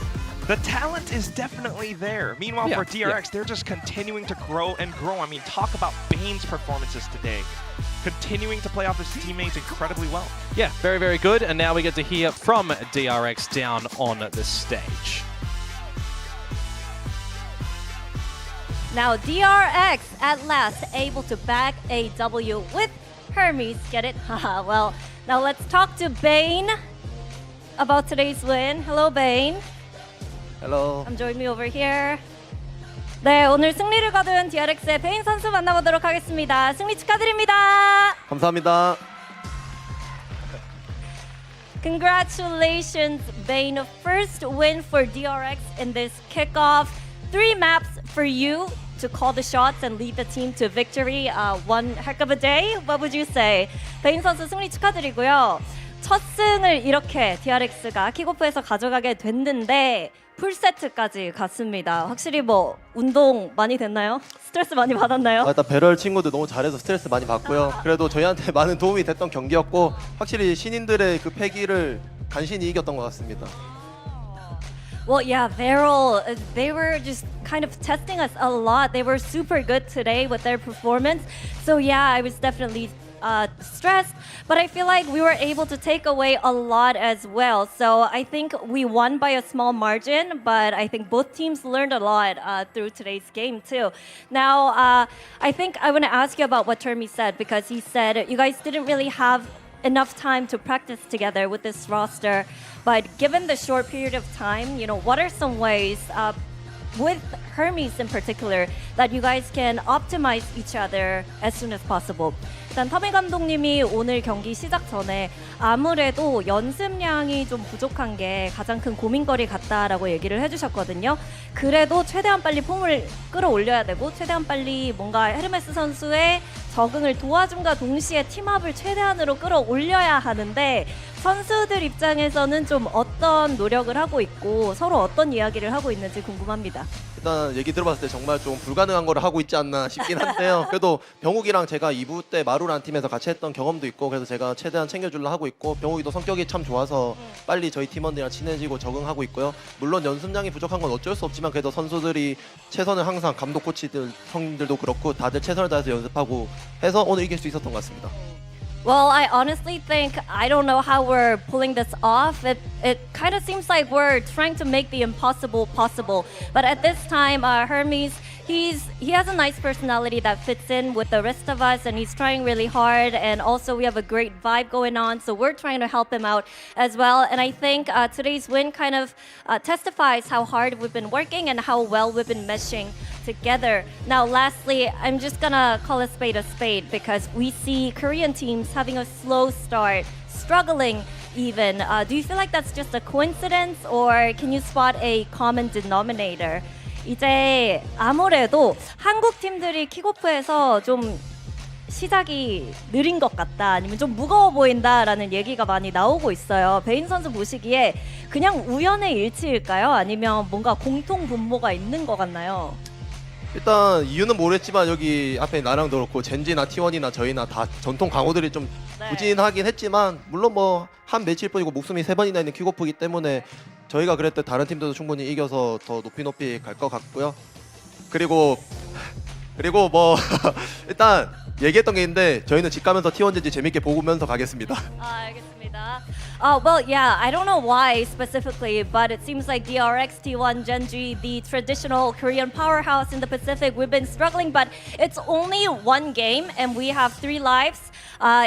the talent is definitely there. Meanwhile, for DRX, they're just continuing to grow and grow. I mean, talk about Bane's performances today. Continuing to play off his teammates incredibly well. Yeah, very, very good. And now we get to hear from DRX down on the stage. Now DRX at last able to bag a W with Hermes. Get it? Haha. Well, now let's talk to Bane about today's win. Hello, Bane. Hello. Join me over here. 네, 오늘 승리를 거둔 DRX의 베인 선수 만나보도록 하겠습니다. 승리 축하드립니다. 감사합니다. Congratulations, Bane. First win for DRX in this kickoff. 3 maps for you to call the shots and lead the team to victory. One heck of a day. What would you say? 베인 선수 승리 축하드리고요. 첫 승을 이렇게 DRX가 킥오프에서 가져가게 됐는데 풀세트까지 갔습니다. 확실히 뭐 운동 많이 됐나요? 스트레스 많이 받았나요? 일단 배럴 친구들 너무 잘해서 스트레스 많이 받고요. 그래도 저희한테 많은 도움이 됐던 경기였고 확실히 신인들의 그 패기를 간신히 이겼던 것 같습니다. Well, yeah, Varrel, they were just kind of testing us a lot. They were super good today with their performance. So yeah, I was definitely stressed, but I feel like we were able to take away a lot as well. So I think we won by a small margin, but I think both teams learned a lot through today's game too. Now, I think I want to ask you about what Termi said, because he said you guys didn't really have enough time to practice together with this roster. But given the short period of time, you know, what are some ways with Hermes in particular that you guys can optimize each other as soon as possible? 일단 터미 감독님이 오늘 경기 시작 전에 아무래도 연습량이 좀 부족한 게 가장 큰 고민거리 같다라고 얘기를 해주셨거든요. 그래도 최대한 빨리 폼을 끌어올려야 되고 최대한 빨리 뭔가 헤르메스 선수의 적응을 도와줌과 동시에 팀업을 최대한으로 끌어올려야 하는데 선수들 입장에서는 좀 어떤 노력을 하고 있고 서로 어떤 이야기를 하고 있는지 궁금합니다. 일단 얘기 들어봤을 때 정말 좀 불가능한 거를 하고 있지 않나 싶긴 한데요. 그래도 병욱이랑 제가 2부 때 마루란 팀에서 같이 했던 경험도 있고 그래서 제가 최대한 챙겨주려 하고 있고 병욱이도 성격이 참 좋아서 빨리 저희 팀원들이랑 친해지고 적응하고 있고요. 물론 연습량이 부족한 건 어쩔 수 없지만 그래도 선수들이 최선을 항상 감독 코치들 형들도 그렇고 다들 최선을 다해서 연습하고 해서 오늘 이길 수 있었던 것 같습니다. Well, I honestly think I don't know how we're pulling this off. It kind of seems like we're trying to make the impossible possible. But at this time, Hermes, he has a nice personality that fits in with the rest of us, and he's trying really hard. And also, we have a great vibe going on, so we're trying to help him out as well. And I think today's win kind of testifies how hard we've been working and how well we've been meshing together. Now, lastly, I'm just gonna call a spade because we see Korean teams having a slow start, struggling even. Do you feel like that's just a coincidence, or can you spot a common denominator? 이제 아무래도 한국 팀들이 킥오프에서 좀 시작이 느린 것 같다, 아니면 좀 무거워 보인다라는 얘기가 많이 나오고 있어요. 베인 선수 보시기에 그냥 우연의 일치일까요? 아니면 뭔가 공통 분모가 있는 것 같나요? 일단 이유는 모르겠지만 여기 앞에 나랑도 그렇고 젠지나 T1이나 저희나 다 전통 강호들이 좀 부진하긴 했지만 물론 뭐 한 매치일 뿐이고 목숨이 3번이나 있는 킥오프이기 때문에 저희가 그랬을 때 다른 팀들도 충분히 이겨서 더 높이 갈 것 같고요. 그리고 그리고 뭐 일단 얘기했던 게 있는데 저희는 집 가면서 T1 Gen.G 재밌게 보면서 가겠습니다. 알겠습니다. Well, yeah, I don't know why specifically, but it seems like DRX, T1, Gen.G, the traditional Korean powerhouse in the Pacific, we've been struggling, but it's only one game and we have 3 lives.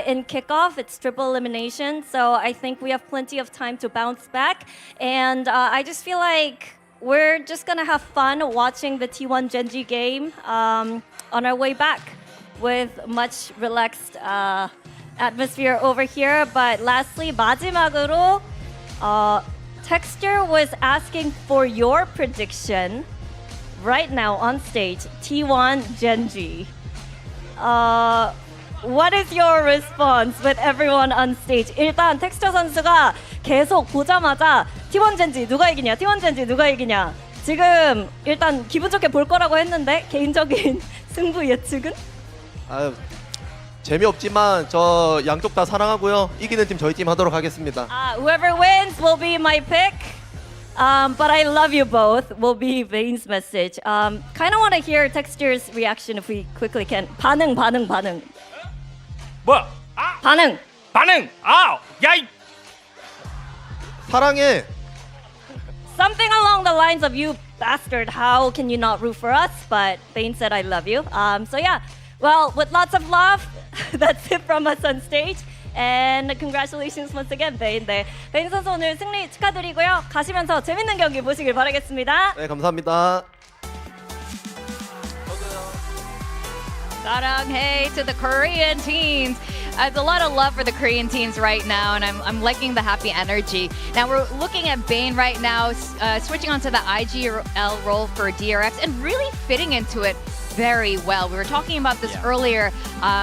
In Kickoff, it's triple elimination, so I think we have plenty of time to bounce back. And I just feel like we're just gonna have fun watching the T1 Gen.G game on our way back with much relaxed atmosphere over here. But lastly, 마지막으로, Texture was asking for your prediction right now on stage, T1 Gen.G. What is your response with everyone on stage? 일단 텍스처 선수가 계속 보자마자 T1 Gen.G 누가 이기냐, T1 Gen.G 누가 이기냐. 지금 일단 기분 좋게 볼 거라고 했는데 개인적인 승부 예측은? 재미없지만 저 양쪽 다 사랑하고요. 이기는 팀 저희 팀 하도록 하겠습니다. Whoever wins will be my pick. But I love you both will be Vane's message. Kind of want to hear Texture's reaction if we quickly can. 반응. 뭐야? 반응. 야 이. 사랑해. Something along the lines of you bastard. How can you not root for us? But Vane said I love you. So yeah. Well, with lots of love, that's it from us on stage. And congratulations once again, Vane. 네, Vane 선수 오늘 승리 축하드리고요. 가시면서 재밌는 경기 보시길 바라겠습니다. 네, 감사합니다. Sarang-hae to the Korean teams. There's a lot of love for the Korean teams right now, and I'm liking the happy energy. Now we're looking at Bane right now, switching onto the IGL role for DRX and really fitting into it very well. We were talking about this earlier,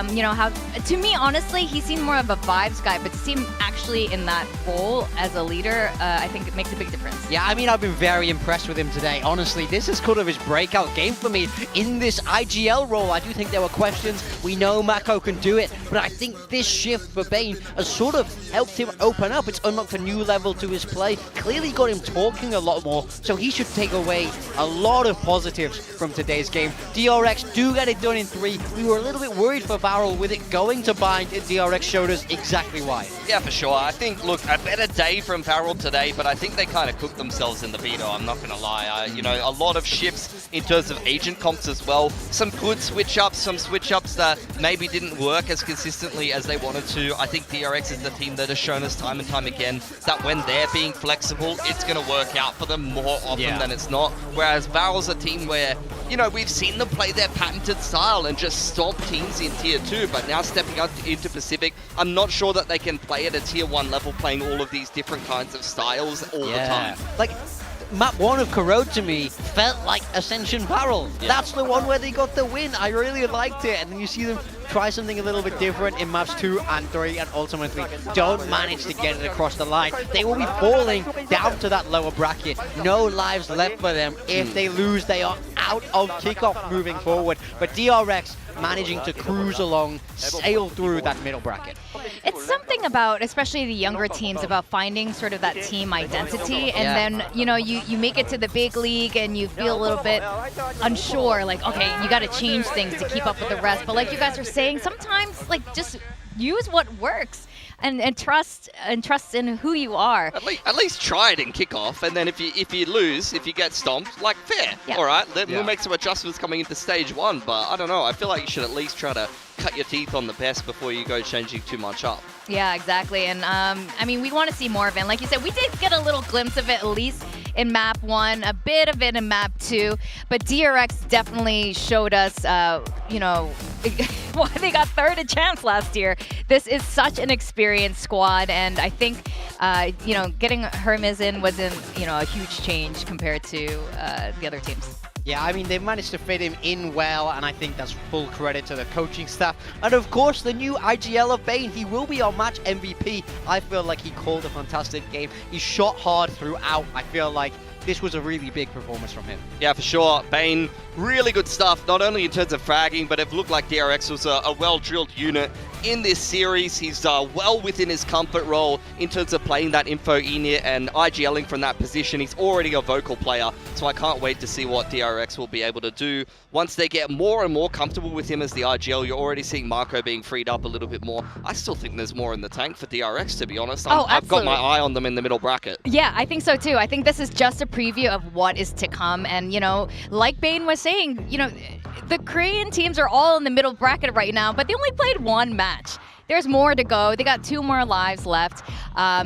you know, how, to me, honestly, he seemed more of a vibes guy, but to see him actually in that role as a leader, I think it makes a big difference. Yeah, I mean, I've been very impressed with him today. Honestly, this is kind of his breakout game for me in this IGL role. I do think there were questions. We know Mako can do it, but I think this shift for Bane has sort of helped him open up. It's unlocked a new level to his play. Clearly got him talking a lot more, so he should take away a lot of positives from today's game. DRX do get it done in 3. We were a little bit worried for Varrel with it going to bind, and DRX showed us exactly why. Yeah, for sure. I think, look, a better day from Varrel today, but I think they kind of cooked themselves in the Veto, I'm not going to lie. You know, a lot of shifts in terms of agent comps as well. Some good switch-ups, some switch-ups that maybe didn't work as consistently as they wanted to. I think DRX is the team that has shown us time and time again that when they're being flexible, it's going to work out for them more often than it's not. Whereas Varrel's a team where, you know, we've seen them play their patented style and just stomp teams in Tier 2, but now stepping up into Pacific, I'm not sure that they can play at a Tier 1 level playing all of these different kinds of styles all the time. Like, map 1 of Corrode to me felt like Ascension Varrel. That's the one where they got the win. I really liked it. And then you see them try something a little bit different in maps 2 and 3 and ultimately don't manage to get it across the line. They will be falling down to that lower bracket. No lives left for them. If they lose, they are out of Kickoff moving forward. But DRX managing to cruise along, sail through that middle bracket. It's something about, especially the younger teams, about finding sort of that team identity, and then, you know, you make it to the big league and you feel a little bit unsure, like, okay, you got to change things to keep up with the rest. But like you guys are saying, sometimes, like, just use what works. And trust in who you are. At least try it in Kickoff, and then if you lose, if you get stomped, like, fair. All right, we'll make some adjustments coming into stage 1, but I don't know. I feel like you should at least try to cut your teeth on the best before you go changing too much up. Yeah, exactly. And I mean, we want to see more of it. And like you said, we did get a little glimpse of it, at least in map 1, a bit of it in map 2. But DRX definitely showed us, you know, why they got third at champs last year. This is such an experienced squad, and I think, you know, getting Hermes in wasn't, you know, a huge change compared to the other teams. Yeah, I mean, they've managed to fit him in well, and I think that's full credit to the coaching staff. And of course, the new IGL of Bane, he will be our match MVP. I feel like he called a fantastic game. He shot hard throughout. I feel like this was a really big performance from him. Yeah, for sure. Bane, really good stuff, not only in terms of fragging, but it looked like DRX was a well-drilled unit. in this series. He's well within his comfort role in terms of playing that info Enir and IGLing from that position. He's already a vocal player, so I can't wait to see what DRX will be able to do. Once they get more and more comfortable with him as the IGL, you're already seeing Marco being freed up a little bit more. I still think there's more in the tank for DRX, to be honest. I've got my eye on them in the middle bracket. Yeah, I think so too. I think this is just a preview of what is to come. And, you know, like Bane was saying, you know, the Korean teams are all in the middle bracket right now, but they only played one match. There's more to go. They got 2 more lives left.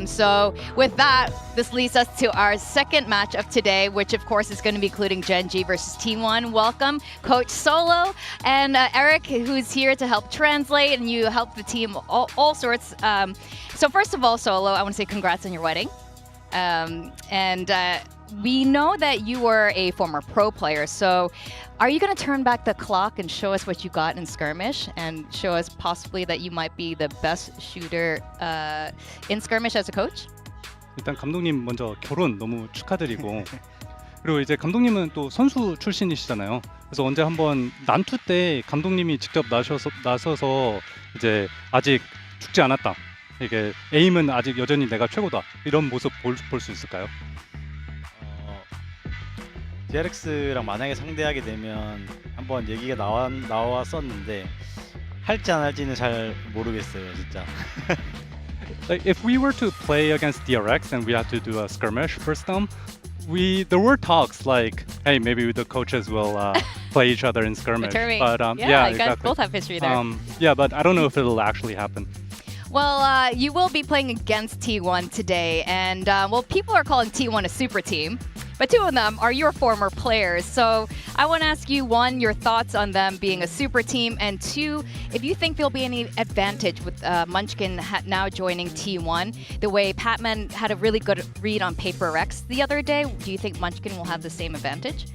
So with that, this leads us to our second match of today, which of course is going to be including Gen.G versus T1. Welcome, Coach Solo and Eric, who's here to help translate, and you help the team all sorts. So first of all, Solo, I want to say congrats on your wedding. We know that you were a former pro player, so are you going to turn back the clock and show us what you got in skirmish and show us possibly that you might be the best shooter in skirmish as a coach? 일단 감독님 먼저 결혼 너무 축하드리고 그리고 이제 감독님은 또 선수 출신이시잖아요. 그래서 언제 한번 난투 때 감독님이 직접 나서서 이제 아직 죽지 않았다. 이게 에임은 아직 여전히 내가 최고다. 이런 모습 볼 수 있을까요? DRX랑 만약에 상대하게 되면 한번 얘기가 나왔었는데 할지 안 할지는 잘 모르겠어요, 진짜. Like if we were to play against DRX and we had to do a skirmish first there were talks like, hey, maybe the coaches will play each other in skirmish. But yeah, you exactly. guys both have history there. Yeah, but I don't know if it'll actually happen. Well, you will be playing against T1 today, and well, people are calling T1 a super team, but 2 of them are your former players. So I want to ask you, 1, your thoughts on them being a super team, and 2, if you think there'll be any advantage with Munchkin now joining T1, the way Patman had a really good read on Paper X the other day. Do you think Munchkin will have the same advantage?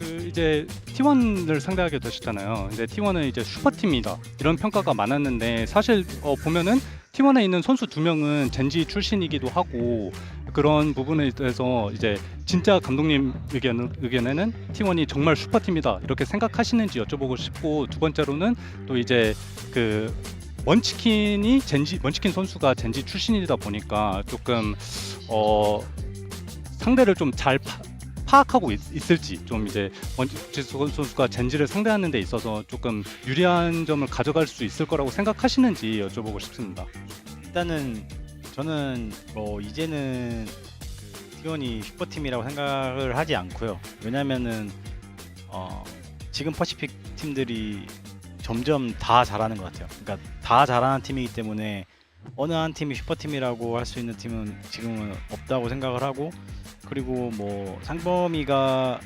이제 T1을 상대하게 되셨잖아요. 이제 T1은 이제 슈퍼팀이다 이런 평가가 많았는데 사실 보면은 T1에 있는 선수 2명은 젠지 출신이기도 하고 그런 부분에 대해서 이제 진짜 감독님 의견에는 T1이 정말 슈퍼팀이다 이렇게 생각하시는지 여쭤보고 싶고, 2번째로는 또 이제 그 먼치킨 선수가 젠지 출신이다 보니까 조금 상대를 좀 잘 파악하고 있을지, 좀 이제 먼치킨 선수가 젠지를 상대하는 데 있어서 조금 유리한 점을 가져갈 수 있을 거라고 생각하시는지 여쭤보고 싶습니다. 일단은 저는 이제는 T1이 슈퍼팀이라고 생각을 하지 않고요. 왜냐면은 지금 퍼시픽 팀들이 점점 다 잘하는 것 같아요. 그러니까 다 잘하는 팀이기 때문에 어느 한 팀이 슈퍼팀이라고 할 수 있는 팀은 지금은 없다고 생각을 하고, 그리고 뭐 상범이가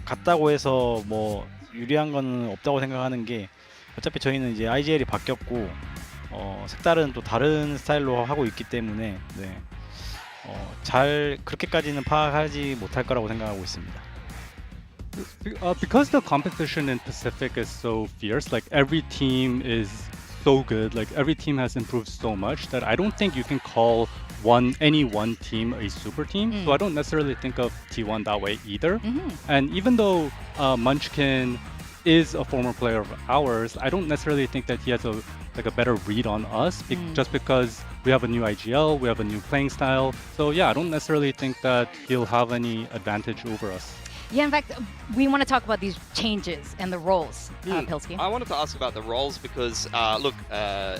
같다고 해서 뭐 유리한 거는 없다고 생각하는 게, 어차피 저희는 이제 IGL이 바뀌었고 색다른 또 다른 스타일로 하고 있기 때문에 잘 그렇게까지는 파악하지 못할 거라고 생각하고 있습니다. Because the competition in Pacific is so fierce, like every team is so good, like every team has improved so much that I don't think you can call any one team a super team. So I don't necessarily think of T1 that way either. And even though Munchkin is a former player of ours, I don't necessarily think that he has a better read on us just because we have a new IGL, we have a new playing style. So yeah, I don't necessarily think that he'll have any advantage over us. Yeah, in fact, we want to talk about these changes and the roles, Pilsky. I wanted to ask about the roles because, look,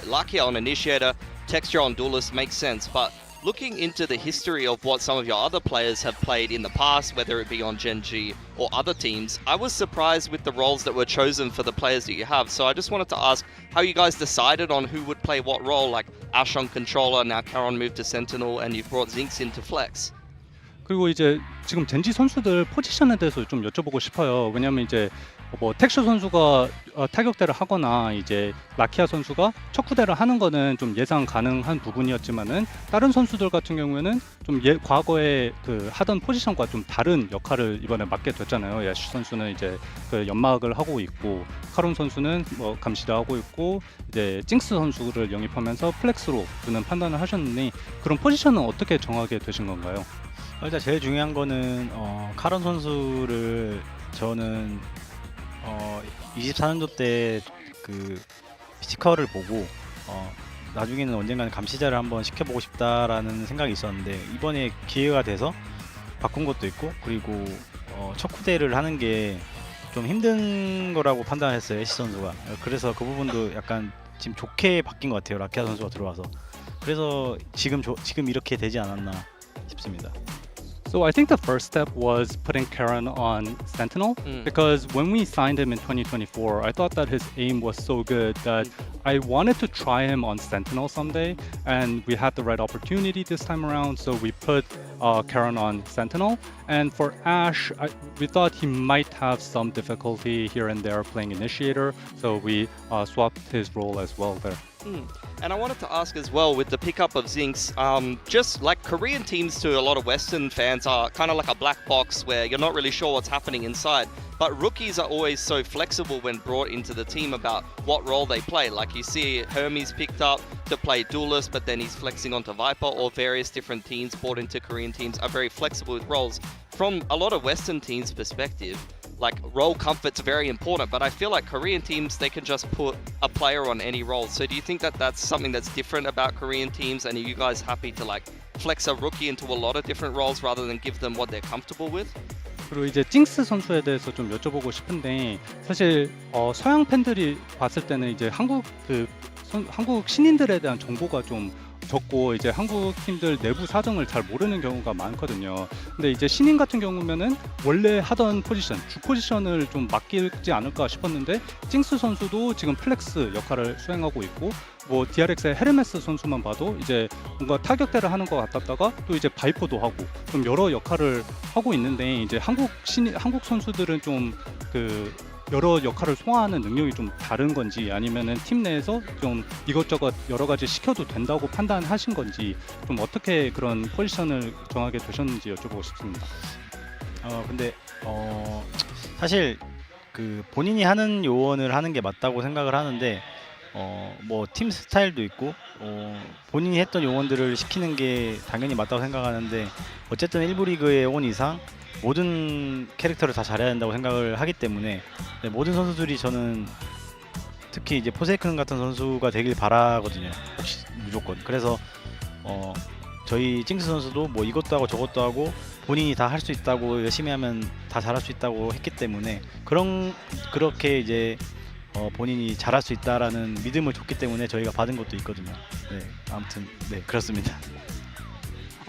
Lakia on Initiator, Texture on Duelist makes sense, but looking into the history of what some of your other players have played in the past, whether it be on Gen.G or other teams, I was surprised with the roles that were chosen for the players that you have. So I just wanted to ask how you guys decided on who would play what role, like Ash on Controller, now Karon moved to Sentinel, and you've brought Zinx into Flex. 그리고 이제 지금 젠지 선수들 포지션에 대해서 좀 여쭤보고 싶어요. 왜냐면 이제 뭐 텍슈 선수가 타격대를 하거나 이제 라키아 선수가 척후대를 하는 거는 좀 예상 가능한 부분이었지만은 다른 선수들 같은 경우에는 좀 과거에 하던 포지션과 좀 다른 역할을 이번에 맡게 됐잖아요. 야슈 선수는 이제 연막을 하고 있고, 카론 선수는 뭐 감시도 하고 있고, 이제 징스 선수를 영입하면서 플렉스로 두는 판단을 하셨는데, 그런 포지션은 어떻게 정하게 되신 건가요? 일단 제일 중요한 거는 카론 선수를 저는 24년도 때 그 피지컬을 보고 나중에는 언젠가는 감시자를 한번 시켜보고 싶다라는 생각이 있었는데 이번에 기회가 돼서 바꾼 것도 있고 그리고 첫 쿠데를 하는 게 좀 힘든 거라고 판단했어요 애쉬 선수가. 그래서 그 부분도 약간 지금 좋게 바뀐 것 같아요 라키아 선수가 들어와서. 그래서 지금 이렇게 되지 않았나 싶습니다. So I think the first step was putting Karen on Sentinel because when we signed him in 2024, I thought that his aim was so good that I wanted to try him on Sentinel someday, and we had the right opportunity this time around, so we put Karen on Sentinel. And for Ash, we thought he might have some difficulty here and there playing Initiator, so we swapped his role as well there. And I wanted to ask as well, with the pickup of Zinx, just like Korean teams to a lot of Western fans are kind of like a black box where you're not really sure what's happening inside. But rookies are always so flexible when brought into the team about what role they play. Like you see Hermes picked up to play Duelist, but then he's flexing onto Viper, or various different teams brought into Korean teams are very flexible with roles. From a lot of Western teams' perspective, like role comfort's very important, but I feel like Korean teams, they can just put a player on any role. So do you think that that's something that's different about Korean teams, and are you guys happy to like flex a rookie into a lot of different roles rather than give them what they're comfortable with? 그리고 이제 징스 선수에 대해서 좀 여쭤보고 싶은데 사실 서양 팬들이 봤을 때는 이제 한국 신인들에 대한 정보가 좀 적고 이제 한국 팀들 내부 사정을 잘 모르는 경우가 많거든요. 근데 이제 신인 같은 경우면은 원래 하던 포지션, 주 포지션을 좀 맡기지 않을까 싶었는데 징스 선수도 지금 플렉스 역할을 수행하고 있고 뭐 DRX의 헤르메스 선수만 봐도 이제 뭔가 타격대를 하는 것 같았다가 또 이제 바이퍼도 하고 좀 여러 역할을 하고 있는데 이제 한국 선수들은 좀 여러 역할을 소화하는 능력이 좀 다른 건지 아니면은 팀 내에서 좀 이것저것 여러 가지 시켜도 된다고 판단하신 건지 좀 어떻게 그런 포지션을 정하게 되셨는지 여쭤보고 싶습니다. 근데 사실 본인이 하는 요원을 하는 게 맞다고 생각을 하는데 뭐 팀 스타일도 있고 본인이 했던 요원들을 시키는 게 당연히 맞다고 생각하는데 어쨌든 1부 리그에 온 이상 모든 캐릭터를 다 잘해야 된다고 생각을 하기 때문에 모든 선수들이 저는 특히 이제 포세이큰 같은 선수가 되길 바라거든요. 혹시 무조건. 그래서 저희 징스 선수도 뭐 이것도 하고 저것도 하고 본인이 다 할 수 있다고 열심히 하면 다 잘할 수 있다고 했기 때문에 그렇게 이제 본인이 잘할 수 있다라는 믿음을 줬기 때문에 저희가 받은 것도 있거든요. 네, 아무튼 네 그렇습니다.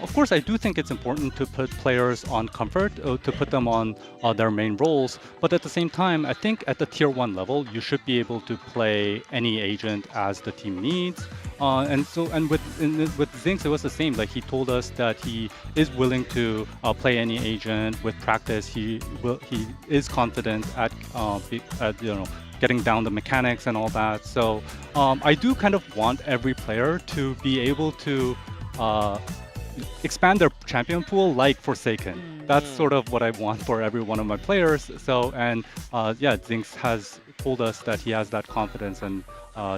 Of course, I do think it's important to put players on comfort, to put them on their main roles. But at the same time, I think at the tier 1 level, you should be able to play any agent as the team needs. And with Zinx, it was the same. Like he told us that he is willing to play any agent with practice. He is confident at getting down the mechanics and all that. So I do kind of want every player to be able to expand their champion pool like Forsaken. That's sort of what I want for every one of my players. So yeah, Zinx has told us that he has that confidence and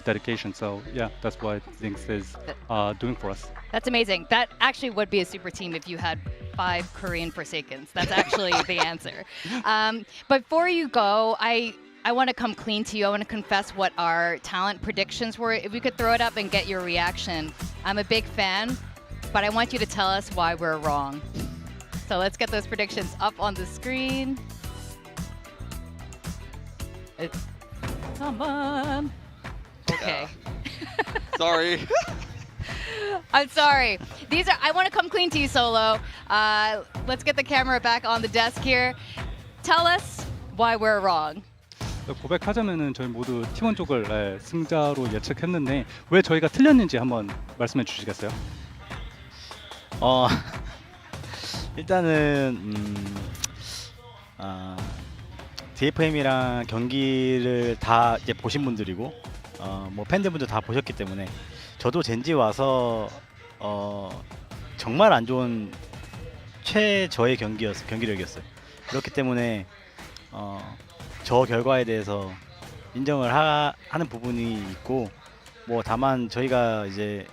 dedication. So yeah, that's what Zinx is doing for us. That's amazing. That actually would be a super team if you had 5 Korean Forsakens. That's actually the answer. But before you go, I want to come clean to you. I want to confess what our talent predictions were. If we could throw it up and get your reaction. I'm a big fan, but I want you to tell us why we're wrong. So let's get those predictions up on the screen. Come on. Okay. Sorry. I'm sorry. I want to come clean to you, Solo. Let's get the camera back on the desk here. Tell us why we're wrong. 고백하자면은 저희 모두 T1 쪽을 승자로 예측했는데 왜 저희가 틀렸는지 한번 말씀해 주시겠어요? 일단은 DFM이랑 경기를 다 이제 보신 분들이고 뭐 팬들분들 다 보셨기 때문에 저도 젠지 와서 정말 안 좋은 최저의 경기력이었어요. 그렇기 때문에 저 결과에 대해서 인정을 하는 부분이 있고 뭐 다만 저희가 이제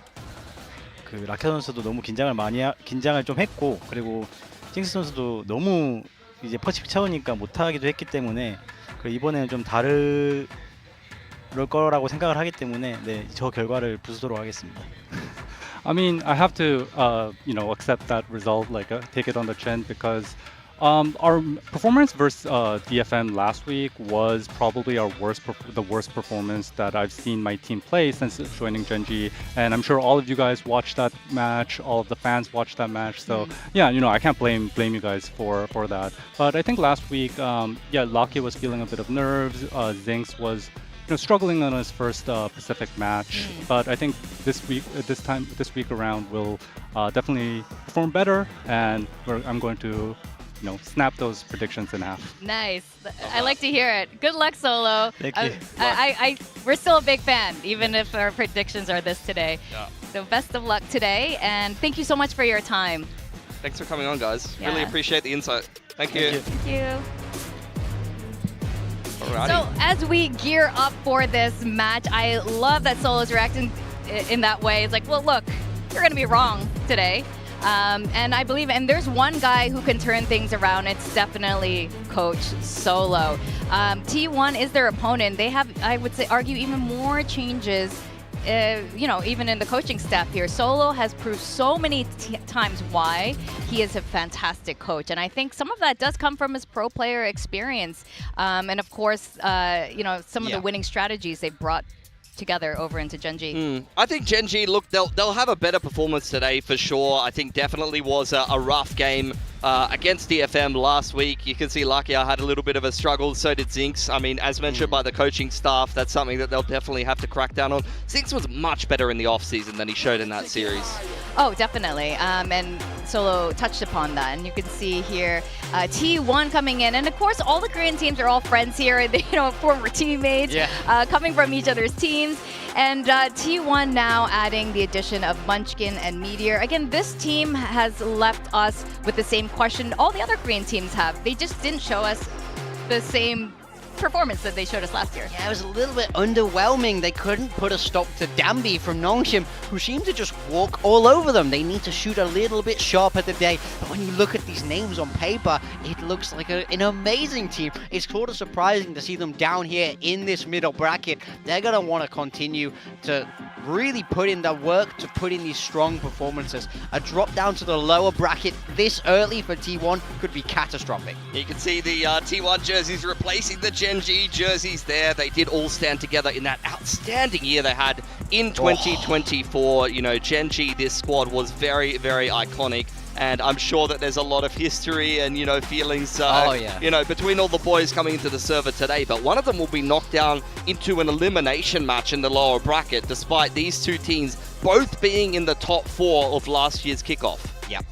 라키아 선수도 너무 긴장을 좀 했고 그리고 징스 선수도 너무 이제 퍼시픽 차오니까 못하기도 했기 때문에 이번에는 좀 그럴 거라고 생각을 하기 때문에 네, 저 결과를 부수도록 하겠습니다. I mean, I have to, accept that result, take it on the chin because our performance versus DFM last week was probably the worst performance that I've seen my team play since joining Gen.G. And I'm sure all of you guys watched that match, all of the fans watched that match. So yeah, I can't blame you guys for that. But I think last week, Lakia was feeling a bit of nerves. Zinx was struggling on his first Pacific match, but I think this week around we'll definitely perform better, and I'm going to snap those predictions in half. Nice. I like to hear it. Good luck, Solo. Thank you. We're still a big fan, even if our predictions are this today. Yeah. So best of luck today, and thank you so much for your time. Thanks for coming on, guys. Yeah. Really appreciate the insight. Thank you. Thank you. Alrighty. So as we gear up for this match, I love that Solo's reacting in that way. It's like, well, look, you're going to be wrong today. And I believe, and there's one guy who can turn things around. It's definitely Coach Solo. T1 is their opponent. They have, I would say, argue even more changes, even in the coaching staff here. Solo has proved so many times why he is a fantastic coach. And I think some of that does come from his pro player experience. And of course, some of the winning strategies they've brought together over into Gen.G. I think Gen.G, look, they'll have a better performance today for sure. I think definitely was a rough game against DFM last week. You can see Lakia had a little bit of a struggle, so did Zinx. I mean, as mentioned by the coaching staff, that's something that they'll definitely have to crack down on. Zinx was much better in the off-season than he showed in that series. Oh, definitely. And Solo touched upon that. And you can see here T1 coming in. And of course, all the Korean teams are all friends here. They, former teammates coming from each other's teams. And T1 now adding the addition of Munchkin and Meteor. Again, this team has left us with the same question all the other Korean teams have. They just didn't show us the same performance that they showed us last year. Yeah, it was a little bit underwhelming. They couldn't put a stop to Dambi from Nongshim, who seemed to just walk all over them. They need to shoot a little bit sharper today. But when you look at these names on paper, it looks like an amazing team. It's sort of surprising to see them down here in this middle bracket. They're going to want to continue to really put in the work to put in these strong performances. A drop down to the lower bracket this early for T1 could be catastrophic. You can see the T1 jerseys replacing the Gen.G jerseys there. They did all stand together in that outstanding year they had in 2024. Gen.G, this squad was very, very iconic. And I'm sure that there's a lot of history and, feelings, between all the boys coming into the server today. But one of them will be knocked down into an elimination match in the lower bracket, despite these two teams both being in the top 4 of last year's kickoff. Yep.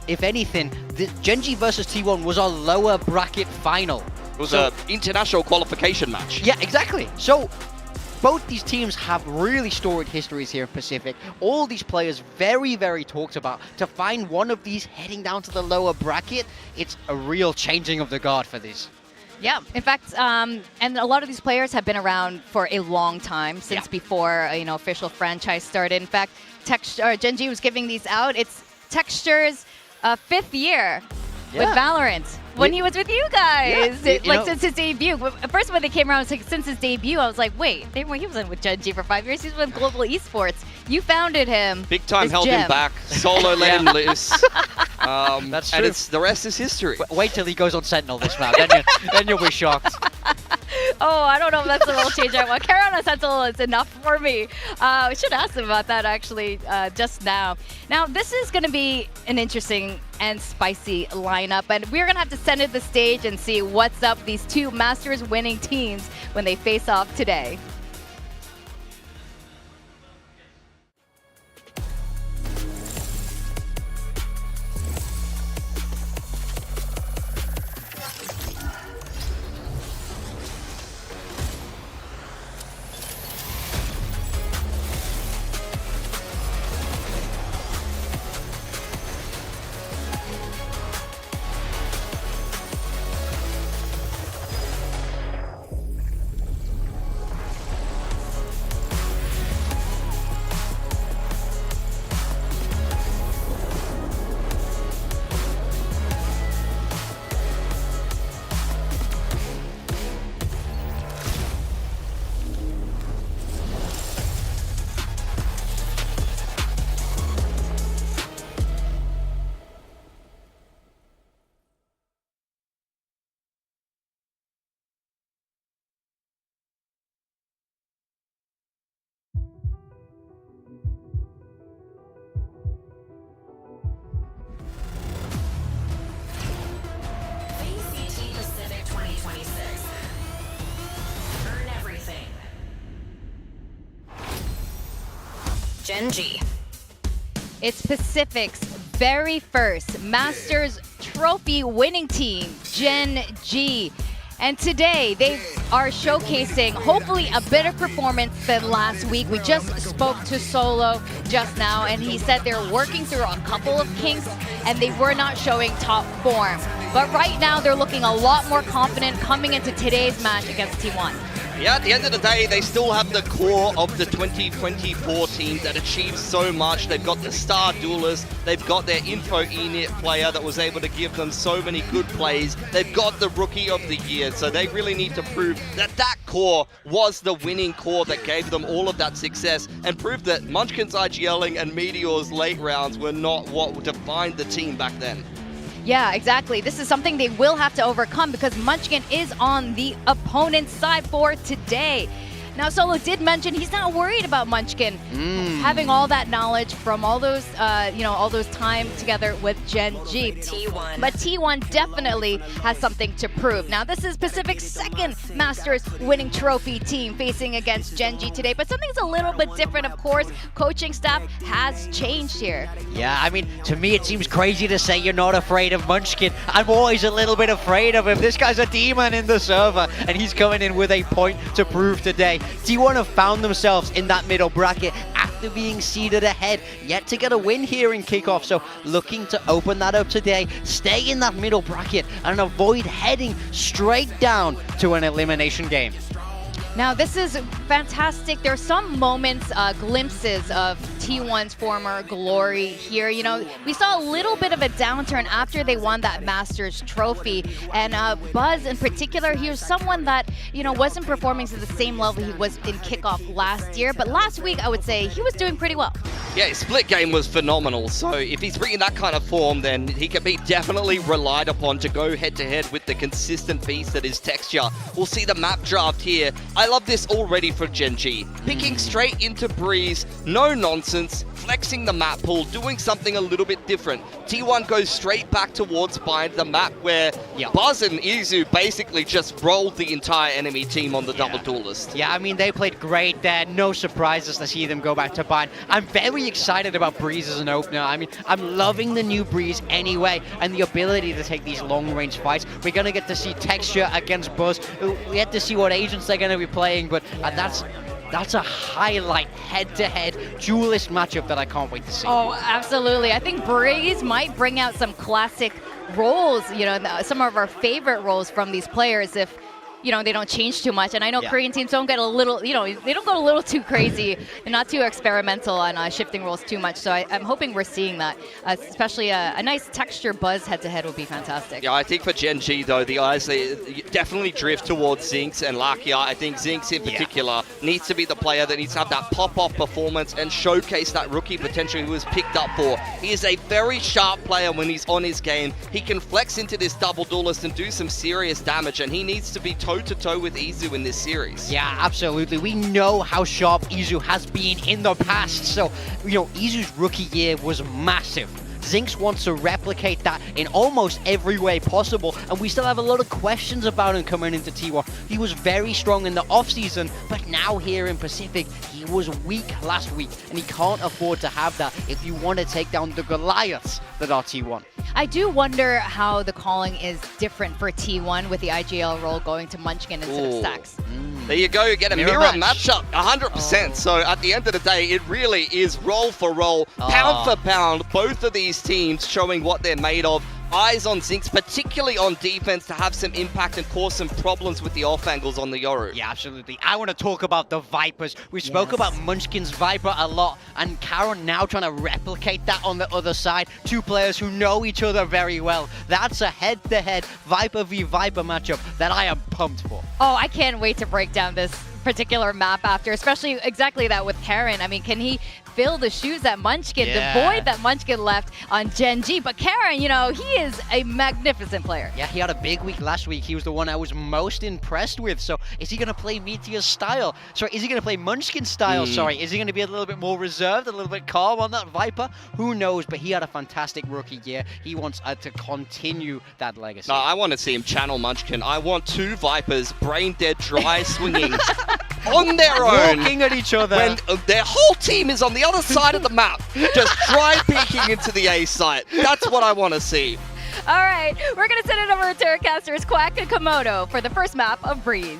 If anything, the Gen.G versus T1 was a lower bracket final. It was an international qualification match. Yeah, exactly. So both these teams have really storied histories here in Pacific. All these players very, very talked about. To find one of these heading down to the lower bracket, it's a real changing of the guard for this. Yeah, in fact, and a lot of these players have been around for a long time, since before official franchise started. In fact, Gen.G was giving these out. It's Texture's 5th year with Valorant. When he was with you guys, since his debut. First, when they came around, since his debut, I was like, wait, he wasn't with Gen.G for 5 years. He's with Global Esports. You founded him. Big time held him back. Solo let him loose. That's true. And the rest is history. Wait till he goes on Sentinel this round. Then you'll be shocked. Oh, I don't know if that's the role change I want. Carry on a Sentinel is enough for me. I should ask him about that actually just now. Now, this is going to be an interesting and spicy lineup, and we're going to have to send it the stage and see what's up these two Masters winning teams when they face off today. Gen.G. It's Pacific's very first Masters Trophy winning team, Gen.G. And today they are showcasing hopefully a better performance than last week. We just spoke to Solo just now and he said they're working through a couple of kinks and they were not showing top form. But right now they're looking a lot more confident coming into today's match against T1. Yeah, at the end of the day, they still have the core of the 2024 team that achieved so much. They've got the star duelist, they've got their info init player that was able to give them so many good plays. They've got the rookie of the year, so they really need to prove that that core was the winning core that gave them all of that success and prove that Munchkin's IGLing and Meteor's late rounds were not what defined the team back then. Yeah, exactly. This is something they will have to overcome because Munchkin is on the opponent's side for today. Now, Solo did mention he's not worried about Munchkin having all that knowledge from all those, all those time together with Gen.G. T1. But T1 definitely has something to prove. Now, this is Pacific's second Masters winning trophy team facing against Gen.G today, but something's a little bit different, of course. Coaching staff has changed here. Yeah, I mean, to me it seems crazy to say you're not afraid of Munchkin. I'm always a little bit afraid of him. This guy's a demon in the server, and he's coming in with a point to prove today. T1 have found themselves in that middle bracket after being seeded ahead, yet to get a win here in Kickoff, so looking to open that up today, stay in that middle bracket, and avoid heading straight down to an elimination game. Now, this is fantastic. There are some moments, glimpses of T1's former glory here. You know, we saw a little bit of a downturn after they won that Masters trophy. And Buzz in particular, he was someone that, wasn't performing to the same level he was in Kickoff last year. But last week, I would say he was doing pretty well. Yeah, his split game was phenomenal. So if he's bringing that kind of form, then he can be definitely relied upon to go head-to-head with the consistent beast that is Texture. We'll see the map draft here. I love this already for Gen.G. Picking straight into Breeze, no nonsense, flexing the map pool, doing something a little bit different. T1 goes straight back towards Bind, the map where Buzz and Izu basically just rolled the entire enemy team on the double duelist. Yeah, I mean, they played great there. No surprises to see them go back to Bind. I'm very excited about Breeze as an opener. I mean, I'm loving the new Breeze anyway, and the ability to take these long-range fights. We're going to get to see Texture against Buzz. We get to see what agents they're going to be playing, but that's a highlight head-to-head duelist matchup that I can't wait to see. Oh, absolutely. I think Breeze might bring out some classic roles, some of our favorite roles from these players if they don't change too much. And I know Korean teams don't get a little, they don't go a little too crazy and not too experimental on shifting roles too much. So I'm hoping we're seeing that, especially a nice Texture Buzz head-to-head would be fantastic. Yeah, I think for Gen.G though, the eyes definitely drift towards Zinx and Lakia. I think Zinx in particular needs to be the player that needs to have that pop-off performance and showcase that rookie potential he was picked up for. He is a very sharp player when he's on his game. He can flex into this double duelist and do some serious damage, and he needs to be toe-to-toe with Izu in this series. Yeah, absolutely. We know how sharp Izu has been in the past, so, Izu's rookie year was massive. Zinx wants to replicate that in almost every way possible, and we still have a lot of questions about him coming into T1. He was very strong in the offseason, but now here in Pacific, he was weak last week, and he can't afford to have that if you want to take down the Goliaths that are T1. I do wonder how the calling is different for T1 with the IGL role going to Munchkin instead of Stacks. There you go, you get a mirror matchup, 100%. So at the end of the day, it really is roll for roll, pound for pound, both of these teams showing what they're made of. Eyes on Zinx, particularly on defense, to have some impact and cause some problems with the off angles on the Yoru. Yeah, absolutely. I want to talk about the Vipers. We spoke about Munchkin's Viper a lot, and Karen now trying to replicate that on the other side. Two players who know each other very well. That's a head-to-head Viper v Viper matchup that I am pumped for. Oh, I can't wait to break down this particular map after, especially exactly that with Karen. I mean, can he fill the shoes that Munchkin, the void that Munchkin left on Gen.G? But Karen, he is a magnificent player. Yeah, he had a big week last week. He was the one I was most impressed with. So is he going to play Meteor's style? Sorry, is he going to play Munchkin's style? Sorry, is he going to be a little bit more reserved, a little bit calm on that Viper? Who knows? But he had a fantastic rookie year. He wants to continue that legacy. No, I want to see him channel Munchkin. I want two Vipers, brain dead, dry swinging. on their own. Walking at each other. When their whole team is on the other side of the map, just try peeking into the A site. That's what I want to see. All right, we're going to send it over to our casters, Quack and Komodo, for the first map of Breeze.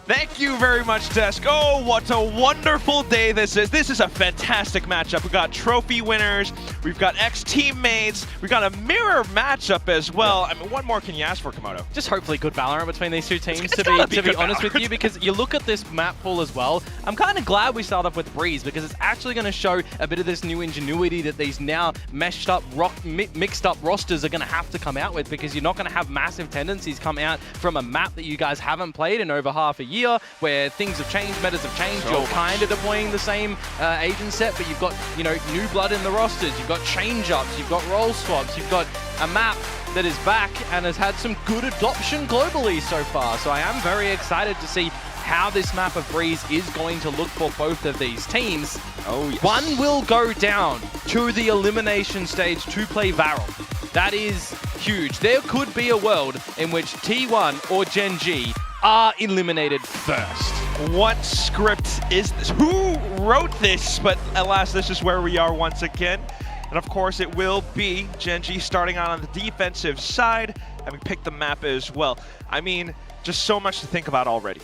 Thank you very much, Desk. Oh, what a wonderful day this is. This is a fantastic matchup. We've got trophy winners, we've got ex-teammates, we've got a mirror matchup as well. I mean, what more can you ask for, Komodo? Just hopefully good Valorant between these two teams, It's to gotta be good honest with Valorant. you, because you look at this map pool as well. I'm kind of glad we started off with Breeze, because it's actually going to show a bit of this new ingenuity that these now mixed up rosters are going to have to come out with, because you're not going to have massive tendencies come out from a map that you guys haven't played in over half a year, where things have changed, metas have changed. You're kind of deploying the same agent set, but you've got, you know, new blood in the rosters. You've got change-ups, you've got role swaps, you've got a map that is back and has had some good adoption globally so far. So I am very excited to see how this map of Breeze is going to look for both of these teams. Oh, yes. One will go down to the elimination stage to play Varrel. That is huge. There could be a world in which T1 or Gen.G are eliminated first. What script is this? Who wrote this? But alas, this is where we are once again. And of course, it will be Gen.G starting out on the defensive side, having picked the map as well. I mean, just so much to think about already.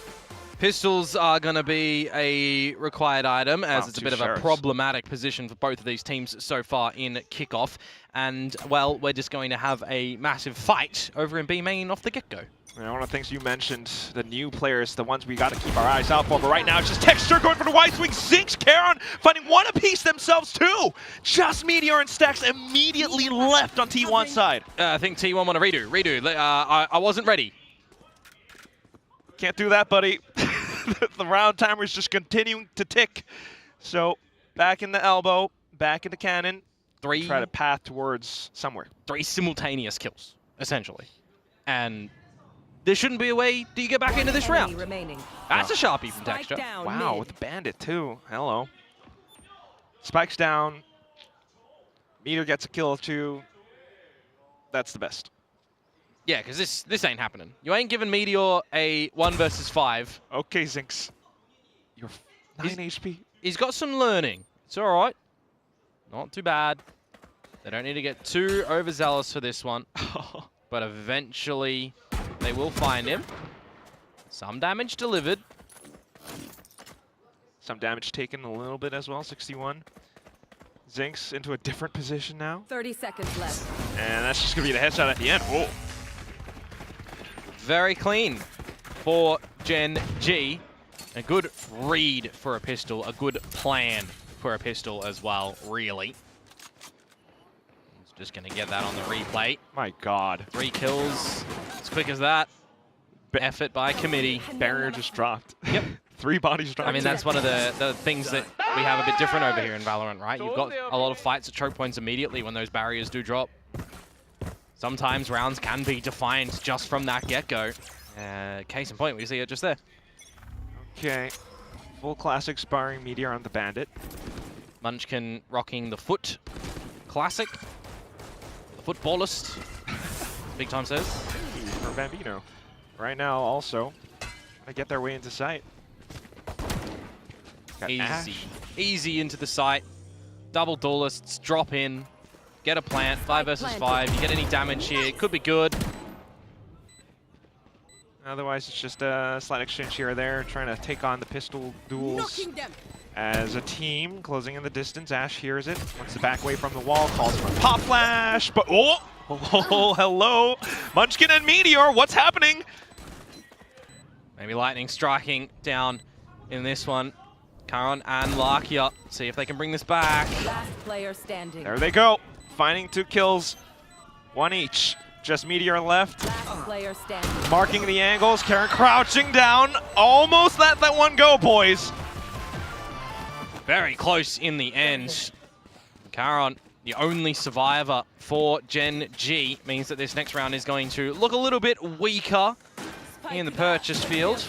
Pistols are going to be a required item, as it's a bit of a problematic position for both of these teams so far in Kickoff. And, well, we're just going to have a massive fight over in B main off the get-go. One of the things you mentioned, the new players, the ones we got to keep our eyes out for, but right now it's just Texture going for the wide swing, Zinx, Karon finding one apiece themselves too! Just Meteor and Stacks immediately left on T1's side. I think T1 want to redo. I wasn't ready. Can't do that, buddy. The round timer is just continuing to tick. So, back in the elbow, back in the cannon. Try to path towards somewhere. 3 simultaneous kills, essentially. And there shouldn't be a way do you get back into this round. That's a Sharpie from Texture. Wow, with the Bandit too. Hello. Spikes down. Meteor gets a kill or two. That's the best. Yeah, because this ain't happening. You ain't giving Meteor a 1 versus 5. Okay, Zinx. You're 9 HP. He's got some learning. It's all right. Not too bad. They don't need to get too overzealous for this one. But eventually, they will find him. Some damage delivered. Some damage taken a little bit as well, 61. Zinx into a different position now. 30 seconds left. And that's just going to be the headshot at the end. Whoa. Very clean for Gen.G. A good read for a pistol. A good plan for a pistol as well, really. He's just going to get that on the replay. My God. 3 kills. As quick as that. Effort by committee. Barrier just dropped. Yep. 3 bodies dropped. I mean, that's one of the things that we have a bit different over here in Valorant, right? You've got a lot of fights at choke points immediately when those barriers do drop. Sometimes rounds can be defined just from that get-go. Case in point, we see it just there. Okay. Full classic sparring Meteor on the Bandit. Munchkin rocking the foot classic. The footballist. Big time says. For Bambino. Right now, also, trying to get their way into sight. Got Easy. Ash. Easy into the site. Double duelists, drop in. Get a plant, 5 versus 5. You get any damage here, it could be good. Otherwise, it's just a slight exchange here or there, trying to take on the pistol duels as a team, closing in the distance. Ash hears it, wants to back away from the wall, calls for a pop flash, but oh, hello, Munchkin and Meteor, what's happening? Maybe Lightning striking down in this one. Karon and Lakia, see if they can bring this back. Last player standing. There they go, finding 2 kills, 1 each. Just Meteor left. Last player standing. Marking the angles, Karon crouching down. Almost let that one go, boys. Very close in the end. Karon, the only survivor for Gen.G, means that this next round is going to look a little bit weaker in the purchase field.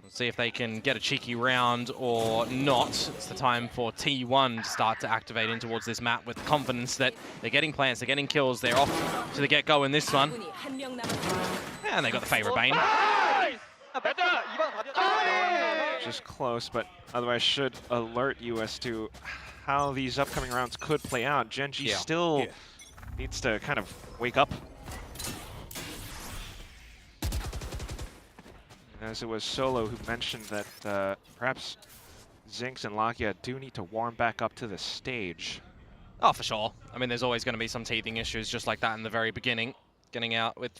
Let's see if they can get a cheeky round or not. It's the time for T1 to start to activate in towards this map with confidence that they're getting plants, they're getting kills, they're off to the get-go in this one. And they got the favorite Bane. Just close, but otherwise should alert you as to how these upcoming rounds could play out. Gen.G still needs to kind of wake up. As it was Solo who mentioned that perhaps Zinx and Lakia do need to warm back up to the stage. Oh, for sure. I mean, there's always going to be some teething issues just like that in the very beginning. Getting out with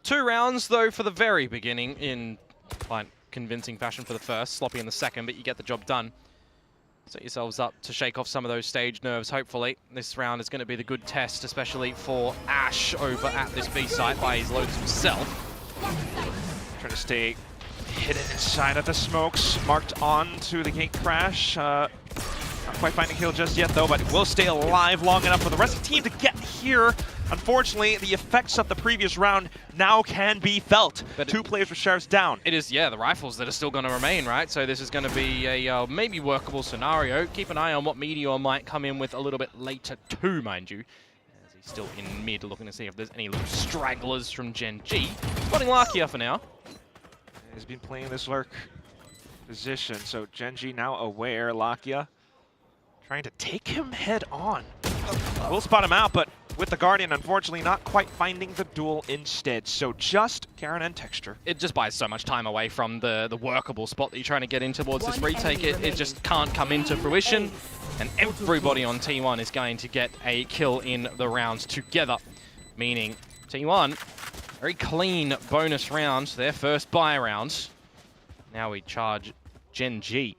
2 rounds, though, for the very beginning in quite convincing fashion for the first, sloppy in the second, but you get the job done. Set yourselves up to shake off some of those stage nerves, hopefully. This round is going to be the good test, especially for Ash over at this B site by his loads himself. Trying to stay hidden inside of the smokes, marked on to the gate crash. Not quite finding kill just yet, though, but it will stay alive long enough for the rest of the team to get here. Unfortunately, the effects of the previous round now can be felt. But 2 players with shares down. It is, yeah, the rifles that are still going to remain, right? So this is going to be a maybe workable scenario. Keep an eye on what Meteor might come in with a little bit later too, mind you. As he's still in mid, looking to see if there's any little stragglers from Gen.G. Spotting Lakia for now. He's been playing this lurk position, so Gen.G now aware. Lakia trying to take him head on. We'll spot him out, but with the Guardian, unfortunately, not quite finding the duel instead. So just Karen and Texture. It just buys so much time away from the workable spot that you're trying to get in towards this retake. It just can't come into fruition. And everybody on T1 is going to get a kill in the rounds together. Meaning T1, very clean bonus round, their first buy round. Now we charge Gen.G.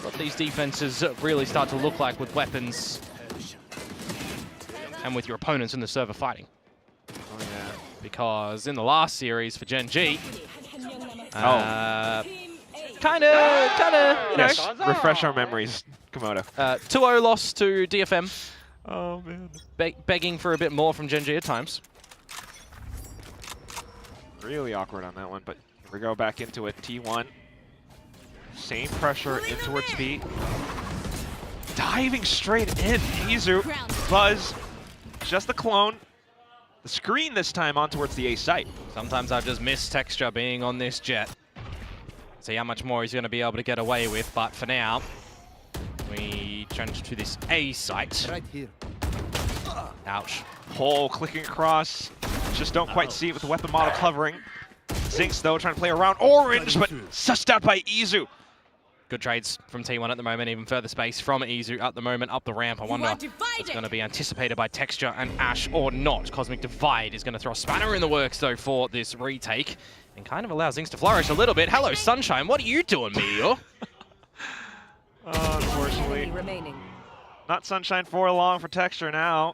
What these defenses really start to look like with weapons and with your opponents in the server fighting. Oh, yeah. Because in the last series for Gen.G, kind of, yes, refresh our memories, Komodo. 2-0 loss to DFM. Oh, man. Begging for a bit more from Gen.G at times. Really awkward on that one, but here we go back into it. T1. Same pressure in towards B. Diving straight in. Izu, Buzz, just the clone. The screen this time on towards the A site. Sometimes I've just missed Texture being on this jet. See how much more he's going to be able to get away with, but for now, we change to this A site. Right here. Ouch. Hole clicking across. Just don't quite see it with the weapon model covering. Zinx, though, trying to play around orange, but sussed out by Izu. Good trades from T1 at the moment, even further space from Izu at the moment up the ramp. I wonder if it's going to be anticipated by Texture and Ash or not. Cosmic Divide is going to throw a spanner in the works, though, for this retake and kind of allow Zinx to flourish a little bit. Hello, Sunshine. What are you doing, Meteor? Unfortunately. Not Sunshine for long for Texture now,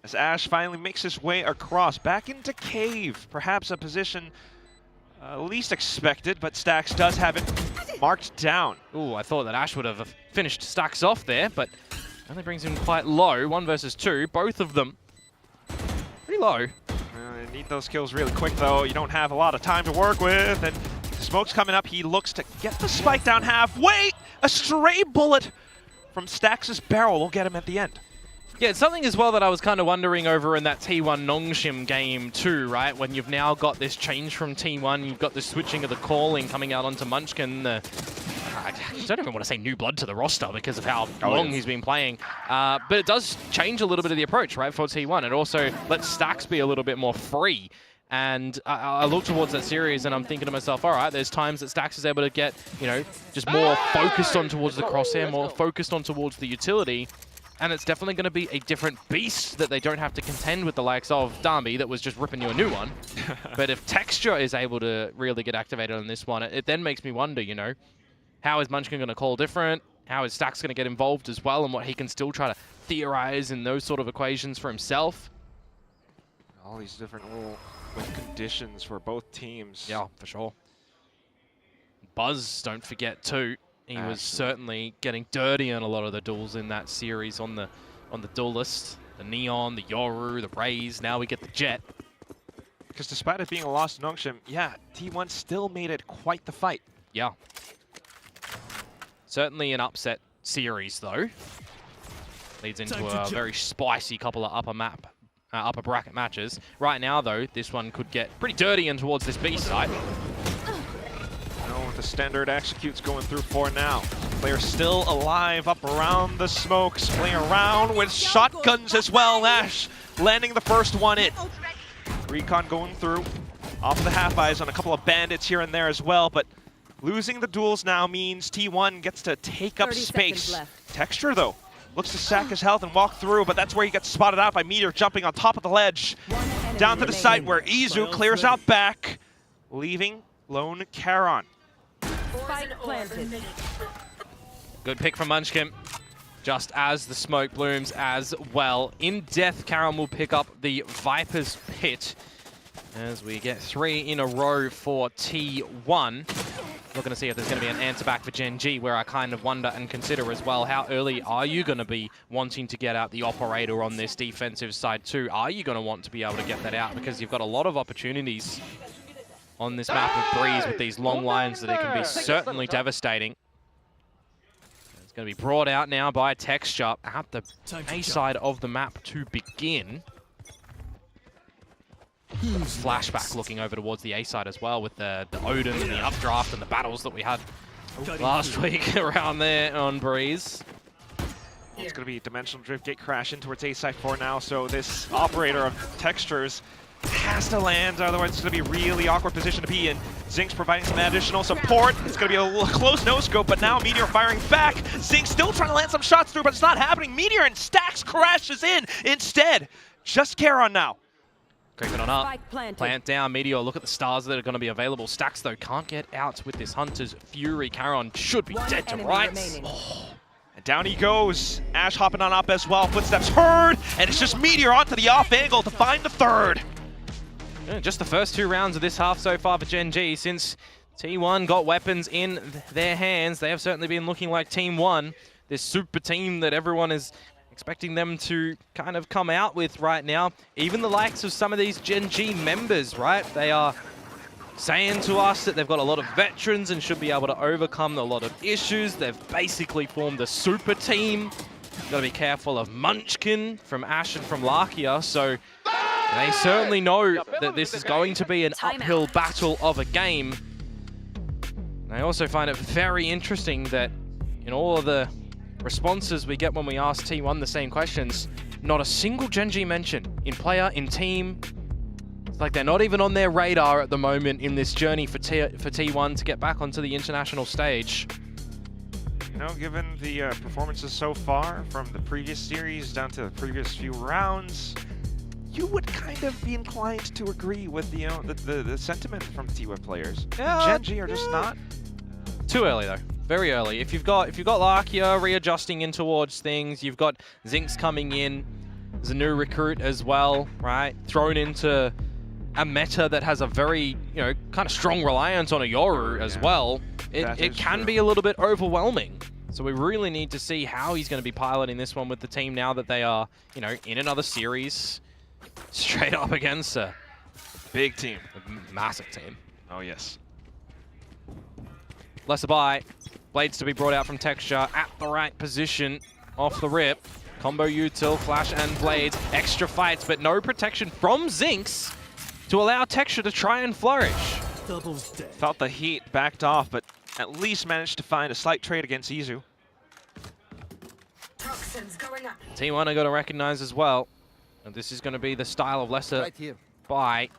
as Ash finally makes his way across, back into Cave. Perhaps a position least expected, but Stax does have it marked down. Ooh, I thought that Ash would have finished Stax off there, but only brings him quite low. 1 versus 2, both of them pretty low. You need those kills really quick, though. You don't have a lot of time to work with, and smoke's coming up. He looks to get the spike down halfway. A stray bullet from Stax's barrel will get him at the end. Yeah, it's something as well that I was kind of wondering over in that T1 Nongshim game too, right? When you've now got this change from T1, you've got the switching of the calling coming out onto Munchkin. I don't even want to say new blood to the roster because of how long he's been playing. But it does change a little bit of the approach, right, for T1. It also lets Stax be a little bit more free. And I look towards that series and I'm thinking to myself, all right, there's times that Stax is able to get, you know, just more focused on towards the crosshair, more focused on towards the utility. And it's definitely going to be a different beast that they don't have to contend with the likes of Darby that was just ripping you a new one. But if Texture is able to really get activated on this one, it then makes me wonder, you know, how is Munchkin going to call different? How is Stax going to get involved as well, and what he can still try to theorize in those sort of equations for himself? All these different little conditions for both teams. Yeah, for sure. Buzz, don't forget too. He was certainly getting dirty on a lot of the duels in that series on the duelist. The Neon, the Yoru, the Raze, now we get the Jet. Because despite it being a loss to Nongshim, yeah, T1 still made it quite the fight. Yeah. Certainly an upset series though. Leads into a very spicy couple of upper bracket matches. Right now though, this one could get pretty dirty in towards this B side. the standard executes going through for now. Player still alive up around the smokes, playing around with shotguns as well. Ash landing the first one in. Recon going through, off of the half-eyes on a couple of bandits here and there as well, but losing the duels now means T1 gets to take up space. Texture, though, looks to sack his health and walk through, but that's where he gets spotted out by Meteor jumping on top of the ledge. Down to the site where Izu clears out back, leaving lone Charon. Good pick from Munchkin. Just as the smoke blooms as well. In death, Charon will pick up the Viper's Pit as we get 3 in a row for T1. Looking to see if there's going to be an answer back for Gen.G, where I kind of wonder and consider as well, how early are you going to be wanting to get out the operator on this defensive side too? Are you going to want to be able to get that out? Because you've got a lot of opportunities on this map of Breeze with these long lines that it can be certainly devastating. It's going to be brought out now by Texture at the A side of the map to begin. Flashback looking over towards the A side as well with the Odin and the updraft and the battles that we had last week around there on Breeze. It's going to be Dimensional Drift Gate crash in towards A side for now, so this operator of Textures has to land, otherwise it's going to be a really awkward position to be in. Zinx providing some additional support. It's going to be a close no-scope, but now Meteor firing back. Zinx still trying to land some shots through, but it's not happening. Meteor and Stacks crashes in instead. Just Charon now. Creeping on up. Plant down. Meteor, look at the stars that are going to be available. Stacks, though, can't get out with this Hunter's Fury. Charon should be dead to rights. And down he goes. Ash hopping on up as well. Footsteps heard, and it's just Meteor onto the off angle to find the third. Yeah, just the first 2 rounds of this half so far for Gen.G. Since T1 got weapons in their hands, they have certainly been looking like Team 1, this super team that everyone is expecting them to kind of come out with right now. Even the likes of some of these Gen.G members, right? They are saying to us that they've got a lot of veterans and should be able to overcome a lot of issues. They've basically formed a super team. Got to be careful of Munchkin from Ash and from Lakia, so they certainly know that this is going to be an uphill battle of a game. I also find it very interesting that in all of the responses we get when we ask T1 the same questions, not a single Gen.G mention in player, in team. It's like they're not even on their radar at the moment in this journey for T1 to get back onto the international stage. You know, given the performances so far from the previous series down to the previous few rounds, you would kind of be inclined to agree with the sentiment from T1 players. Gen.G are just not. Too early though. Very early. If you've got Lakia readjusting in towards things, you've got Zinx coming in as a new recruit as well, right? Thrown into a meta that has a very, kind of strong reliance on a Yoru as well. It can be a little bit overwhelming. So we really need to see how he's going to be piloting this one with the team now that they are, in another series, straight up against a big team, a massive team. Oh yes. Lesser buy. Blades to be brought out from Texture at the right position off the rip. Combo util, Flash and Blades. Extra fights, but no protection from Zinx to allow Texture to try and flourish. Felt the heat, backed off, but at least managed to find a slight trade against Izu. T1 are going to recognize as well that this is going to be the style of Lesser buy.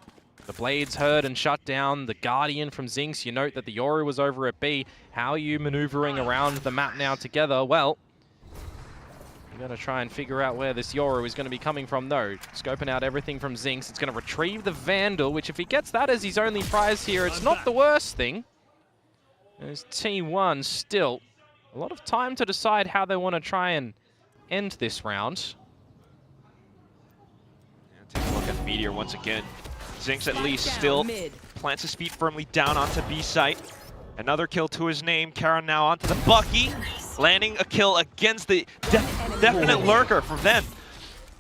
The Blades heard and shut down the Guardian from Zinx. You note that the Yoru was over at B. How are you maneuvering around the map now together? Well, you're going to try and figure out where this Yoru is going to be coming from, though. Scoping out everything from Zinx. It's going to retrieve the Vandal, which if he gets that as his only prize here, it's not the worst thing. There's T1 still. A lot of time to decide how they want to try and end this round. Take a look at Meteor once again. Zinx at least still plants his feet firmly down onto B site. Another kill to his name. Charon now onto the Bucky, landing a kill against the definite lurker from them.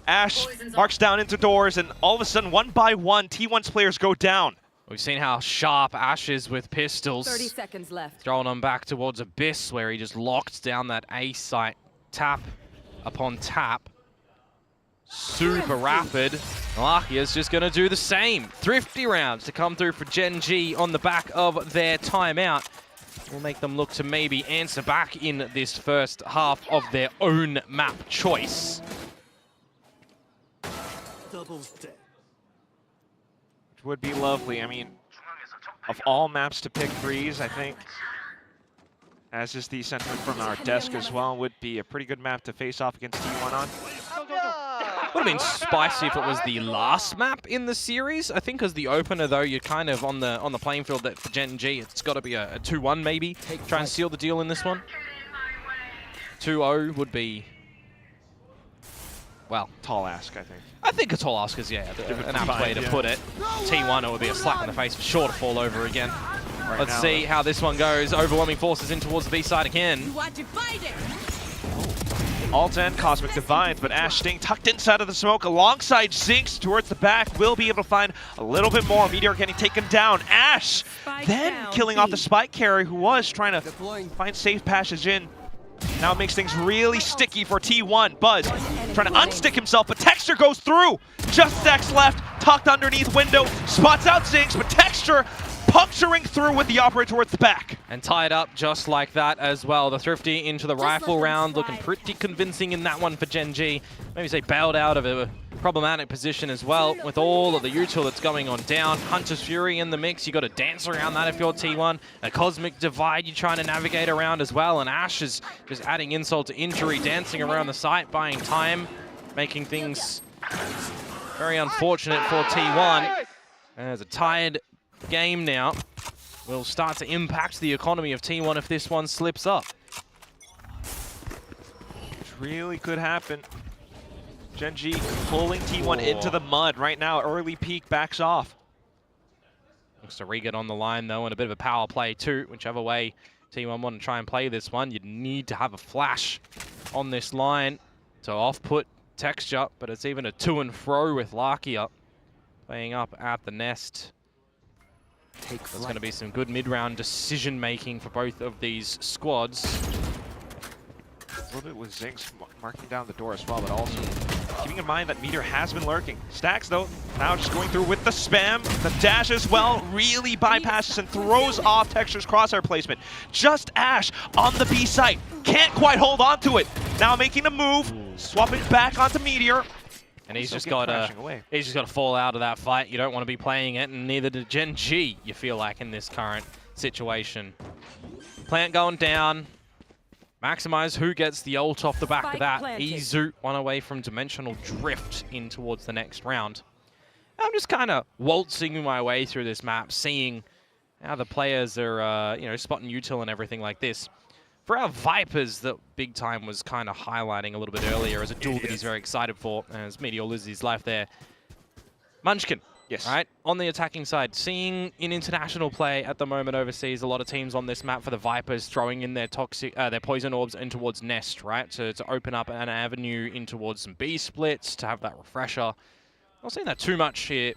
Ash marks down into doors, and all of a sudden, one by one, T1's players go down. We've seen how sharp Ash is with pistols. 30 seconds left. Throwing them back towards Abyss, where he just locked down that A site. Tap upon tap. Super rapid. Lakia's just going to do the same. Thrifty rounds to come through for Gen.G on the back of their timeout. will make them look to maybe answer back in this first half of their own map choice. Which would be lovely. I mean, of all maps to pick Breeze, I think, as is the sentiment from our desk as well, would be a pretty good map to face off against T1 on. Would have been spicy if it was the last map in the series. I think as the opener, though, you're kind of on the playing field that for Gen.G, it's got to be a 2-1 maybe. Try and seal the deal in this one. 2-0 would be, well, tall ask, I think. I think a tall ask is, yeah, an apt way to put it. T1, it would be a slap in the face for sure to fall over again. Let's see how this one goes. Overwhelming forces in towards the B side again. Alt and Cosmic Divide, but Ash staying tucked inside of the smoke alongside Zinx towards the back. Will be able to find a little bit more. Meteor getting taken down. Ash then killing off the spike carrier who was trying to find safe passage in. Now it makes things really sticky for T1. Buzz trying to unstick himself, but Texture goes through. Just Stacks left, tucked underneath window, spots out Zinx, but Texture puncturing through with the operator towards the back. And tied up just like that as well. The Thrifty into the rifle round, looking pretty convincing in that one for Gen.G. Maybe say bailed out of a problematic position as well with all of the util that's going on down. Hunter's Fury in the mix. You got to dance around that if you're T1. A Cosmic Divide you're trying to navigate around as well. And Ash is just adding insult to injury, dancing around the site, buying time, making things very unfortunate for T1. There's a tied game now. Will start to impact the economy of T1 if this one slips up. Which really could happen. Gen.G pulling T1 into the mud right now. Early peak backs off. Looks to re-get on the line though, and a bit of a power play too. Whichever way T1 want to try and play this one, you'd need to have a flash on this line to off-put Texture, but it's even a to and fro with Lakia playing up at the nest. There's going to be some good mid-round decision-making for both of these squads. A little bit with Zinx marking down the door as well, but also keeping in mind that Meteor has been lurking. Stacks, though, now just going through with the spam. The dash as well really bypasses and throws off Texture's crosshair placement. Just Ash on the B site. Can't quite hold on to it. Now making a move, swapping back onto Meteor. And he's just got to fall out of that fight. You don't want to be playing it, and neither did Gen.G, you feel like, in this current situation. Plant going down. Maximize who gets the ult off the back of that. Izu, one away from Dimensional Drift in towards the next round. I'm just kind of waltzing my way through this map, seeing how the players are, spotting util and everything like this. For our Vipers, that Big Time was kind of highlighting a little bit earlier as a duel that he's very excited for, as Meteor loses his life there. Munchkin, yes, right, on the attacking side, seeing in international play at the moment overseas, a lot of teams on this map for the Vipers throwing in their their poison orbs in towards Nest, right, to open up an avenue in towards some B splits, to have that refresher. Not seeing that too much here.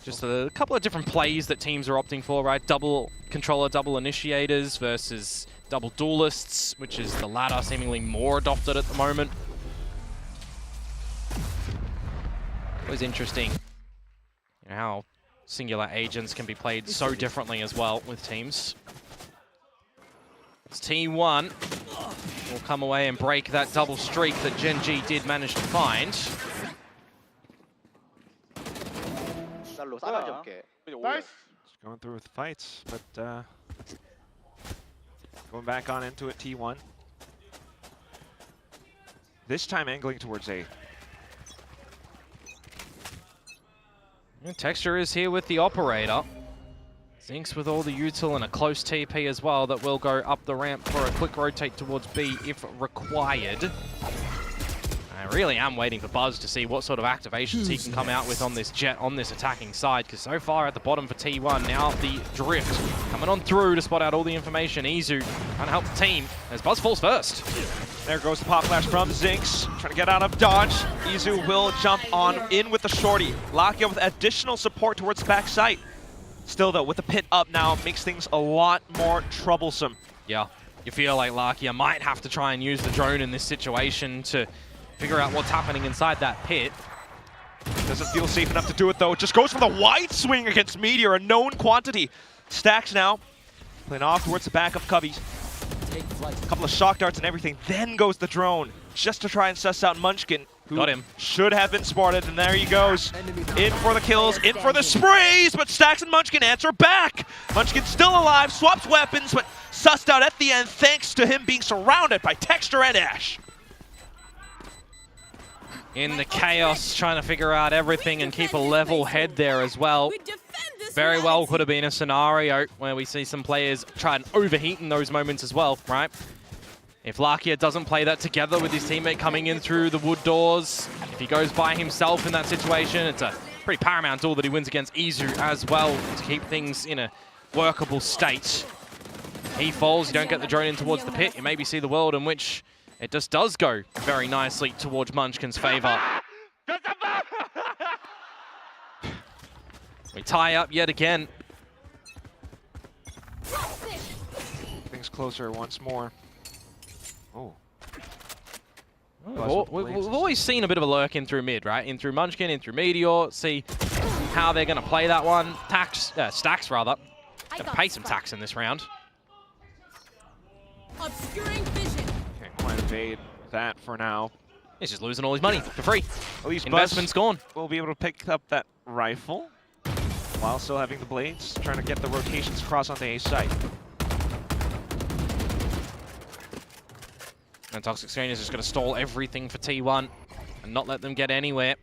Just a couple of different plays that teams are opting for, right? Double controller, double initiators versus double duelists, which is the latter seemingly more adopted at the moment. It was interesting how singular agents can be played so differently as well with teams. It's T1 will come away and break that double streak that Gen.G did manage to find. Nice. Just going through with the fights, but going back on into it, T1. This time angling towards A. And Texture is here with the operator. Zinx with all the util and a close TP as well that will go up the ramp for a quick rotate towards B if required. I really am waiting for Buzz to see what sort of activations he can come out with on this Jet, on this attacking side, because so far at the bottom for T1, now the Drift coming on through to spot out all the information. Izu trying to help the team as Buzz falls first. There goes the pop flash from Zinx, trying to get out of dodge. Izu will jump on in with the shorty. Lakia with additional support towards the back site. Still though, with the pit up now, makes things a lot more troublesome. Yeah, you feel like Lakia might have to try and use the drone in this situation to figure out what's happening inside that pit. Doesn't feel safe enough to do it though. Just goes for the wide swing against Meteor, a known quantity. Stacks now Playing off towards the back of Cubbies. A couple of shock darts and everything. Then goes the drone just to try and suss out Munchkin. Who Got him. Should have been spotted, and there he goes. In for the kills, in for the sprays, but Stax and Munchkin answer back. Munchkin still alive, swaps weapons, but sussed out at the end thanks to him being surrounded by Texture and Ash. In the chaos, trying to figure out everything and keep a level head there as well. Very well could have been a scenario where we see some players try and overheat in those moments as well, right? If Lakia doesn't play that together with his teammate coming in through the wood doors, if he goes by himself in that situation, it's a pretty paramount duel that he wins against Izu as well to keep things in a workable state. He falls, you don't get the drone in towards the pit, you maybe see the world in which it just does go very nicely towards Munchkin's favor. We tie up yet again. Things closer once more. Oh. We've always seen a bit of a lurk in through mid, right? In through Munchkin, in through Meteor. See how they're going to play that one. Stax, rather. Gonna pay some tax in this round. Obscuring vision. Can't quite evade that for now. He's just losing all his money for free. At least investment's gone. We'll be able to pick up that rifle while still having the blades, trying to get the rotations across on the A site. And Toxic Screen is just going to stall everything for T1 and not let them get anywhere.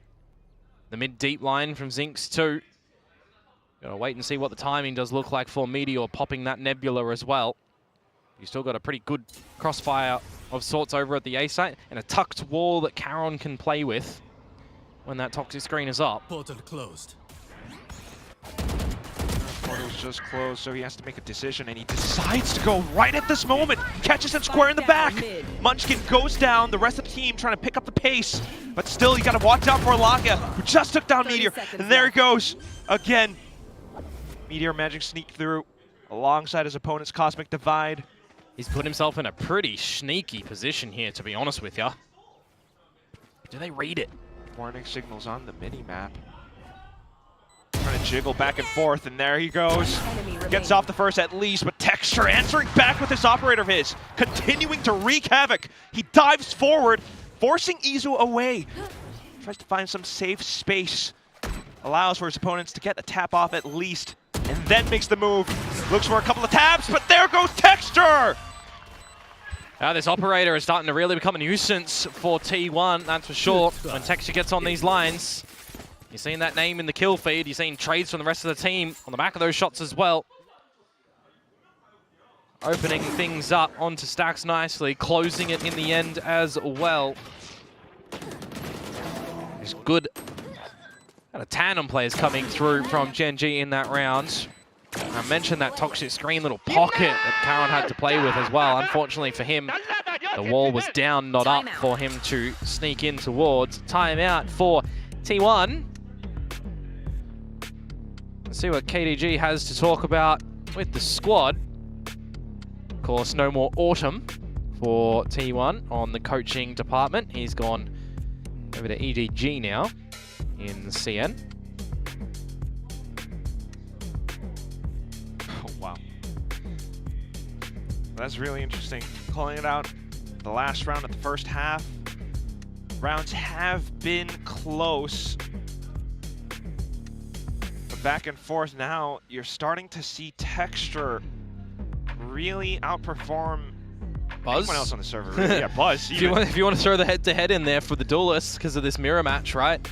The mid-deep line from Zinx too. Gotta wait and see what the timing does look like for Meteor popping that Nebula as well. You still got a pretty good crossfire of sorts over at the A site and a tucked wall that Caron can play with when that Toxic Screen is up. Portal closed. Portal's just closed, so he has to make a decision, and he decides to go right at this moment. Catches him square in the back. Munchkin goes down, the rest of the team trying to pick up the pace, but still you gotta watch out for Lakia, who just took down Meteor, and there he goes again. Meteor managing to sneak through alongside his opponent's Cosmic Divide. He's put himself in a pretty sneaky position here, to be honest with you. Do they read it? Warning signals on the mini-map. Trying to jiggle back and forth, and there he goes. Gets off the first at least, but Texture answering back with this operator of his, continuing to wreak havoc. He dives forward, forcing Izu away. Tries to find some safe space. Allows for his opponents to get the tap off at least, and then makes the move. Looks for a couple of taps, but there goes Texture! This operator is starting to really become a nuisance for T1, that's for sure. When Texture gets on these lines, you're seeing that name in the kill feed, you're seeing trades from the rest of the team on the back of those shots as well. Opening things up onto Stax nicely, closing it in the end as well. There's good kind of tandem players coming through from Gen.G in that round. I mentioned that Toxic Screen little pocket that Caron had to play with as well. Unfortunately for him, the wall was down, not up for him to sneak in towards. Timeout for T1. Let's see what KDG has to talk about with the squad. Of course, no more Autumn for T1 on the coaching department. He's gone over to EDG now in CN. Oh, wow. That's really interesting. Calling it out the last round of the first half. Rounds have been close. But back and forth now, you're starting to see Texture really outperform Buzz? anyone else on the server. Really. Yeah, Buzz. If you want to throw the head-to-head in there for the duelists because of this mirror match, right?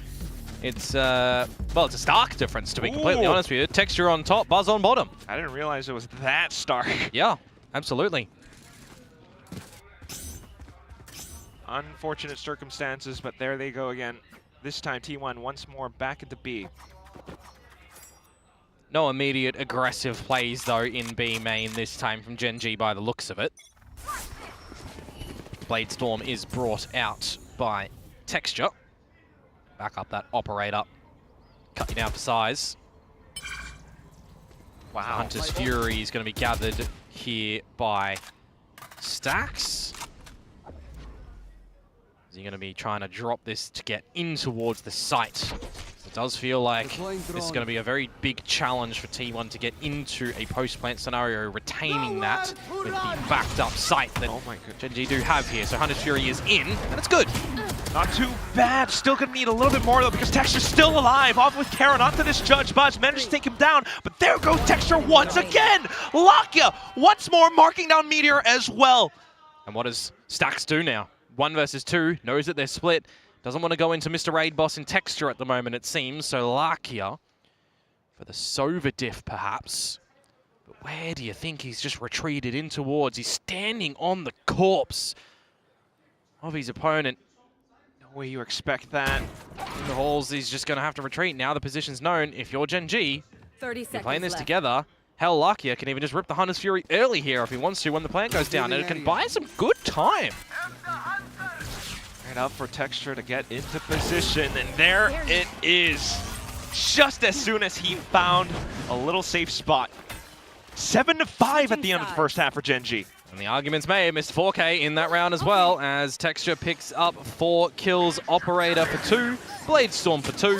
It's, well, it's a stark difference, to be completely honest with you. Texture on top, Buzz on bottom. I didn't realize it was that stark. Yeah, absolutely. Unfortunate circumstances, but there they go again. This time, T1 once more back into B. No immediate aggressive plays, though, in B main this time from Gen.G by the looks of it. Bladestorm is brought out by Texture. Back up that operator. Cut you down for size. Wow. Hunter's Fury is going to be gathered here by Stax. Is he going to be trying to drop this to get in towards the site? The It does feel like this is going to be a very big challenge for T1 to get into a post-plant scenario, retaining that with the backed-up sight that Gen.G do have here. So Hunter's Fury is in, and it's good. Not too bad. Still gonna need a little bit more though, because Texture's still alive. Off with Karen onto this Judge Buzz. Managed to take him down, but there goes Texture once again. Lakia once more marking down Meteor as well. And what does Stax do now? 1 versus 2, knows that they're split. Doesn't want to go into Mr. Raid Boss in Texture at the moment, it seems. So Lakia for the Sova diff, perhaps. But where do you think he's just retreated in towards? He's standing on the corpse of his opponent. No way you expect that. In the halls, he's just going to have to retreat. Now the position's known. If you're Gen.G, you're playing this together. Hell, Lakia can even just rip the Hunter's Fury early here if he wants to when the plant goes down. And it can buy some good time. Right up for Texture to get into position, and there it is. Just as soon as he found a little safe spot. 7-5 at the end of the first half for Gen.G. And the argument's made, missed 4K in that round as well, as Texture picks up 4 kills, Operator for 2, Bladestorm for 2.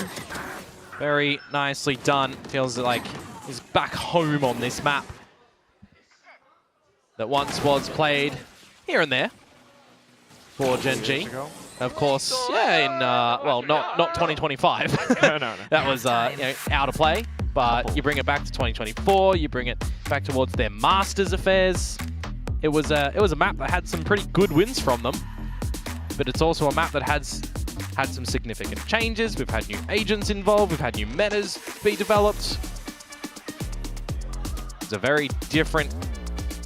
Very nicely done. Feels like he's back home on this map that once was played here and there for Gen.G. Of course, yeah, in, well, not 2025. No. That was, you know, out of play. But you bring it back to 2024, you bring it back towards their Masters affairs. It was a map that had some pretty good wins from them, but it's also a map that has had some significant changes. We've had new agents involved, we've had new metas be developed. It's a very different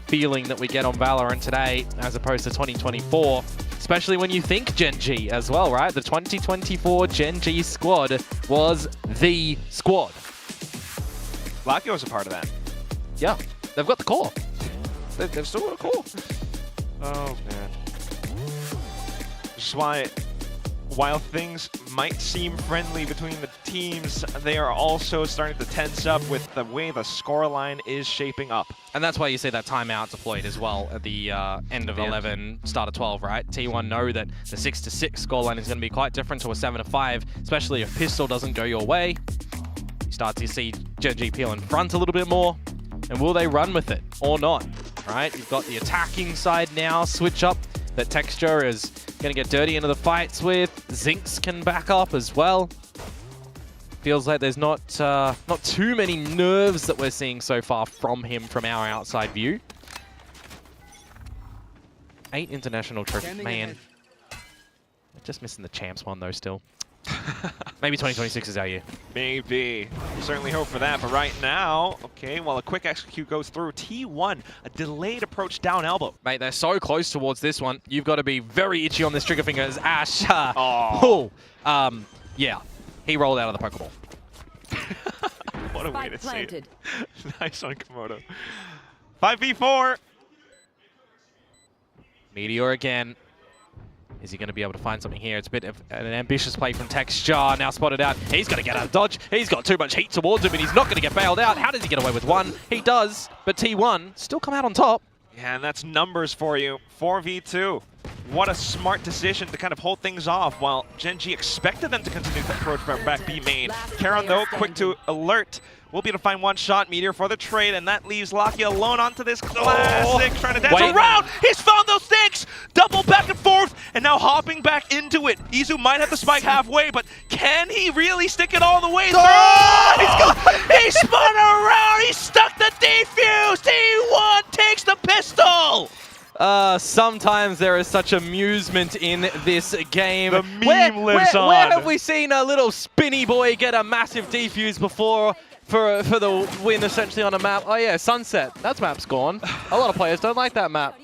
feeling that we get on Valorant today as opposed to 2024. Especially when you think Gen.G as well, right? The 2024 Gen.G squad was the squad. Lakia was a part of that. Yeah, they've got the core. They've still got a core. Oh, man. Which is why, while things might seem friendly between the teams, they are also starting to tense up with the way the scoreline is shaping up. And that's why you see that timeout deployed as well at the end of 11, start of 12, right? T1 know that the 6-6 scoreline is going to be quite different to a 7-5, especially if Pistol doesn't go your way. You start to see Gen.G peel in front a little bit more. And will they run with it or not, right? You've got the attacking side now, switch up that Texture is going to get dirty into the fights with. Zinx can back up as well. Feels like there's not too many nerves that we're seeing so far from him from our outside view. 8 international trophies, man. We're just missing the champs one though still. Maybe 2026 is our year. Maybe. Certainly hope for that. But right now, okay, while a quick execute goes through, T1, a delayed approach down elbow. Mate, they're so close towards this one. You've got to be very itchy on this trigger finger as Ash. Yeah, he rolled out of the Pokeball. What a way to say it. Nice on Komodo. 5v4. Meteor again. Is he going to be able to find something here? It's a bit of an ambitious play from Texture. Now spotted out. He's got to get out of dodge. He's got too much heat towards him, and he's not going to get bailed out. How does he get away with one? He does, but T1 still come out on top. Yeah, and that's numbers for you. 4v2. What a smart decision to kind of hold things off while Gen.G expected them to continue to approach back B main. Karon, though, quick to alert. Will be able to find one shot, Meteor for the trade, and that leaves Lakia alone onto this classic, trying to dance around. He's found those things! Double back and forth, and now hopping back into it. Izu might have to spike halfway, but can he really stick it all the way through? He spun around, he stuck the defuse! T1 takes the pistol! Sometimes there is such amusement in this game. The meme lives on. Where have we seen a little spinny boy get a massive defuse before for the win essentially on a map? Oh yeah, Sunset. That map's gone. A lot of players don't like that map.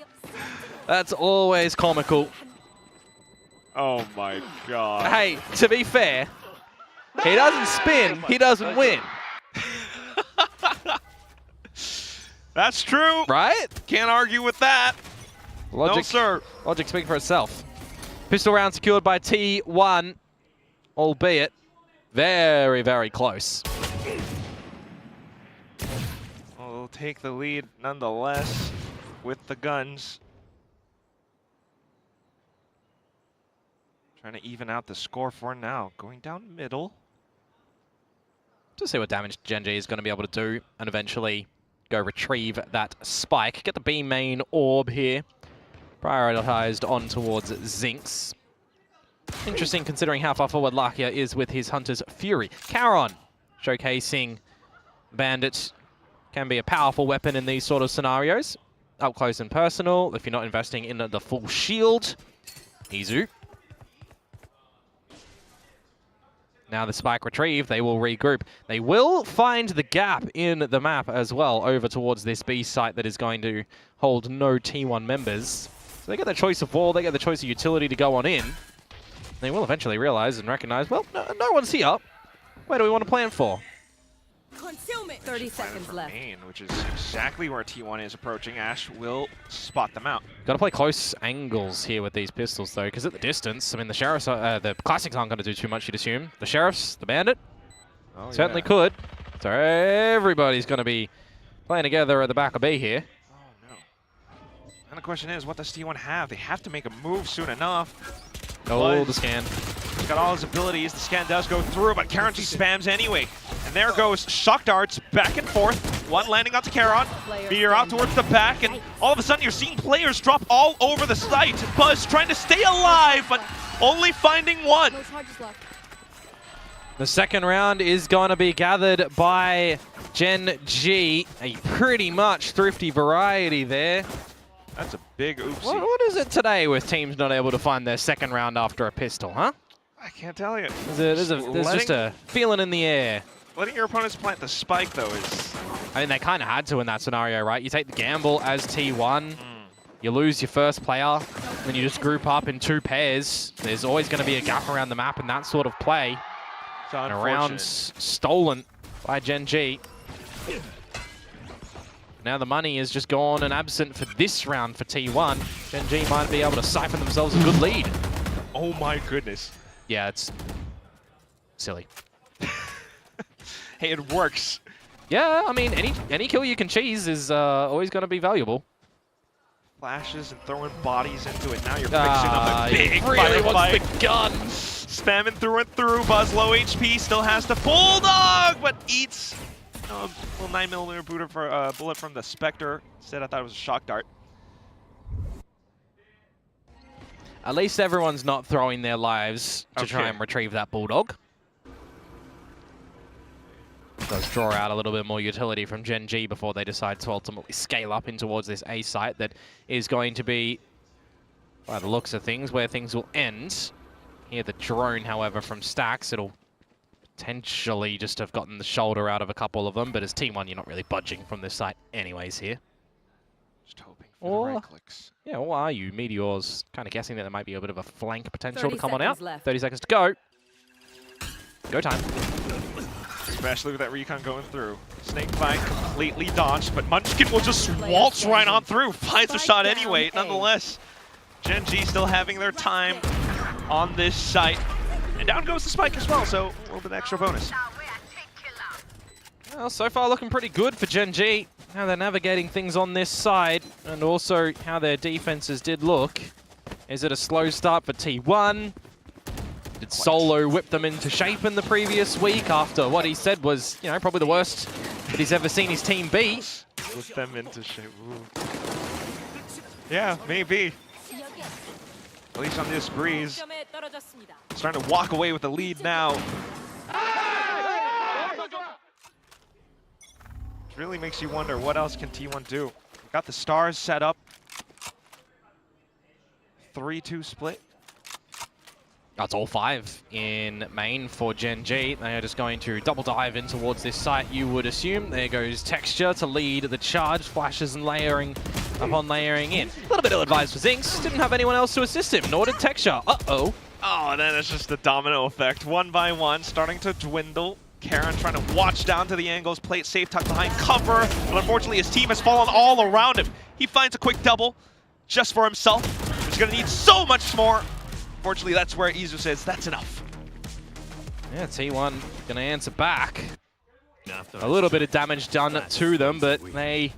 That's always comical. Oh my god. Hey, to be fair, he doesn't spin, he doesn't win. That's true. Right? Can't argue with that. Logic, no, sir. Logic speaking for itself. Pistol round secured by T1, albeit very, very close. Well, they'll take the lead nonetheless with the guns. Trying to even out the score for now. Going down middle. to see what damage Gen.G is going to be able to do and eventually go retrieve that spike. Get the B main orb here. Prioritized on towards Zinx. Interesting considering how far forward Lakia is with his Hunter's Fury. Charon showcasing Bandit can be a powerful weapon in these sort of scenarios. Up close and personal, if you're not investing in the full shield. Izu. Now the spike retrieved, they will regroup. They will find the gap in the map as well over towards this B site that is going to hold no T1 members. So they get the choice of wall, they get the choice of utility to go on in. They will eventually realize and recognize, well, no one's here. Where do we want to plan for? Concealment. 30 seconds left. Main, which is exactly where T1 is approaching. Ash will spot them out. Got to play close angles here with these pistols, though, because at the distance, I mean, the Sheriffs, the Classics aren't going to do too much, you'd assume. The Sheriffs, the Bandit, certainly could. So everybody's going to be playing together at the back of B here. Oh, no. And the question is, what does T1 have? They have to make a move soon enough. Oh, the scan. He's got all his abilities. The scan does go through, but Charon just spams anyway. And there goes shock darts back and forth. One landing onto Charon. Meteor out towards the back, and all of a sudden you're seeing players drop all over the site. Buzz trying to stay alive, but only finding one. The second round is going to be gathered by Gen.G. A pretty much thrifty variety there. That's a big oopsie. What is it today with teams not able to find their second round after a pistol, huh? I can't tell you. There's just a feeling in the air. Letting your opponents plant the spike, though, is... I mean, they kind of had to in that scenario, right? You take the gamble as T1, you lose your first player, then you just group up in two pairs. There's always going to be a gap around the map in that sort of play. And a round stolen by Gen.G. Now the money is just gone and absent for this round for T1. Gen.G might be able to siphon themselves a good lead. Oh my goodness. Yeah, it's silly. Hey, it works. Yeah, I mean, any kill you can cheese is always going to be valuable. Flashes and throwing bodies into it. Now you're fixing up a big really fight. wants the gun. Spamming through and through. Buzz low HP, still has to Bulldog, but eats a little 9mm bullet from the Spectre. Instead, I thought it was a shock dart. At least everyone's not throwing their lives to try and retrieve that Bulldog. Does draw out a little bit more utility from Gen.G before they decide to ultimately scale up in towards this A site that is going to be, by the looks of things, where things will end. Here the drone, however, from Stacks, it'll potentially just have gotten the shoulder out of a couple of them, but as T1, you're not really budging from this site anyways here. Just hoping for the right clicks. Yeah, or are you? Meteor's kind of guessing that there might be a bit of a flank potential to come on out. Left. 30 seconds to go. Go time. Especially with that recon going through. Snakebite completely dodged, but Munchkin will just waltz right on through. Finds a shot anyway, nonetheless. Gen.G still having their time on this site. And down goes the spike as well, so a little bit extra bonus. Well, so far looking pretty good for Gen.G. How they're navigating things on this side, and also how their defenses did look. Is it a slow start for T1? Did Solo whip them into shape in the previous week after what he said was, you know, probably the worst that he's ever seen his team be? Whip them into shape. Ooh. Yeah, maybe. At least on this breeze. Starting to walk away with the lead now. Which really makes you wonder, what else can T1 do? Got the stars set up. 3-2 split. That's all 5 in main for Gen.G. They are just going to double dive in towards this site, you would assume. There goes Texture to lead the charge, flashes and layering upon layering in. A little bit ill-advised for Zinx. Didn't have anyone else to assist him, nor did Texture. Uh-oh. Oh, and then it's just the domino effect. One by one, starting to dwindle. Karen trying to watch down to the angles, play it safe, tuck behind cover. But unfortunately, his team has fallen all around him. He finds a quick double just for himself. He's going to need so much more. Unfortunately, that's where Izu says, that's enough. Yeah, T1 going to answer back. A little bit of damage done to them, but they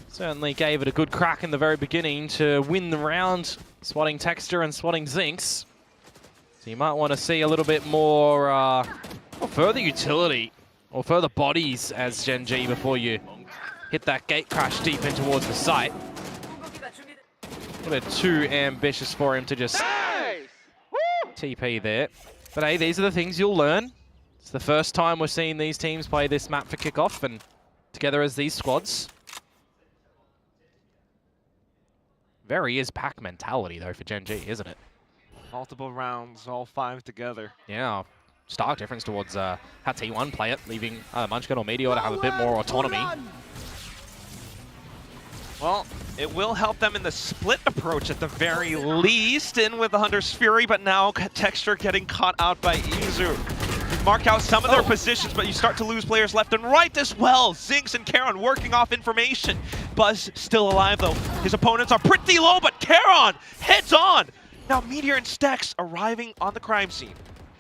certainly gave it a good crack in the very beginning to win the round, swatting Texture and swatting Zinx. So you might want to see a little bit more further utility or further bodies as Gen.G before you hit that gate crash deep in towards the site. A bit too ambitious for him to just TP there. But hey, these are the things you'll learn. It's the first time we're seeing these teams play this map for Kickoff and together as these squads. Very is pack mentality though for Gen.G, isn't it? Multiple rounds, all 5 together. Yeah, stark difference towards how T1 play it, leaving Munchkin or Meteor to have a bit more autonomy. Well, it will help them in the split approach at the very least, in with the Hunter's Fury, but now Texture getting caught out by Izu. You mark out some of their positions, but you start to lose players left and right as well. Zinx and Charon working off information. Buzz still alive though. His opponents are pretty low, but Charon heads on. Now Meteor and Stax arriving on the crime scene.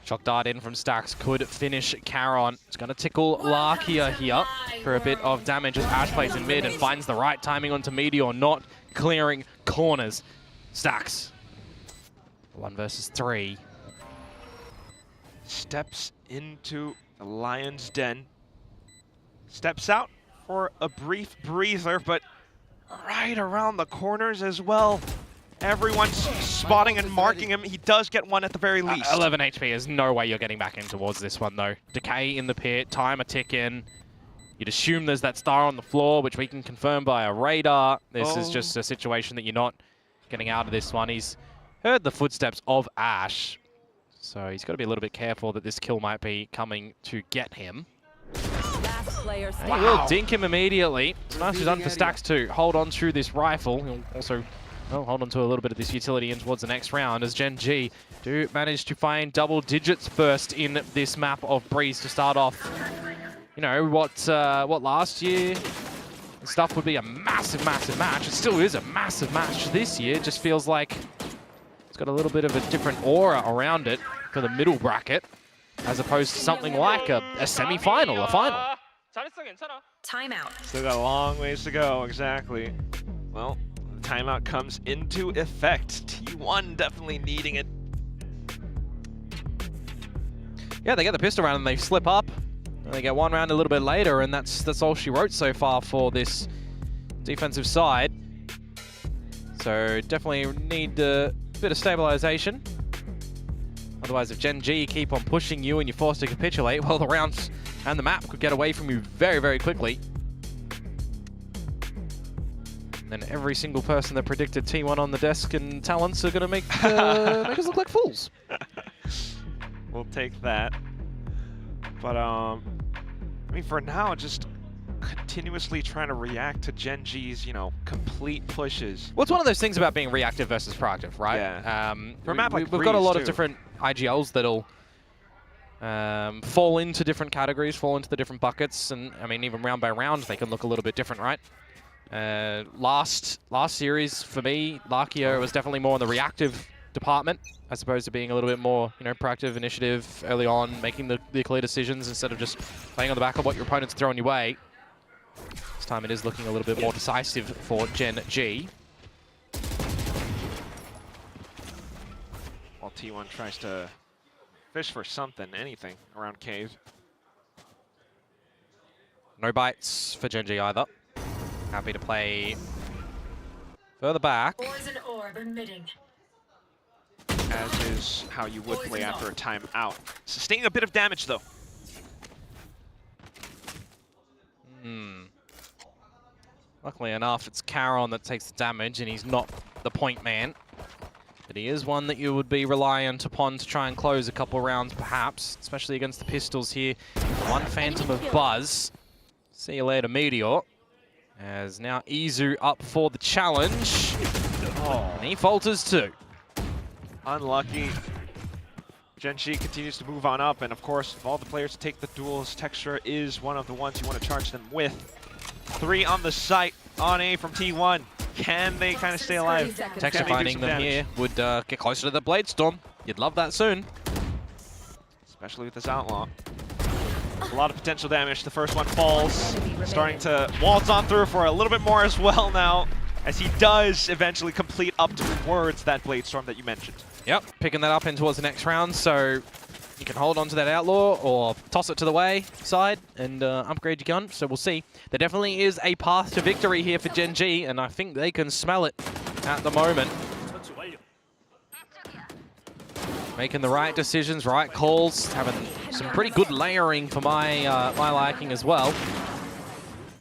Shock dart in from Stax could finish Charon. It's going to tickle Lakia here for a bit of damage as Ash plays in mid and finds the right timing onto Meteor, not clearing corners. Stax, 1 versus 3. Steps into the Lion's Den. Steps out for a brief breather, but right around the corners as well. Everyone's spotting and marking him. He does get one at the very least. 11 HP. There's no way you're getting back in towards this one, though. Decay in the pit, timer ticking. You'd assume there's that star on the floor, which we can confirm by a radar. This is just a situation that you're not getting out of this one. He's heard the footsteps of Ash, so he's got to be a little bit careful that this kill might be coming to get him. He will dink him immediately. It's nicely done for Stax to hold on to this rifle. He'll also hold on to a little bit of this utility in towards the next round as Gen.G do manage to find double digits first in this map of Breeze to start off. You know, what last year stuff would be a massive, massive match. It still is a massive match this year. It just feels like it's got a little bit of a different aura around it for the middle bracket as opposed to something like a semi-final, a final. Timeout. Still got a long ways to go, exactly. Well, the timeout comes into effect. T1 definitely needing it. Yeah, they get the pistol round and they slip up. And they get one round a little bit later, and that's all she wrote so far for this defensive side. So definitely need a bit of stabilization. Otherwise, if Gen.G keep on pushing you and you're forced to capitulate, well, the rounds and the map could get away from you very, very quickly. And then every single person that predicted T1 on the desk and talents are going to make us look like fools. We'll take that. But, I mean, for now, just continuously trying to react to Gen.G's, complete pushes. Well, it's one of those things about being reactive versus proactive, right? Yeah. For a map like we've got a lot Breeze, of different IGLs that'll fall into different categories, fall into the different buckets, and I mean, even round by round, they can look a little bit different, right? Last series, for me, Lakia was definitely more in the reactive department, as opposed to being a little bit more, proactive initiative early on, making the clear decisions instead of just playing on the back of what your opponent's throwing your way. This time it is looking a little bit more decisive for Gen.G. While T1 tries to fish for something, anything around cave. No bites for Gen.G either. Happy to play further back. Poison orb emitting. As is how you would play after a timeout. Sustaining a bit of damage, though. Luckily enough, it's Charon that takes the damage, and he's not the point man. But he is one that you would be reliant upon to try and close a couple rounds, perhaps, especially against the pistols here. One Phantom of Buzz. See you later, Meteor. As now Izu up for the challenge. And he falters too. Unlucky. Gen.G continues to move on up, and of course, of all the players to take the duels, Texture is one of the ones you want to charge them with. 3 on the site, on A from T1. Can they kind of stay alive? Texture finding them here would get closer to the Blade Storm. You'd love that soon. Especially with this Outlaw. A lot of potential damage. The first one falls. Starting to waltz on through for a little bit more as well now, as he does eventually complete up towards that Blade Storm that you mentioned. Yep, picking that up in towards the next round. So You can hold on to that Outlaw or toss it to the way side and upgrade your gun, so we'll see. There definitely is a path to victory here for Gen.G, and I think they can smell it at the moment. Making the right decisions, right calls, having some pretty good layering for my my liking as well.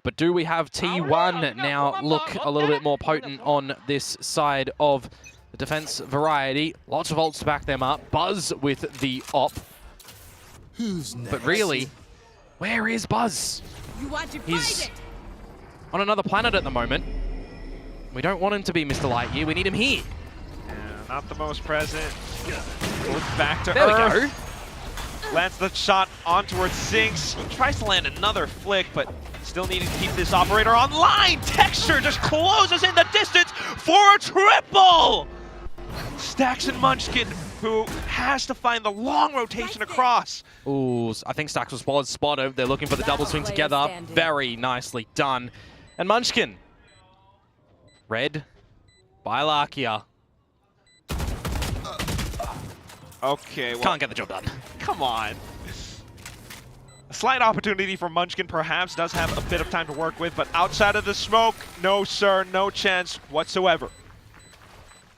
But do we have T1 now look a little bit more potent on this side of the defense variety? Lots of ults to back them up. Buzz with the op. Who's next? But really, where is Buzz? He's on another planet at the moment. We don't want him to be Mr. Lightyear. We need him here. Yeah, not the most present. Goes back to There Earth. we go. Lands the shot on towards Zinx. He tries to land another flick, but still needing to keep this operator online. Texture just closes in the distance for a triple. Stacks and Munchkin, who has to find the long rotation across. Ooh, I think Stacks was spotted. They're looking for the double swing together. Very nicely done. And Munchkin. Red. Bilarkia. Okay, well, Can't get the job done. Come on. A slight opportunity for Munchkin perhaps, does have a bit of time to work with, but outside of the smoke, no sir, no chance whatsoever.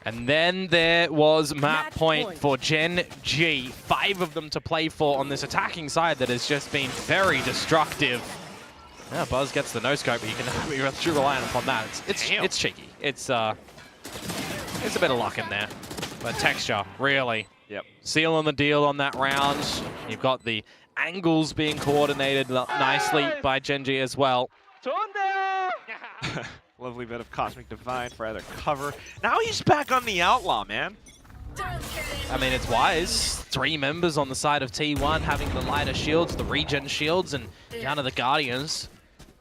And then there was map point for Gen.G. 5 of them to play for on this attacking side that has just been very destructive. Yeah, Buzz gets the no-scope, but you can be too reliant upon that. It's cheeky. It's a bit of luck in there. But Texture, really. Yep. Sealing the deal on that round. You've got the angles being coordinated nicely by Gen.G as well. Lovely bit of Cosmic Divine for either cover. Now he's back on the Outlaw, man. I mean, it's wise. 3 members on the side of T1 having the lighter shields, the regen shields, and down to the Guardians.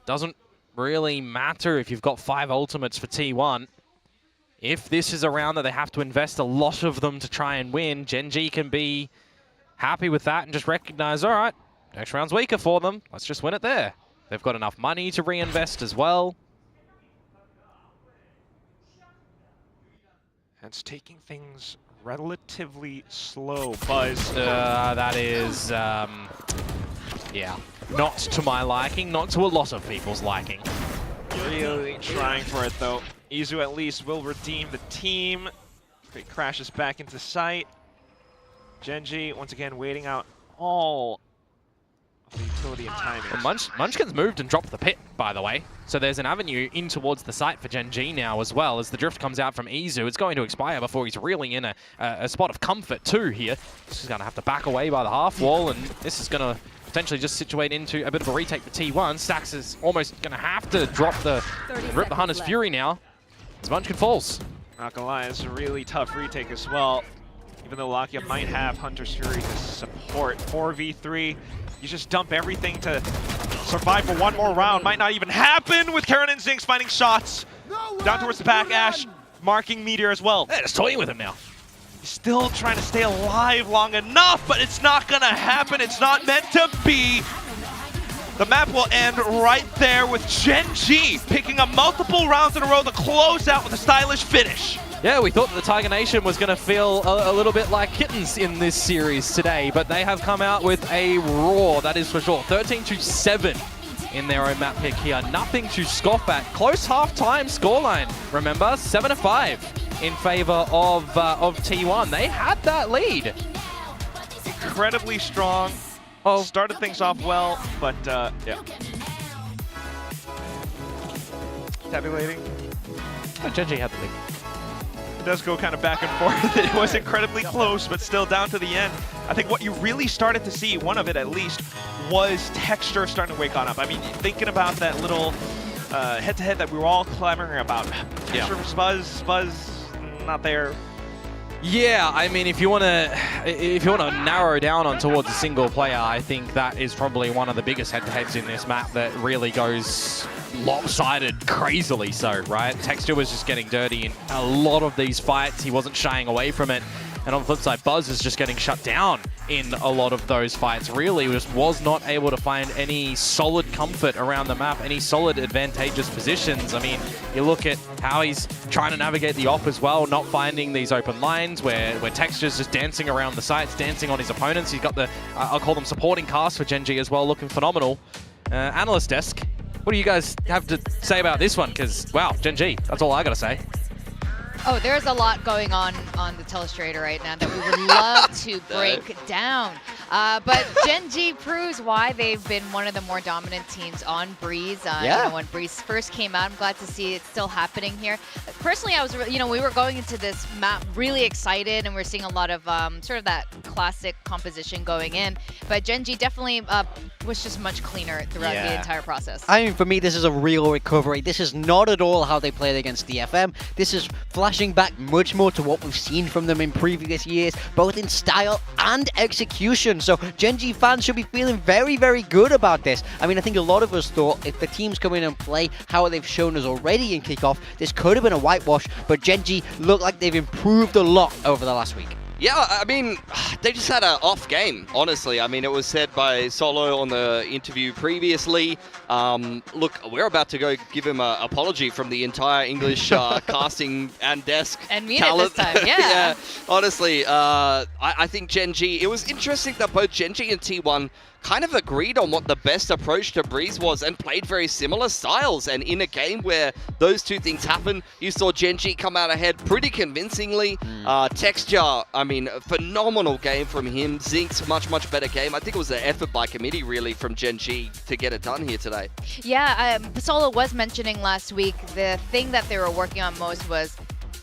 Doesn't really matter if you've got 5 ultimates for T1. If this is a round that they have to invest a lot of them to try and win, Gen.G can be happy with that and just recognize, all right, next round's weaker for them. Let's just win it there. They've got enough money to reinvest as well. It's taking things relatively slow. Buzz. That is, yeah, not to my liking, not to a lot of people's liking. Really trying for it, though. Izu at least will redeem the team. It crashes back into sight. Gen.G once again waiting out all of the utility and timing. Well, Munchkin's moved and dropped the pit, by the way. So there's an avenue in towards the site for Gen.G now as well. As the drift comes out from Izu, it's going to expire before he's really in a spot of comfort too here. He's going to have to back away by the half wall, and this is going to potentially just situate into a bit of a retake for T1. Stacks is almost going to have to rip the Hunter's Fury now, as Munchkin falls. Not gonna lie, it's a really tough retake as well. Even though Lakia might have Hunter's Fury to support. 4v3, you just dump everything to survive for one more round. Might not even happen with Karen and Zinx finding shots. Down towards the back, Ash marking Meteor as well. Yeah, just toying with him now. He's still trying to stay alive long enough, but it's not gonna happen. It's not meant to be. The map will end right there with Gen.G picking up multiple rounds in a row to close out with a stylish finish. Yeah, we thought that the Tiger Nation was going to feel a little bit like kittens in this series today, but they have come out with a roar, that is for sure. 13-7 in their own map pick here. Nothing to scoff at. Close half-time scoreline, remember? 7-5 in favor of T1. They had that lead. Incredibly strong. Started things off well, but yeah. Tabulating. Gen.G had the lead. It does go kind of back and forth. It was incredibly close, but still down to the end. I think what you really started to see, one of it at least, was Texture starting to wake on up. I mean, thinking about that little head-to-head that we were all clamoring about. Texture versus Buzz, not there. Yeah, I mean, if you want to narrow down on towards a single player, I think that is probably one of the biggest head-to-heads in this map that really goes lopsided, crazily so, right? Texture was just getting dirty in a lot of these fights. He wasn't shying away from it. And on the flip side, Buzz is just getting shut down in a lot of those fights. Really just was not able to find any solid comfort around the map, any solid advantageous positions. I mean, you look at how he's trying to navigate the op as well, not finding these open lines where Texture's just dancing around the sites, dancing on his opponents. He's got the, I'll call them supporting cast for Gen.G as well, looking phenomenal. Analyst desk, what do you guys have to say about this one? Because, wow, Gen.G, that's all I got to say. Oh, there's a lot going on the Telestrator right now that we would love to break down. But Gen.G proves why they've been one of the more dominant teams on Breeze. You know, when Breeze first came out, I'm glad to see it's still happening here. Personally, I was, we were going into this map really excited, and we're seeing a lot of sort of that classic composition going in. But Gen.G definitely was just much cleaner throughout the entire process. I mean, for me, this is a real recovery. This is not at all how they played against DFM. This is flashing back much more to what we've seen from them in previous years, both in style and execution. So Gen.G fans should be feeling very, very good about this. I mean, I think a lot of us thought if the teams come in and play how they've shown us already in Kickoff, this could have been a whitewash, but Gen.G look like they've improved a lot over the last week. Yeah, I mean, they just had an off game, honestly. I mean, it was said by Solo on the interview previously. Look, we're about to go give him an apology from the entire English casting and desk and mean talent. It this time, yeah. Honestly, I think Gen.G, it was interesting that both Gen.G and T1 kind of agreed on what the best approach to Breeze was and played very similar styles. And in a game where those two things happen, you saw Gen.G come out ahead pretty convincingly. Texture, I mean, phenomenal game from him. Zinx, much better game. I think it was an effort by committee, really, from Gen.G to get it done here today. Yeah, Solo was mentioning last week the thing that they were working on most was,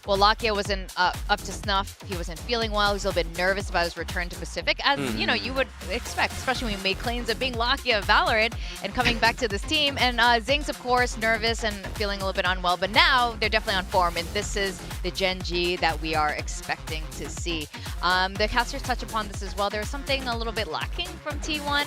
well, Lakia wasn't up to snuff. He wasn't feeling well. He was a little bit nervous about his return to Pacific, as you know, you would expect, especially when he made claims of being Lakia of Valorant and coming back to this team. And Zing's, of course, nervous and feeling a little bit unwell, but now they're definitely on form, and this is the Gen.G that we are expecting to see. The casters touch upon this as well. There was something a little bit lacking from T1.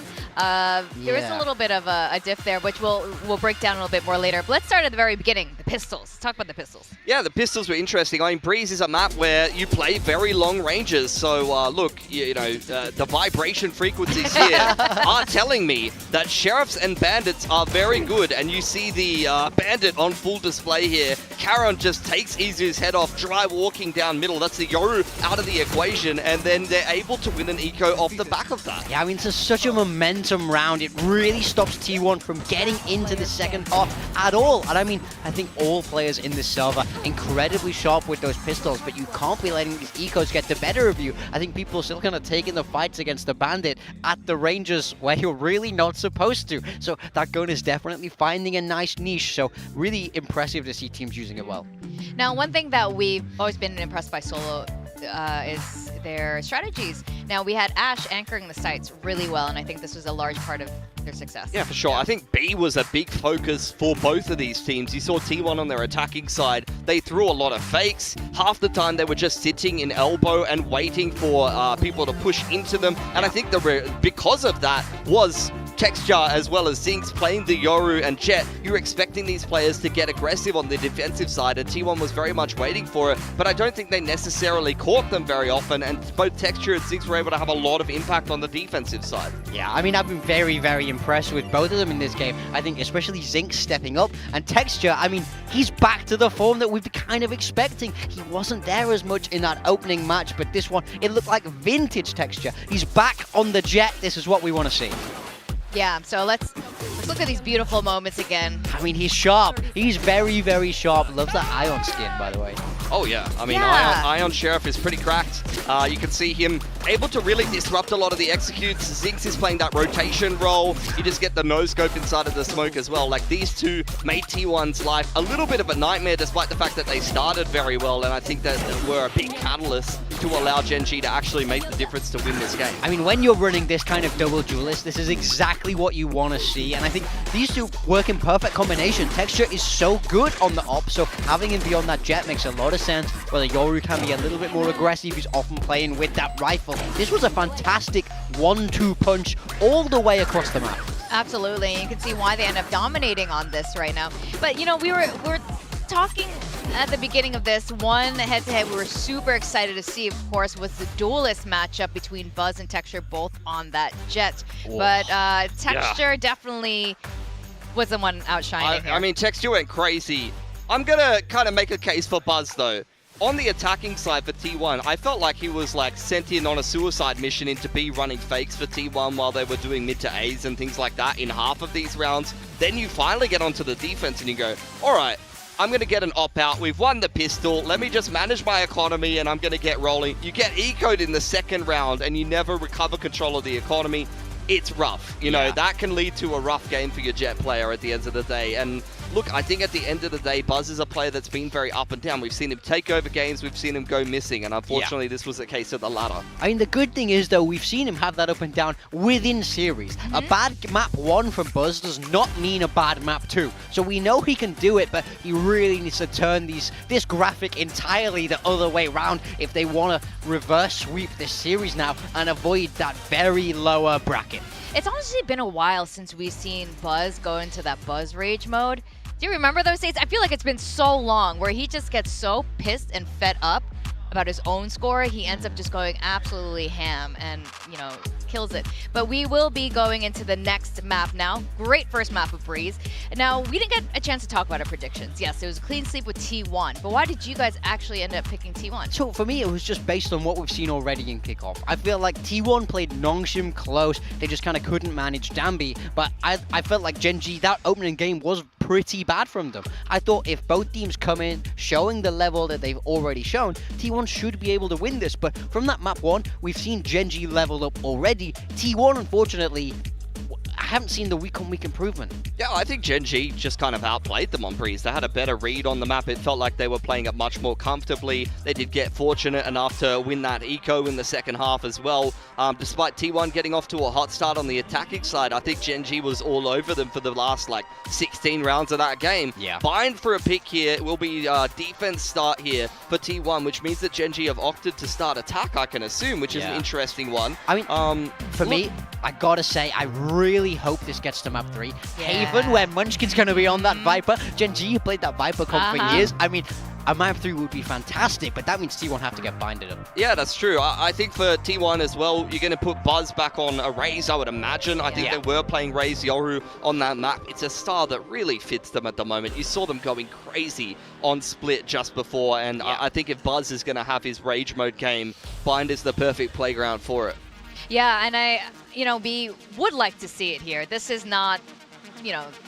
There is a little bit of a diff there, which we'll break down a little bit more later. But let's start at the very beginning, the pistols. Let's talk about the pistols. Yeah, the pistols were interesting. I mean, Breeze is a map where you play very long ranges. So, look, the vibration frequencies here are telling me that Sheriffs and Bandits are very good. And you see the Bandit on full display here. Karon just takes Izu's head off, dry walking down middle. That's the Yoru out of the equation. And then they're able to win an eco off the back of that. Yeah, I mean, it's such a momentum round. It really stops T1 from getting into the second half at all. And I mean, I think all players in this server incredibly sharp with those pistols, but you can't be letting these ecos get the better of you. I think people are still kind of taking the fights against the Bandit at the ranges where you're really not supposed to. So that gun is definitely finding a nice niche. So really impressive to see teams using it well. Now, one thing that we've always been impressed by Solo is their strategies. Now, we had Ash anchoring the sites really well, and I think this was a large part of their success. Yeah, for sure. I think B was a big focus for both of these teams. You saw T1 on their attacking side. They threw a lot of fakes. Half the time, they were just sitting in elbow and waiting for people to push into them. And I think because of that was Texture as well as Zinx playing the Yoru and Jet. You're expecting these players to get aggressive on the defensive side, and T1 was very much waiting for it, but I don't think they necessarily caught them very often, and both Texture and Zinx were able to have a lot of impact on the defensive side. Yeah, I mean, I've been very, very impressed with both of them in this game. I think especially Zinx stepping up, and Texture, I mean, he's back to the form that we've been kind of expecting. He wasn't there as much in that opening match, but this one, it looked like vintage Texture. He's back on the Jet. This is what we want to see. Yeah, so let's look at these beautiful moments again. I mean, he's sharp. He's very, very sharp. Loves that Ion skin, by the way. Oh, yeah. I mean, Ion Sheriff is pretty cracked. You can see him able to really disrupt a lot of the executes. Zinx is playing that rotation role. You just get the no-scope inside of the smoke as well. Like, these two made T1's life a little bit of a nightmare, despite the fact that they started very well, and I think that were a big catalyst to allow Gen.G to actually make the difference to win this game. I mean, when you're running this kind of double duelist, this is exactly what you want to see, and I think these two work in perfect combination. Texture is so good on the op, so having him beyond that Jet makes a lot of sense. Whether Yoru can be a little bit more aggressive, he's often playing with that rifle. This was a fantastic 1-2 punch all the way across the map. Absolutely, you can see why they end up dominating on this right now. But you know, we're talking at the beginning of this one head-to-head we were super excited to see, of course, was the duelist matchup between Buzz and Texture, both on that Jet. Oh. But Texture definitely was the one outshining here. I mean, Texture went crazy. I'm going to kind of make a case for Buzz, though. On the attacking side for T1, I felt like he was like sent in on a suicide mission into B running fakes for T1 while they were doing mid to A's and things like that in half of these rounds. Then you finally get onto the defense and you go, all right, I'm going to get an op-out. We've won the pistol. Let me just manage my economy and I'm going to get rolling. You get eco'd in the second round and you never recover control of the economy. It's rough. You know, that can lead to a rough game for your Jet player at the end of the day. And look, I think at the end of the day, Buzz is a player that's been very up and down. We've seen him take over games. We've seen him go missing. And unfortunately, this was a case of the latter. I mean, the good thing is, though, we've seen him have that up and down within series. A bad map 1 from Buzz does not mean a bad map 2. So we know he can do it, but he really needs to turn this graphic entirely the other way around if they want to reverse sweep this series now and avoid that very lower bracket. It's honestly been a while since we've seen Buzz go into that Buzz Rage mode. Do you remember those days? I feel like it's been so long where he just gets so pissed and fed up about his own score, he ends up just going absolutely ham and, you know, kills it. But we will be going into the next map now. Great first map of Breeze. Now, we didn't get a chance to talk about our predictions. Yes, it was a clean sweep with T1, but why did you guys actually end up picking T1? So for me, it was just based on what we've seen already in Kickoff. I feel like T1 played Nongshim close. They just kind of couldn't manage Danby, but I felt like Gen.G, that opening game was pretty bad from them. I thought if both teams come in showing the level that they've already shown, T1 should be able to win this. But from that map 1, we've seen Gen.G level up already. T1, unfortunately, I haven't seen the week-on-week improvement. Yeah, I think Gen.G just kind of outplayed them on Breeze. They had a better read on the map. It felt like they were playing it much more comfortably. They did get fortunate enough to win that eco in the second half as well. Despite T1 getting off to a hot start on the attacking side, I think Gen.G was all over them for the last, 16 rounds of that game. Yeah. Bind for a pick here. It will be defense start here for T1, which means that Gen.G have opted to start attack, I can assume, which is an interesting one. I mean, for me, I gotta say, I really hope this gets to map 3. Haven, where Munchkin's gonna be on that Viper. Gen.G played that Viper comp for years. I mean, a map 3 would be fantastic, but that means T1 have to get binded up. Yeah, that's true. I think for T1 as well, you're going to put Buzz back on a Raze, I would imagine. I think they were playing Raze Yoru on that map. It's a style that really fits them at the moment. You saw them going crazy on Split just before, and I think if Buzz is going to have his Rage mode game, Bind is the perfect playground for it. Yeah, and we would like to see it here. This is not,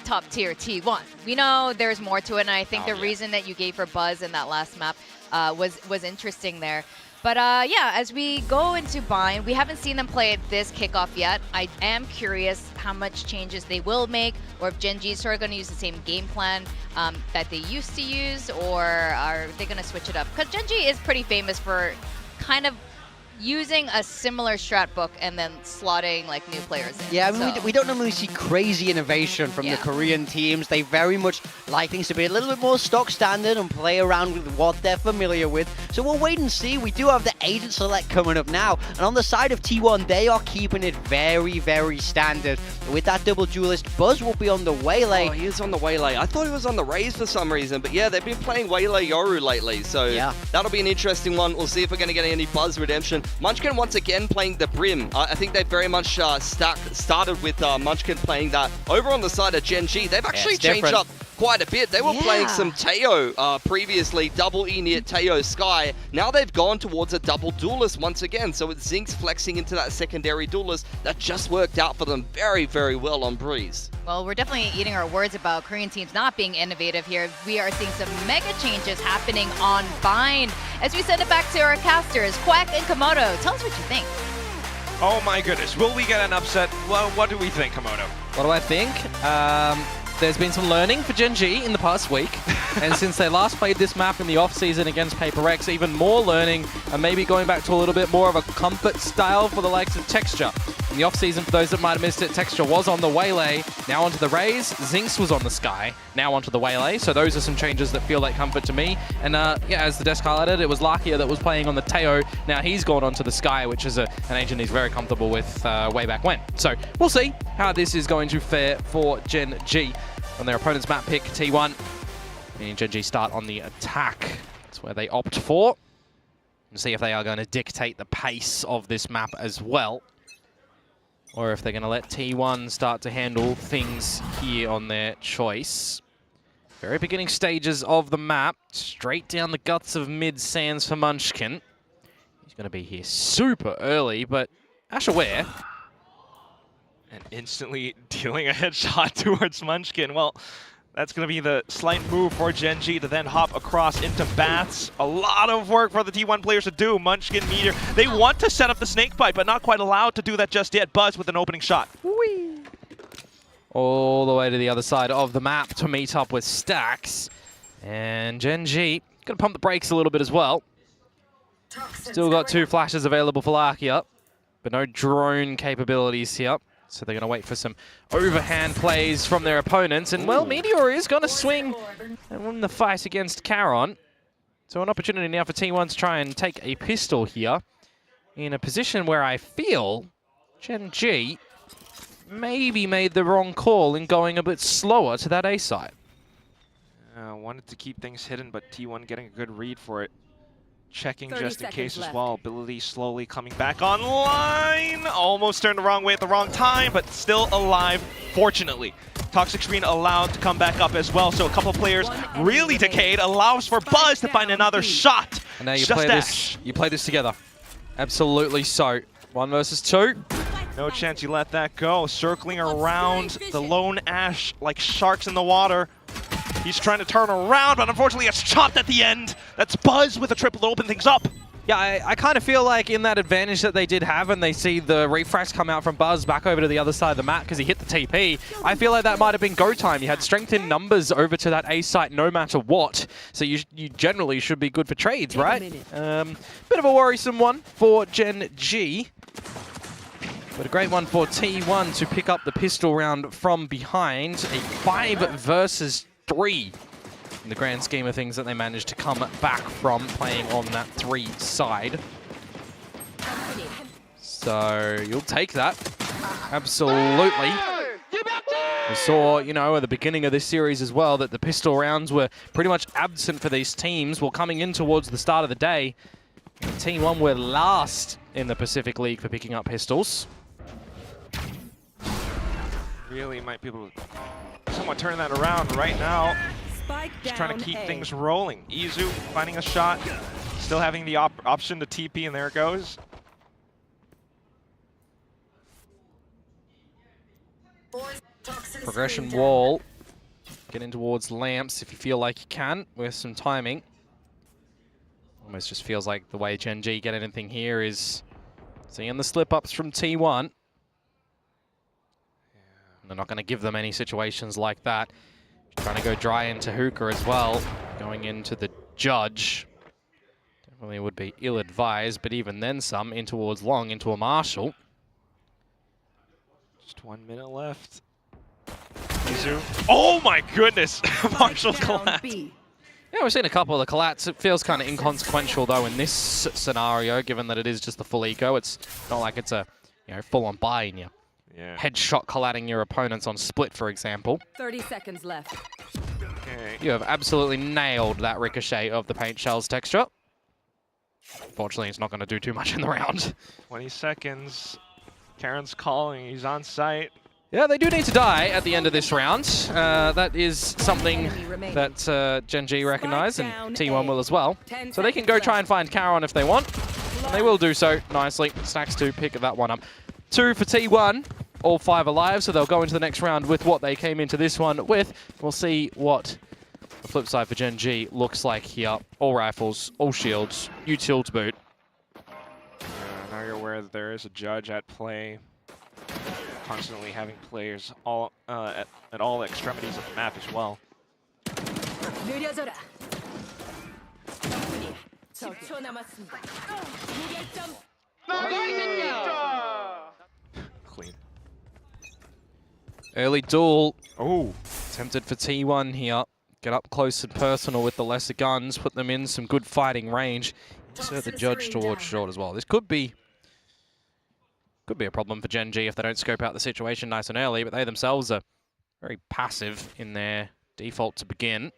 top tier T1. We know there's more to it, and I think the reason that you gave for Buzz in that last map was interesting there. But as we go into Bind, we haven't seen them play at this Kickoff yet. I am curious how much changes they will make, or if Gen.G is sort of going to use the same game plan that they used to use, or are they going to switch it up? Because Gen.G is pretty famous for kind of using a similar strat book and then slotting new players in. Yeah, I mean, we don't normally see crazy innovation from the Korean teams. They very much like things to be a little bit more stock standard and play around with what they're familiar with. So we'll wait and see. We do have the Agent Select coming up now. And on the side of T1, they are keeping it very, very standard. With that double duelist, Buzz will be on the Waylay. Oh, he is on the Waylay. I thought he was on the Raze for some reason. But yeah, they've been playing Waylay Yoru lately. So that'll be an interesting one. We'll see if we're going to get any Buzz redemption. Munchkin once again playing the Brim. I think they very much started with Munchkin playing that. Over on the side of Gen.G, they've actually changed up quite a bit. They were playing some Teo previously, double E near Teo Sky. Now they've gone towards a double duelist once again. So it's Zinx flexing into that secondary duelist. That just worked out for them very, very well on Breeze. Well, we're definitely eating our words about Korean teams not being innovative here. We are seeing some mega changes happening on Bind. As we send it back to our casters, Quack and Komodo, tell us what you think. Oh my goodness, will we get an upset? Well, what do we think, Komodo? What do I think? There's been some learning for Gen.G in the past week, and since they last played this map in the off-season against Paper X, even more learning, and maybe going back to a little bit more of a comfort style for the likes of Texture. In the off-season, for those that might have missed it, Texture was on the Waylay, now onto the Raze. Zinx was on the Sky, now onto the Waylay. So those are some changes that feel like comfort to me. And as the desk highlighted, it was Lakia that was playing on the Teo. Now he's gone onto the Sky, which is an agent he's very comfortable with way back when. So we'll see how this is going to fare for Gen.G on their opponent's map pick, T1. Meaning Gen.G start on the attack. That's where they opt for. And see if they are going to dictate the pace of this map as well. Or if they're going to let T1 start to handle things here on their choice. Very beginning stages of the map. Straight down the guts of mid sands for Munchkin. He's going to be here super early, but Ash aware. And instantly dealing a headshot towards Munchkin. Well, that's going to be the slight move for Gen.G to then hop across into Bats. A lot of work for the T1 players to do. Munchkin, Meteor. They want to set up the snake bite, but not quite allowed to do that just yet. Buzz with an opening shot. Whee! All the way to the other side of the map to meet up with Stacks. And Gen.G going to pump the brakes a little bit as well. Still got 2 flashes available for Lakia, but no drone capabilities here. So they're going to wait for some overhand plays from their opponents. And, well, Meteor is going to swing and win the fight against Charon. So an opportunity now for T1 to try and take a pistol here in a position where I feel Gen.G maybe made the wrong call in going a bit slower to that A side. Wanted to keep things hidden, but T1 getting a good read for it. Checking just in case as well. Ability slowly coming back online. Almost turned the wrong way at the wrong time, but still alive, fortunately. Toxic Screen allowed to come back up as well, so a couple of players really decayed. Allows for Buzz to find another shot. And now you play this. You play this together. Absolutely so. 1 versus 2. No chance you let that go. Circling around the lone Ash like sharks in the water. He's trying to turn around, but unfortunately it's chopped at the end. That's Buzz with a triple to open things up. Yeah, I kind of feel like in that advantage that they did have, and they see the refrax come out from Buzz back over to the other side of the map because he hit the TP, I feel like that might have been go time. You had strength in numbers over to that A site no matter what, so you generally should be good for trades, right? Bit of a worrisome one for Gen.G, but a great one for T1 to pick up the pistol round from behind. A 5 versus 3 in the grand scheme of things that they managed to come back from playing on that 3 side. So you'll take that. Absolutely. We saw, you know, at the beginning of this series as well that the pistol rounds were pretty much absent for these teams. Well, coming in towards the start of the day, T1 were last in the Pacific League for picking up pistols. Really might be able to somewhat turn that around right now. Just trying to keep things rolling. Izu finding a shot, still having the option to TP, and there it goes. Progression wall. Get in towards lamps if you feel like you can with some timing. Almost just feels like the way Gen.G get anything here is seeing the slip-ups from T1. And they're not going to give them any situations like that. Trying to go dry into Hookah as well, going into the Judge. Definitely would be ill-advised, but even then some, in towards Long, into a Marshall. Just 1 minute left. Izu. Oh my goodness! Marshall collapse. Yeah, we've seen a couple of the collapse. It feels kind of inconsequential though in this scenario, given that it is just the full eco. It's not like it's a full-on buy in you. Yeah. Headshot collating your opponents on split, for example. 30 seconds left. Okay. You have absolutely nailed that ricochet of the paint shell's texture. Fortunately, it's not going to do too much in the round. 20 seconds. Karen's calling. He's on site. Yeah, they do need to die at the end of this round. That is something that Gen.G recognize, and T1 will as well. So they can go try and find Charon if they want. And they will do so nicely. Stacks to pick that one up. 2 for T1. All 5 alive, so they'll go into the next round with what they came into this one with. We'll see what the flip side for Gen.G looks like here. All rifles, all shields, util to boot. Now you're aware that there is a judge at play. Constantly having players all at all extremities of the map as well. Clean. Early duel. Oh, tempted for T1 here. Get up close and personal with the lesser guns. Put them in some good fighting range. Insert the Judge towards short as well. This could be a problem for Gen.G if they don't scope out the situation nice and early, but they themselves are very passive in their default to begin.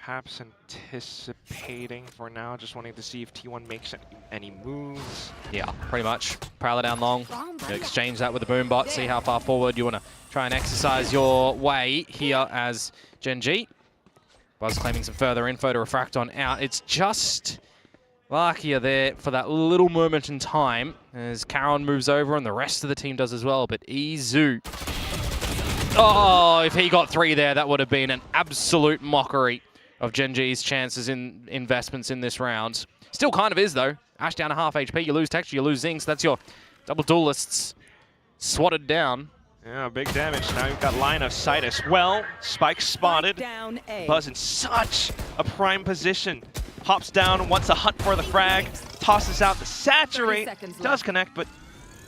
Perhaps anticipating for now, just wanting to see if T1 makes any moves. Yeah, pretty much. Prowler down long. You exchange that with the boom bot, see how far forward you want to try and exercise your way here as Gen.G. Buzz claiming some further info to refract on out. It's just Lakia there for that little moment in time as Karon moves over and the rest of the team does as well. But Izu, oh, if he got 3 there, that would have been an absolute mockery of Gen.G's chances in investments in this round. Still kind of is, though. Ash down to half HP, you lose Texture, you lose Zing, so that's your double duelists swatted down. Yeah, big damage. Now you've got line of sight as well. Spike spotted. Down A. Buzz in such a prime position. Hops down, wants to hunt for the frag, tosses out the saturate, does connect, but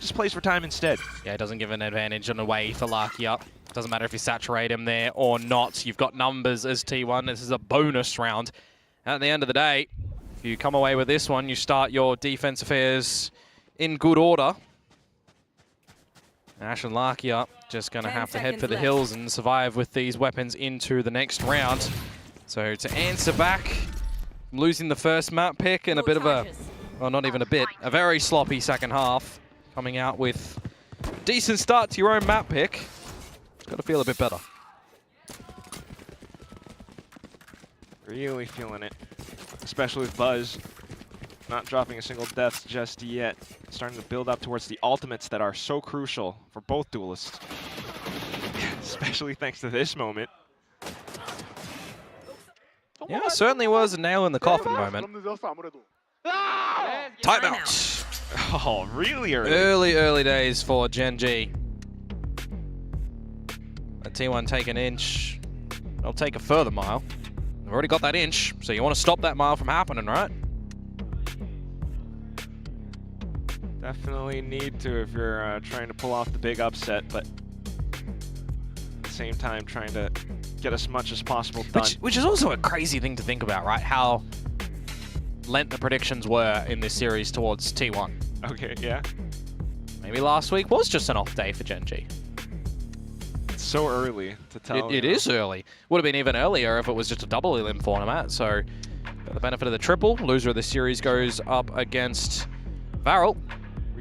just plays for time instead. Yeah, it doesn't give an advantage on the way for Lakia. Doesn't matter if you saturate him there or not. You've got numbers as T1. This is a bonus round. At the end of the day, if you come away with this one, you start your defense affairs in good order. Ash and Lakia just going to have to head for the hills and survive with these weapons into the next round. So to answer back, losing the first map pick and a bit of a, well, not even a bit, a very sloppy second half, coming out with a decent start to your own map pick. Got to feel a bit better. Really feeling it, especially with Buzz not dropping a single death just yet. Starting to build up towards the ultimates that are so crucial for both duelists. Especially thanks to this moment. Yeah, it certainly was a nail in the coffin moment. Timeout. Oh, really early. Early days for Gen.G. Let T1 take an inch. They'll take a further mile. They've already got that inch, so you want to stop that mile from happening, right? Definitely need to if you're trying to pull off the big upset, but at the same time trying to get as much as possible done. Which is also a crazy thing to think about, right? How lent the predictions were in this series towards T1. Okay, yeah. Maybe last week was just an off day for Gen.G. It's so early to tell. It is early. Would have been even earlier if it was just a double elim format. So, got the benefit of the triple. Loser of the series goes up against Varrel.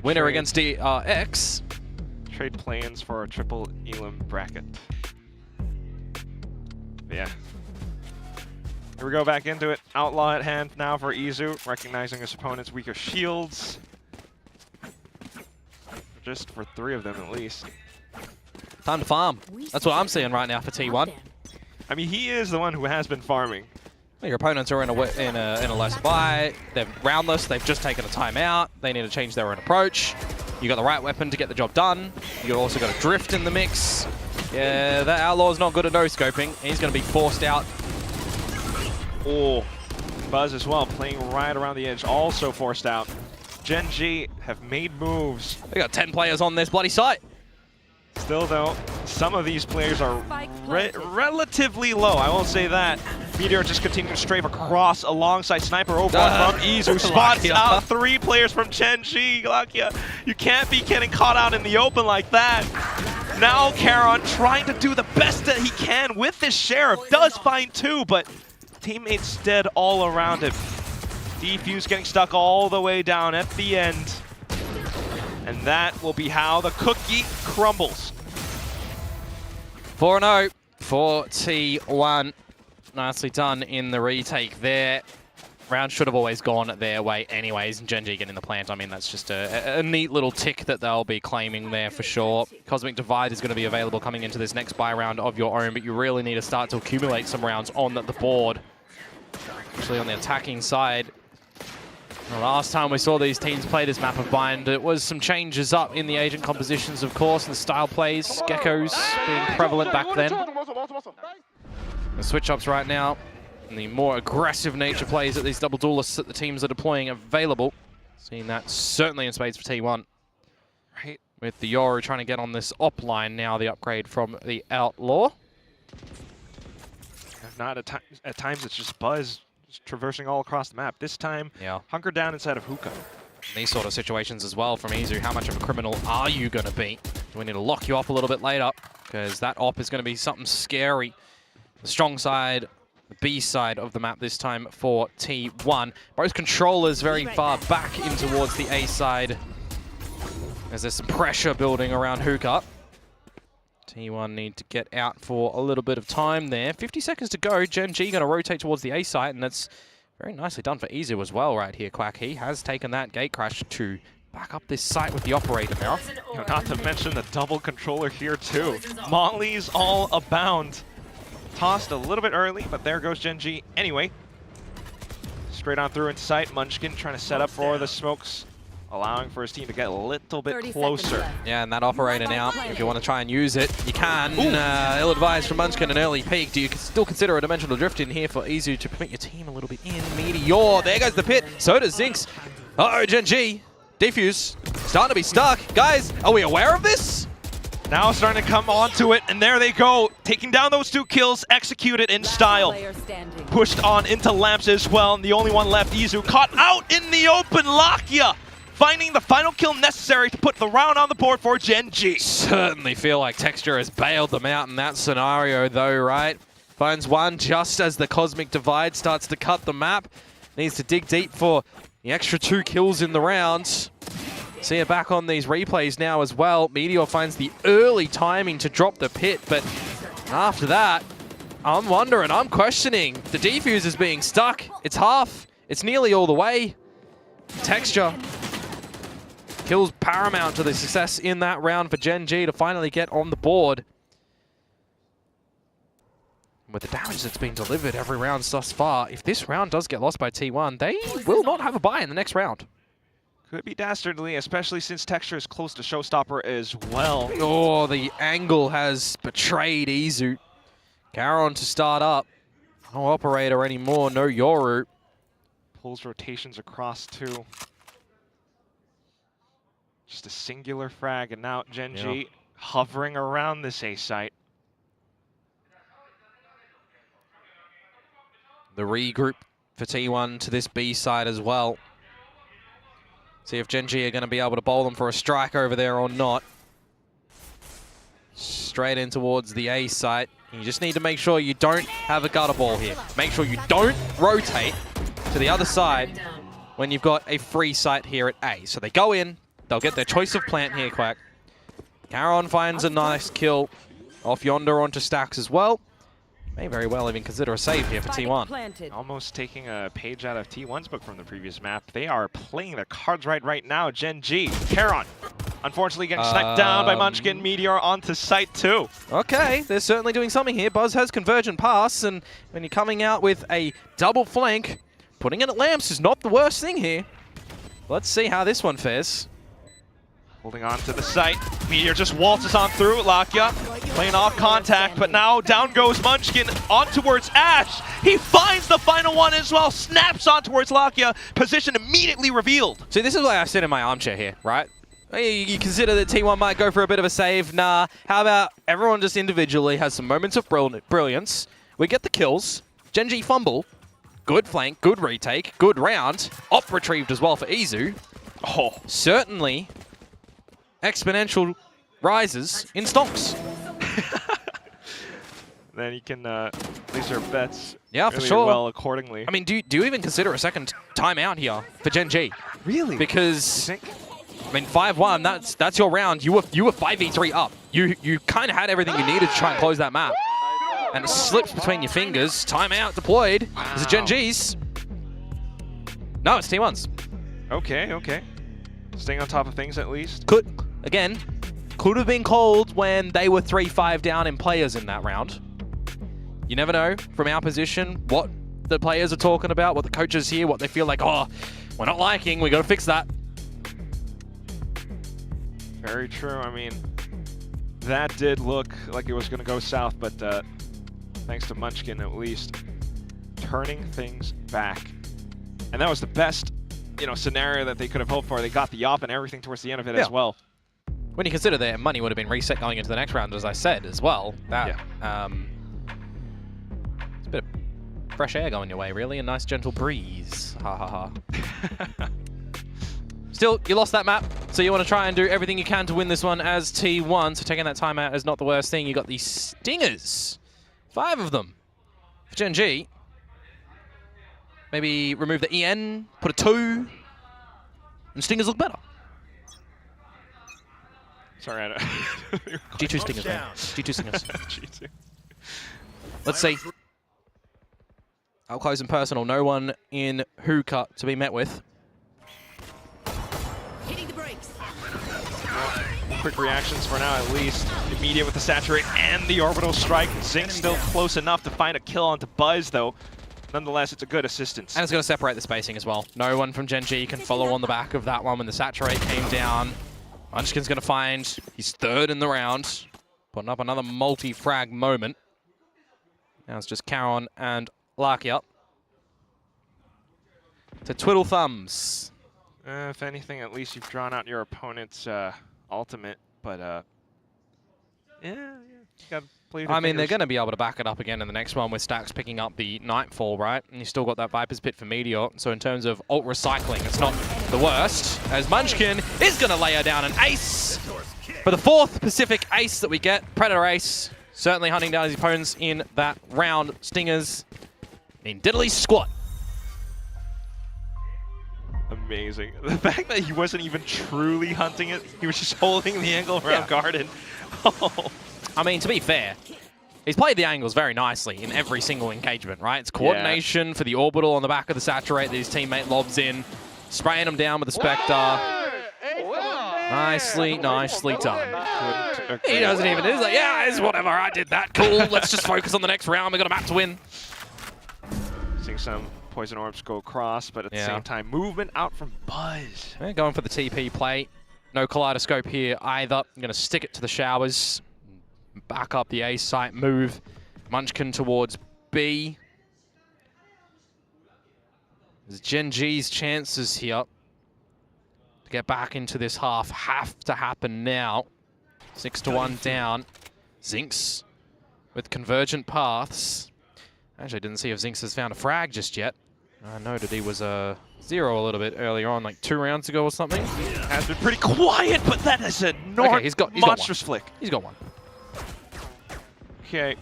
Winner against DRX. Trade plans for a triple elim bracket. Yeah. Here we go back into it. Outlaw at hand now for Izu, recognizing his opponent's weaker shields. Just for 3 of them at least. Time to farm. That's what I'm seeing right now for T1. I mean, he is the one who has been farming. Well, your opponents are in a low supply. They're roundless. They've just taken a timeout. They need to change their own approach. You got the right weapon to get the job done. You also got a drift in the mix. Yeah, that Outlaw's not good at no-scoping. He's going to be forced out. Oh, Buzz as well, playing right around the edge, also forced out. Gen.G have made moves. They got 10 players on this bloody site. Still, though, some of these players are relatively low. I won't say that. Meteor just continuing to strafe across alongside Sniper over from Izu. Spots out 3 players from Gen.G. Lakia, you can't be getting caught out in the open like that. Now Karon trying to do the best that he can with this Sheriff. Does find 2, but teammates dead all around him. Defuse getting stuck all the way down at the end. And that will be how the cookie crumbles. 4-0 for T1. Nicely done in the retake there. Round should have always gone their way anyways. Gen.G getting the plant. I mean, that's just a neat little tick that they'll be claiming there for sure. Cosmic Divide is going to be available coming into this next buy round of your own, but you really need to start to accumulate some rounds on the board. Actually, on the attacking side. The last time we saw these teams play this map of Bind, it was some changes up in the agent compositions, of course, and the style plays. Geckos being prevalent back then. The switch-ups right now, and the more aggressive nature plays that these double duelists that the teams are deploying available. Seeing that certainly in spades for T1. Right. With the Yoru trying to get on this op line now, the upgrade from the Outlaw. If not, at times it's just Buzz traversing all across the map. This time, hunker down inside of Hookah. These sort of situations as well from Izu. How much of a criminal are you going to be? Do we need to lock you up a little bit later? Because that op is going to be something scary. The strong side the B side of the map this time for T1. Both controllers very far back in towards the A side, as there's some pressure building around Hookah. T1 need to get out for a little bit of time there. 50 seconds to go. Gen.G going to rotate towards the A site, and that's very nicely done for Izu as well right here, Quack. He has taken that gate crash to back up this site with the operator now. You know, not to mention the double controller here too. Molly's all abound. Tossed a little bit early, but there goes Gen.G anyway. Straight on through in sight. Munchkin trying to set up for the smokes, allowing for his team to get a little bit closer. Yeah, and that operator now, if you want to try and use it, you can. Ill-advised from Munchkin, an early peek. Do you still consider a dimensional drift in here for Izu to permit your team a little bit in? Meteor, there goes the pit. So does Zinx. Uh-oh, Gen.G. Defuse, starting to be stuck. Guys, are we aware of this? Now starting to come onto it, and there they go. Taking down those 2 kills, executed in style. Pushed on into Lamps as well, and the only one left, Izu, caught out in the open. Lakia finding the final kill necessary to put the round on the board for Gen.G. Certainly feel like Texture has bailed them out in that scenario though, right? Finds one just as the Cosmic Divide starts to cut the map. Needs to dig deep for the extra 2 kills in the round. See it back on these replays now as well. Meteor finds the early timing to drop the pit, but after that, I'm wondering, I'm questioning. The defuse is being stuck. It's half. It's nearly all the way. Texture kills paramount to the success in that round for Gen.G to finally get on the board. With the damage that's been delivered every round thus far, if this round does get lost by T1, they will not have a bye in the next round. Could be dastardly, especially since Texture is close to Showstopper as well. Oh, the angle has betrayed Izu. Garon to start up. No operator anymore, no Yoru. Pulls rotations across too. Just a singular frag, and now Gen.G hovering around this A site. The regroup for T1 to this B side as well. See if Gen.G are going to be able to bowl them for a strike over there or not. Straight in towards the A site. You just need to make sure you don't have a gutter ball here. Make sure you don't rotate to the other side when you've got a free site here at A. So they go in, they'll get their choice of plant here, Quack. Garon finds a nice kill off yonder onto Stacks as well. May very well even consider a save here for T1. Almost taking a page out of T1's book from the previous map. They are playing their cards right now. Gen.G, Charon, unfortunately getting sniped down by Munchkin. Meteor onto site 2. Okay, they're certainly doing something here. Buzz has convergent pass, and when you're coming out with a double flank, putting it at Lamps is not the worst thing here. Let's see how this one fares. Holding on to the site. Meteor just waltzes on through. Lakia playing off contact, but now down goes Munchkin on towards Ash. He finds the final one as well. Snaps on towards Lakia. Position immediately revealed. See, this is why I sit in my armchair here, right? You consider that T1 might go for a bit of a save. Nah, how about everyone just individually has some moments of brilliance. We get the kills. Gen.G fumble. Good flank, good retake, good round. Op retrieved as well for Izu. Oh, certainly exponential rises in stonks. Then you can place your bets for sure. well accordingly. I mean, do you even consider a second timeout here for Gen.G? Really? Because I mean, 5-1. That's your round. You were 5v3 up. You kind of had everything you needed to try and close that map, and it slips between your fingers. Timeout deployed. Wow. Is it Gen.G's? No, it's T1's. Okay. Staying on top of things at least. Could have been called when they were 3-5 down in players in that round. You never know from our position what the players are talking about, what the coaches hear, what they feel like, oh, we're not liking, we got to fix that. Very true. I mean, that did look like it was going to go south, but thanks to Munchkin at least turning things back. And that was the best, scenario that they could have hoped for. They got the op and everything towards the end of it as well. When you consider their money would have been reset going into the next round, as I said, as well. That, it's a bit of fresh air going your way, really. A nice gentle breeze. Ha ha ha. Still, you lost that map, so you want to try and do everything you can to win this one as T1. So taking that timeout is not the worst thing. You got these Stingers. 5 of them for Gen.G. Maybe remove the EN, put a 2, and Stingers look better. Sorry, I don't... G2 Stingers, man. G2 Stingers. G2. Let's see. Up close and personal. No one in hookah to be met with. Hitting the brakes. Quick reactions for now, at least. Immediate with the saturate and the orbital strike. Zinc still close enough to find a kill onto Buzz, though. Nonetheless, it's a good assistance. And it's going to separate the spacing as well. No one from Gen.G can follow on the back of that one when the saturate came down. Munchkin's going to find his third in the round. Putting up another multi-frag moment. Now it's just Caron and Larky up. To twiddle thumbs. If anything, at least you've drawn out your opponent's ultimate, but yeah, you got to play with your I mean, they're fingers. going to be able to back it up again in the next one with Stax picking up the Nightfall, right? And you still got that Viper's Pit for Meteor. So in terms of ult recycling, it's not the worst, as Munchkin is going to layer down an ace for the 4th Pacific ace that we get. Predator ace, certainly hunting down his opponents in that round. Stingers in diddly squat. Amazing. The fact that he wasn't even truly hunting it, he was just holding the angle around Garden. Oh. I mean, to be fair, he's played the angles very nicely in every single engagement, right? It's coordination for the orbital on the back of the saturate that his teammate lobs in, spraying him down with the Spectre. Nicely done. He doesn't even, he's like, yeah, it's whatever, I did that, cool, let's just focus on the next round, we got a map to win. Seeing some poison orbs go across, but at the same time, movement out from Buzz. Yeah, going for the TP play. No kaleidoscope here either. I'm going to stick it to the showers. Back up the A site move. Munchkin towards B. There's Gen.G's chances here to get back into this half have to happen now. 6-1 down. Zinx with convergent paths. Actually, didn't see if Zinx has found a frag just yet. I noted he was a 0 a little bit earlier on, like 2 rounds ago or something. Has been pretty quiet, but that is a he's got monstrous one. flick. He's got one. Okay.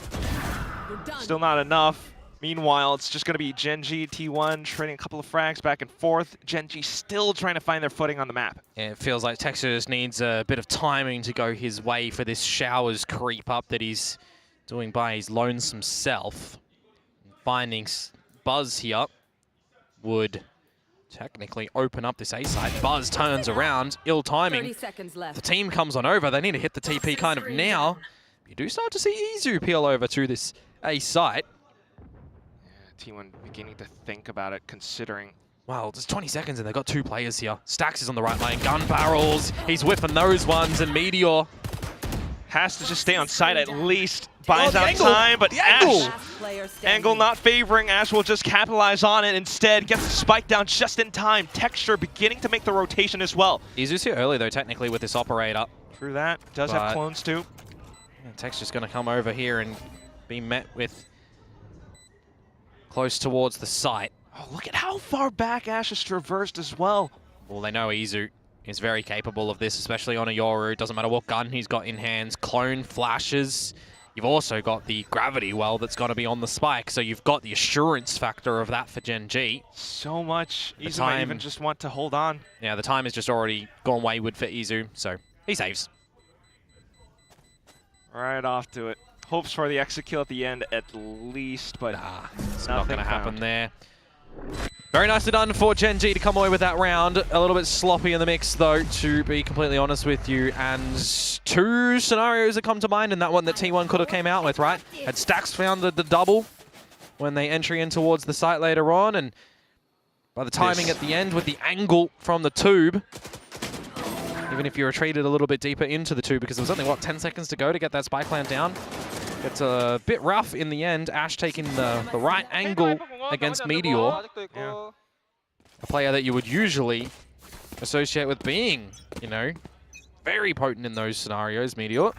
Still not enough. Meanwhile, it's just going to be Gen.G, T1 trading a couple of frags back and forth. Gen.G still trying to find their footing on the map. Yeah, it feels like Texas needs a bit of timing to go his way for this showers creep up that he's doing by his lonesome self. Finding Buzz here would technically open up this A side. Buzz turns around, ill timing. 30 seconds left. The team comes on over. They need to hit the TP kind of now. You do start to see Izu peel over to this A site. Yeah, T1 beginning to think about it, considering. Wow, there's 20 seconds and they've got 2 players here. Stax is on the right lane. Gun barrels. He's whiffing those ones, and Meteor has to just stay on site at least. Buys out time, but Ash, angle not favoring. Ash will just capitalize on it instead. Gets the spike down just in time. Texture beginning to make the rotation as well. Izu's here early though, technically, with this operator. True that. Does have clones too. Texture's going to come over here and be met with close towards the site. Oh, look at how far back Ash has traversed as well. Well, they know Izu is very capable of this, especially on a Yoru. Doesn't matter what gun he's got in hands. Clone flashes. You've also got the gravity well that's going to be on the spike, so you've got the assurance factor of that for Gen.G. So much. Izu might even just want to hold on. Yeah, the time has just already gone wayward for Izu, so he saves. Right off to it. Hopes for the execute at the end at least, but it's not going to happen there. Very nicely done for Gen.G to come away with that round. A little bit sloppy in the mix, though, to be completely honest with you. And 2 scenarios that come to mind, and that one that T1 could have came out with, right? Had Stax found the double when they entry in towards the site later on, and by the timing at the end with the angle from the tube, even if you retreated a little bit deeper into the tube, because there was only, what, 10 seconds to go to get that spike plant down? It's a bit rough in the end. Ash taking the right angle against Meteor. Yeah. A player that you would usually associate with being, you know, very potent in those scenarios, Meteor.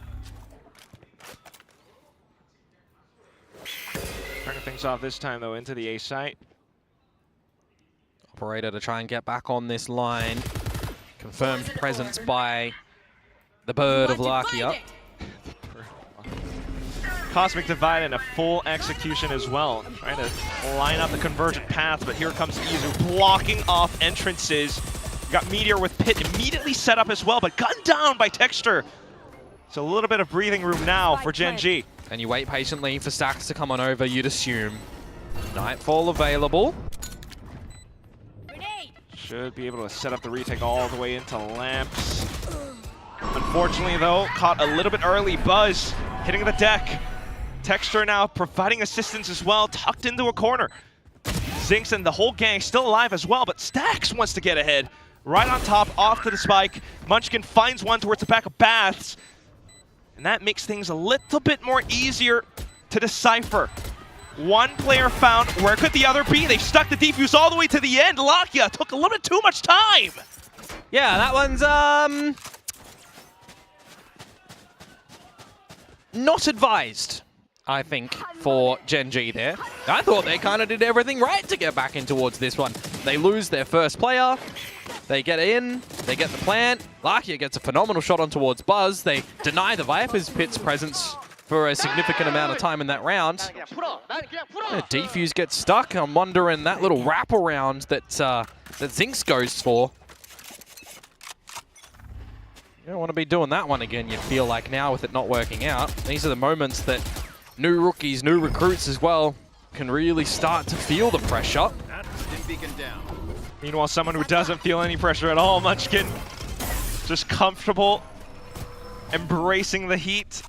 Turning things off this time, though, into the A site. Operator to try and get back on this line. Confirmed presence by the bird of Larkia. Cosmic Divide and a full execution as well. Trying to line up the convergent path, but here comes Izu blocking off entrances. Got Meteor with Pit immediately set up as well, but gunned down by Texture. So a little bit of breathing room now for Gen.G. And you wait patiently for stacks to come on over, you'd assume. Nightfall available. Should be able to set up the retake all the way into Lamps. Unfortunately though, caught a little bit early. Buzz hitting the deck. Texture now providing assistance as well, tucked into a corner. Zinx and the whole gang still alive as well, but Stacks wants to get ahead. Right on top, off to the spike. Munchkin finds one towards the back of Baths. And that makes things a little bit more easier to decipher. One player found. Where could the other be? They've stuck the defuse all the way to the end. Lakia took a little bit too much time. Yeah, that one's not advised, I think, for Gen.G there. I thought they kind of did everything right to get back in towards this one. They lose their first player. They get in, they get the plant. Lakia gets a phenomenal shot on towards Buzz. They deny the Viper's Pit's presence for a significant amount of time in that round. Defuse gets stuck. I'm wondering that little wraparound that Zinx goes for. You don't want to be doing that one again, you feel like now with it not working out. These are the moments that new rookies, new recruits as well, can really start to feel the pressure. Meanwhile, someone who doesn't feel any pressure at all, Munchkin, just comfortable, embracing the heat.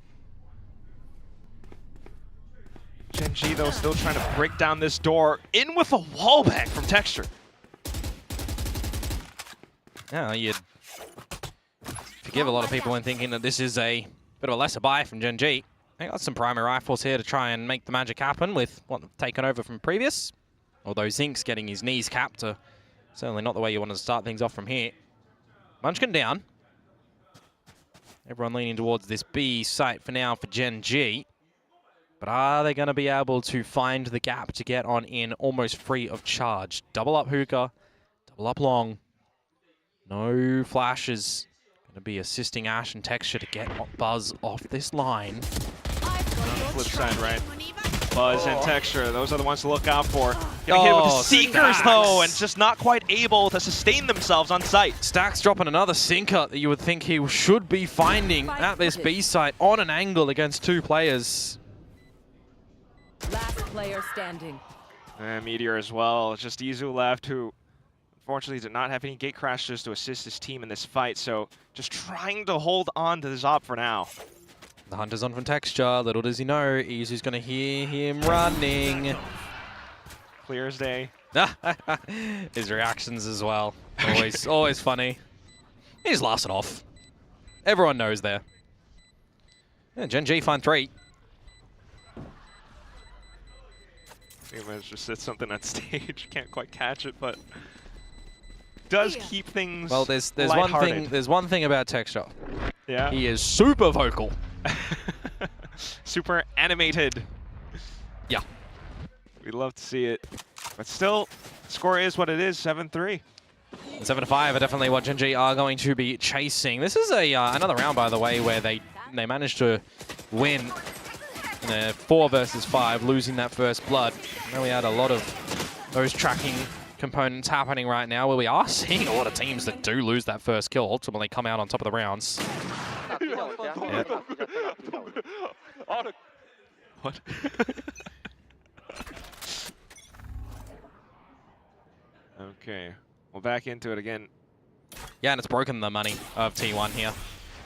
Gen.G though still trying to break down this door, in with a wallbang from Texture. Yeah, you'd forgive a lot of people in thinking that this is a bit of a lesser buy from Gen.G. They got some primary rifles here to try and make the magic happen with what they've taken over from previous. Although Zinx getting his knees capped, certainly not the way you want to start things off from here. Munchkin down. Everyone leaning towards this B site for now for Gen.G. But are they going to be able to find the gap to get on in almost free of charge? Double up hookah, double up long. No flashes. Going to be assisting Ash and Texture to get Buzz off this line. Flip side, right? Buzz and Texture, those are the ones to look out for. Getting hit with the Seekers though, and just not quite able to sustain themselves on site. Stacks dropping another sinker that you would think he should be finding at this B site on an angle against two players. Last player standing. And Meteor as well. Just Izu left, who unfortunately did not have any gate crashes to assist his team in this fight. So just trying to hold on to this op for now. The Hunter's on from Texture. Little does he know, Izu's going to hear him running. Clear as day. His reactions as well. Always funny. He just laughs it off. Everyone knows there. Yeah, Gen.G find 3. He managed to sit something on stage. Can't quite catch it, but does keep things well. There's one thing about Texture. Yeah. He is super vocal. Super animated. Yeah. We'd love to see it. But still, score is what it is, 7-3. 7-5 are definitely what Gen.G are going to be chasing. This is another round, by the way, where they managed to win in a 4 versus 5, losing that first blood. Now we had a lot of those tracking components happening right now, where we are seeing a lot of teams that do lose that first kill ultimately come out on top of the rounds. What? Okay, well, back into it again. Yeah, and it's broken the money of T1 here.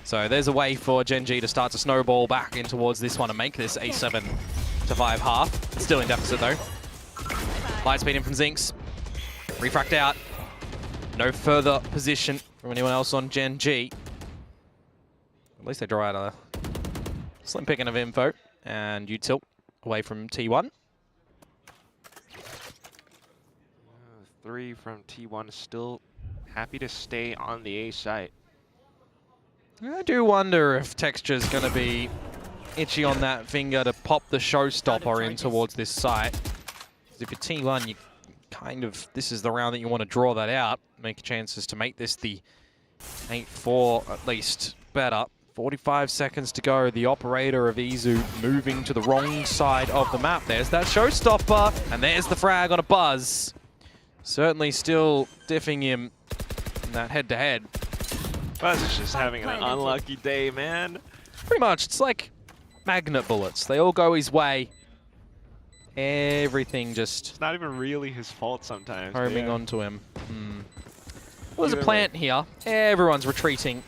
So there's a way for Gen.G to start to snowball back in towards this one and make this a 7-5 half. It's still in deficit though. Light speed in from Zinx. Refract out. No further position from anyone else on Gen.G. At least they draw out a slim picking of info. And you tilt away from T1. 3 from T1, still happy to stay on the A site. I do wonder if Texture's going to be itchy on that finger to pop the showstopper in towards this site. Because if you're T1, you kind of, this is the round that you want to draw that out. Make chances to make this the 8-4 at least better 45 seconds to go. The operator of Izu moving to the wrong side of the map. There's that showstopper, and there's the frag on a Buzz. Certainly still diffing him in that head-to-head. Buzz is just having an unlucky day, man. Pretty much. It's like magnet bullets. They all go his way. Everything just... It's not even really his fault sometimes. Homing onto him. Well, there's a plant here. Everyone's retreating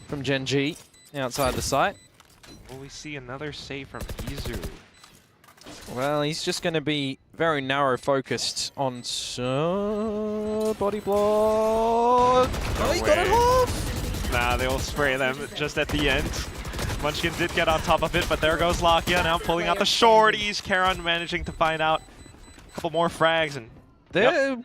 from Gen.G outside the site. Will we see another save from Izu? Well, he's just going to be very narrow focused on body block. Oh, he got it off! Nah, they'll spray them just at the end. Munchkin did get on top of it, but there goes Lakia now pulling out the shorties. Karon managing to find out a couple more frags, and that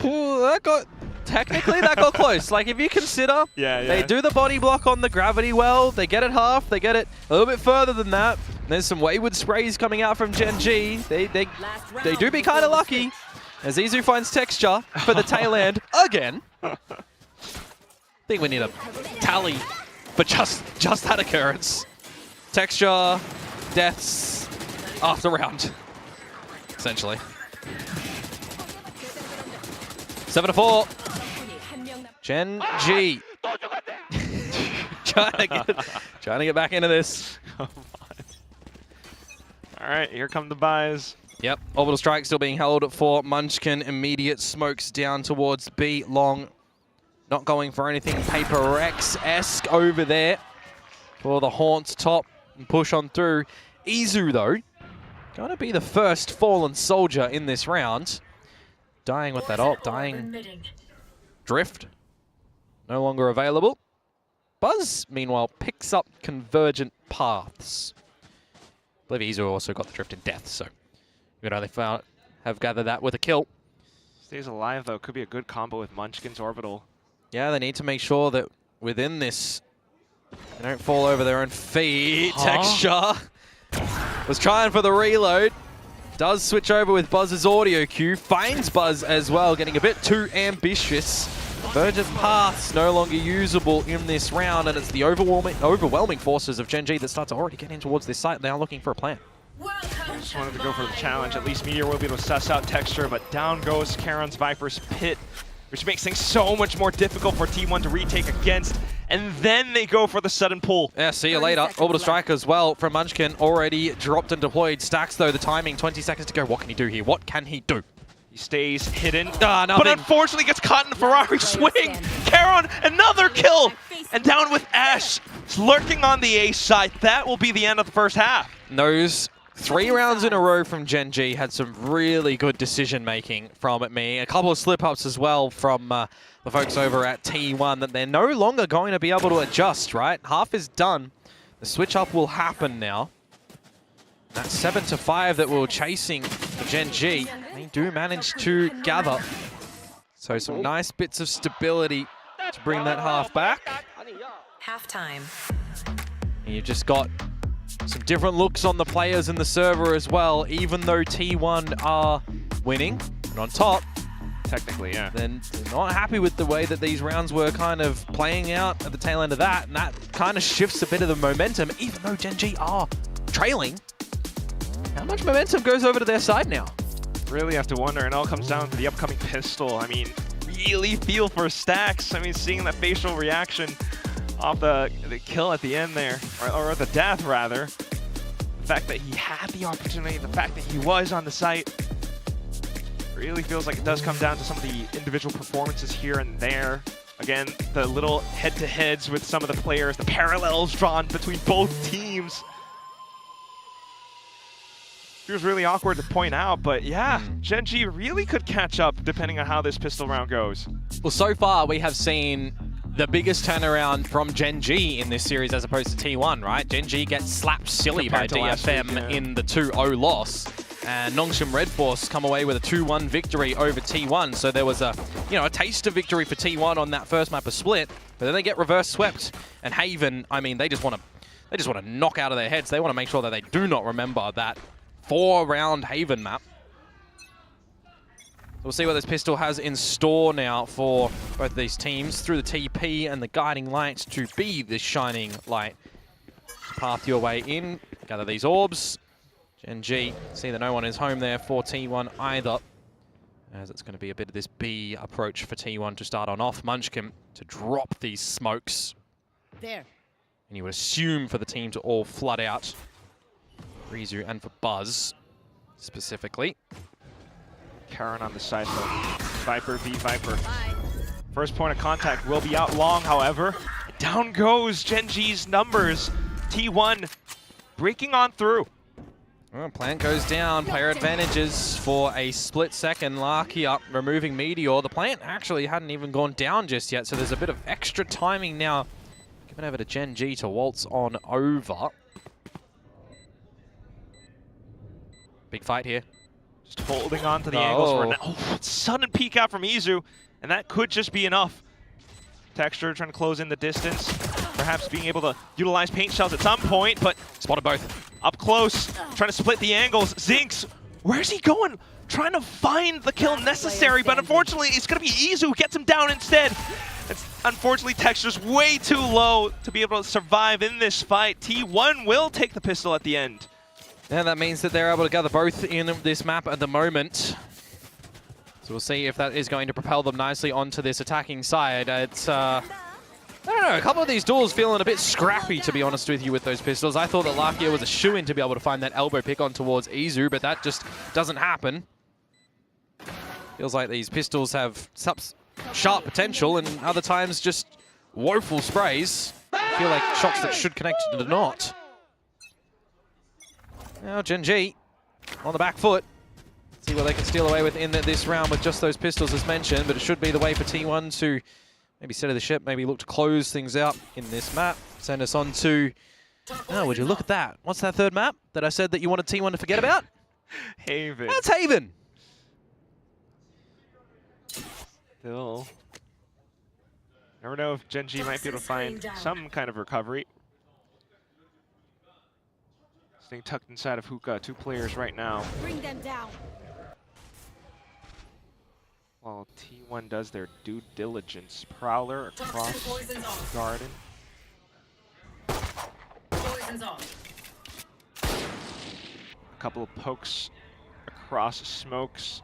got technically that got close. Like if you consider, they do the body block on the gravity well, they get it half, they get it a little bit further than that. There's some wayward sprays coming out from Gen.G. They do be kind of lucky as Izu finds texture for the tail end again. I think we need a tally for just that occurrence. Texture, deaths after round, essentially. 7-4. Gen.G. trying to get back into this. All right, here come the buys. Yep, orbital strike still being held for Munchkin. Immediate smokes down towards B long. Not going for anything Paper X-esque over there for the Haunt top and push on through. Izu though, going to be the first fallen soldier in this round. Dying with that ult, dying. Drift, no longer available. Buzz, meanwhile, picks up Convergent Paths. I believe Izu also got the Drift in Death, so we could only have gathered that with a kill. Stays alive though, could be a good combo with Munchkin's Orbital. Yeah, they need to make sure that within this, they don't fall over their own feet. Texture was trying for the reload. Does switch over with Buzz's audio cue. Finds Buzz as well, getting a bit too ambitious. Convergent Paths no longer usable in this round, and it's the overwhelming forces of Gen.G that start to already get in towards this site. They are looking for a plan. Just wanted to go for the challenge. At least Meteor will be able to suss out Texture, but down goes Karon's Viper's Pit, which makes things so much more difficult for T1 to retake against. And then they go for the sudden pull. Yeah, see you later. Orbital Strike as well from Munchkin, already dropped and deployed. Stacks though, the timing, 20 seconds to go. What can he do here? What can he do? He stays hidden, nothing. But unfortunately gets caught in the Ferrari swing. Karon, another kill! And down with Ash, lurking on the A side. That will be the end of the first half. Those 3 rounds in a row from Gen.G had some really good decision-making from me. A couple of slip-ups as well from the folks over at T1 that they're no longer going to be able to adjust, right? Half is done. The switch-up will happen now. That's 7-5 that we're chasing for Gen.G. They do manage to gather. So some nice bits of stability to bring that half back. Halftime. And you've just got some different looks on the players in the server as well, even though T1 are winning. And on top, technically, yeah, then not happy with the way that these rounds were kind of playing out at the tail end of that, and that kind of shifts a bit of the momentum, even though Gen.G are trailing. How much momentum goes over to their side now? Really have to wonder, and it all comes down to the upcoming pistol. I mean, really feel for Stacks. I mean, seeing that facial reaction off the kill at the end there, or the death rather. The fact that he had the opportunity, the fact that he was on the site, really feels like it does come down to some of the individual performances here and there. Again, the little head-to-heads with some of the players, the parallels drawn between both teams. It was really awkward to point out, but yeah, Gen.G really could catch up depending on how this pistol round goes. Well, so far we have seen the biggest turnaround from Gen.G in this series as opposed to T1, right? Gen.G gets slapped silly by DFM in the 2-0 loss. And Nongshim Red Force come away with a 2-1 victory over T1. So there was a taste of victory for T1 on that first map of Split, but then they get reverse swept. And Haven, I mean, they just want to knock out of their heads. They want to make sure that they do not remember that 4-round Haven map. We'll see what this pistol has in store now for both of these teams through the TP and the guiding light to be the shining light path your way in. Gather these orbs. Gen.G, see that no one is home there for T1 either. As it's going to be a bit of this B approach for T1 to start on off. Munchkin to drop these smokes. There. And you would assume for the team to all flood out. Rizu and for Buzz, specifically. Karen on the side, so Viper v Viper. First point of contact will be out long, however. Down goes Gen.G's numbers. T1 breaking on through. Well, plant goes down, player advantages for a split second. Larky up, removing Meteor. The plant actually hadn't even gone down just yet, so there's a bit of extra timing now. Given over to Gen.G to waltz on over. Big fight here. Just holding on to the angles for now. Oh, sudden peek out from Izu, and that could just be enough. Texture trying to close in the distance. Perhaps being able to utilize paint shells at some point, but spotted both. Up close, trying to split the angles. Zinx, where's he going? Trying to find the kill necessary, but unfortunately it's going to be Izu who gets him down instead. Unfortunately, Texture's way too low to be able to survive in this fight. T1 will take the pistol at the end. And that means that they're able to gather both in this map at the moment. So we'll see if that is going to propel them nicely onto this attacking side. It's, I don't know, a couple of these duels feeling a bit scrappy, to be honest with you, with those pistols. I thought that Lakia was a shoo-in to be able to find that elbow pick on towards Izu, but that just doesn't happen. Feels like these pistols have sharp potential and other times just woeful sprays. I feel like shots that should connect do not. Now Gen.G on the back foot. See what they can steal away with in this round with just those pistols as mentioned, but it should be the way for T1 to maybe steady the ship, maybe look to close things out in this map. Send us on to... Oh, would you look at that? What's that third map that I said that you wanted T1 to forget about? Haven. That's Haven! Still. Never know if Gen.G might be able to find some kind of recovery. Staying tucked inside of Hookah, 2 players right now. Bring them down. While T1 does their due diligence. Prowler across Garden. A couple of pokes across smokes.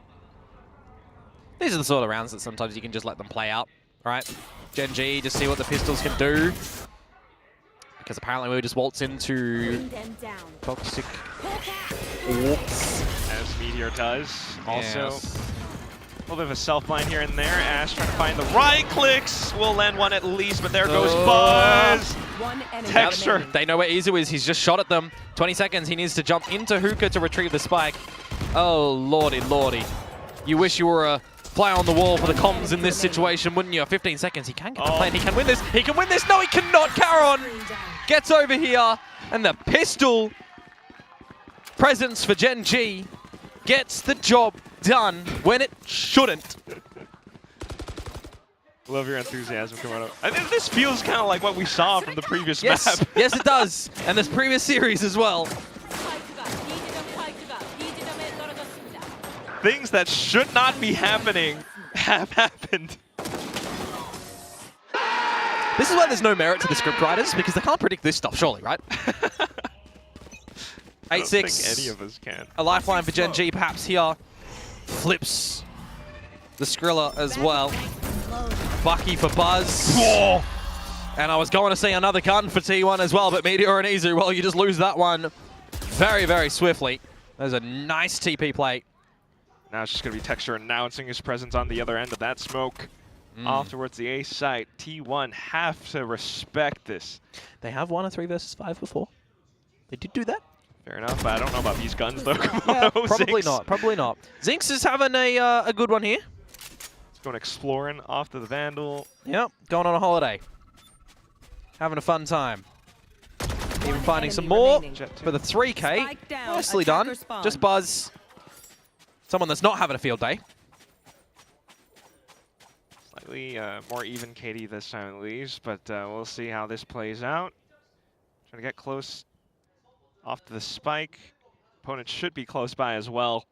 These are the sort of rounds that sometimes you can just let them play out, right? Gen.G, just see what the pistols can do. Because apparently we just waltz into toxic orbs. As Meteor does. Also, yes. A little bit of a self-blind here and there. Ash trying to find the right clicks. Will land one at least, but there goes Buzz. Texture. They know where Izu is. He's just shot at them. 20 seconds. He needs to jump into Hookah to retrieve the spike. Oh, lordy, lordy. You wish you were a fly on the wall for the comms in this situation, wouldn't you? 15 seconds. He can get the plane. He can win this. He can win this. No, he cannot. Caron gets over here, and the pistol presence for Gen.G gets the job done when it shouldn't. Love your enthusiasm coming out. I think this feels kind of like what we saw from the previous map. Yes, it does. And this previous series as well. Things that should not be happening have happened. This is why there's no merit to the script writers, because they can't predict this stuff, surely, right? 8-6. I don't think any of us can. A lifeline for Gen.G perhaps here. Flips the Skrilla as well. Bucky for Buzz. Oh. And I was going to say another gun for T1 as well, but Meteor and Izu, well, you just lose that one very, very swiftly. There's a nice TP play. Now it's just going to be Texture announcing his presence on the other end of that smoke. Off towards the A site. T1 have to respect this. They have won a 3 versus 5 before. They did do that. Fair enough, but I don't know about these guns though. Yeah, probably not, probably not. Zinx is having a good one here. He's going exploring off to the Vandal. Yep, going on a holiday. Having a fun time. Even finding some more for the 3K. Nicely done. Just Buzz. Someone that's not having a field day. Slightly more even KD this time at least, but we'll see how this plays out. Trying to get close off to the spike. Opponent should be close by as well.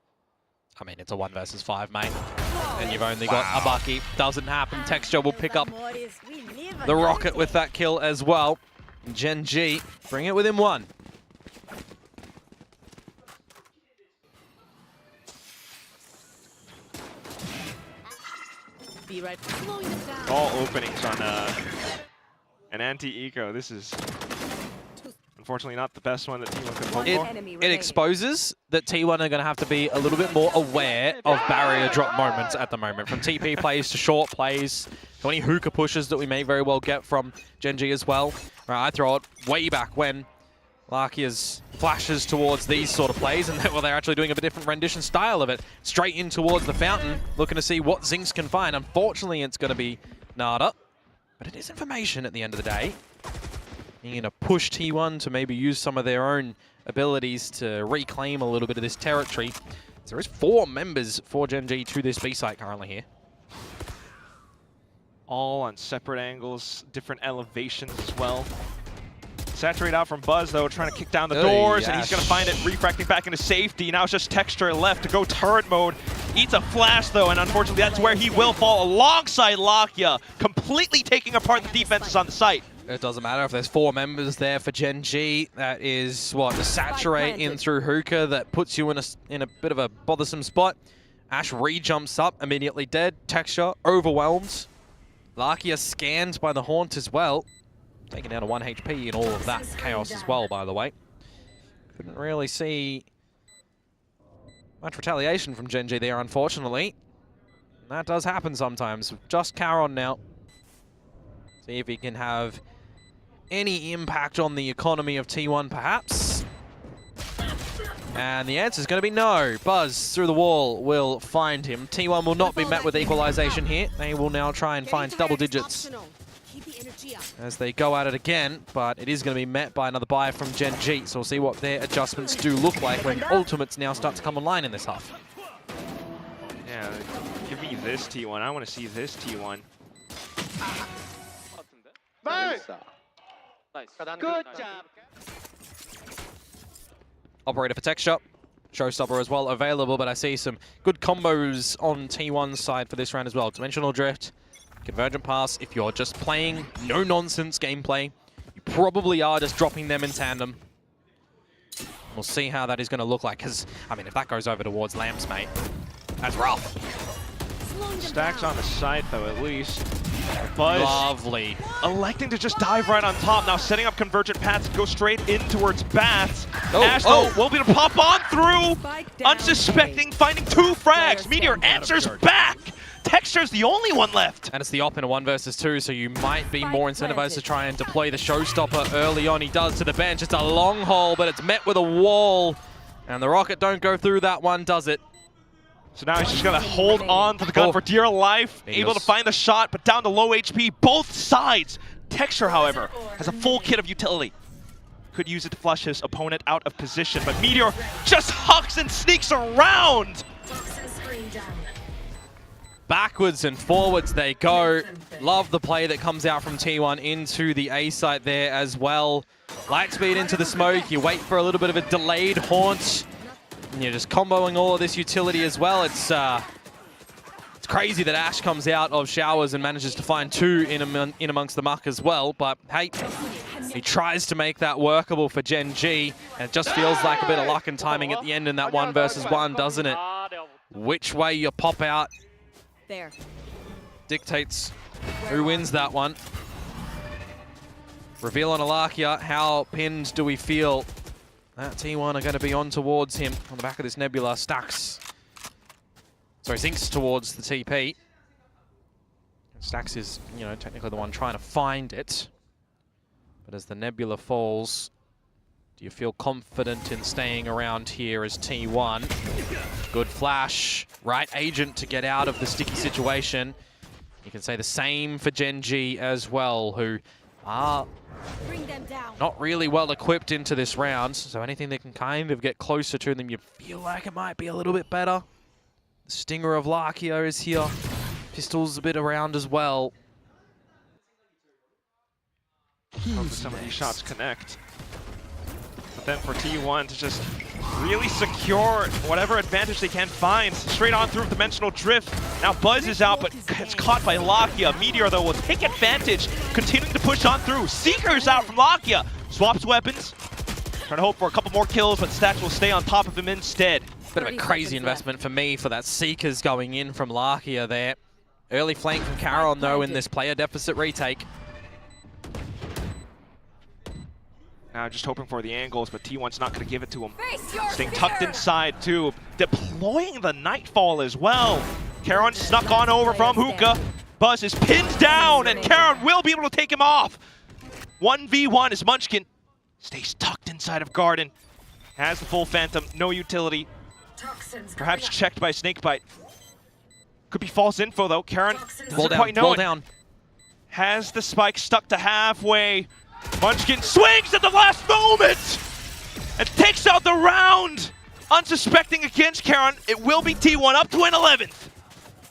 I mean, it's a 1 versus 5, mate. And you've only got a Bucky. Doesn't happen. Texture will pick up the rocket with that kill as well. Gen.G bring it within 1. Be right. All openings on an anti-eco. This is unfortunately not the best one that T1 could hope for. It exposes that T1 are going to have to be a little bit more aware of barrier drop moments at the moment. From TP plays to short plays, to any hookah pushes that we may very well get from Gen.G as well. Right, I throw it way back when Lakia's flashes towards these sort of plays, and they're actually doing a bit different rendition style of it. Straight in towards the fountain, looking to see what Zinx can find. Unfortunately, it's going to be nada, but it is information at the end of the day. You're going to push T1 to maybe use some of their own abilities to reclaim a little bit of this territory. There is 4 members for Gen.G to this B site currently here. All on separate angles, different elevations as well. Saturate out from Buzz, though, trying to kick down the doors, and he's going to find it refracting back into safety. Now it's just Texture left to go turret mode. Eats a flash, though, and unfortunately that's where he will fall alongside Lakia, completely taking apart the defenses on the site. It doesn't matter if there's 4 members there for Gen.G. That is what the saturate in through hookah that puts you in a bit of a bothersome spot. Ash re-jumps up, immediately dead. Texture overwhelmed. Lakia scanned by the haunt as well. Taking down a 1 HP in all of that chaos as well, by the way. Couldn't really see much retaliation from Gen.G there, unfortunately. And that does happen sometimes. Just Charon now. See if he can have any impact on the economy of T1, perhaps. And the answer is going to be no. Buzz through the wall will find him. T1 will not be met with equalization here. They will now try and find double digits as they go at it again, but it is going to be met by another buy from Gen.G, so we'll see what their adjustments do look like when ultimates now start to come online in this half. Yeah, give me this T1. I want to see this T1. Nice. Good job. Operator for Texture. Showstopper as well available, but I see some good combos on T1's side for this round as well. Dimensional Drift, Convergent Pass. If you're just playing no-nonsense gameplay, you probably are just dropping them in tandem. We'll see how that is going to look like, because, I mean, if that goes over towards Lamps, mate, that's rough. Stacks on the side, though, at least. Buzz lovely. Electing to just dive right on top. Now setting up Convergent paths to go straight in towards Bats. Ash, though, will be able to pop on through. Unsuspecting, finding 2 frags. Meteor answers back. Texture's the only one left. And it's the op in a 1 versus 2, so you might be more incentivized to try and deploy the Showstopper early on. He does to the bench. It's a long haul, but it's met with a wall. And the rocket don't go through that one, does it? So now he's just going to hold on to the gun for dear life. Able to find the shot, but down to low HP. Both sides. Texture, however, has a full kit of utility. Could use it to flush his opponent out of position, but Meteor just hucks and sneaks around. Backwards and forwards they go. Love the play that comes out from T1 into the A site there as well. Light speed into the smoke. You wait for a little bit of a delayed haunt. And you're just comboing all of this utility as well. It's crazy that Ash comes out of showers and manages to find 2 in amongst the muck as well. But hey, he tries to make that workable for Gen.G. And it just feels like a bit of luck and timing at the end in that 1 versus 1, doesn't it? Which way you pop out dictates who wins that one. Reveal on Alakia. How pinned do we feel? That T1 are going to be on towards him on the back of this Nebula. Stacks. Sorry, Zinx towards the TP. Stacks is, you know, technically the one trying to find it. But as the Nebula falls, do you feel confident in staying around here as T1? Good flash. Right agent to get out of the sticky situation. You can say the same for Gen.G as well, who are not really well equipped into this round. So anything that can kind of get closer to them, you feel like it might be a little bit better. The Stinger of Lakia is here. Pistol's a bit around as well. Hopefully some of these shots connect. But then for T1 to just really secure secure whatever advantage they can find. Straight on through Dimensional Drift. Now Buzz is out, but it's caught by Lakia. Meteor, though, will take advantage, continuing to push on through. Seeker's out from Lakia. Swaps weapons. Trying to hope for a couple more kills, but Stats will stay on top of him instead. Bit of a crazy investment for me for that Seekers going in from Lakia there. Early flank from Caron, though, in this player deficit retake. Now just hoping for the angles, but T1's not going to give it to him. Staying tucked inside, too. Deploying the Nightfall as well. Caron snuck on over from Hookah. Buzz is pinned down, and Caron will be able to take him off. 1v1 as Munchkin stays tucked inside of Garden. Has the full Phantom, no utility. Perhaps checked by Snakebite. Could be false info, though. Caron doesn't quite know it. Has the spike stuck to halfway. Munchkin swings at the last moment and takes out the round. Unsuspecting against Caron, it will be T1 up to an 11th.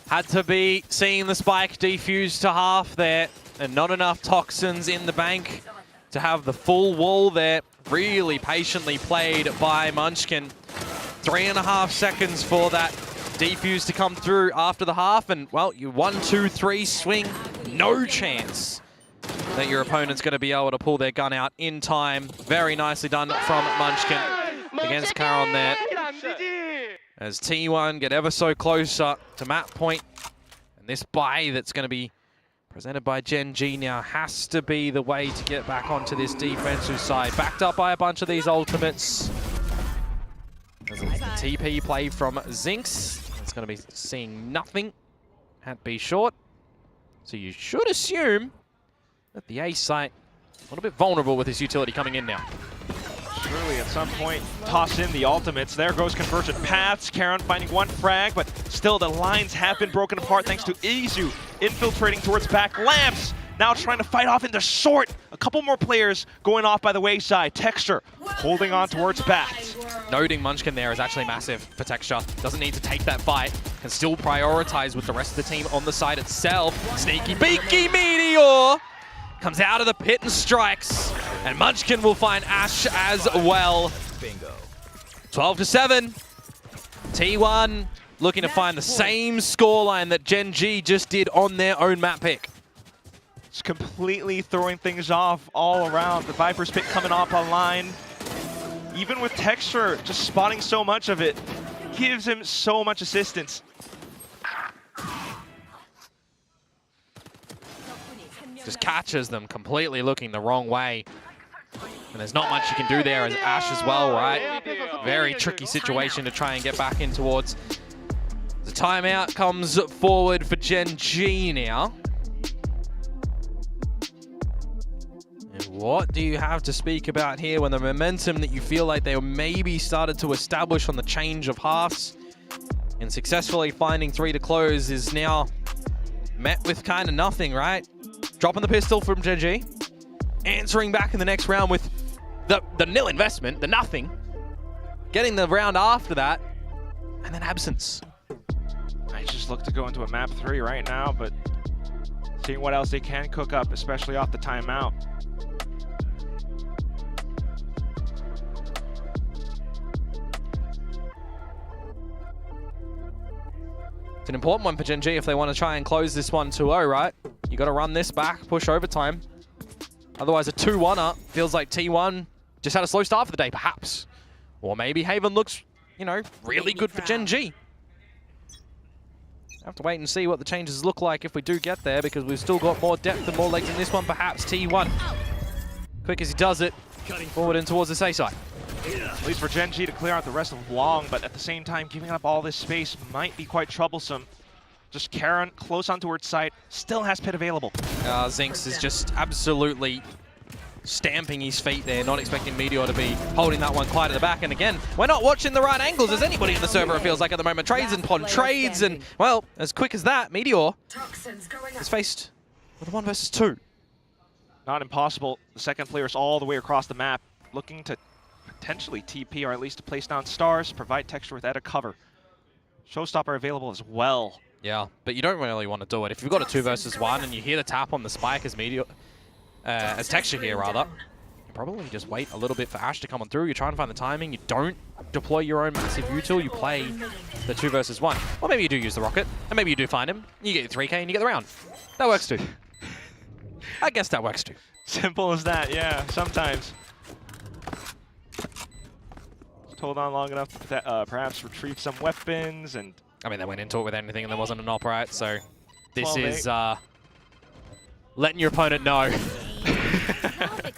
Had to be seeing the spike defuse to half there, and not enough toxins in the bank to have the full wall there. Really patiently played by Munchkin. 3.5 seconds for that defuse to come through after the half, and well, you 1, 2, 3 swing, no chance that your opponent's going to be able to pull their gun out in time. Very nicely done from Munchkin against Caron there. As T1 get ever so closer to map point. And this buy that's going to be presented by Gen.G now has to be the way to get back onto this defensive side. Backed up by a bunch of these ultimates. There's a TP play from Zinx. It's going to be seeing nothing at B short. So you should assume that the A site a little bit vulnerable with this utility coming in now. Surely at some point toss in the ultimates. There goes Convergent Paths. Caron finding one frag, but still the lines have been broken apart thanks to Izu infiltrating towards back. Lamps now trying to fight off into short. A couple more players going off by the wayside. Texture holding on towards back. Noting Munchkin there is actually massive for Texture. Doesn't need to take that fight. Can still prioritize with the rest of the team on the side itself. Sneaky beaky Meteor comes out of the pit and strikes. And Munchkin will find Ash as well. Bingo. 12-7. T1 looking to find the same scoreline that Gen.G just did on their own map pick. It's completely throwing things off all around. The Viper's pick coming off online. Even with Texture just spotting so much of it, gives him so much assistance. Just catches them completely looking the wrong way. And there's not much you can do there as Ash as well, right? Very tricky situation to try and get back in towards. The timeout comes forward for Gen.G now. And what do you have to speak about here when the momentum that you feel like they maybe started to establish on the change of halves and successfully finding 3 to close is now met with kind of nothing, right? Dropping the pistol from Gen.G, answering back in the next round with the nil investment, the nothing. Getting the round after that, and then absence. I just look to go into a map 3 right now, but seeing what else they can cook up, especially off the timeout. It's an important one for Gen.G if they want to try and close this one 2-0, right? You got to run this back, push overtime. Otherwise, a 2-1-er feels like T1 just had a slow start for the day, perhaps. Or maybe Haven looks, you know, really good for Gen.G. Have to wait and see what the changes look like if we do get there, because we've still got more depth and more legs in this one. Perhaps T1, quick as he does it, forward in towards the A side. At least for Gen.G to clear out the rest of Long, but at the same time, giving up all this space might be quite troublesome. Just Caron close on towards site, still has pit available. Zinx is just absolutely stamping his feet there, not expecting Meteor to be holding that one quite at the back. And again, we're not watching the right angles as anybody in the server, it feels like at the moment. Trades and pod trades, and well, as quick as that, Meteor is faced with a 1 versus 2. Not impossible. The second player is all the way across the map, looking to potentially TP, or at least to place down stars, provide Texture with edit cover. Showstopper available as well. Yeah, but you don't really want to do it. If you've got a 2 versus 1 and you hear the tap on the spike as Meteor, as Texture here rather, probably just wait a little bit for Ash to come on through. You try and find the timing. You don't deploy your own massive util. You play the 2 versus 1. Or maybe you do use the rocket, and maybe you do find him. You get your 3K and you get the round. That works too. I guess that works too. Simple as that, yeah, sometimes. Just hold on long enough to perhaps retrieve some weapons and... I mean, they went into it with anything and there wasn't an op, right? So this 12-8. is letting your opponent know.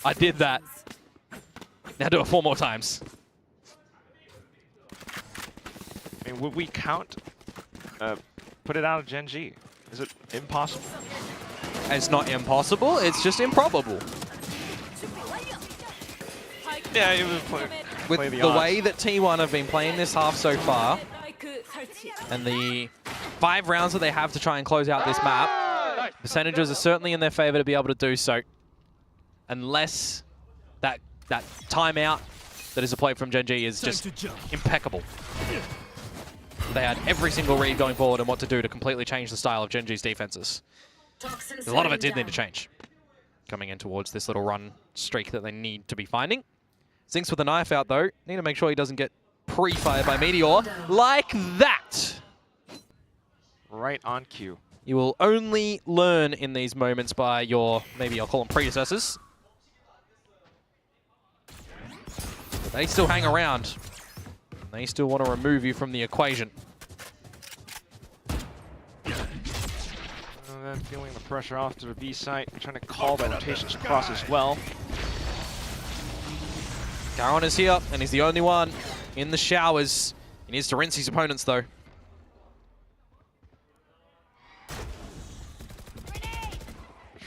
I did that. Now do it 4 more times. I mean, would we count, put it out of Gen.G? Is it impossible? It's not impossible, it's just improbable. Yeah, it was play With the way that T1 have been playing this half so far, and the 5 rounds that they have to try and close out this map, percentages are certainly in their favor to be able to do so. Unless that timeout that is deployed from Gen.G is just impeccable. They had every single read going forward and what to do to completely change the style of Gen.G's defenses. A lot of it did need to change. Coming in towards this little run streak that they need to be finding. Zinx with a knife out though. Need to make sure he doesn't get pre-fired by Meteor like that. Right on cue. You will only learn in these moments by your, maybe I'll call them predecessors. But they still hang around. They still want to remove you from the equation. Then feeling the pressure off to the B site, trying to call the rotations across as well. Garon is here, and he's the only one in the showers. He needs to rinse his opponents, though.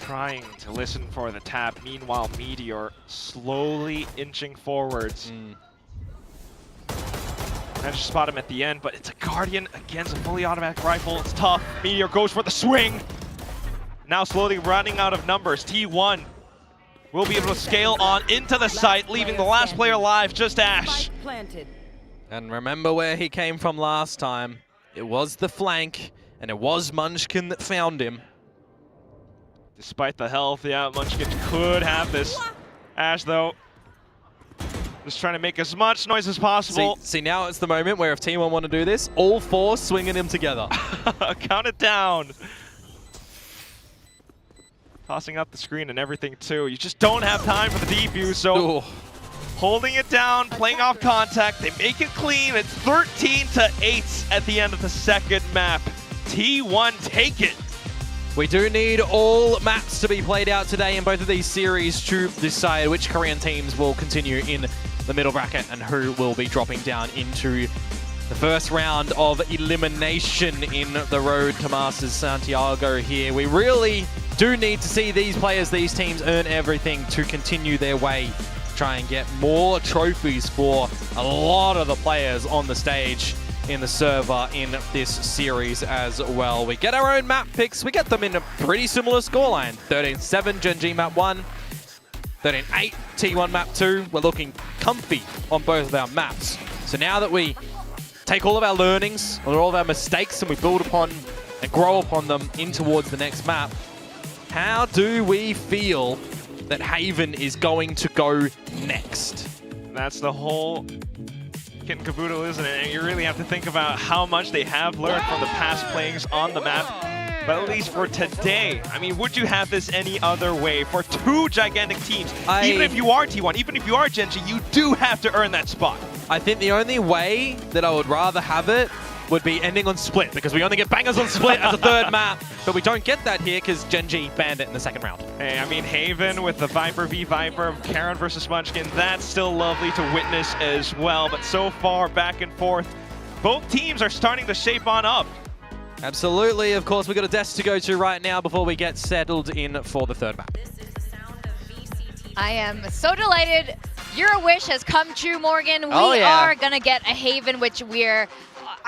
Trying to listen for the tap. Meanwhile, Meteor slowly inching forwards. Managed to spot him at the end, but it's a Guardian against a fully automatic rifle. It's tough. Meteor goes for the swing. Now slowly running out of numbers. T1 will be able to scale on into the site, leaving the last player alive, just Ash. And remember where he came from last time. It was the flank, and it was Munchkin that found him. Despite the health, yeah, Munchkin could have this. Ash, though, just trying to make as much noise as possible. See, now it's the moment where if T1 want to do this, all 4 swinging him together. Count it down. Tossing up the screen and everything, too. You just don't have time for the defuse, so holding it down, playing off contact. They make it clean. It's 13-8 at the end of the second map. T1 take it. We do need all maps to be played out today in both of these series to decide which Korean teams will continue in the middle bracket and who will be dropping down into the first round of elimination in the road to Masters Santiago here. We really do need to see these players, these teams earn everything to continue their way, try and get more trophies for a lot of the players on the stage in the server in this series as well. We get our own map picks. We get them in a pretty similar scoreline. 13-7 Gen.G map 1, 13-8 T1 map 2. We're looking comfy on both of our maps. So now that we take all of our learnings, or all of our mistakes, and we build upon and grow upon them in towards the next map, how do we feel that Haven is going to go next? That's the whole kit and caboodle, isn't it? And you really have to think about how much they have learned from the past playings on the map. But at least for today, I mean, would you have this any other way? For 2 gigantic teams, even if you are T1, even if you are Gen.G, you do have to earn that spot. I think the only way that I would rather have it would be ending on Split, because we only get bangers on Split as a third map, but we don't get that here because Gen.G banned it in the second round. Hey, I mean, Haven with the Viper v Viper, Karen versus Munchkin, that's still lovely to witness as well, but so far, back and forth, both teams are starting to shape on up. Absolutely, of course, we've got a desk to go to right now before we get settled in for the third map. I am so delighted. Your wish has come true, Morgan. We are going to get a Haven, which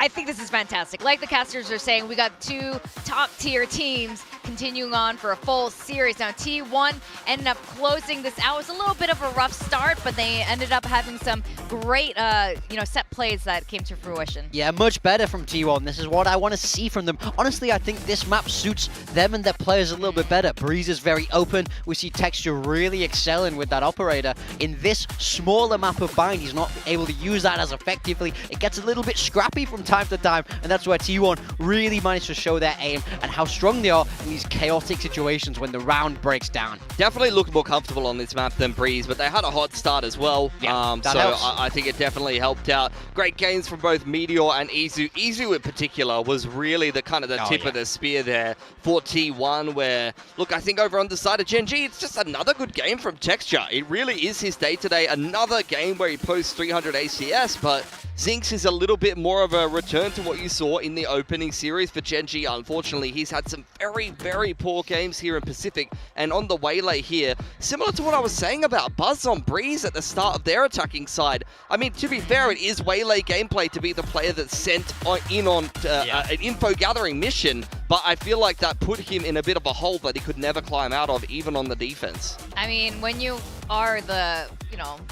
I think this is fantastic. Like the casters are saying, we got 2 top-tier teams continuing on for a full series. Now T1 ended up closing this out. It was a little bit of a rough start, but they ended up having some great set plays that came to fruition. Yeah, much better from T1. This is what I want to see from them. Honestly, I think this map suits them and their players a little bit better. Breeze is very open. We see Texture really excelling with that operator. In this smaller map of Bind, he's not able to use that as effectively. It gets a little bit scrappy from time to time, and that's where T1 really managed to show their aim and how strong they are in these chaotic situations when the round breaks down. Definitely looked more comfortable on this map than Breeze, but they had a hot start as well. Yeah, so I think it definitely helped out. Great games from both Meteor and Izu. Izu in particular was really the kind of the tip of the spear there for T1, where, look, I think over on the side of Gen.G, it's just another good game from Texture. It really is his day today. Another game where he posts 300 ACS, but Zinx is a little bit more of a return to what you saw in the opening series for Gen.G. Unfortunately, he's had some very, very poor games here in Pacific, and on the Waylay here, similar to what I was saying about Buzz on Breeze at the start of their attacking side. I mean, to be fair, it is Waylay gameplay to be the player that's sent in on an info gathering mission, but I feel like that put him in a bit of a hole that he could never climb out of, even on the defense. I mean, when you are the,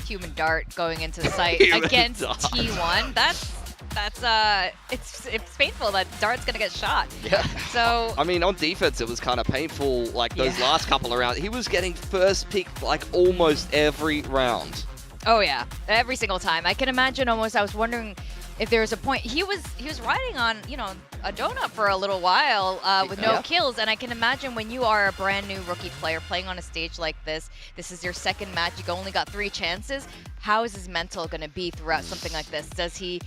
human dart going into the site against T1, it's painful that Dart's gonna get shot. Yeah. So I mean, on defense, it was kind of painful. Like those last couple of rounds, he was getting first pick like almost every round. Oh yeah, every single time. I can imagine almost. I was wondering if there was a point. He was riding on a donut for a little while with no kills, and I can imagine when you are a brand new rookie player playing on a stage like this. This is your second match. You only got 3 chances. How is his mental going to be throughout something like this? Does he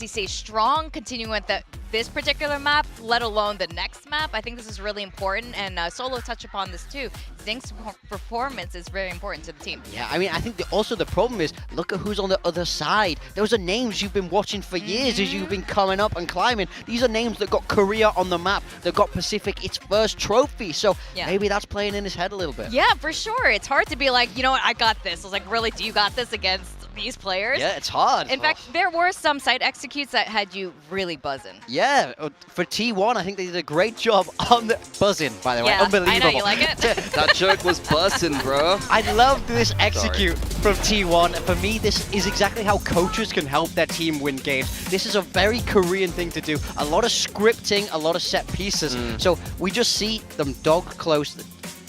stay strong, continuing with this particular map, let alone the next map? I think this is really important, and Solo touched upon this too. Zink's performance is very important to the team. Yeah, I mean, I think also the problem is, look at who's on the other side. Those are names you've been watching for years as you've been coming up and climbing. These are names that got Korea on the map, that got Pacific its first trophy. So maybe that's playing in his head a little bit. Yeah, for sure. It's hard to be like, you know what, I got this. I was like, really, do you got this against these players? Yeah, it's hard. In fact, there were some site executes that had you really buzzing. Yeah, for T1, I think they did a great job on the buzzing, by the way. Unbelievable. I know, you like it? That joke was buzzing, bro. I love this execute from T1. For me, this is exactly how coaches can help their team win games. This is a very Korean thing to do. A lot of scripting, a lot of set pieces. So we just see them dog close.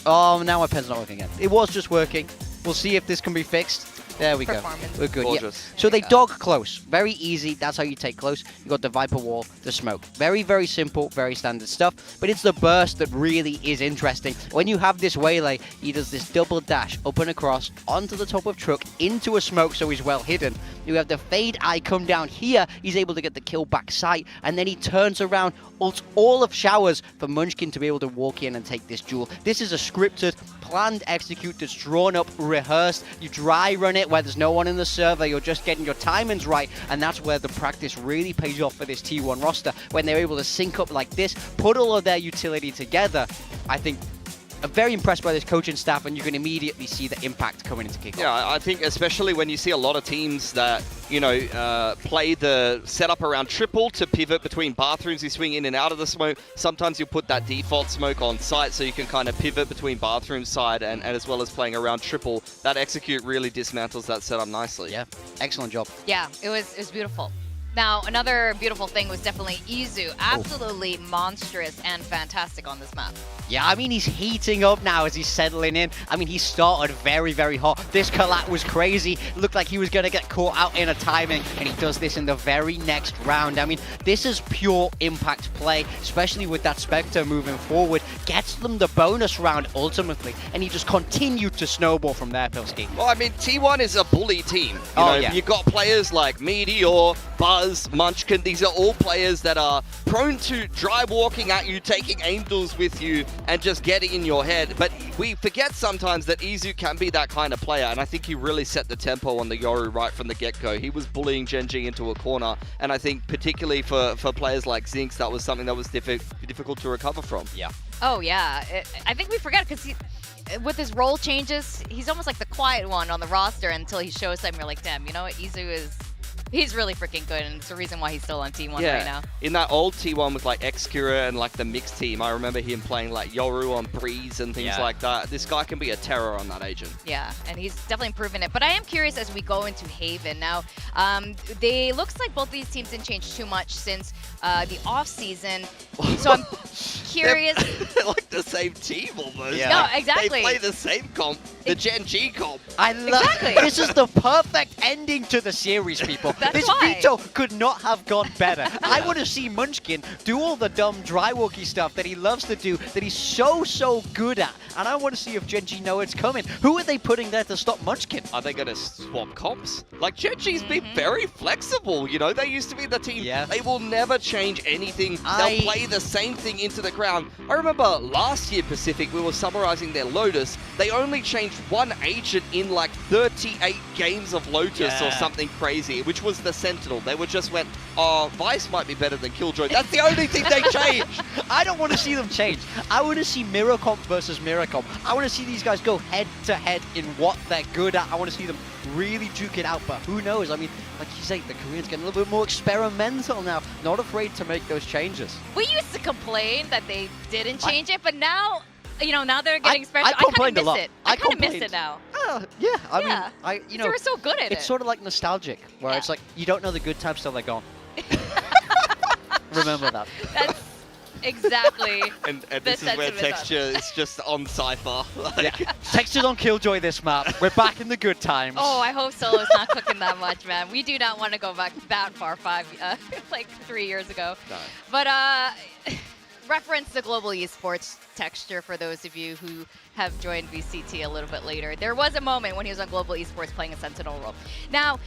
Oh, now my pen's not working again. It was just working. We'll see if this can be fixed. There we go. We're good. Yeah. So they dog close. Very easy. That's how you take close. You got the Viper wall, the smoke. Very, very simple, very standard stuff. But it's the burst that really is interesting. When you have this Waylay, he does this double dash up and across onto the top of truck into a smoke, so he's well hidden. You have the fade eye come down here. He's able to get the kill back sight, and then he turns around, ults all of showers for Munchkin to be able to walk in and take this duel. This is a scripted, planned execute that's drawn up, rehearsed. You dry run it where there's no one in the server. You're just getting your timings right, and that's where the practice really pays off for this T1 roster. When they're able to sync up like this, put all of their utility together, I think I'm very impressed by this coaching staff, and you can immediately see the impact coming into Kickoff. Yeah, I think especially when you see a lot of teams that, play the setup around triple to pivot between bathrooms. You swing in and out of the smoke. Sometimes you put that default smoke on site so you can kind of pivot between bathroom side and as well as playing around triple. That execute really dismantles that setup nicely. Yeah, excellent job. Yeah, it was beautiful. Now, another beautiful thing was definitely Izu. Absolutely monstrous and fantastic on this map. Yeah, I mean, he's heating up now as he's settling in. I mean, he started very, very hot. This collat was crazy. It looked like he was going to get caught out in a timing, and he does this in the very next round. I mean, this is pure impact play, especially with that Spectre moving forward. Gets them the bonus round ultimately, and he just continued to snowball from there, Pilski. Well, I mean, T1 is a bully team. You've got players like Meteor, Buzz, Munchkin. These are all players that are prone to dry walking at you, taking aim duels with you, and just getting in your head. But we forget sometimes that Izu can be that kind of player, and I think he really set the tempo on the Yoru right from the get-go. He was bullying Gen.G into a corner, and I think particularly for players like Zinx, that was something that was difficult to recover from. Yeah. Oh, yeah. I think we forget because with his role changes, he's almost like the quiet one on the roster until he shows up and you're like, damn, you know what, Izu is... He's really freaking good, and it's the reason why he's still on T1 right now. In that old T1 with like Xcura and like the mixed team, I remember him playing like Yoru on Breeze and things like that. This guy can be a terror on that agent. Yeah, and he's definitely proven it. But I am curious as we go into Haven. Now, they looks like both these teams didn't change too much since the off-season. So I'm curious. They're like the same team almost. Yeah. No, exactly. They play the same comp, the Gen.G comp. I love This is the perfect ending to the series, people. This Veto could not have gone better. I want to see Munchkin do all the dumb drywalky stuff that he loves to do, that he's so good at. And I want to see if Gen.G know it's coming. Who are they putting there to stop Munchkin? Are they going to swap comps? Like, Gen.G's been very flexible, you know? They used to be the team. They will never change anything. They'll play the same thing into the ground. I remember last year, Pacific, we were summarizing their Lotus. They only changed one agent in like 38 games of Lotus or something crazy, which was the Sentinel. They were just went, oh, Vice might be better than Killjoy. That's the only thing they changed. I don't want to see them change. I want to see Mirror Comp versus Mirror Comp. I want to see these guys go head to head in what they're good at. I want to see them really duke it out, but who knows? I mean, like you say, the Koreans getting a little bit more experimental now. Not afraid to make those changes. We used to complain that they didn't change it, but now, you know, now they're getting special. I complained kind of a lot. miss it. I kind of miss it now. Yeah, I mean, you know, they were so good at it. It's sort of like nostalgic, where it's like you don't know the good times till they're gone. Remember that. That's exactly. And this is where Texture is just on Cypher. Like. Texture's on Killjoy this map. We're back in the good times. Oh, I hope Solo's not cooking that much, man. We do not want to go back that far, like 3 years ago. No. But reference the global esports Texture for those of you who have joined VCT a little bit later. There was a moment when he was on global esports playing a Sentinel role. Now,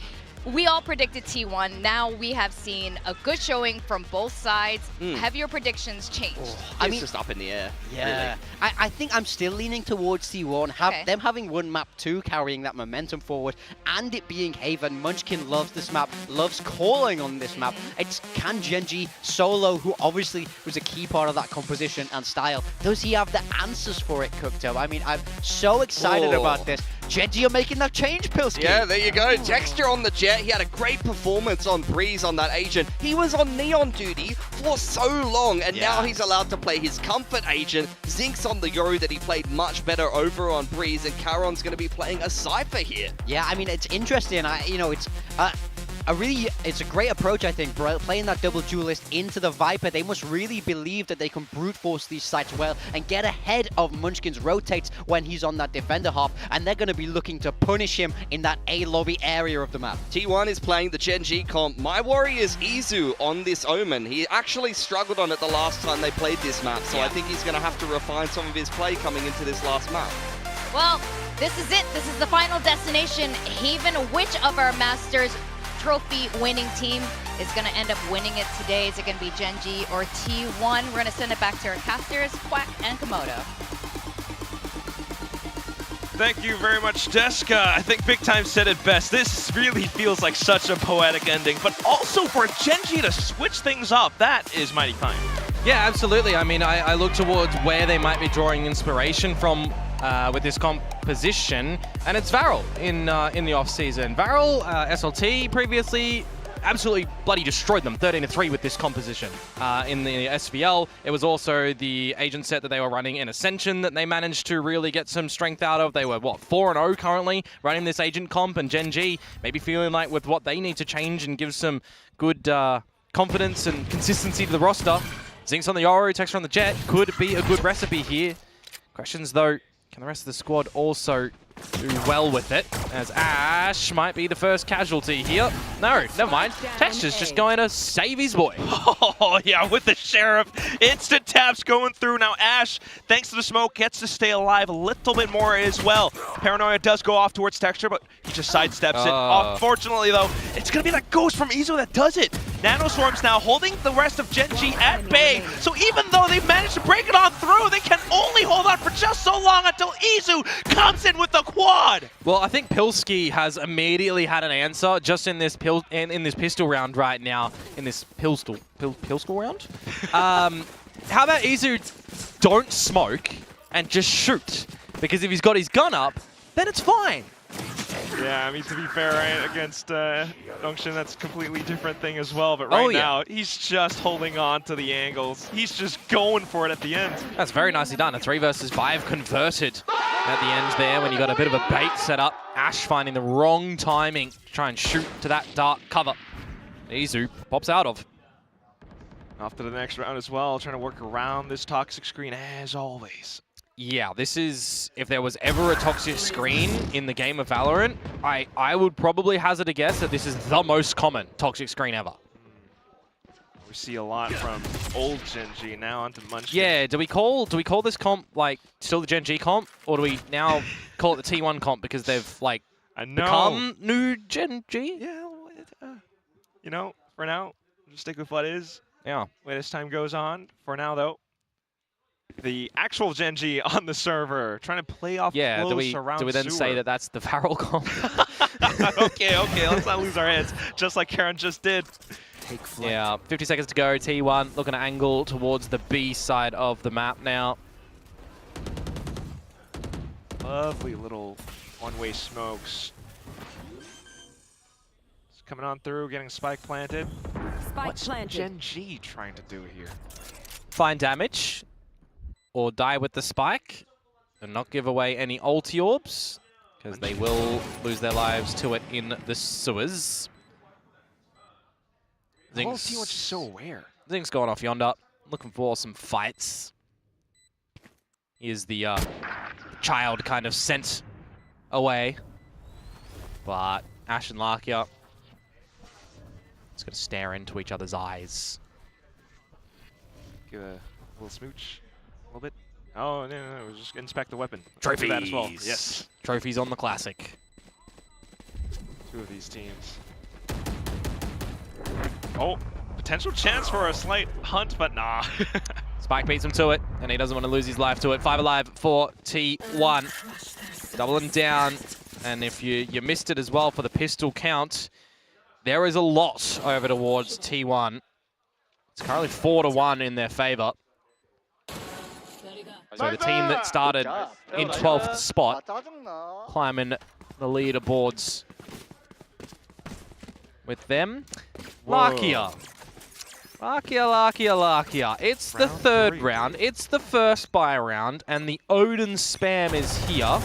we all predicted T1. Now we have seen a good showing from both sides. Have your predictions changed? I mean, just up in the air. Yeah. Really. I think I'm still leaning towards T1. Them having won map 2, carrying that momentum forward, and it being Haven. Munchkin loves this map, loves calling on this map. It's can Gen.G solo, who obviously was a key part of that composition and style. Does he have the answers for it cooked up? I mean, I'm so excited about this. Gen.G are making that change, Pilski. Yeah, there you go. Texture on the Jet. He had a great performance on Breeze on that agent. He was on Neon duty for so long, and now he's allowed to play his comfort agent. Zinx on the Yoru that he played much better over on Breeze, and Charon's going to be playing a Cypher here. Yeah, I mean, it's interesting. It's a great approach, I think, playing that double duelist into the Viper. They must really believe that they can brute force these sites well and get ahead of Munchkin's rotates when he's on that defender hop, and they're going to be looking to punish him in that A lobby area of the map. T1 is playing the Gen.G comp. My worry is Izu on this Omen. He actually struggled on it the last time they played this map, so I think he's going to have to refine some of his play coming into this last map. Well, this is it. This is the final destination. Haven, which of our Masters trophy winning team is going to end up winning it today? Is it going to be Gen.G or T1? We're going to send it back to our casters, Quack and Komodo. Thank you very much, Deska. I think Big Time said it best. This really feels like such a poetic ending, but also for Gen.G to switch things up, that is mighty fine. Yeah, absolutely. I mean, I look towards where they might be drawing inspiration from with this composition, and it's Varrel in the off-season. Varrel, SLT previously, absolutely bloody destroyed them, 13-3 with this composition. In the SVL, it was also the agent set that they were running in Ascension that they managed to really get some strength out of. They were, 4-0 currently running this agent comp, and Gen.G maybe feeling like with what they need to change and give some good confidence and consistency to the roster. Zinx on the Yoru, Texture on the Jet could be a good recipe here. Questions though, can the rest of the squad also do well with it, as Ash might be the first casualty here. No, never mind. Texture's just going to save his boy. Oh, yeah, with the Sheriff. Instant taps going through. Now Ash, thanks to the smoke, gets to stay alive a little bit more as well. Paranoia does go off towards Texture, but he just sidesteps it. Unfortunately, though, it's going to be that ghost from Izu that does it. Nanoswarm's now holding the rest of Gen.G at bay, so even though they've managed to break it on through, they can only hold on for just so long until Izu comes in with the quad. Well, I think Pilski has immediately had an answer just in this pistol round right now. In this pistol round? How about Izu don't smoke and just shoot? Because if he's got his gun up, then it's fine. Yeah, I mean, to be fair, right, against Dongxin, that's a completely different thing as well. But right now, he's just holding on to the angles. He's just going for it at the end. That's very nicely done. A 3 versus 5 converted at the end there when you got a bit of a bait set up. Ash finding the wrong timing to try and shoot to that dark cover. Izu pops out of. Off to the next round as well, trying to work around this toxic screen as always. Yeah, this is, if there was ever a toxic screen in the game of Valorant, I would probably hazard a guess that this is the most common toxic screen ever. We see a lot from old Gen.G now onto Munchkin. Yeah, do we call this comp like still the Gen.G comp, or do we now call it the T1 comp because they've like become new Gen.G? Yeah, you know, for now, just stick with what is. Yeah. When as time goes on, for now though, the actual Gen.G on the server trying to play off close around do we then sewer. say that that's the Varrel comp? okay, let's not lose our heads, just like Karen just did. Take flight. Yeah, 50 seconds to go. T1 looking to angle towards the B side of the map now. Lovely little one-way smokes. It's coming on through, getting spike planted. What's Gen.G trying to do here? Find damage or die with the spike and not give away any ulti orbs because they will lose their lives to it in the sewers. The whole team was just so aware. Zink's going off yonder, looking for some fights. Here's the child kind of sent away, but Ash and Lakia just gonna stare into each other's eyes. Give a little smooch, a little bit. Oh, no, we'll just inspect the weapon. Trophies. That as well. Yes. Trophies on the classic. Two of these teams. Oh, potential chance for a slight hunt, but nah. Spike beats him to it, and he doesn't want to lose his life to it. 5 alive for T1. Doubling down, and if you missed it as well for the pistol count, there is a lot over towards T1. It's currently 4-1 in their favor. So the team that started in 12th spot, climbing the leaderboards with them. Lakia. Lakia. It's the third round. It's the first buy round, and the Odin spam is here.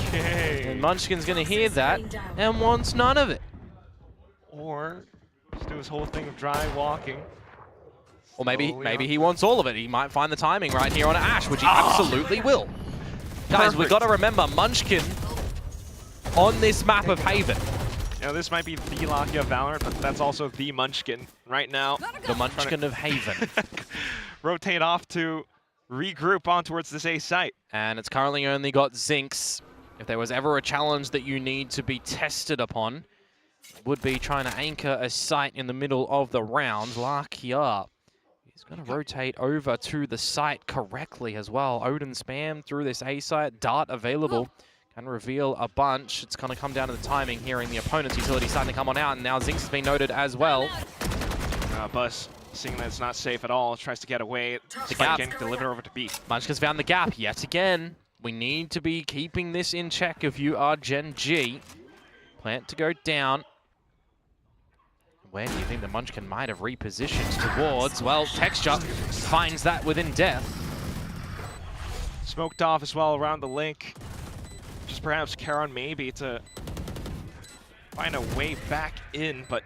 Okay. And Munchkin's going to hear that and wants none of it. Or just do his whole thing of dry walking. Or maybe he wants all of it. He might find the timing right here on Ash, which he absolutely will. Guys, we've got to remember, Munchkin on this map of Haven. You know, this might be the Lakia of Valorant, but that's also the Munchkin right now. The Munchkin of Haven. Rotate off to regroup on towards this A site. And it's currently only got Zinx. If there was ever a challenge that you need to be tested upon, it would be trying to anchor a site in the middle of the round. Lakia is going to rotate over to the site correctly as well. Odin spam through this A site. Dart available. Can reveal a bunch. It's going to come down to the timing, hearing the opponent's utility starting to come on out, and now Zinx has been noted as well. Buzz, seeing that it's not safe at all, tries to get away. The gap. Getting delivered over to B. Munchkin's found the gap yet again. We need to be keeping this in check if you are Gen.G. Plant to go down. Where do you think the Munchkin might have repositioned towards? Well, Texture finds that within death. Smoked off as well around the link. Just perhaps Karon maybe to find a way back in, but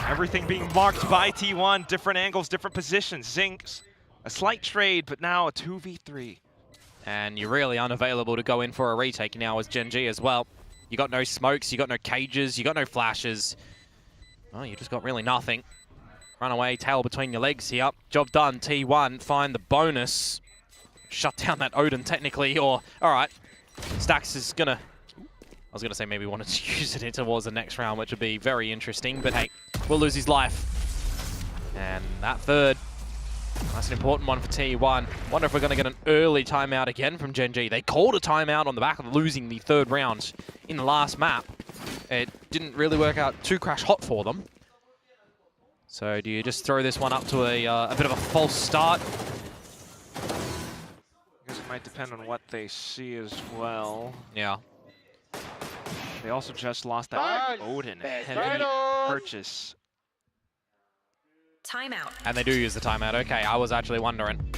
everything being marked by T1. Different angles, different positions. Zinx, a slight trade, but now a 2v3. And you're really unavailable to go in for a retake now as Gen.G as well. You got no smokes, you got no cages, you got no flashes. Oh, you just got really nothing. Run away, tail between your legs here. Job done, T1, find the bonus. Shut down that Odin technically, or, all right. Stax is gonna, I was gonna say maybe wanted to use it towards the next round, which would be very interesting, but hey, we'll lose his life. And that third, that's an important one for T1. Wonder if we're gonna get an early timeout again from Gen.G. They called a timeout on the back of losing the third round in the last map. It didn't really work out too crash hot for them. So do you just throw this one up to a bit of a false start? I guess it might depend on what they see as well. Yeah. They also just lost that Odin heavy purchase. Timeout. And they do use the timeout. Okay, I was actually wondering.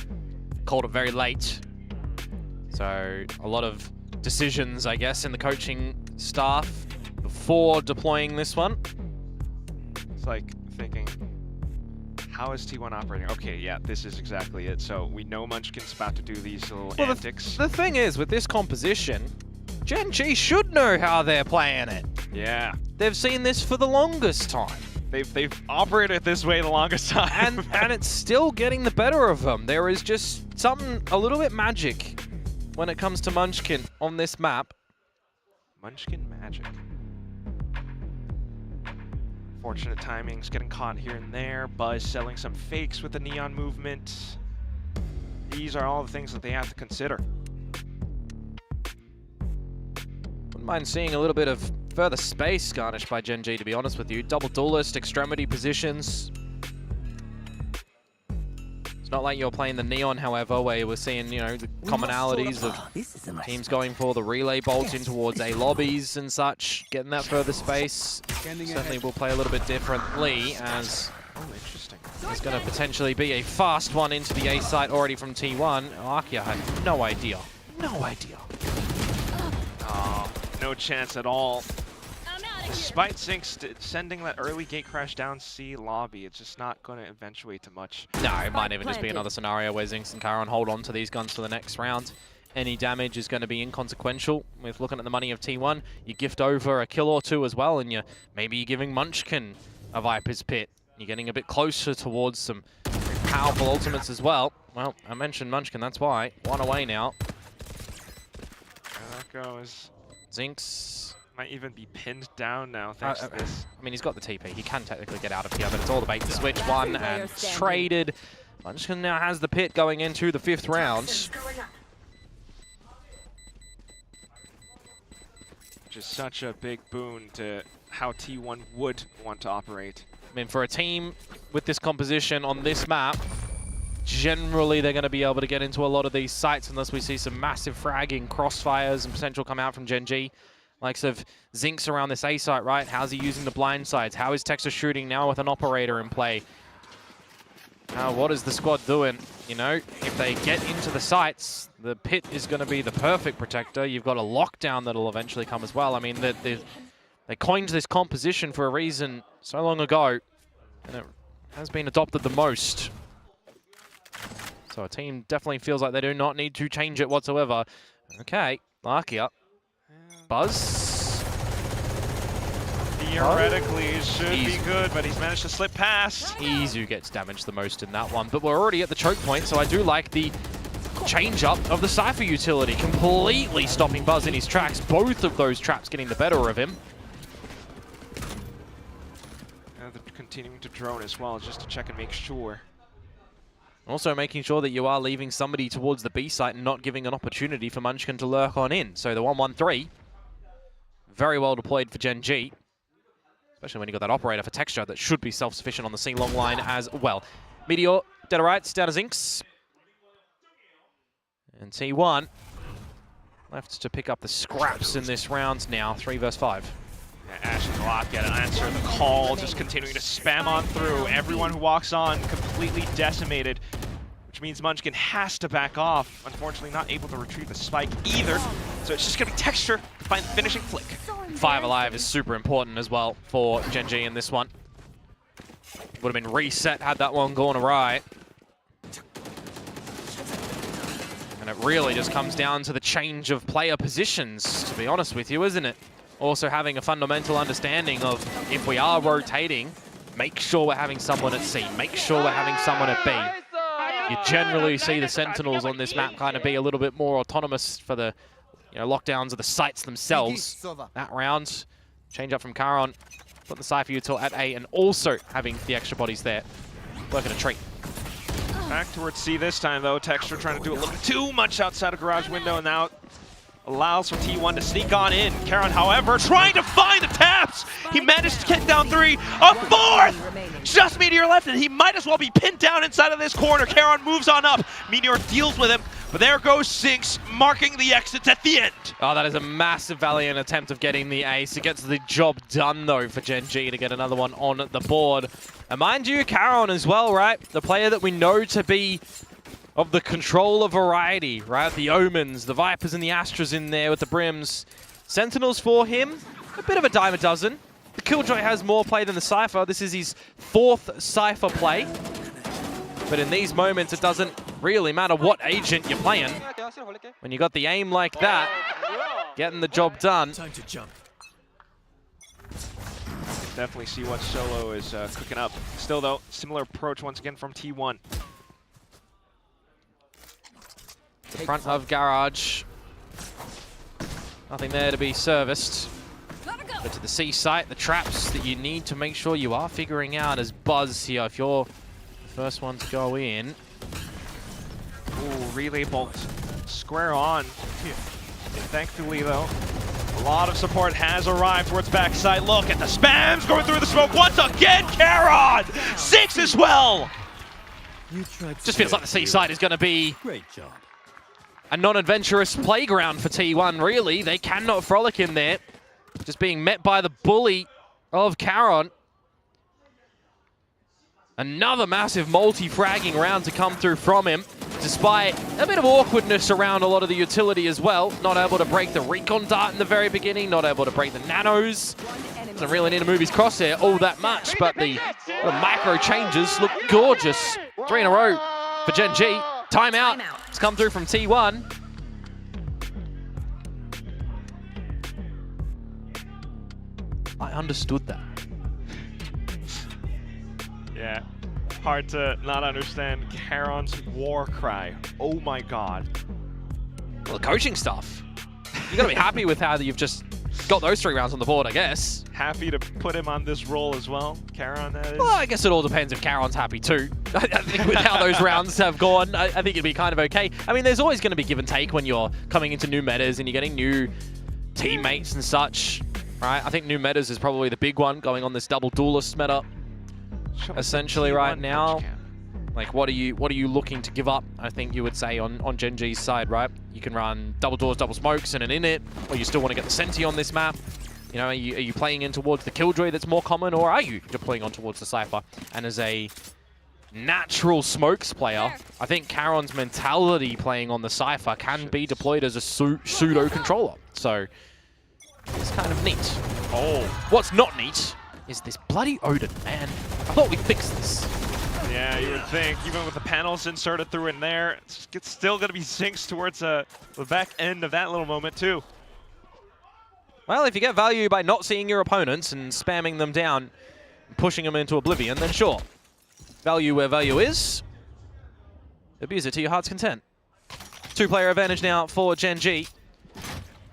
Called it very late. So a lot of decisions, I guess, in the coaching staff before deploying this one. It's like thinking, how is T1 operating? Okay, yeah, this is exactly it. So we know Munchkin's about to do these little antics. The thing is, with this composition, Gen.G should know how they're playing it. Yeah. They've seen this for the longest time. They've operated this way the longest time. And it's still getting the better of them. There is just something a little bit magic when it comes to Munchkin on this map. Munchkin magic. Fortunate timings, getting caught here and there. Buzz selling some fakes with the neon movement. These are all the things that they have to consider. Wouldn't mind seeing a little bit of further space garnished by Gen.G, to be honest with you. Double duelist, extremity positions. It's not like you're playing the Neon, however, where we're seeing, you know, the commonalities of teams going for the relay bolt in towards A lobbies and such. Getting that further space certainly will play a little bit differently, as there's going to potentially be a fast one into the A site already from T1. Arkia had no idea. No idea. Oh, no chance at all. Despite Zinx sending that early gate crash down C lobby, it's just not going to eventuate to much. No, it might even just be another scenario where Zinx and Charon hold on to these guns for the next round. Any damage is going to be inconsequential. With looking at the money of T1, you gift over a kill or two as well, and maybe you're giving Munchkin a Viper's Pit. You're getting a bit closer towards some powerful ultimates as well. Well, I mentioned Munchkin, that's why. One away now. There that goes. Zinx might even be pinned down now thanks to this. I mean, he's got the TP. He can technically get out of here, but it's all the bait to switch. One and traded. Munchkin now has the pit going into the 5th round. Which is such a big boon to how T1 would want to operate. I mean, for a team with this composition on this map, generally they're going to be able to get into a lot of these sites unless we see some massive fragging, crossfires, and potential come out from Gen.G. Likes of Zinx around this A site, right? How's he using the blind sides? How is Texas shooting now with an operator in play? What is the squad doing? You know, if they get into the sites, the pit is going to be the perfect protector. You've got a lockdown that'll eventually come as well. I mean, they coined this composition for a reason so long ago, and it has been adopted the most. So a team definitely feels like they do not need to change it whatsoever. Okay, Arkia. Buzz. Theoretically, it should be good, but he's managed to slip past. Izu gets damaged the most in that one, but we're already at the choke point, so I do like the change-up of the Cypher utility, completely stopping Buzz in his tracks. Both of those traps getting the better of him. And they're continuing to drone as well, just to check and make sure. Also making sure that you are leaving somebody towards the B site and not giving an opportunity for Munchkin to lurk on in. So the 1-1-3, very well deployed for Gen.G. Especially when you got that operator for Texture that should be self-sufficient on the C long line as well. Meteor, dead to rights, down to Zinx. And T1 left to pick up the scraps in this round now, 3 versus 5. Yeah, Ash and Glock get an answer the call, just continuing to spam on through. Everyone who walks on completely decimated, which means Munchkin has to back off. Unfortunately, not able to retrieve the spike either. So it's just going to be Texture to find the finishing flick. 5 alive is super important as well for Gen.G in this one. Would have been reset had that one gone awry. And it really just comes down to the change of player positions, to be honest with you, isn't it? Also having a fundamental understanding of if we are rotating, make sure we're having someone at C, make sure we're having someone at B. You generally see the Sentinels on this map kind of be a little bit more autonomous for the lockdowns of the sites themselves. That round, change up from Charon, put the Cypher util at A, and also having the extra bodies there. Working a treat. Back towards C this time though. Texture trying to do a little bit too much outside of garage window, and now allows for T1 to sneak on in. Charon, however, trying to find the taps. He managed to get down 3, a 4th! Just Meteor left, and he might as well be pinned down inside of this corner. Charon moves on up. Meteor deals with him, But there goes Zinx, marking the exits at the end. Oh, that is a massive valiant attempt of getting the ace. It gets the job done, though, for Gen.G to get another one on the board. And mind you, Caron as well, right? The player that we know to be of the controller variety, right? The Omens, the Vipers and the Astras in there with the Brims. Sentinels for him, a bit of a dime a dozen. The Killjoy has more play than the Cypher. This is his 4th Cypher play. But in these moments, it doesn't really matter what agent you're playing. When you got the aim like that, getting the job done. Time to jump. Definitely see what Solo is cooking up. Still, though, similar approach once again from T1. The front of Garage. Nothing there to be serviced. But to the C site, the traps that you need to make sure you are figuring out as Buzz here. If you're the first one to go in. Ooh, relay bolt. Square on. Thankfully, though, a lot of support has arrived towards backside. Look at the spams going through the smoke once again. Caron! 6 as well! Just feels like the C site is going to be a non-adventurous playground for T1, really. They cannot frolic in there. Just being met by the bully of Caron. Another massive multi-fragging round to come through from him, despite a bit of awkwardness around a lot of the utility as well. Not able to break the recon dart in the very beginning, not able to break the nanos. Doesn't really need to move his crosshair all that much, but the macro changes look gorgeous. 3 in a row for Gen.G. Timeout. It's come through from T1. I understood that. Yeah, hard to not understand Caron's war cry. Oh my god. Well, the coaching stuff. You gotta be happy with how you've just got those 3 rounds on the board, I guess. Happy to put him on this role as well, Caron, that is. Well, I guess it all depends if Caron's happy too. I think with how those rounds have gone, I think it'd be kind of okay. I mean, there's always going to be give and take when you're coming into new metas and you're getting new teammates and such, right? I think new metas is probably the big one, going on this double duelist meta. Essentially right now, like what are you looking to give up? I think you would say on Gen.G's side, right? You can run double doors, double smokes and an init, or you still want to get the Senti on this map. You know, are you playing in towards the Killjoy that's more common, or are you deploying on towards the Cypher? And as a natural smokes player, I think Caron's mentality playing on the Cypher can be deployed as a pseudo controller. So it's kind of neat. Oh, what's not neat is this bloody Odin, man. I thought we fixed this. Yeah, you would think, even with the panels inserted through in there, it's still going to be Zinx towards the back end of that little moment too. Well, if you get value by not seeing your opponents and spamming them down, pushing them into oblivion, then sure. Value where value is. Abuse it to your heart's content. 2-player advantage now for Gen.G.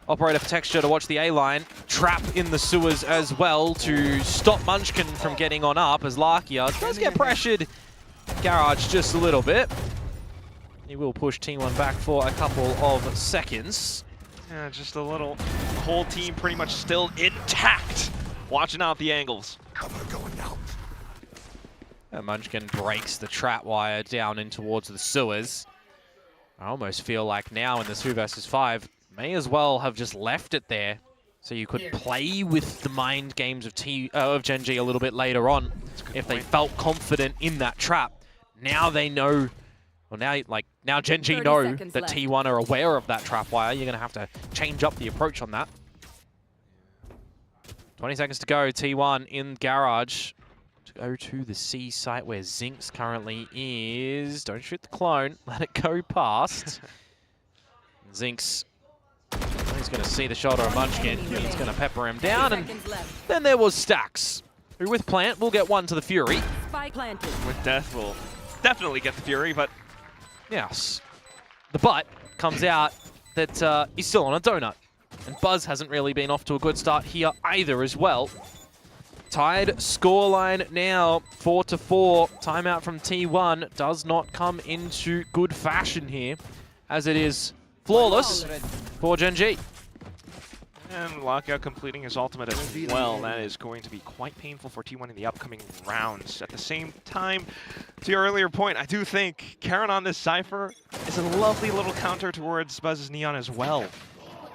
Operator for Texture to watch the A-line. Trap in the sewers as well to stop Munchkin from getting on up, as Larkia does get pressured. Garage just a little bit. He will push T1 back for a couple of seconds. Yeah, just a little. The whole team pretty much still intact. Watching out the angles. And Munchkin breaks the trap wire down in towards the sewers. I almost feel like now in this 2 versus 5, may as well have just left it there, so you could play with the mind games of Gen.G a little bit later on if they felt confident in that trap. Now they know. Well, now Gen.G know that T1 are aware of that trap wire. You're going to have to change up the approach on that. 20 seconds to go. T1 in Garage to go to the C site where Zinx currently is. Don't shoot the clone. Let it go past. Zinx, he's going to see the shoulder of Munchkin. He's going to pepper him down. And then there was Stax, who with Plant will get one to the Fury. With Death will definitely get the Fury, but... Yes. The but comes out that he's still on a donut. And Buzz hasn't really been off to a good start here either as well. Tied scoreline now, 4-4. Timeout from T1 does not come into good fashion here, as it is flawless for Gen.G. And Lockout completing his ultimate as well. That is going to be quite painful for T1 in the upcoming rounds. At the same time, to your earlier point, I do think Karen on this Cypher is a lovely little counter towards Buzz's Neon as well.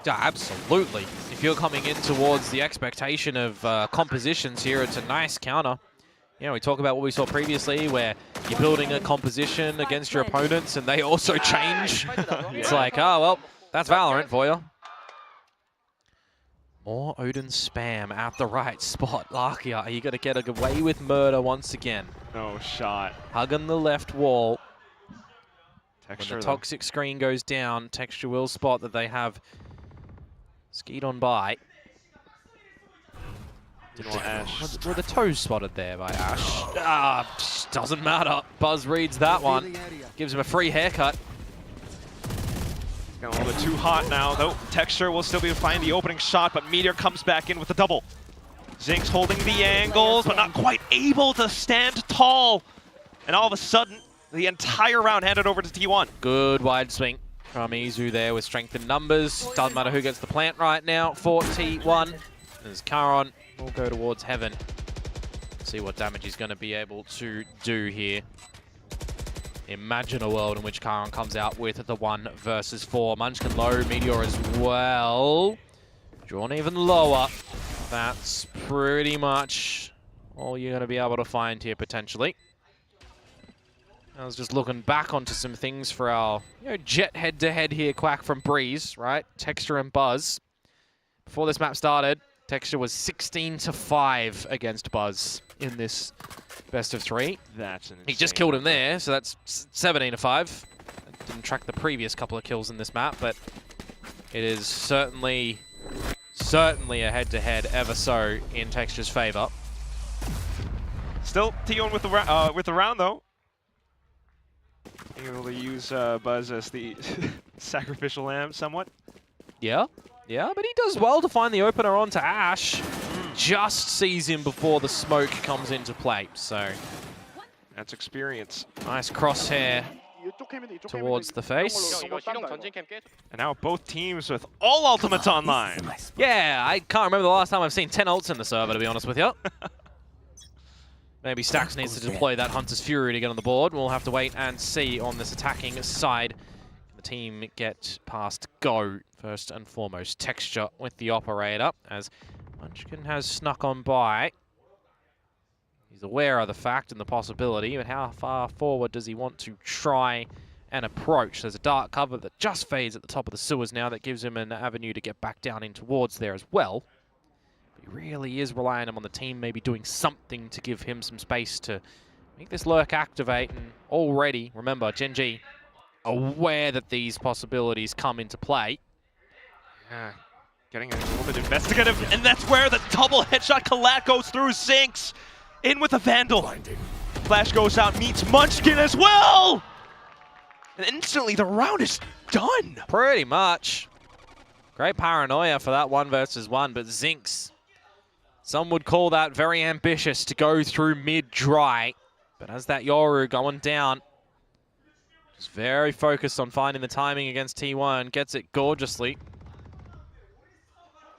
Yeah, absolutely. If you're coming in towards the expectation of compositions here, it's a nice counter. You know, we talk about what we saw previously, where you're building a composition against your opponents and they also change. It's like, oh, well, that's Valorant for you. More Odin spam at the right spot. Lakia, are you going to get away with murder once again? No shot. Hugging the left wall. Texture, when the toxic screen goes down, Texture will spot that they have skied on by. Were the toes spotted there by Ash? Ah, doesn't matter. Buzz reads that one. Gives him a free haircut. Getting a little bit too hot now, though. Texture will still be able to find the opening shot, but Meteor comes back in with the double. Zinx holding the angles, but not quite able to stand tall. And all of a sudden, the entire round handed over to T1. Good wide swing from Izu there with strength in numbers. Doesn't matter who gets the plant right now for T1. As Karon will go towards Heaven. See what damage he's going to be able to do here. Imagine a world in which Karon comes out with the 1 versus 4. Munchkin low, Meteor as well. Drawn even lower. That's pretty much all you're going to be able to find here potentially. I was just looking back onto some things for our Jet head-to-head here, Quack from Breeze, right? Texture and Buzz. Before this map started, Texture was 16-5 against Buzz in this best of 3. That's an He just killed him there, so that's 17-5. Didn't track the previous couple of kills in this map, but it is certainly a head-to-head ever so in Texture's favor. Still T1 with the round though. Able to use Buzz as the sacrificial lamb somewhat. Yeah, but he does well to find the opener onto Ash. Just sees him before the smoke comes into play, so that's experience. Nice crosshair towards the face. And now both teams with all ultimates online. Yeah, I can't remember the last time I've seen 10 ults in the server, to be honest with you. Maybe Stax needs to deploy that Hunter's Fury to get on the board. We'll have to wait and see on this attacking side. The team get past go, first and foremost. Texture with the operator, as Munchkin has snuck on by. He's aware of the fact and the possibility, but how far forward does he want to try and approach? There's a dark cover that just fades at the top of the sewers now that gives him an avenue to get back down in towards there as well. He really is relying on the team maybe doing something to give him some space to make this lurk activate. And already, remember, Gen.G aware that these possibilities come into play. Yeah, getting a little bit investigative, and that's where the double headshot collat goes through Zinx. In with a Vandal. Flash goes out, meets Munchkin as well! And instantly the round is done. Pretty much. Great paranoia for that 1 versus 1, but Zinx, some would call that very ambitious to go through mid-dry. But as that Yoru going down, just very focused on finding the timing against T1, gets it gorgeously.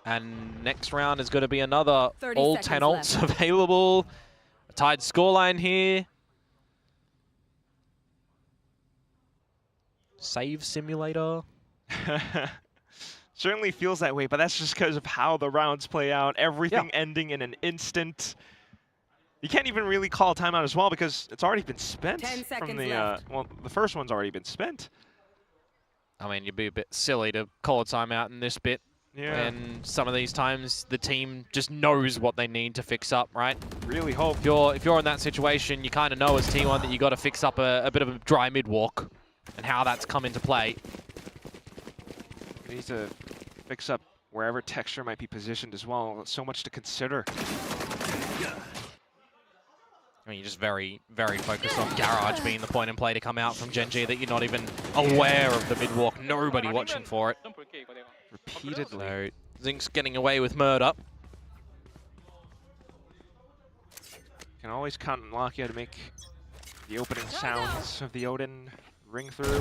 And next round is going to be another all 10 ults available. A tied scoreline here. Save simulator. Certainly feels that way, but that's just because of how the rounds play out. Everything ending in an instant. You can't even really call a timeout as well because it's already been spent. 10 seconds from the left. well, the first one's already been spent. I mean, you'd be a bit silly to call a timeout in this bit. Yeah. And some of these times, the team just knows what they need to fix up, right? Really hope. If you're in that situation, you kind of know as T1 that you got to fix up a bit of a dry mid-walk and how that's come into play. You need to fix up wherever Texture might be positioned as well. So much to consider. I mean, you're just very, very focused on Garage being the point and play to come out from Gen.G that you're not even aware of the mid-walk. Nobody watching for it. Repeatedly. So, Zinx getting away with murder. Can always count on Lakia to make the opening sounds of the Odin ring through.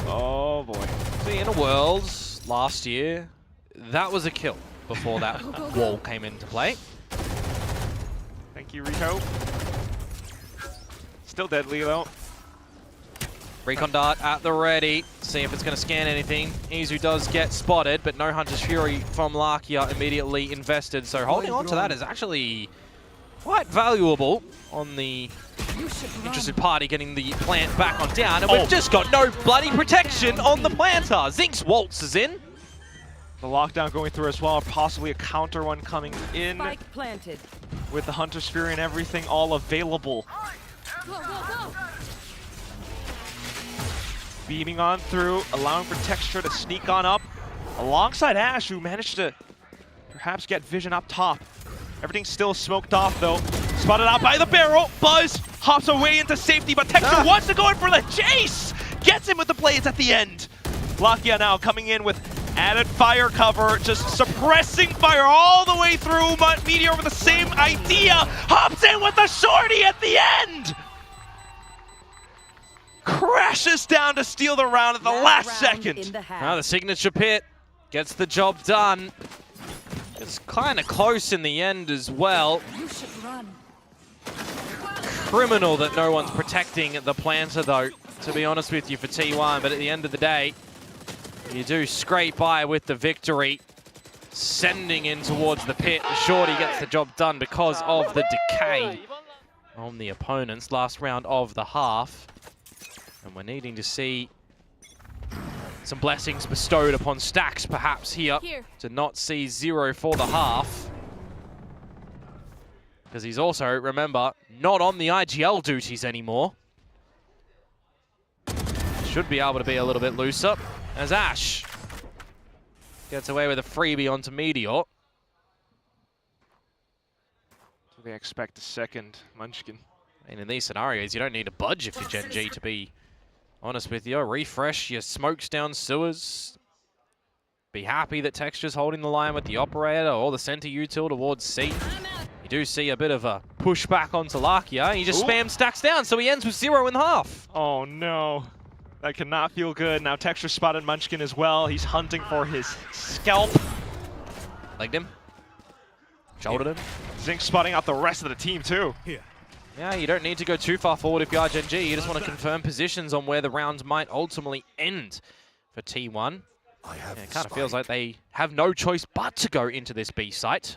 Oh boy. See, in a Worlds last year, that was a kill before that wall came into play. Thank you, Veto. Still deadly, though. Recon dart at the ready. See if it's going to scan anything. Izu does get spotted, but no Hunter's Fury from Lakia immediately invested. So holding on to that is actually quite valuable on the interested party, getting the plant back on down. And we've just got no bloody protection on the planter. Zinx waltzes in. The lockdown going through as well, possibly a counter one coming in. Spike planted. With the Hunter's Fury and everything all available. Go, go, go. Beaming on through, allowing for Texture to sneak on up alongside Ash, who managed to perhaps get vision up top. Everything's still smoked off though. Spotted out by the barrel. Buzz hops away into safety, but Texture wants to go in for the chase. Gets him with the blades at the end. Lakia now coming in with added fire cover, just suppressing fire all the way through. But Meteor with the same idea, hops in with the shorty at the end. Crashes down to steal the round at the last second. Now the signature pit gets the job done. It's kind of close in the end as well. You should run. Criminal that no one's protecting the planter though, to be honest with you, for T1. But at the end of the day, you do scrape by with the victory. Sending in towards the pit. The shorty gets the job done because of the decay on the opponents. Last round of the half. And we're needing to see some blessings bestowed upon Stacks perhaps here to not see 0 for the half. Because he's also, remember, not on the IGL duties anymore. Should be able to be a little bit looser as Ash gets away with a freebie onto Meteor. Do they expect a second Munchkin? And in these scenarios, you don't need to budge if you're Gen.G, to be honest with you. Refresh your smokes down sewers. Be happy that Texture's holding the line with the operator or the center util towards C. You do see a bit of a pushback onto Lakia. He just spams Stacks down, so he ends with 0 in the half. Oh no. That cannot feel good. Now Texture spotted Munchkin as well. He's hunting for his scalp. Legged him. Shouldered him. Zinc spotting out the rest of the team too. Yeah, you don't need to go too far forward if you are Gen.G. You just want to confirm positions on where the rounds might ultimately end for T1. It kind of feels like they have no choice but to go into this B site.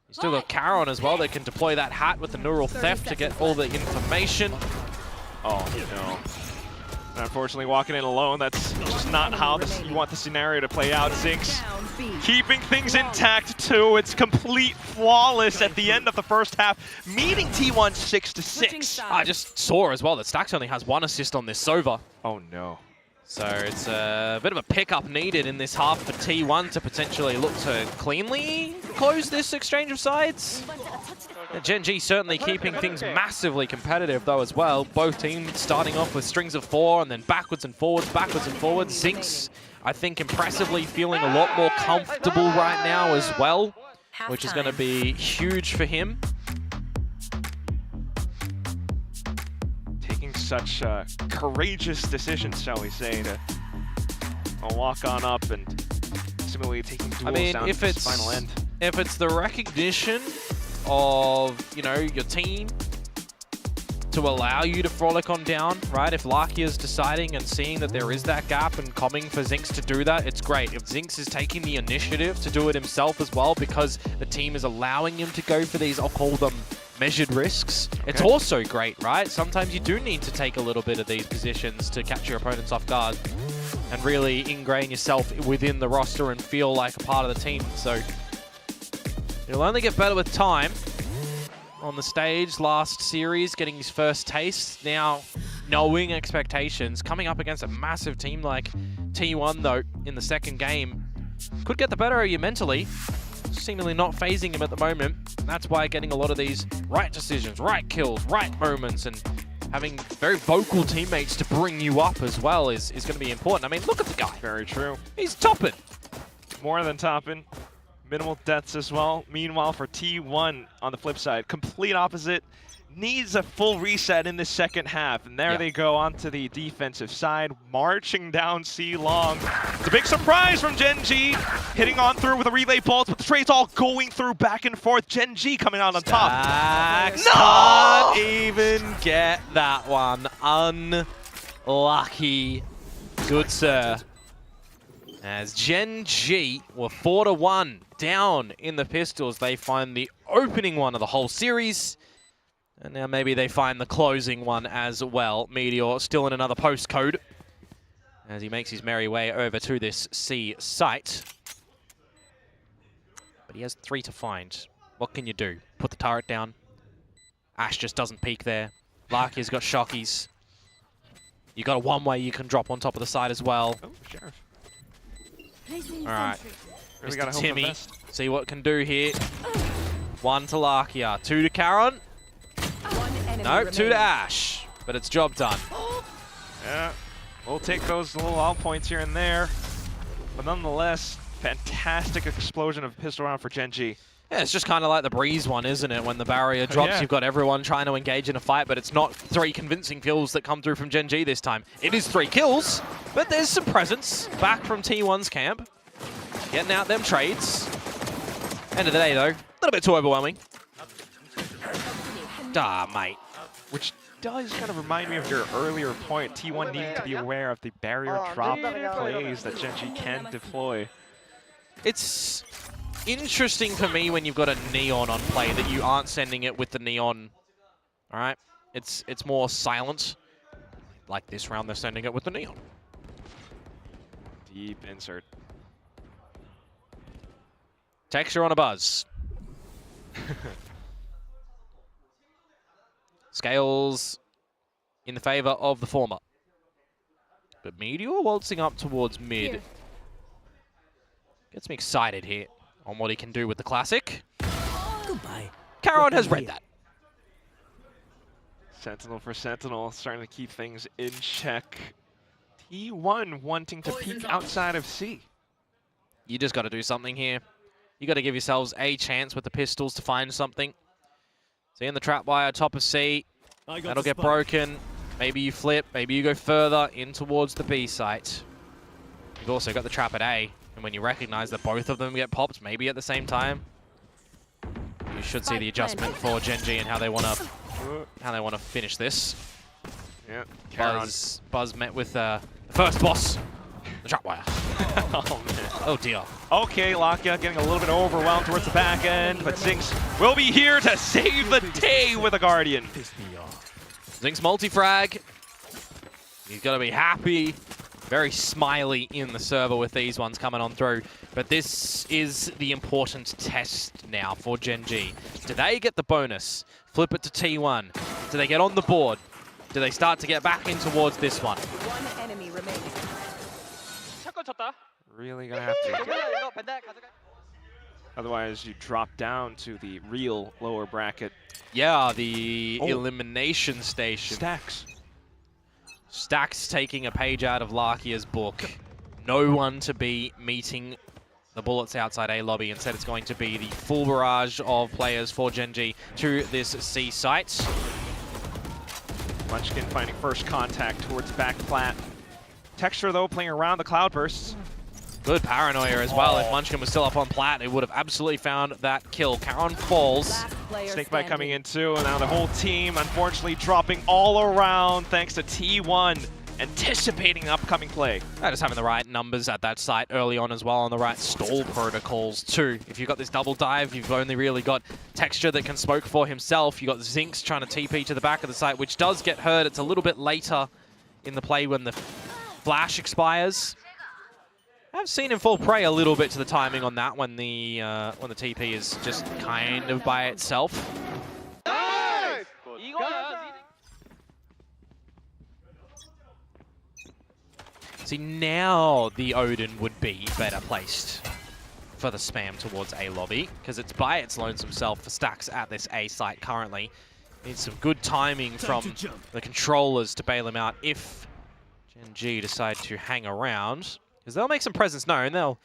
You still got Charon as well that can deploy that hat with the neural theft to get all the information. Oh no. Unfortunately, walking in alone, that's just not how you want the scenario to play out. Zinx keeping things intact too. It's complete flawless at the end of the first half, meeting T1 6-6. I just saw as well that Stacks only has 1 assist on this Sova. Oh no. So it's a bit of a pickup needed in this half for T1 to potentially look to cleanly close this exchange of sides. Gen.G certainly keeping things massively competitive though as well. Both teams starting off with strings of 4 and then backwards and forwards, Zinx, I think impressively feeling a lot more comfortable right now as well, which is going to be huge for him. Such courageous decisions, shall we say, to walk on up and similarly taking duels down to this final end. If it's the recognition of, you know, your team to allow you to frolic on down, right? If Lakia's deciding and seeing that there is that gap and coming for Zinx to do that, it's great. If Zinx is taking the initiative to do it himself as well because the team is allowing him to go for these, I'll call them measured risks, it's also great, right? Sometimes you do need to take a little bit of these positions to catch your opponents off guard and really ingrain yourself within the roster and feel like a part of the team. So it'll only get better with time. On the stage last series, getting his first taste. Now, knowing expectations, coming up against a massive team like T1 though in the second game, could get the better of you mentally. Seemingly not phasing him at the moment. And that's why getting a lot of these right decisions, right kills, right moments, and having very vocal teammates to bring you up as well is going to be important. I mean, look at the guy. Very true. He's topping. More than topping. Minimal deaths as well. Meanwhile, for T1 on the flip side, complete opposite. needs a full reset in the second half. And there they go onto the defensive side, marching down C long. It's a big surprise from Gen.G, hitting on through with a relay bolt, but the trades all going through back and forth. Gen.G coming out on top. Stacks No! can't even get that one. Unlucky. Good sir. As Gen.G were 4-1 down in the pistols, they find the opening one of the whole series. And now maybe they find the closing one as well. Meteor still in another postcode as he makes his merry way over to this C site. But he has 3 to find. What can you do? Put the turret down. Ash just doesn't peek there. Larky's got shockies. You got a one-way you can drop on top of the side as well. Oh, Sheriff. All right, Really gotta Mr. hope for the Timmy, best. see what it can do here. 1 to Larkia, 2 to Karon. No, 2 to Ash, but it's job done. Yeah, we'll take those little out points here and there. But nonetheless, fantastic explosion of pistol round for Gen.G. Yeah, it's just kind of like the Breeze one, isn't it? When the barrier drops, you've got everyone trying to engage in a fight, but it's not 3 convincing kills that come through from Gen.G this time. It is 3 kills, but there's some presence back from T1's camp. Getting out them trades. End of the day, though, a little bit too overwhelming. Mate. Which does kind of remind me of your earlier point. T1 needing to be aware of the barrier drop plays that Gen.G can deploy. It's interesting for me when you've got a neon on play that you aren't sending it with the neon. All right, it's more silent. Like this round, they're sending it with the neon. Deep insert. Texture on a buzz. Scales in the favor of the former. But Meteor waltzing up towards mid. Gets me excited here on what he can do with the classic. Goodbye. Karon has read that. Sentinel for Sentinel, starting to keep things in check. T1 wanting to peek outside of C. You just got to do something here. You got to give yourselves a chance with the pistols to find something. See in the trap wire, top of C. That'll get broken. Maybe you flip. Maybe you go further in towards the B site. You've also got the trap at A. And when you recognize that both of them get popped, maybe at the same time, you should see the adjustment for Gen.G and how they want to finish this. Yeah, Buzz met with the first boss, the trap wire. Oh man. Oh dear. Okay, Lakia getting a little bit overwhelmed towards the back end, but Zinx will be here to save the day with a Guardian. Zinx multi-frag. He's got to be happy. Very smiley in the server with these ones coming on through. But this is the important test now for Gen.G. Do they get the bonus? Flip it to T1. Do they get on the board? Do they start to get back in towards this one? One enemy remaining. Really gonna have to. Otherwise, you drop down to the real lower bracket. Yeah, the elimination station. Stacks. Stacks taking a page out of Larkia's book. No one to be meeting the bullets outside A lobby. Instead, it's going to be the full barrage of players for Gen.G to this C site. Munchkin finding first contact towards back plat. Texture, though, playing around the cloudbursts. Good paranoia as well. If Munchkin was still up on plat, it would have absolutely found that kill. Karon falls. Snakebite coming in too, and now the whole team, unfortunately, dropping all around thanks to T1 anticipating upcoming play. Just having the right numbers at that site early on as well, and the right stall protocols too. If you've got this double dive, you've only really got Texture that can smoke for himself. You've got Zinx trying to TP to the back of the site, which does get hurt. It's a little bit later in the play when the flash expires. I've seen him fall prey a little bit to the timing on that when the TP is just kind of by itself. See, now the Odin would be better placed for the spam towards A lobby, because it's by its lonesome self for Stacks at this A site currently. Needs some good timing from the controllers to bail him out if Gen.G decide to hang around. Because they'll make some presence known, they'll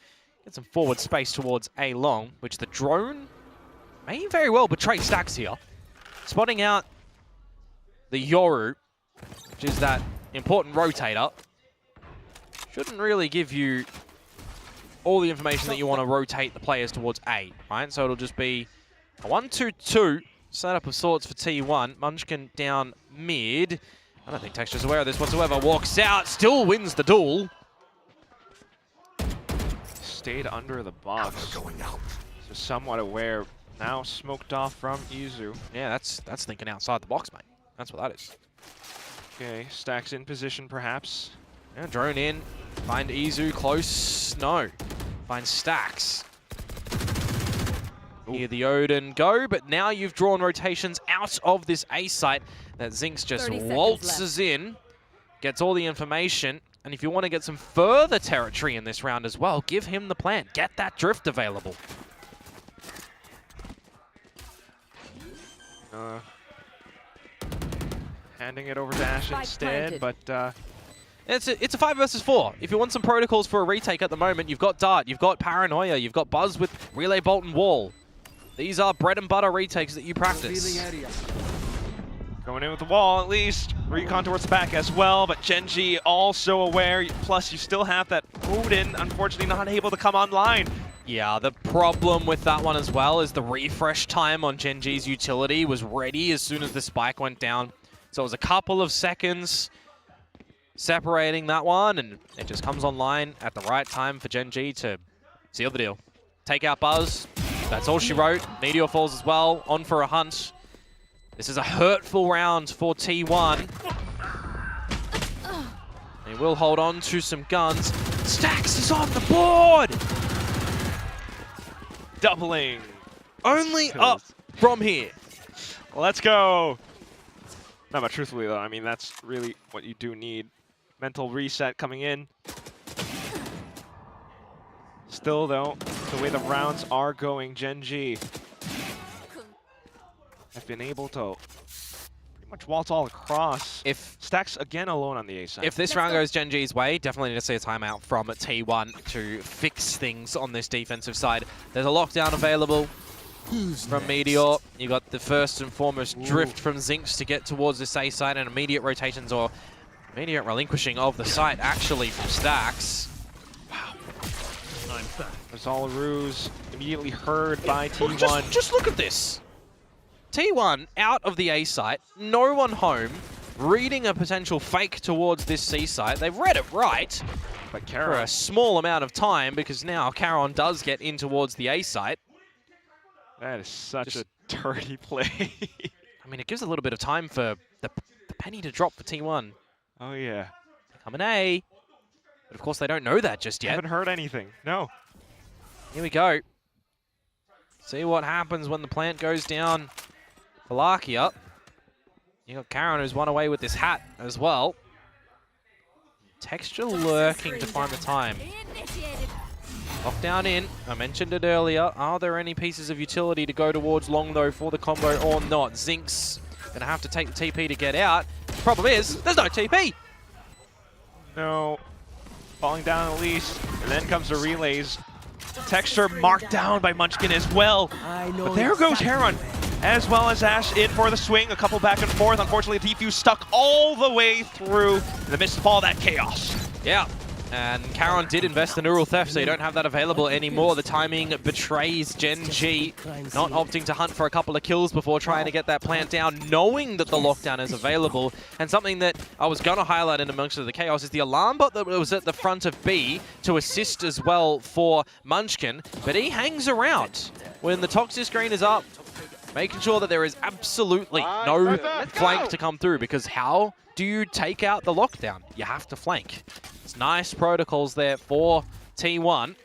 get some forward space towards A long, which the drone may very well betray Stacks here. Spotting out the Yoru, which is that important rotator, shouldn't really give you all the information that you want to rotate the players towards A, right? So it'll just be a 1-2-2 setup of sorts for T1. Munchkin down mid. I don't think Texture's aware of this whatsoever. Walks out, still wins the duel. Stayed under the box. So somewhat aware. Now smoked off from Izu. Yeah, that's thinking outside the box, mate. That's what that is. Okay, Stacks in position perhaps. Yeah, drone in. Find Izu close. No. Find Stacks. Hear the Odin go, but now you've drawn rotations out of this A site that Zinx just waltzes in, gets all the information, and if you want to get some further territory in this round as well, give him the plant. Get that drift available. Handing it over to Ash instead, but it's a 5 versus 4. If you want some protocols for a retake at the moment, you've got Dart, you've got Paranoia, you've got Buzz with Relay, Bolt, and Wall. These are bread and butter retakes that you practice. Going in with the wall at least. Recon towards the back as well, but Gen.G also aware. Plus, you still have that Odin, unfortunately not able to come online. Yeah, the problem with that one as well is the refresh time on Gen.G's utility was ready as soon as the spike went down. So it was a couple of seconds separating that one, and it just comes online at the right time for Gen.G to seal the deal. Take out Buzz. That's all she wrote. Meteor falls as well, on for a hunt. This is a hurtful round for T1. They will hold on to some guns. Stacks is on the board! Doubling. Only up from here. Let's go. No, but truthfully though, I mean, that's really what you do need. Mental reset coming in. Still though, the way the rounds are going, Gen.G have been able to pretty much waltz all across. If Stacks again alone on the A side. If this round goes Gen.G's way, definitely need to see a timeout from T1 to fix things on this defensive side. There's a lockdown available from Meteor. You got the first and foremost drift from Zinx to get towards this A side, and immediate rotations or immediate relinquishing of the site actually from Stacks. Wow. There's all a ruse. Immediately heard by T1. Just look at this. T1 out of the A site, no one home, reading a potential fake towards this C site. They've read it right, but for a small amount of time, because now Charon does get in towards the A site. That is such a dirty play. I mean, it gives a little bit of time for the penny to drop for T1. Oh yeah. Coming A. But of course they don't know that just yet. Haven't heard anything. No. Here we go. See what happens when the plant goes down. Valakia. You got Karen who's one away with this hat as well. Texture lurking to find the time. Lockdown in. I mentioned it earlier. Are there any pieces of utility to go towards long though for the combo or not? Zinx gonna have to take the TP to get out. Problem is, there's no TP. No. Falling down at least. And then comes the relays. Texture marked down by Munchkin as well. But there goes Heron, as well as Ash in for the swing. A couple back and forth. Unfortunately, Defuse stuck all the way through. In the midst of all that chaos. Yeah. And Charon did invest in Neural Theft, so you don't have that available anymore. The timing betrays Gen.G, not opting to hunt for a couple of kills before trying to get that plant down, knowing that the lockdown is available. And something that I was going to highlight in amongst the chaos is the alarm bot that was at the front of B to assist as well for Munchkin, but he hangs around when the toxic screen is up, making sure that there is absolutely no flank to come through, because how do you take out the lockdown? You have to flank. It's nice protocols there for T1.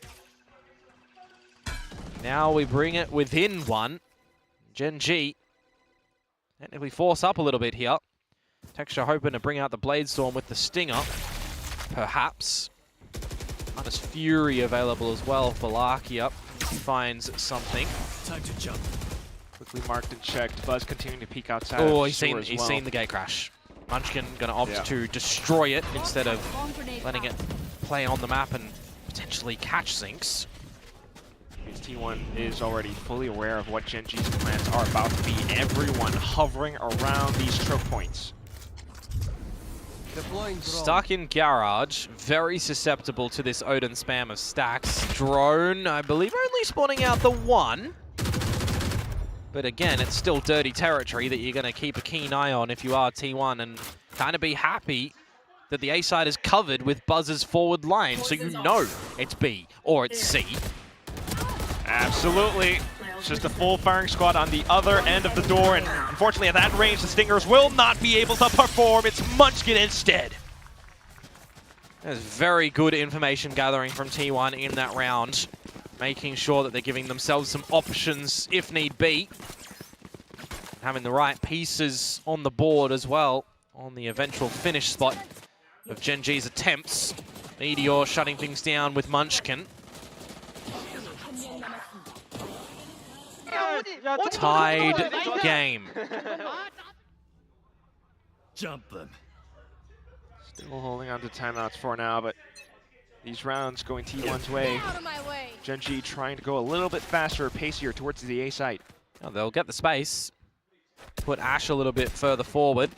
Now we bring it within one. Gen.G. And if we force up a little bit here, Texture hoping to bring out the Blade Storm with the Stinger, perhaps. Minus Fury available as well for Valakia. He finds something. Time to jump. Quickly marked and checked. Buzz continuing to peek outside. Oh, he's seen the gate crash. Munchkin gonna opt to destroy it instead of letting it play on the map and potentially catch Zinx. It's T1 is already fully aware of what Gen.G's plans are about to be. Everyone hovering around these choke points. Stuck in Garage, very susceptible to this Odin spam of stacks. Drone, I believe, only spawning out the one. But again, it's still dirty territory that you're going to keep a keen eye on if you are T1 and kind of be happy that the A side is covered with Buzz's forward line, so you know it's B or it's C. Absolutely. It's just a full firing squad on the other end of the door, and unfortunately at that range, the Stingers will not be able to perform. It's Munchkin instead. There's very good information gathering from T1 in that round, making sure that they're giving themselves some options if need be. Having the right pieces on the board as well on the eventual finish spot of Gen.G's attempts. Meteor shutting things down with Munchkin. Tied game. Jump them. Still holding on to timeouts for now, but these rounds going T1's way. Gen.G trying to go a little bit faster, pacier towards the A site. Oh, they'll get the space. Put Ash a little bit further forward.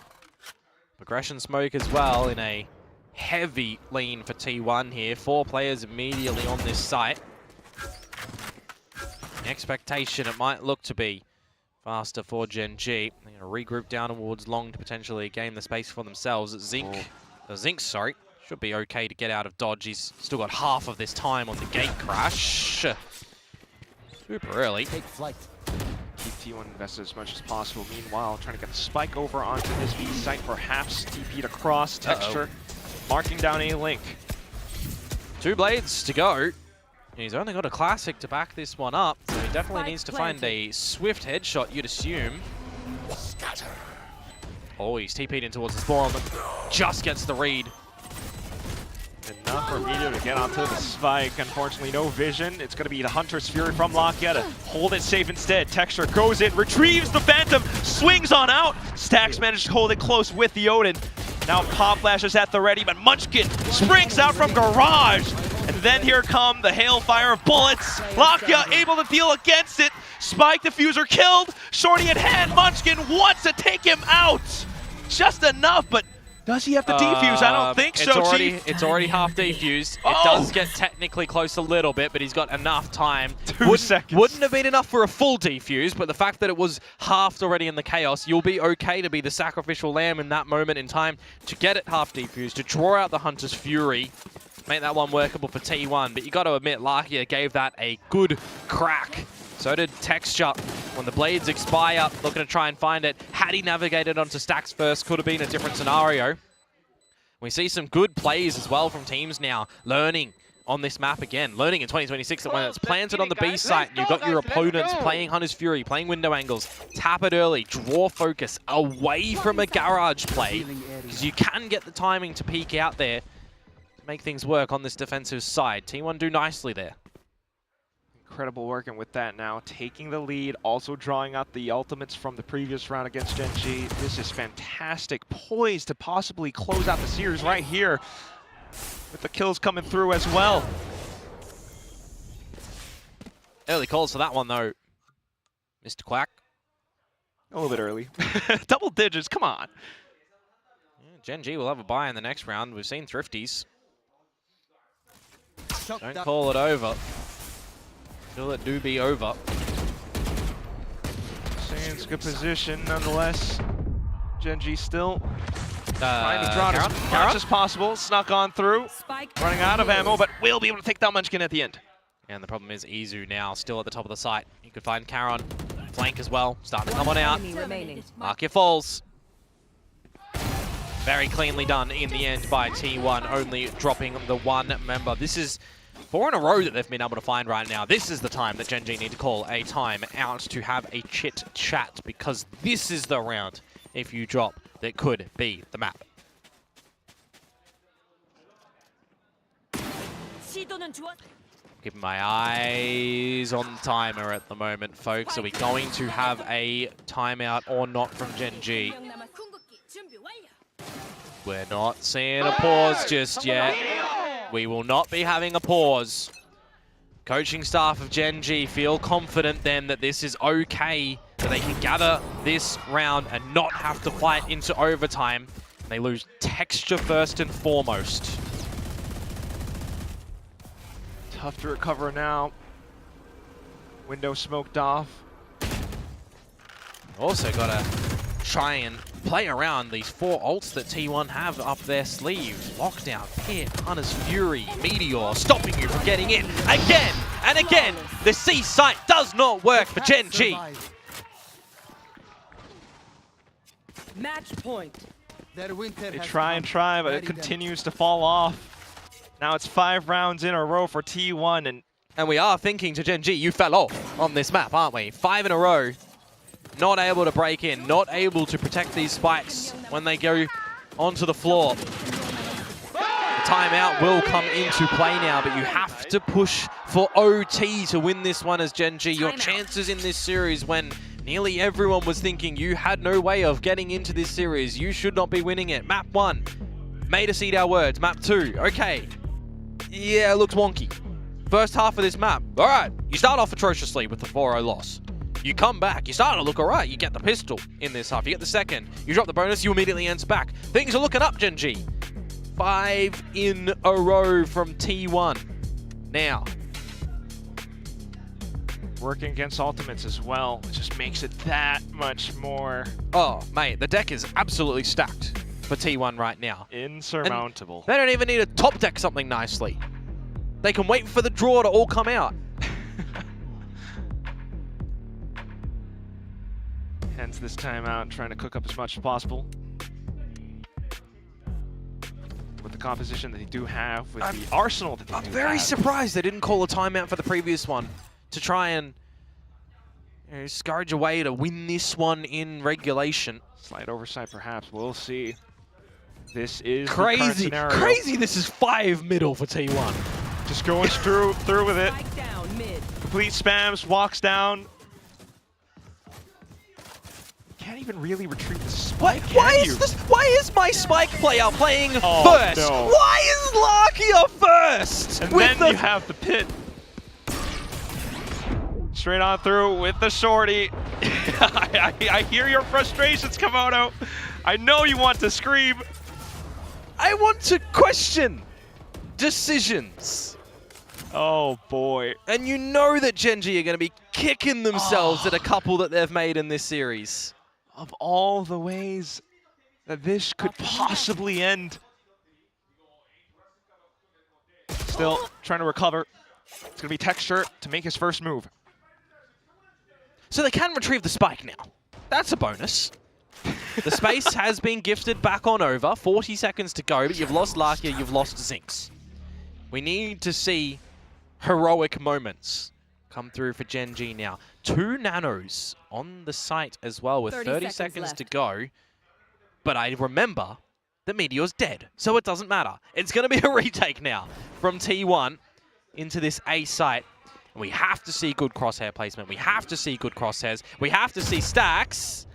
Progression smoke as well in a heavy lean for T1 here. 4 players immediately on this site. The expectation it might look to be faster for Gen.G. They're going to regroup down towards long to potentially gain the space for themselves. Zinc, sorry, should be okay to get out of dodge. He's still got half of this time on the gate crash. Super early. Take flight. Keep T1 invested as much as possible. Meanwhile, trying to get the spike over onto this B site, perhaps TP'd across. Texture marking down a link. 2 blades to go. He's only got a classic to back this one up, so he definitely needs to find a swift headshot, you'd assume. Oh, he's TP'd in towards the spawn, but just gets the read. Enough for Veto to get onto the spike. Unfortunately, no vision. It's going to be the Hunter's Fury from Lakia to hold it safe instead. Texture goes in, retrieves the Phantom, swings on out. Stax managed to hold it close with the Odin. Now Pop Flash is at the ready, but Munchkin springs out from Garage. And then here come the hailfire of bullets. Lakia able to deal against it. Spike diffuser killed. Shorty at hand. Munchkin wants to take him out. Just enough, but does he have to defuse? I don't think so, Chief. It's already half defused. It does get technically close a little bit, but he's got enough time. 2 seconds. Wouldn't have been enough for a full defuse, but the fact that it was halved already in the chaos, you'll be okay to be the sacrificial lamb in that moment in time to get it half defused, to draw out the Hunter's Fury, make that one workable for T1. But you got to admit, Lakia gave that a good crack. So did Texture. When the blades expire, looking to try and find it. Had he navigated onto stacks first, could have been a different scenario. We see some good plays as well from teams now, learning on this map again. Learning in 2026 that when it's planted on the B site, you've got your opponents playing Hunter's Fury, playing window angles, tap it early, draw focus away from a Garage play, because you can get the timing to peek out there to make things work on this defensive side. T1 do nicely there. Incredible working with that now, taking the lead, also drawing out the ultimates from the previous round against Gen.G. This is fantastic, poised to possibly close out the series right here, with the kills coming through as well. Early calls for that one though, Mr. Quack. A little bit early. Double digits, come on. Yeah, Gen.G will have a bye in the next round. We've seen Thrifties. Don't call it over. Till it do be over. Saints good position nonetheless. Gen.G still trying to draw it as much as possible. Snuck on through. Running out of ammo, but will be able to take down Munchkin at the end. And the problem is Izu now still at the top of the site. You could find Charon. Flank as well. Starting to come on out. Lakia falls. Very cleanly done in the end by T1, only dropping the 1 member. This is 4 in a row that they've been able to find right now. This is the time that Gen.G need to call a time out to have a chit chat, because this is the round, if you drop, that could be the map. Keeping my eyes on the timer at the moment, folks. Are we going to have a timeout or not from Gen.G? We're not seeing a pause just yet. We will not be having a pause. Coaching staff of Gen.G feel confident then that this is okay, that they can gather this round and not have to fight into overtime. They lose texture first and foremost. Tough to recover now. Window smoked off. Also gotta try and play around these 4 ults that T1 have up their sleeves. Lockdown, Pit, Hunter's Fury, Meteor, stopping you from getting in again and again. The C site does not work for Gen.G. Match point. They try and try, but it continues to fall off. Now it's 5 rounds in a row for T1, and we are thinking to Gen.G, you fell off on this map, aren't we? 5 in a row. Not able to break in, not able to protect these spikes when they go onto the floor. The timeout will come into play now, but you have to push for OT to win this one as Gen.G. Your chances in this series, when nearly everyone was thinking you had no way of getting into this series, you should not be winning it. Map 1, made us eat our words. Map 2, okay. Yeah, it looks wonky. First half of this map, all right, you start off atrociously with the 4-0 loss. You come back, you start to look all right. You get the pistol in this half, you get the second. You drop the bonus, you immediately ends back. Things are looking up, Gen.G. 5 in a row from T1. Now, working against ultimates as well. It just makes it that much more. Oh, mate, the deck is absolutely stacked for T1 right now. Insurmountable. And they don't even need to top deck something nicely. They can wait for the draw to all come out. Hence this timeout, trying to cook up as much as possible. With the composition that they do have, with the arsenal that they do have. I'm very surprised they didn't call a timeout for the previous one to try and scourge a way to win this one in regulation. Slight oversight perhaps, we'll see. This is crazy, crazy. This is 5 middle for T1. Just going through with it. Complete spams, walks down. Can't even really retrieve the spike. Why is my spike player playing first? No. Why is Larkia first? And then you have the pit. Straight on through with the shorty. I hear your frustrations, Komodo. I know you want to scream. I want to question decisions. Oh boy. And you know that Gen.G are going to be kicking themselves at a couple that they've made in this series. Of all the ways that this could possibly end. Still trying to recover. It's going to be Texture to make his first move. So they can retrieve the spike now. That's a bonus. The space has been gifted back on over. 40 seconds to go, but you've lost Larkia, you've lost Zinx. We need to see heroic moments come through for Gen.G now. 2 nanos on the site as well with 30 seconds to go. But I remember that Meteor's dead, so it doesn't matter. It's going to be a retake now from T1 into this A site. And we have to see good crosshair placement. We have to see good crosshairs. We have to see Stacks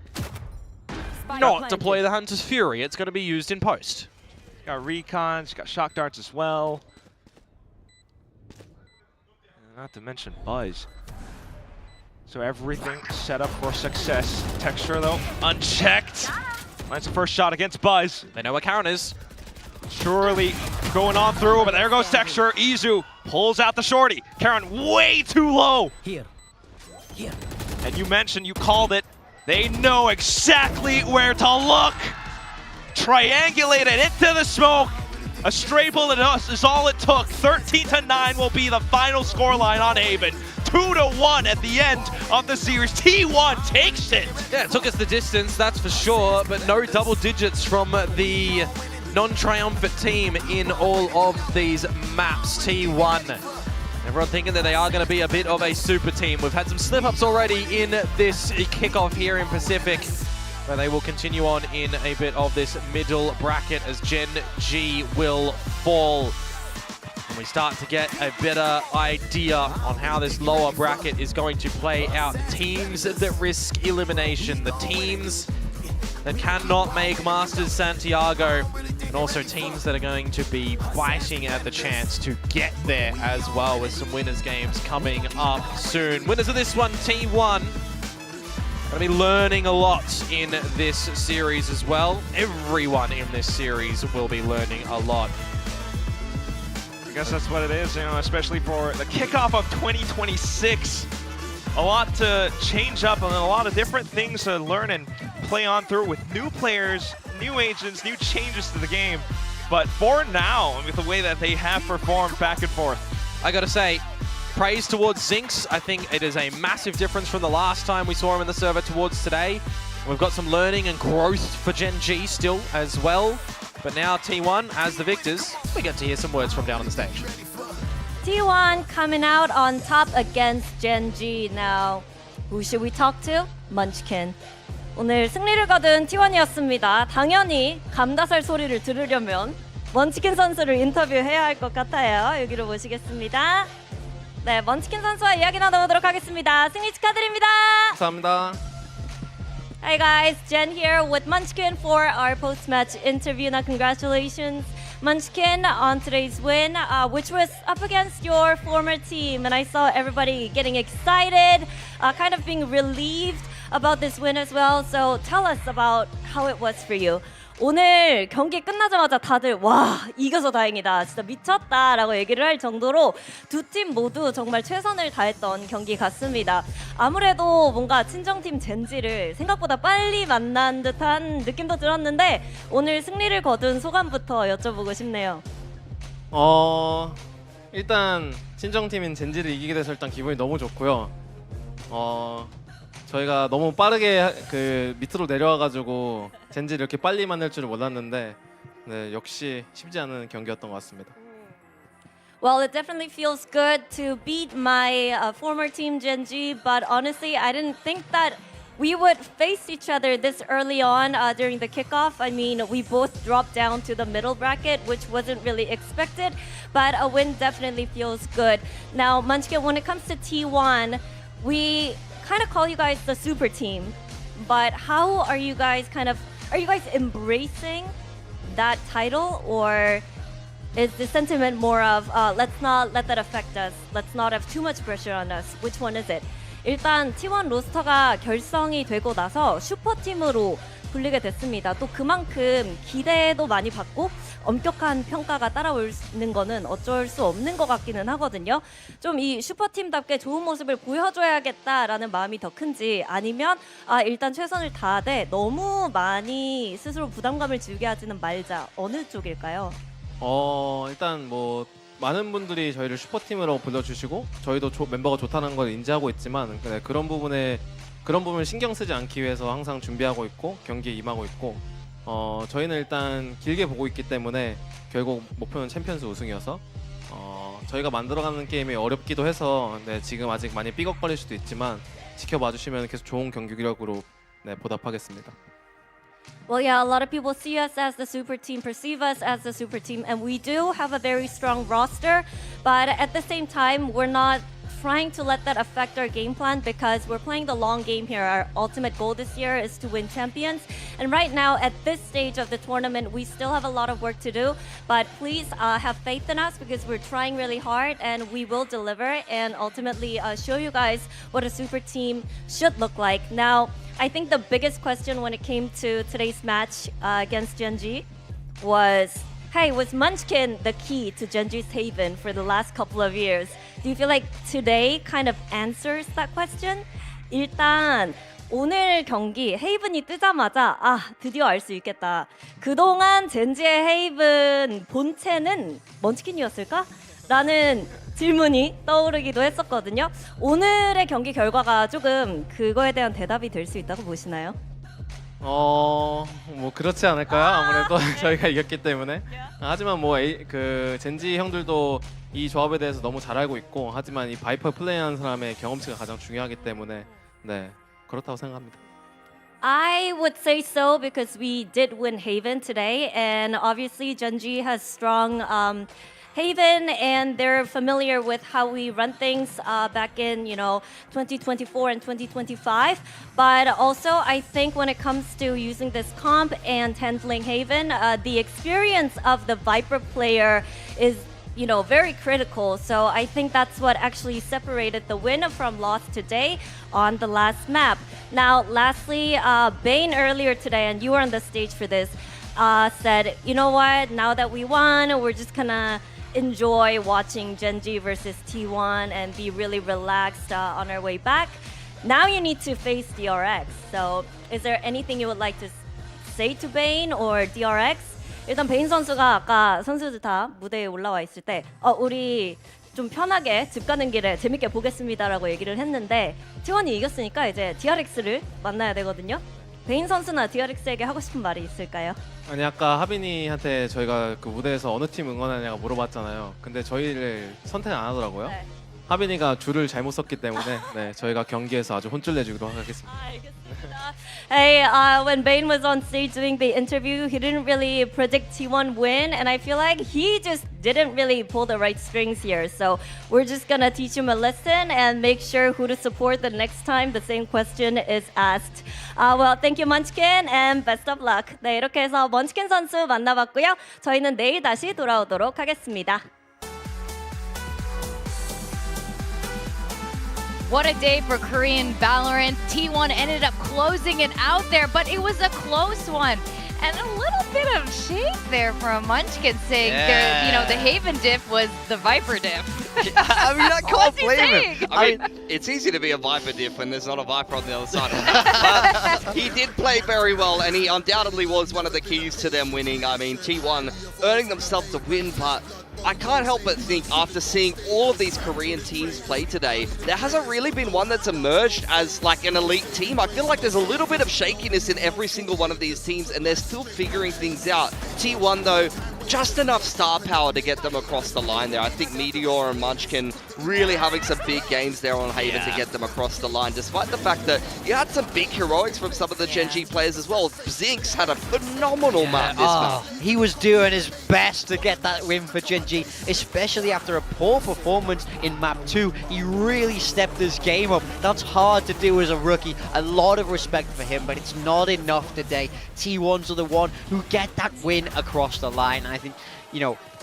not deploy the Hunter's Fury. It's going to be used in post. Got recons, got shock darts as well. Not to mention Buzz. So everything set up for success. Texture though, unchecked. That's the first shot against Buzz. They know where Karen is. Surely going on through, but there goes Texture. Izu pulls out the shorty. Karen way too low. Here. And you mentioned, you called it. They know exactly where to look. Triangulated into the smoke. A stray bullet is all it took. 13-9 will be the final scoreline on Haven. 2-1 at the end of the series. T1 takes it. Yeah, it took us the distance, that's for sure, but no double digits from the non-triumphant team in all of these maps. T1. Everyone thinking that they are going to be a bit of a super team. We've had some slip-ups already in this kickoff here in Pacific, but they will continue on in a bit of this middle bracket as Gen.G will fall. And we start to get a better idea on how this lower bracket is going to play out. The teams that risk elimination, the teams that cannot make Masters Santiago, and also teams that are going to be fighting at the chance to get there as well, with some winners games coming up soon. Winners of this one, T1. Going to be learning a lot in this series as well. Everyone in this series will be learning a lot. I guess that's what it is, you know, especially for the kickoff of 2026. A lot to change up and a lot of different things to learn and play on through with new players, new agents, new changes to the game. But for now, with the way that they have performed back and forth, I gotta say, praise towards Zinx. I think it is a massive difference from the last time we saw him in the server towards today. We've got some learning and growth for Gen.G still as well. But now T1, as the victors, we get to hear some words from down on the stage. T1 coming out on top against Gen.G. Now, who should we talk to? Munchkin. 오늘 승리를 거둔 T1이었습니다. 당연히 감다살 소리를 들으려면 먼치킨 선수를 인터뷰해야 할 것 같아요. 여기로 모시겠습니다. 네, 먼치킨 선수와 이야기 나눠보도록 하겠습니다. 승리 축하드립니다. 감사합니다. Hi guys, Jen here with Munchkin for our post-match interview. Now, congratulations, Munchkin, on today's win, which was up against your former team. And I saw everybody getting excited, kind of being relieved about this win as well. So tell us about how it was for you. 오늘 경기 끝나자마자 다들 와, 이겨서 다행이다, 진짜 미쳤다라고 얘기를 할 정도로 두 팀 모두 정말 최선을 다했던 경기 같습니다. 아무래도 뭔가 친정팀 젠지를 생각보다 빨리 만난 듯한 느낌도 들었는데 오늘 승리를 거둔 소감부터 여쭤보고 싶네요. 일단 친정팀인 젠지를 이기게 돼서 일단 기분이 너무 좋고요. 저희가 너무 빠르게 그 밑으로 내려와가지고 젠지를 이렇게 빨리 만날 줄을 몰랐는데 네, 역시 쉽지 않은 경기였던 것 같습니다. Well, it definitely feels good to beat my former team Gen.G, but honestly, I didn't think that we would face each other this early on during the kickoff. I mean, we both dropped down to the middle bracket, which wasn't really expected, but a win definitely feels good. Now, Munchkin, when it comes to T1, we kind of call you guys the super team, but how are you guys embracing that title, or is the sentiment more of let's not let that affect us, let's not have too much pressure on us? Which one is it? 일단 T1 로스터가 결성이 되고 나서 슈퍼팀으로 불리게 됐습니다. 또 그만큼 기대도 많이 받고 엄격한 평가가 따라오는 거는 어쩔 수 없는 것 같기는 하거든요. 좀 이 슈퍼팀답게 좋은 모습을 보여줘야겠다라는 마음이 더 큰지, 아니면 일단 최선을 다하되 너무 많이 스스로 부담감을 주게 하지는 말자, 어느 쪽일까요? 일단 뭐 많은 분들이 저희를 슈퍼팀으로 불러주시고 저희도 멤버가 좋다는 걸 인지하고 있지만 그런 부분을 신경 쓰지 않기 위해서 항상 준비하고 있고 경기에 임하고 있고 저희는 일단 길게 보고 있기 때문에 결국 목표는 챔피언스 우승이어서 저희가 만들어가는 게임이 어렵기도 해서 지금 아직 많이 삐걱거릴 수도 있지만 지켜봐 주시면 계속 좋은 경기력으로 보답하겠습니다. Well, yeah, a lot of people see us as the super team, perceive us as the super team, and we do have a very strong roster, but at the same time, we're not trying to let that affect our game plan because we're playing the long game here. Our ultimate goal this year is to win champions. And right now, at this stage of the tournament, we still have a lot of work to do. But please have faith in us because we're trying really hard and we will deliver and ultimately show you guys what a super team should look like. Now, I think the biggest question when it came to today's match against Gen.G was, hey, was Munchkin the key to Gen.G's haven for the last couple of years? Do you feel like today kind of answers that question? 일단 오늘 경기 헤이븐이 뜨자마자 드디어 알 수 있겠다. 그동안 젠지의 헤이븐 본체는 먼치킨이었을까? 라는 질문이 떠오르기도 했었거든요. 오늘의 경기 결과가 조금 그거에 대한 대답이 될 수 있다고 보시나요? 뭐 그렇지 않을까요? 아무래도 저희가 이겼기 때문에. 하지만 뭐 그 젠지 형들도 이 조합에 대해서 너무 잘 알고 있고, 하지만 이 바이퍼 플레이하는 사람의 경험치가 가장 중요하기 때문에 그렇다고 생각합니다. I would say so because we did win Haven today, and obviously Gen.G has strong Haven, and they're familiar with how we run things back in 2024 and 2025. But also, I think when it comes to using this comp and handling Haven, the experience of the Viper player is very critical. So I think that's what actually separated the win from loss today on the last map. Now, lastly, Bane earlier today, and you were on the stage for this, said, you know what, now that we won, we're just gonna enjoy watching Gen.G versus T1 and be really relaxed on our way back. Now you need to face DRX. So is there anything you would like to say to Bane or DRX? 일단 베인 선수가 아까 선수들 다 무대에 올라와 있을 때 우리 좀 편하게 집 가는 길에 재밌게 보겠습니다라고 얘기를 했는데 T1이 이겼으니까 이제 DRX를 만나야 되거든요. 베인 선수나 DRX에게 하고 싶은 말이 있을까요? 아니 아까 하빈이한테 저희가 그 무대에서 어느 팀 응원하냐고 물어봤잖아요. 근데 저희를 선택 안 하더라고요. 네. 하빈이가 줄을 잘못 썼기 때문에 네, 저희가 경기에서 아주 혼쭐 내주기로 하겠습니다. Hey, when Bane was on stage doing the interview, he didn't really predict T1 win, and I feel like he just didn't really pull the right strings here. So we're just gonna teach him a lesson and make sure who to support the next time the same question is asked. Well, thank you, Munchkin, and best of luck. 네, 이렇게 해서 먼치킨 선수 만나봤고요. 저희는 내일 다시 돌아오도록 하겠습니다. What a day for Korean Valorant. T1 ended up closing it out there, but it was a close one. And a little bit of shade there from Munchkin saying the Haven diff was the Viper diff. I mean, I can't What's he blame saying? him. I mean, it's easy to be a Viper diff when there's not a Viper on the other side. But he did play very well, and he undoubtedly was one of the keys to them winning. I mean, T1 earning themselves a win, but I can't help but think after seeing all of these Korean teams play today, there hasn't really been one that's emerged as like an elite team. I feel like there's a little bit of shakiness in every single one of these teams, and they're still figuring things out. T1 though, just enough star power to get them across the line there. I think Meteor and Munchkin really having some big games there on Haven to get them across the line, despite the fact that you had some big heroics from some of the Gen.G players as well. Zinx had a phenomenal map this map. He was doing his best to get that win for Gen.G, especially after a poor performance in map 2. He really stepped his game up. That's hard to do as a rookie. A lot of respect for him, but it's not enough today. T1s are the one who get that win across the line. I think,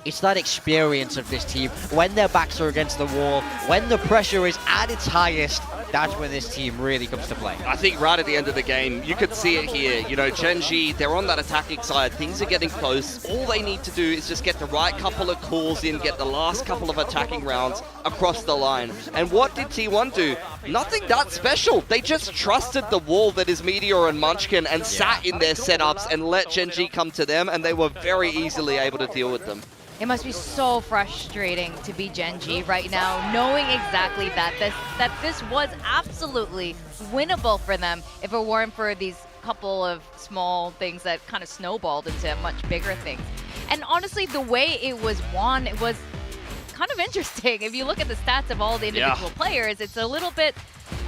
it's that experience of this team. When their backs are against the wall, when the pressure is at its highest, that's when this team really comes to play. I think right at the end of the game, you could see it here. Gen.G, they're on that attacking side. Things are getting close. All they need to do is just get the right couple of calls in, get the last couple of attacking rounds across the line. And what did T1 do? Nothing that special. They just trusted the wall that is Meteor and Munchkin and sat in their setups and let Gen.G come to them, and they were very easily able to deal with them. It must be so frustrating to be Gen.G right now, knowing exactly that this was absolutely winnable for them if it weren't for these couple of small things that kind of snowballed into much bigger things. And honestly, the way it was won, it was kind of interesting. If you look at the stats of all the individual players, it's a little bit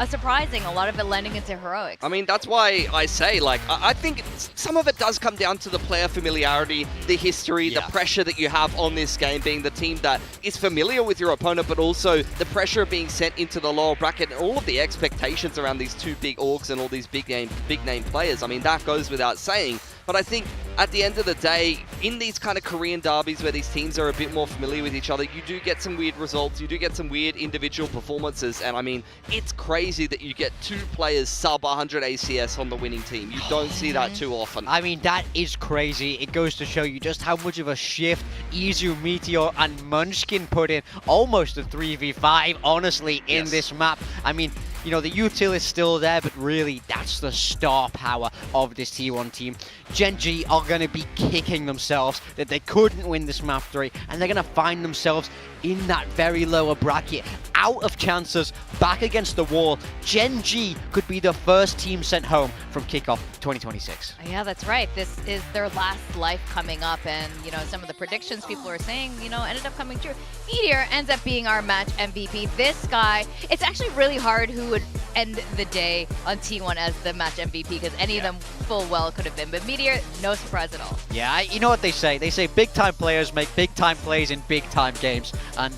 surprising, a lot of it lending into heroics. I mean, that's why I say, I think some of it does come down to the player familiarity, the history, the pressure that you have on this game, being the team that is familiar with your opponent, but also the pressure of being sent into the lower bracket and all of the expectations around these two big orgs and all these big name players. I mean, that goes without saying. But I think at the end of the day, in these kind of Korean derbies where these teams are a bit more familiar with each other, you do get some weird results, you do get some weird individual performances, and I mean, it's crazy that you get two players sub 100 ACS on the winning team. You don't see that too often. I mean, that is crazy. It goes to show you just how much of a shift Izu, Meteor, and Munchkin put in. Almost a 3v5, honestly, in this map. I mean, the util is still there, but really, that's the star power of this T1 team. Gen.G are going to be kicking themselves that they couldn't win this map 3, and they're going to find themselves in that very lower bracket, out of chances, back against the wall. Gen.G could be the first team sent home from Kickoff 2026. Yeah, that's right. This is their last life coming up, and some of the predictions people were saying, ended up coming true. Meteor ends up being our match MVP. This guy, it's actually really hard who would end the day on T1 as the match MVP because any of them full well could have been. But Meteor, no surprise at all. Yeah, you know what they say? They say big-time players make big-time plays in big-time games. And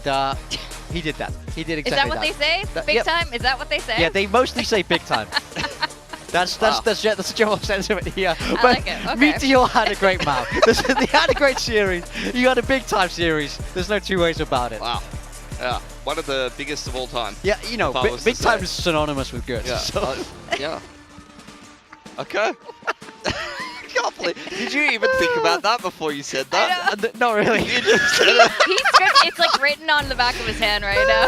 he did that. He did exactly that. Is that what they say? Big time? Is that what they say? Yeah, they mostly say big time. That's the general sentiment here. But like it. Okay. Meteor had a great map. They had a great series. You had a big time series. There's no two ways about it. Wow. Yeah, one of the biggest of all time. Yeah, you know, big time is synonymous with good. Yeah. So. Yeah. Okay. Can't believe. Did you even think about that before you said that? Not really. You just said it. It's like written on the back of his hand right now.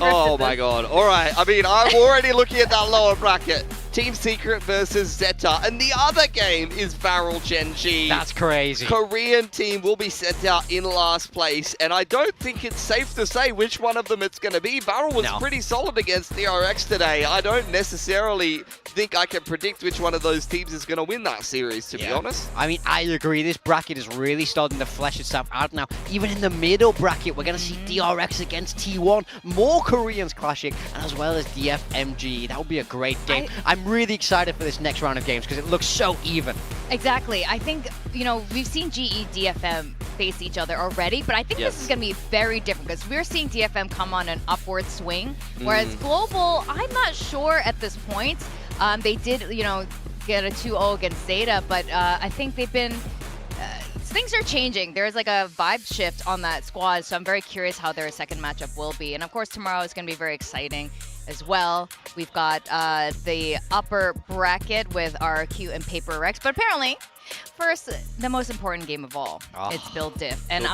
Oh my god. All right. I mean, I'm already looking at that lower bracket. Team Secret versus Zeta. And the other game is Varrel Gen.G. That's crazy. Korean team will be sent out in last place. And I don't think it's safe to say which one of them it's going to be. Varrel was pretty solid against DRX today. I don't necessarily think I can predict which one of those teams is going to win that series, to be honest. I mean, I agree. This bracket is really starting to flesh itself out now. Even in the middle bracket, we're going to see DRX against T1. More Koreans clashing, and as well as DFMG. That would be a great game. I'm really excited for this next round of games because it looks so even. Exactly. I think, you know, we've seen GE, DFM face each other already, but I think this is going to be very different because we're seeing DFM come on an upward swing, whereas Global, I'm not sure at this point. They did, you know, get a 2-0 against Zeta, but I think they've been... things are changing. There's like a vibe shift on that squad, so I'm very curious how their second matchup will be. And of course, tomorrow is going to be very exciting as well. We've got the upper bracket with RQ and PaperX, but apparently, first, the most important game of all, it's Build Diff. And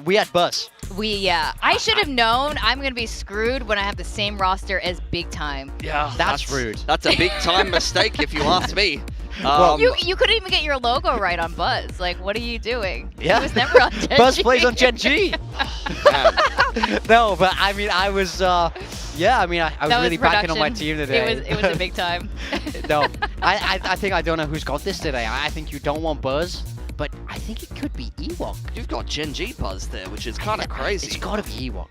we had Buzz. I should have known I'm going to be screwed when I have the same roster as Big Time. Yeah, that's rude. That's a big time mistake if you ask me. You couldn't even get your logo right on Buzz. Like, what are you doing? Yeah. He was never on Gen.G. Buzz plays on Gen.G. No, but I mean, I was really backing on my team today. It was a big time. No, I think I don't know who's got this today. I think you don't want Buzz, but I think it could be Ewok. You've got Gen.G Buzz there, which is kind of crazy. It's got to be Ewok.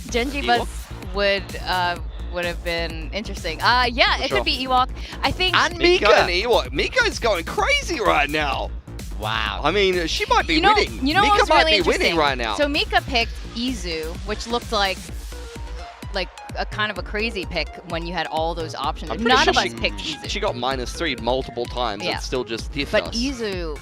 Gen.G Buzz would have been interesting. It could be Ewok. I think. And Mika. And Ewok. Mika's going crazy right now. Wow. I mean, she might be winning. You know Mika what's might really be winning right now. So Mika picked Izu, which looked like a kind of a crazy pick when you had all those options. None of us picked Izu. She got -3 multiple times. Yeah. It's still just diffed But us. Izu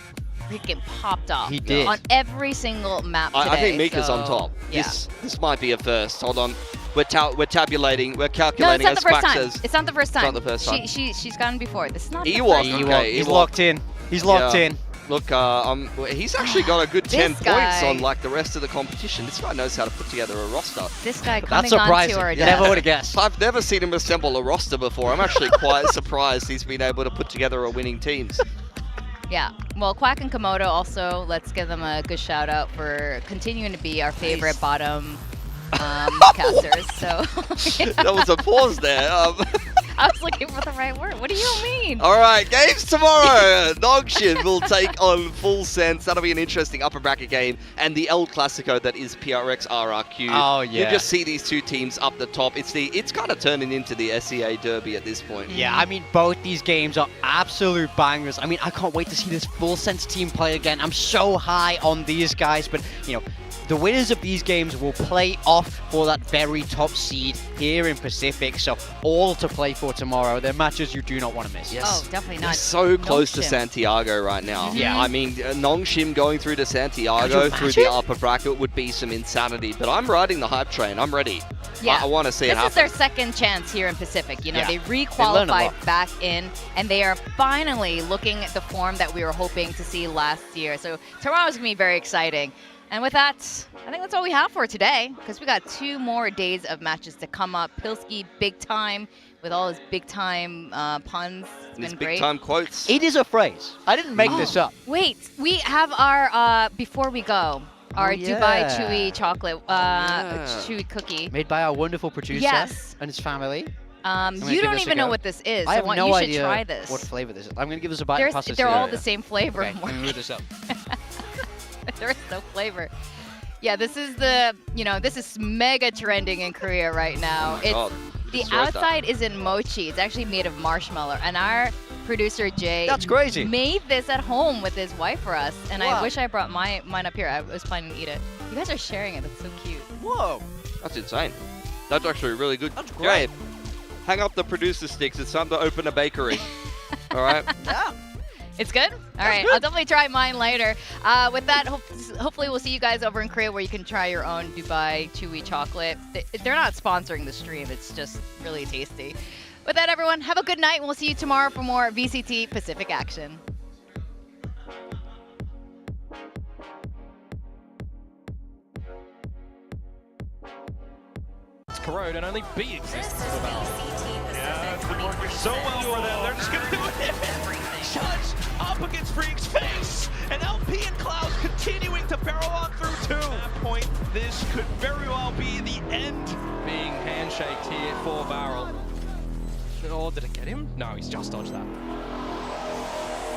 freaking popped off. He did. On every single map today. I think Mika's on top. Yeah. This might be a first. Hold on. We're tabulating. We're No, it's calculating not as the first Quack time. says. It's not the first time. It's not the first time. She's gone before. This is not the Ewok. first time. Okay, He's Ewok. locked in. He's locked in. Look, he's actually got a good 10 This points guy- on like the rest of the competition. This guy knows how to put together a roster. This guy That's coming on surprising. to our You desk. never would have guessed. I've never seen him assemble a roster before. I'm actually quite surprised he's been able to put together a winning teams. Yeah, well, Quack and Komodo also, let's give them a good shout out for continuing to be our favorite bottom casters. So There was a pause there. I was looking for the right word. What do you mean? All right, games tomorrow. Nongshin will take on Full Sense. That'll be an interesting upper bracket game. And the El Clasico that is PRX RRQ. Oh, yeah. You just see these two teams up the top. It's kind of turning into the SEA Derby at this point. Yeah, I mean, both these games are absolute bangers. I mean, I can't wait to see this Full Sense team play again. I'm so high on these guys, but, you know, the winners of these games will play off for that very top seed here in Pacific. So all to play for tomorrow. They're matches you do not want to miss. Yes. Oh, definitely They're not. so close to Nongshim. Santiago right now. Yeah. I mean, Nongshim going through to Could Santiago you through the imagine? upper bracket would be some insanity. But I'm riding the hype train. I'm ready. Yeah. I want to see it This happen. is their second chance here in Pacific. You know, Yeah. they They learn a re-qualified lot. back in, and they are finally looking at the form that we were hoping to see last year. So tomorrow's going to be very exciting. And with that, I think that's all we have for today, because we got 2 more days of matches to come up. Pilski, big time, with all his big time puns. It's These been big great. time quotes. It is a phrase. I didn't make this up. Wait, we have our, before we go, our Dubai yeah. Chewy chocolate, chewy cookie. Made by our wonderful producer Yes. and his family. You don't even know what this is. I have so no you should idea try this. what flavor this is. I'm going to give this a bite and pass this They're to all you. the same flavor. Okay, let me move this up. There is no flavor. Yeah, this is this is mega trending in Korea right now. Oh my God. The outside isn't mochi. It's actually made of marshmallow. And our producer Jay That's crazy. made this at home with his wife for us. And I Wow. wish I brought mine up here. I was planning to eat it. You guys are sharing it. That's so cute. Whoa. That's insane. That's actually really good. That's Jay, hang up the producer sticks. It's time to open a bakery. All right? Yeah. It's good? All right, I'll definitely try mine later. With that, hopefully we'll see you guys over in Korea where you can try your own Dubai Chewy chocolate. They're not sponsoring the stream. It's just really tasty. With that, everyone, have a good night, and we'll see you tomorrow for more VCT Pacific action. It's Corrode, and only B exists for Varrel. Yeah, it's been working so well for them. They're just gonna do it. Judge up against Freak's face, and LP and Klaus continuing to barrel on through two. At that point, this could very well be the end. Being handshaked here for Varrel. Oh, did it get him? No, he's just dodged that.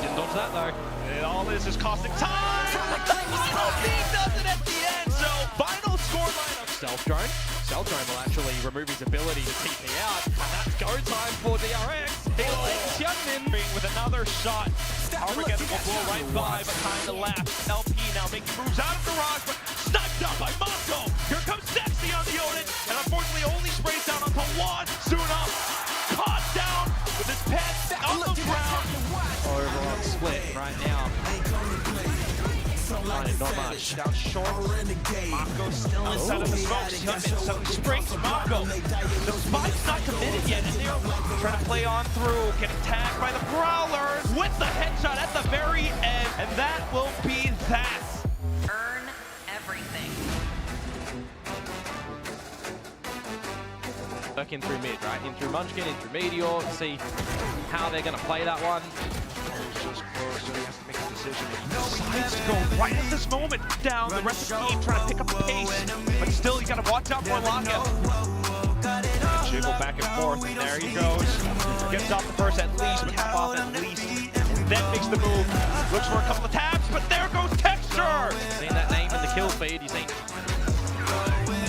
Didn't dodge that though. And all this is costing time. LP does it at the end. So final scoreline of Stealth Drone. Stealth Drone will actually remove his ability to TP out, and that's go time for DRX. He links Youngmin with another shot. Armageddon will blow right by, but kind of left. LP now making moves out of garage, but sniped up by Mako. Here comes Sexy on the Odin, and unfortunately only sprays down onto one. Soon up, caught down with his pet on the ground. Overlock split right now. Not much. Down short. Mako still inside of the smoke. Youngmin suddenly springs Mako. The spike's not committed yet, and they're trying to play on through. Getting tagged by the Prowlers with the headshot at the very end. And that will be that. Earn everything. In through mid, right? In through Munchkin, in through Meteor, see how they're going to play that one. Just close, so he has to make a decision. He decides to go right at this moment down. The rest of the team trying to pick up the pace, but still you got to watch out for Lockout. Jiggle back and forth, and there he goes. Gets off the first at least, but half off at least. And then makes the move. Looks for a couple of taps, but there goes Texture. Seeing that name in the kill feed, you think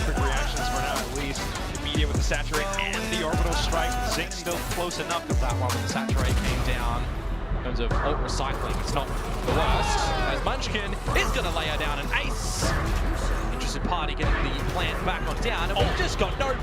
quick reactions for now at least. Immediate with the Saturate and the Orbital Strike. Zing still close enough because that one with the Saturate came down. in terms of ult recycling, it's not the worst. As Munchkin is going to lay her down an ace. Interested party getting the plant back on down, and we've just got no.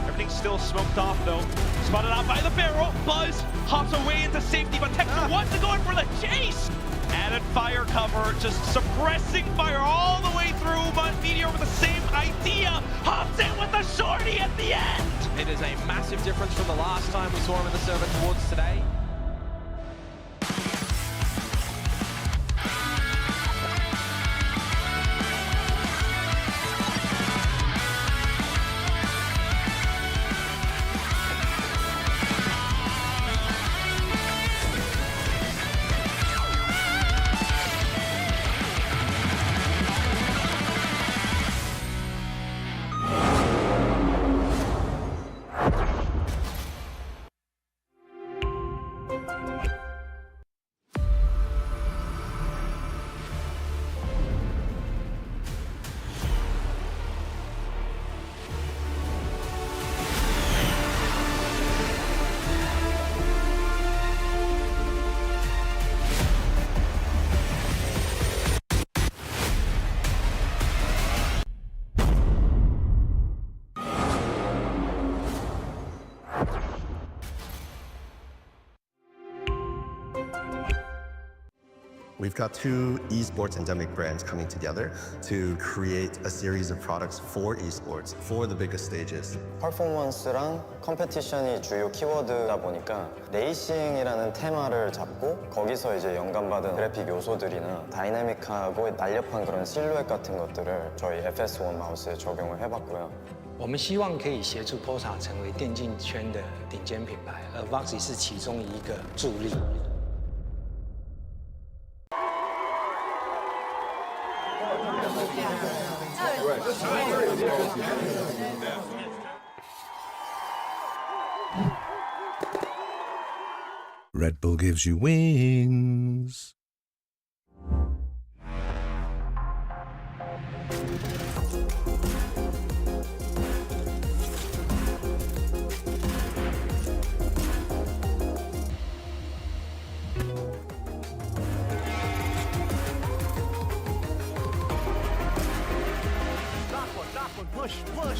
Everything's still smoked off though. Spotted out by the barrel. Buzz hops away into safety, but Texture wants to go in for the chase. Added fire cover, just suppressing fire all the way through, but Meteor with the same idea. Hops in with the shorty at the end. It is a massive difference from the last time we saw him in the server towards today. We've got two esports endemic brands coming together to create a series of products for esports, for the biggest stages. 퍼포먼스랑 컴페티션이 주요 키워드다 보니까 레이싱이라는 테마를 잡고 거기서 이제 영감받은 그래픽 요소들이나 다이내믹하고 날렵한 그런 실루엣 같은 것들을 저희 FS1 마우스에 적용을 해봤고요. 我们希望可以协助 POSA 成为电竞圈的顶尖品牌，而 Voxy 是其中一个助力。 Red Bull gives you wings.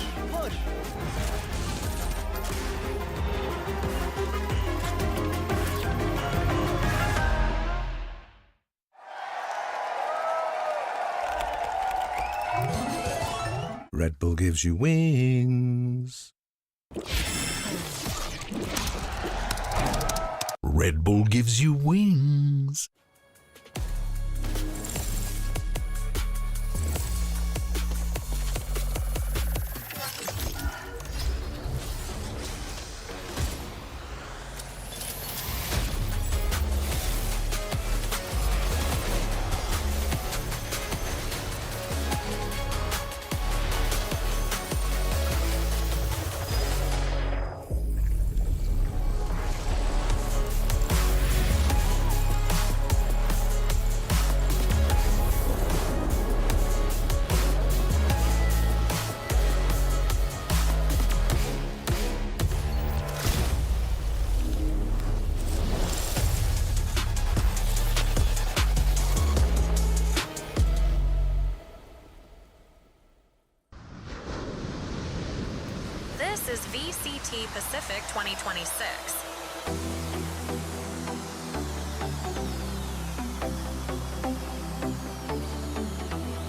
push, push. Red Bull gives you wings. Red Bull gives you wings. This is VCT Pacific 2026.